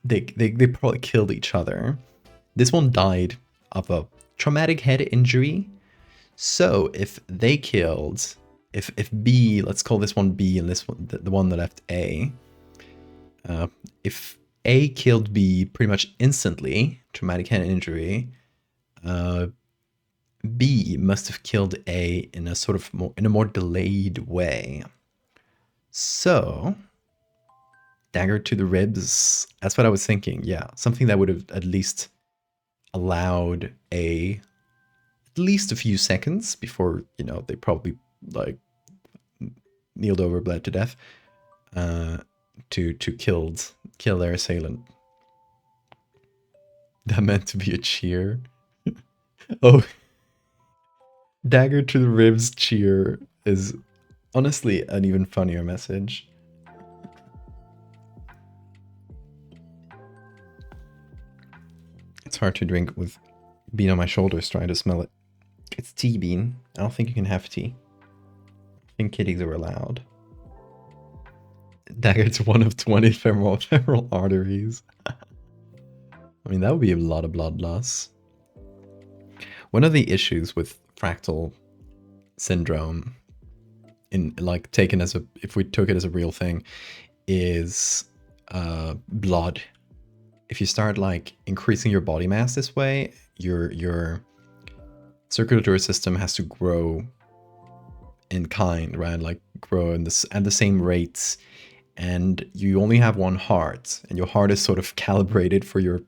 they probably killed each other. This one died of a traumatic head injury. So if they killed, if B, let's call this one B and this one, the one that left A. If A killed B pretty much instantly, traumatic head injury, B must have killed A in a sort of more delayed way. So dagger to the ribs. That's what I was thinking. Yeah, something that would have at least allowed at least a few seconds before, you know, they probably like kneeled over, bled to death, to kill their assailant. That meant to be a cheer. Oh, dagger to the ribs cheer is honestly an even funnier message. It's hard to drink with Bean on my shoulders trying to smell it. It's tea, Bean. I don't think you can have tea. I think kitties are allowed. Dagger to one of 20 femoral arteries. I mean, that would be a lot of blood loss. One of the issues with fractal syndrome, in like taken as a, if we took it as a real thing, is blood. If you start like increasing your body mass this way, your circulatory system has to grow in kind, right? Like grow in this at the same rates, and you only have one heart, and your heart is sort of calibrated for your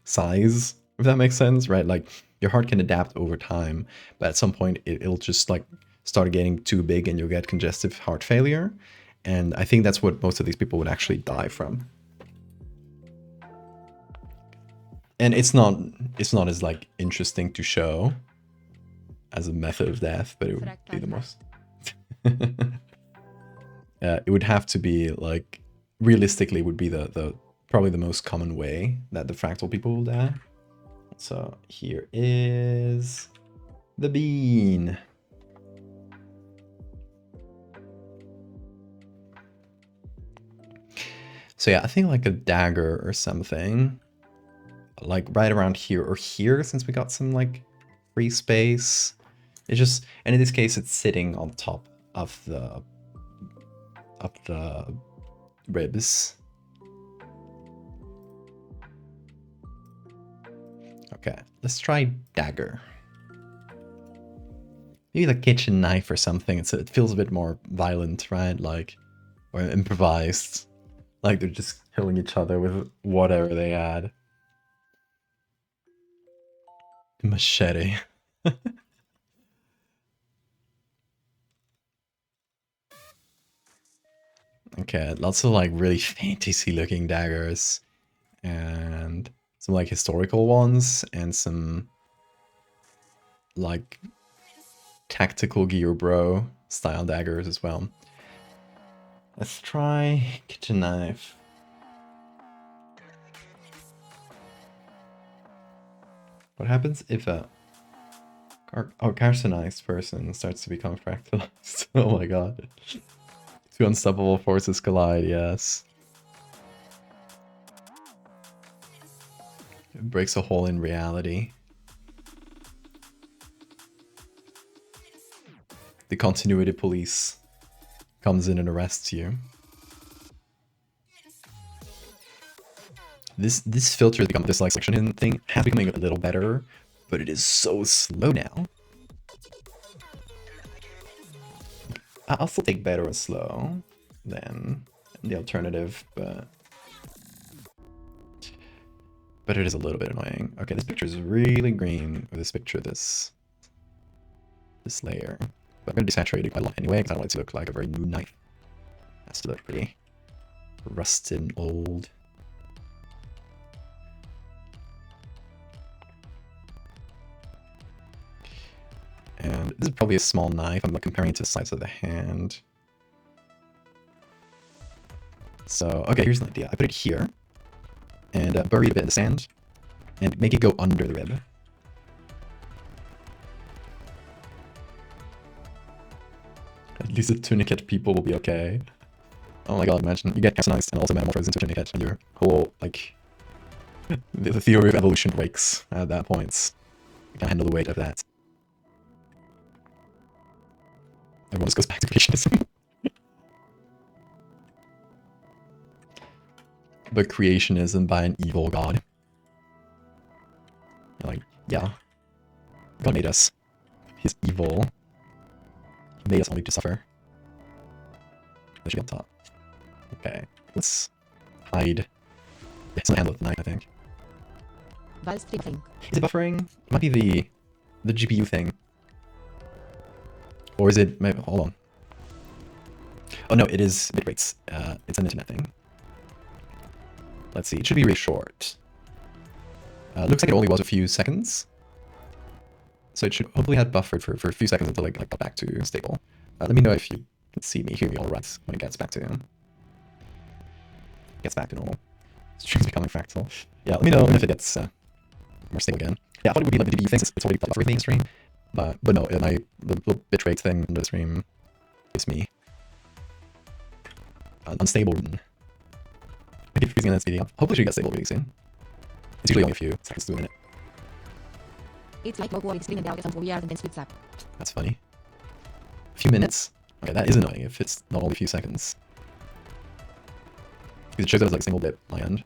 size, if that makes sense, right? Like your heart can adapt over time, but at some point it'll just like start getting too big and you'll get congestive heart failure. And I think that's what most of these people would actually die from. And it's not as like interesting to show as a method of death, but it would be the most. It would have to be like, realistically would be the probably the most common way that the fractal people will die. So here is the bean. So yeah, I think like a dagger or something, like right around here or here, since we got some like free space. It's just, and in this case, it's sitting on top of the ribs. Okay, let's try dagger. Maybe the kitchen knife or something. It feels a bit more violent, right? Like, or improvised. Like they're just killing each other with whatever they had. Machete. Okay, lots of like really fantasy looking daggers. And some like historical ones and some like tactical gear bro style daggers as well. Let's try kitchen knife. What happens if a carcinized person starts to become fractalized? Oh my god. Two unstoppable forces collide, yes. It breaks a hole in reality. The continuity police comes in and arrests you. This filter, this like selection thing, has becoming a little better, but it is so slow now. I'll still take better or slow than the alternative, but it is a little bit annoying. Okay, this picture is really green with this picture, this layer. But I'm going to desaturate it quite a lot anyway, because I don't want it to look like a very new knife. It has to look pretty rusted and old. And this is probably a small knife. I'm comparing it to the size of the hand. So, okay, here's an idea. I put it here, and bury it a bit in the sand, and make it go under the rib. At least the tunicate people will be okay. Oh my god, imagine you get calcinized and also metamorphosed into a tunicate, and your whole, like, the theory of evolution breaks at that point. You can't handle the weight of that. Everyone just goes back to creationism. But creationism by an evil god. Like, yeah. God made us. He's evil. He made us only to suffer. That should be on top. Okay, let's hide. Yeah, it's not handle with the knife, I think. Is it buffering? It might be the GPU thing. Or is it... Maybe, hold on. Oh no, it is bit rates. It's an internet thing. Let's see, it should be really short. Looks like it only was a few seconds. So it should hopefully have buffered for a few seconds until it got back to stable. Let me know if you can see me, hear me all right when it gets back to normal. Stream's becoming fractal. Yeah, let me know if it gets more stable again. Yeah, I thought it would be like the DB thing, since it's already buffering the stream. But no, the little bitrate thing in the stream gives me unstable. I keep freezing in this video. Hopefully she gets stable really soon. It's usually only a few seconds to a minute. It's like low quality screen and audio sounds weird and then speeds up. That's funny. A few minutes? Okay, that is annoying if it's not only a few seconds. Because it shows that it's like a single bit on my end.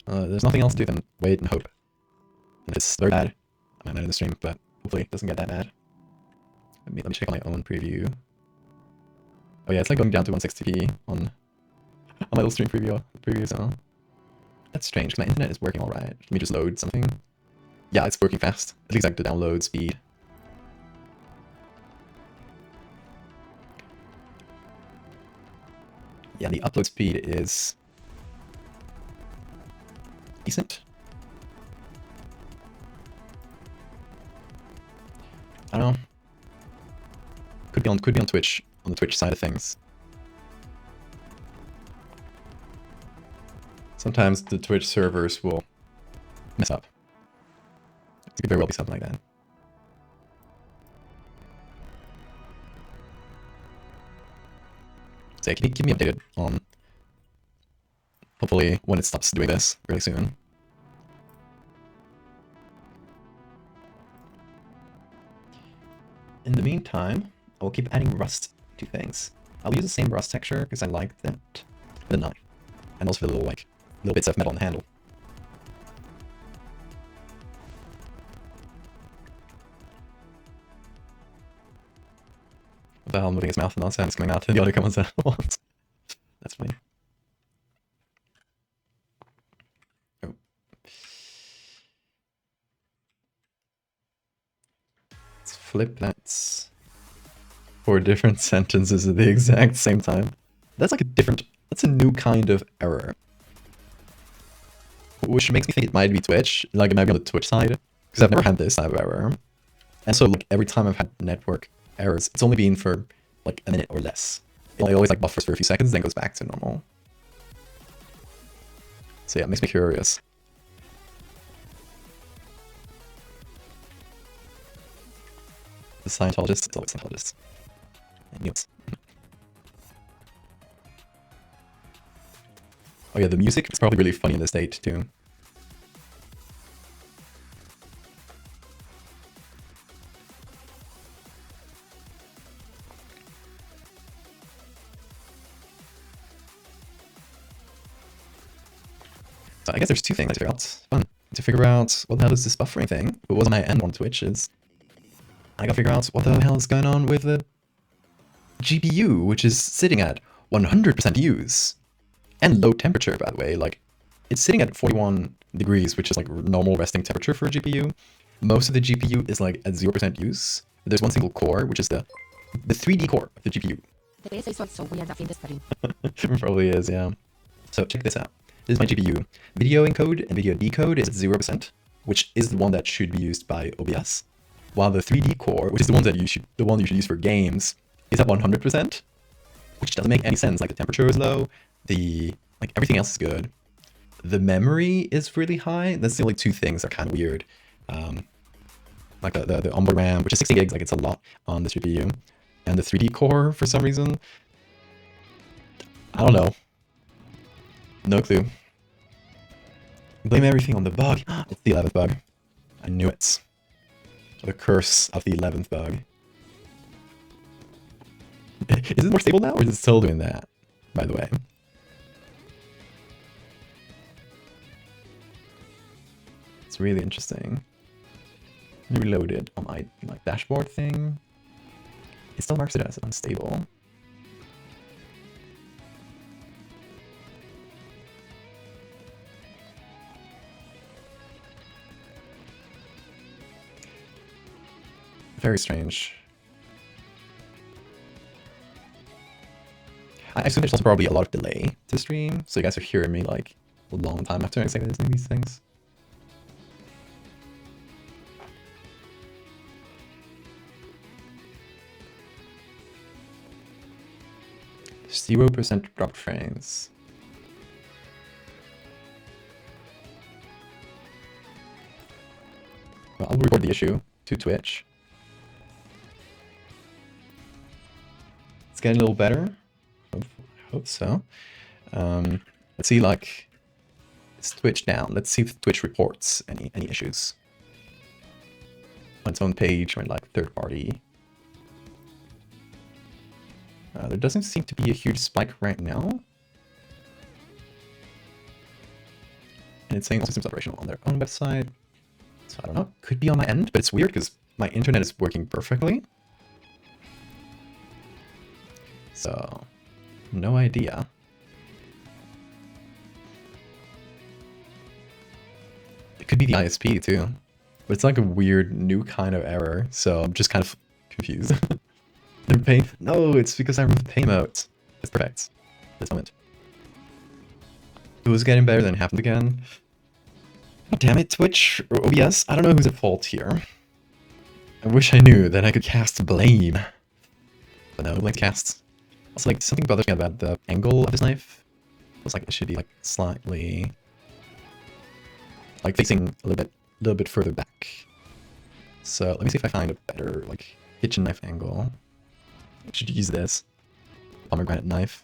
There's nothing else to do than wait and hope. And if it's very bad, I might end the stream, but hopefully it doesn't get that bad. Let me check on my own preview. Oh yeah, it's like going down to 160p on my little stream preview, so that's strange, because my internet is working alright. Let me just load something. Yeah, it's working fast. At least like the download speed. Yeah, the upload speed is decent. I don't know. Could be on Twitch, on the Twitch side of things. Sometimes the Twitch servers will mess up. It could very well be something like that. So yeah, keep me updated on hopefully when it stops doing this really soon. In the meantime, I will keep adding rust to things. I'll use the same rust texture because I like that. The knife. And also the little bits of metal on the handle. What the hell, moving his mouth and nonsense coming out, and the audio comes out at once. That's funny. Oh. Let's flip that. 4 different sentences at the exact same time. That's like that's a new kind of error. Which makes me think it might be Twitch, like it might be on the Twitch side, because I've never had this type of error. And so like every time I've had network errors, it's only been for like a minute or less. It always like buffers for a few seconds, then goes back to normal. So yeah, it makes me curious. The Scientologist, it's always Scientologist. I knew it. Oh yeah, the music is probably really funny in this state too. So I guess there's 2 things I figure out. Fun. To figure out what the hell is this buffering thing. What was my end on Twitch is I gotta figure out what the hell is going on with the GPU, which is sitting at 100% use. And low temperature, by the way. Like, it's sitting at 41 degrees, which is like normal resting temperature for a GPU. Most of the GPU is like at 0% use. There's one single core, which is the 3D core of the GPU. The PS is so weird in the stream. It probably is, yeah. So check this out. This is my GPU. Video encode and video decode is at 0%, which is the one that should be used by OBS. While the 3D core, which is the one you should use for games, is at 100%, which doesn't make any sense. Like the temperature is low, like everything else is good. The memory is really high. That's the only 2 things that are kind of weird. Like the onboard RAM, which is 60 gigs, like it's a lot on the GPU. And the 3D core, for some reason, I don't know. No clue. Blame everything on the bug. It's the 11th bug. I knew it. The curse of the 11th bug. Is it more stable now, or is it still doing that, by the way? It's really interesting. Reload it on my dashboard thing. It still marks it as unstable. Very strange. I assume there's also probably a lot of delay to stream, so you guys are hearing me like a long time after I'm saying these things. Zero % dropped frames. Well, I'll report the issue to Twitch. It's getting a little better. I hope so. Let's see, like, it's Twitch down. Let's see if Twitch reports any issues on its own page or in, like, third party. There doesn't seem to be a huge spike right now. And it's saying all systems operational on their own website. So I don't know. Could be on my end, but it's weird because my internet is working perfectly. So, no idea. It could be the ISP too. But it's like a weird new kind of error, so I'm just kind of confused. They're paying. No, it's because I removed pay modes. That's perfect. This moment. It was getting better, then it happened again. God damn it, Twitch or OBS. I don't know who's at fault here. I wish I knew that I could cast blame. But no, like casts. Also, like, something bothers me about the angle of this knife. Looks like it should be like slightly, like facing a little bit further back. So let me see if I find a better like kitchen knife angle. I should use this pomegranate knife.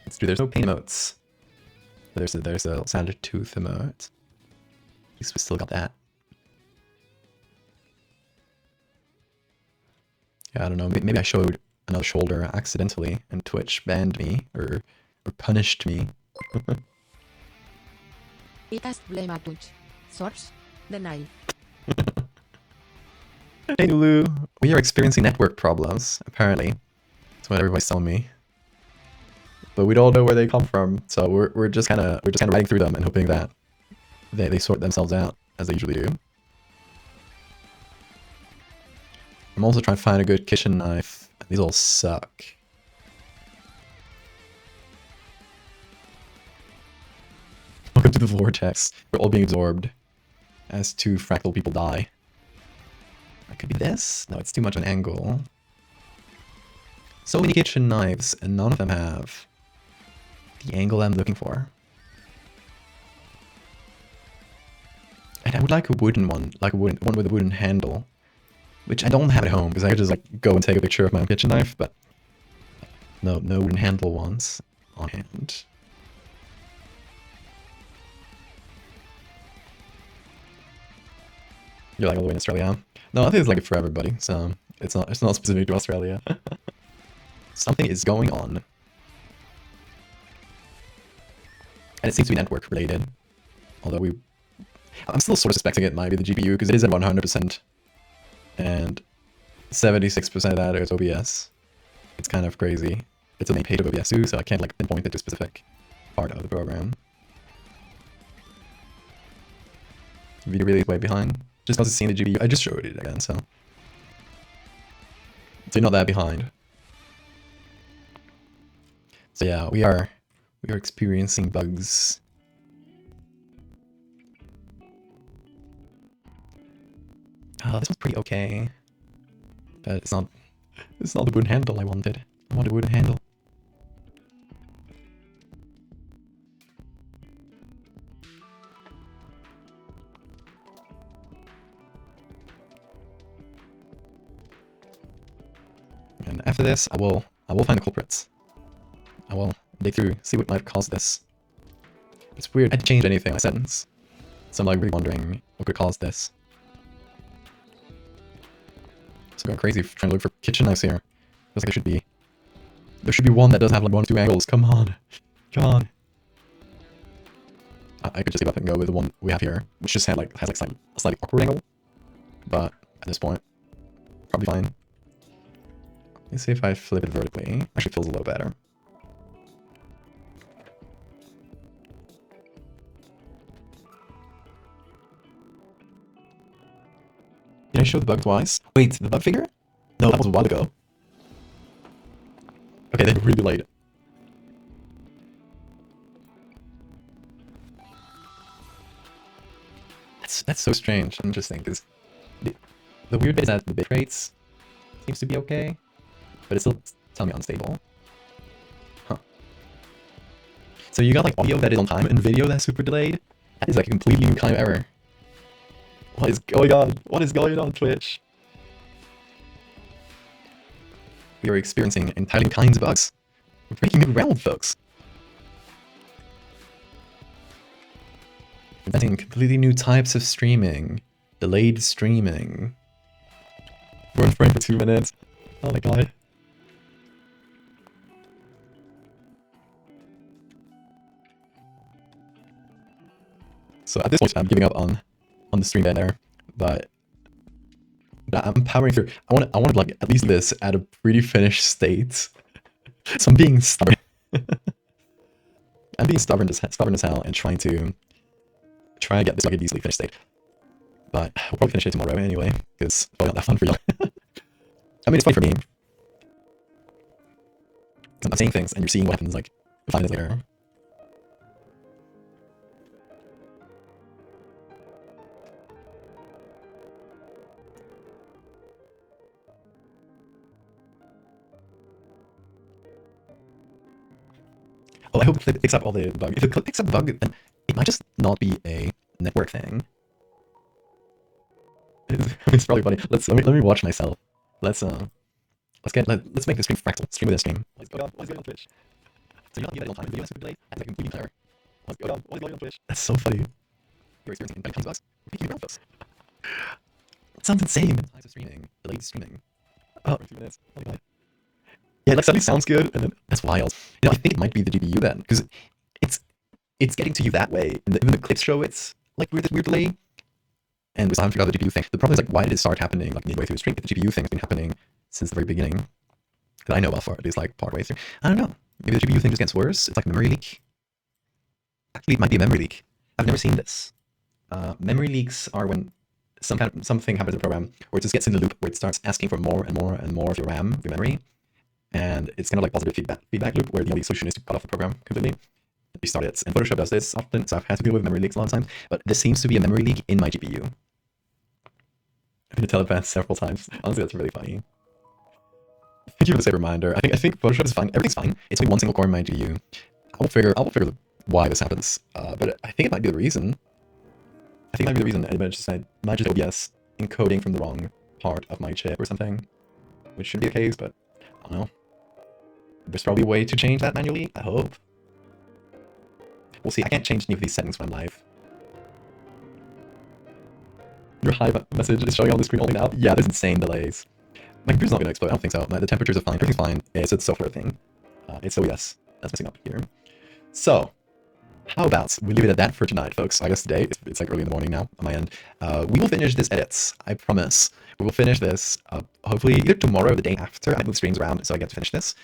Let's do. There's no pain emotes. There's a sanded tooth emote. At least we still got that. Yeah, I don't know. Maybe I showed another shoulder accidentally, and Twitch banned me or punished me. It has blame a touch. Source: denial. Hey Lulu, we are experiencing network problems. Apparently, that's what everybody's telling me. But we don't know where they come from, so we're just kind of riding through them and hoping that they sort themselves out as they usually do. I'm also trying to find a good kitchen knife. These all suck. Welcome to the vortex. We're all being absorbed as two fractal people die. It could be this? No, it's too much of an angle. So many kitchen knives, and none of them have the angle I'm looking for. And I would like a wooden one, like one with a wooden handle. Which I don't have at home, because I could just like go and take a picture of my own kitchen knife, but no wooden handle ones on hand. You're like all the way in Australia? No, I think it's like it for everybody, so it's not specific to Australia. Something is going on. And it seems to be network related. Although I'm still sort of suspecting it might be the GPU, because it is at 100%. And 76% of that is OBS. It's kind of crazy. It's a main page of OBS too, so I can't like pinpoint it to a specific part of the program. Video really is way behind. Just because it's seeing the GPU. I just showed it again, so you're not that behind. So yeah, we are experiencing bugs. Oh, this one's pretty okay, but it's not the wooden handle I wanted. I want a wooden handle. And after this, I will find the culprits. I will dig through, see what might have caused this. It's weird. I didn't change anything in my sentence, so I'm like really wondering what could cause this. So going crazy trying to look for kitchen knives here. Feels like there should be one that does have like 1 or 2 angles. Come on, come on. I could just give up and go with the one we have here, which just has like a slightly awkward angle. But at this point, probably fine. Let's see if I flip it vertically. Actually feels a little better. Did I show the bug twice? Wait, the bug figure? No, that was a while ago. Okay, then really late. That's so strange and interesting, because the weird bit is that the bit rates seems to be okay, but it's still telling me unstable. Huh. So you got like audio that is on time and video that's super delayed? That is like a completely new kind of error. What is going on? What is going on, Twitch? We are experiencing entirely kinds of bugs. We're breaking new ground, folks. Inventing completely new types of streaming. Delayed streaming. We're in frame for 2 minutes. Oh my god. So at this point, I'm giving up on the stream banner, but I'm powering through. I want to like at least this at a pretty finished state. So I'm being stubborn. I'm being stubborn as hell and trying to get this like a easily finished state. But we'll probably finish it tomorrow anyway, because it's probably not that fun for y'all. I mean, it's fun for me. I'm saying things and you're seeing what happens like 5 minutes later. Oh, I hope it picks up all the bug. If it picks up the bug, then it might just not be a network thing. It's probably funny. Let me watch myself. Let's make the stream fractal. Stream with a stream. Let's go on Twitch. So you're not giving that time. Video super delayed. As like a movie player. Let's go on Twitch. That's so funny. You're experiencing tons of bugs. Making you this. It sounds insane. Types of streaming. Delayed streaming. Oh, 2 minutes. Oh my god. Yeah, it like suddenly sounds good, and then that's wild. You know, I think it might be the GPU then, because it's getting to you that way, and even the clips show it's like weird delay. And we still haven't figured out the GPU thing. The problem is like, why did it start happening like midway through the stream? If the GPU thing has been happening since the very beginning, that I know of, or at least like part way through. I don't know. Maybe the GPU thing just gets worse. It's like memory leak. Actually, it might be a memory leak. I've never seen this. Memory leaks are when something happens in the program where it just gets in the loop where it starts asking for more and more and more of your RAM, of your memory, and it's kind of like positive feedback loop where the only solution is to cut off the program completely. Restart it. And Photoshop does this often, so I've had to deal with memory leaks a lot of times. But this seems to be a memory leak in my GPU. I've been to telepath several times. Honestly, that's really funny. Thank you for the safe reminder. I think Photoshop is fine. Everything's fine. It's only one single core in my GPU. I will figure why this happens. But I think it might be the reason. I think it might be the reason. It might just OBS encoding from the wrong part of my chip or something, which shouldn't be the case. But I don't know. There's probably a way to change that manually. I hope. We'll see. I can't change any of these settings when I'm live. Your hive message is showing on the screen only now. Yeah, there's insane delays. My computer's not going to explode. I don't think so. The temperatures are fine. Everything's fine. It's a software thing. It's OES that's messing up here. So, how about we leave it at that for tonight, folks? I guess today, it's like early in the morning now on my end. We will finish this edits. I promise. We will finish this hopefully either tomorrow or the day after. I move streams around so I get to finish this.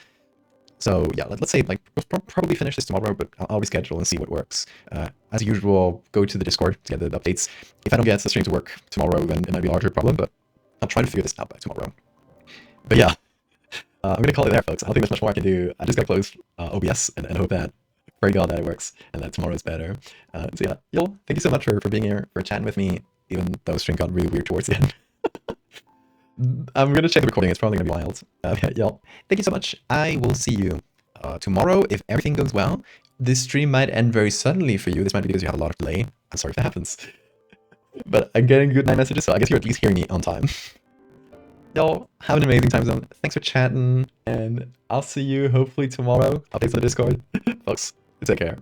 So yeah, let's say like we'll probably finish this tomorrow, but I'll reschedule and see what works. As usual, go to the Discord to get the updates. If I don't get the stream to work tomorrow, then it might be a larger problem, but I'll try to figure this out by tomorrow. But yeah, I'm gonna call it there, folks. I don't think there's much more I can do. I just gotta close OBS and hope that, pray God that it works and that tomorrow is better. So yeah, y'all, thank you so much for being here, for chatting with me, even though stream got really weird towards the end. I'm gonna check the recording. It's probably gonna be wild. Yeah, y'all, thank you so much. I will see you tomorrow if everything goes well. This stream might end very suddenly for you. This might be because you have a lot of delay. I'm sorry if that happens. But I'm getting good night messages, so I guess you're at least hearing me on time. Y'all, have an amazing time zone. Thanks for chatting, and I'll see you hopefully tomorrow. Updates on the Discord. Folks, take care.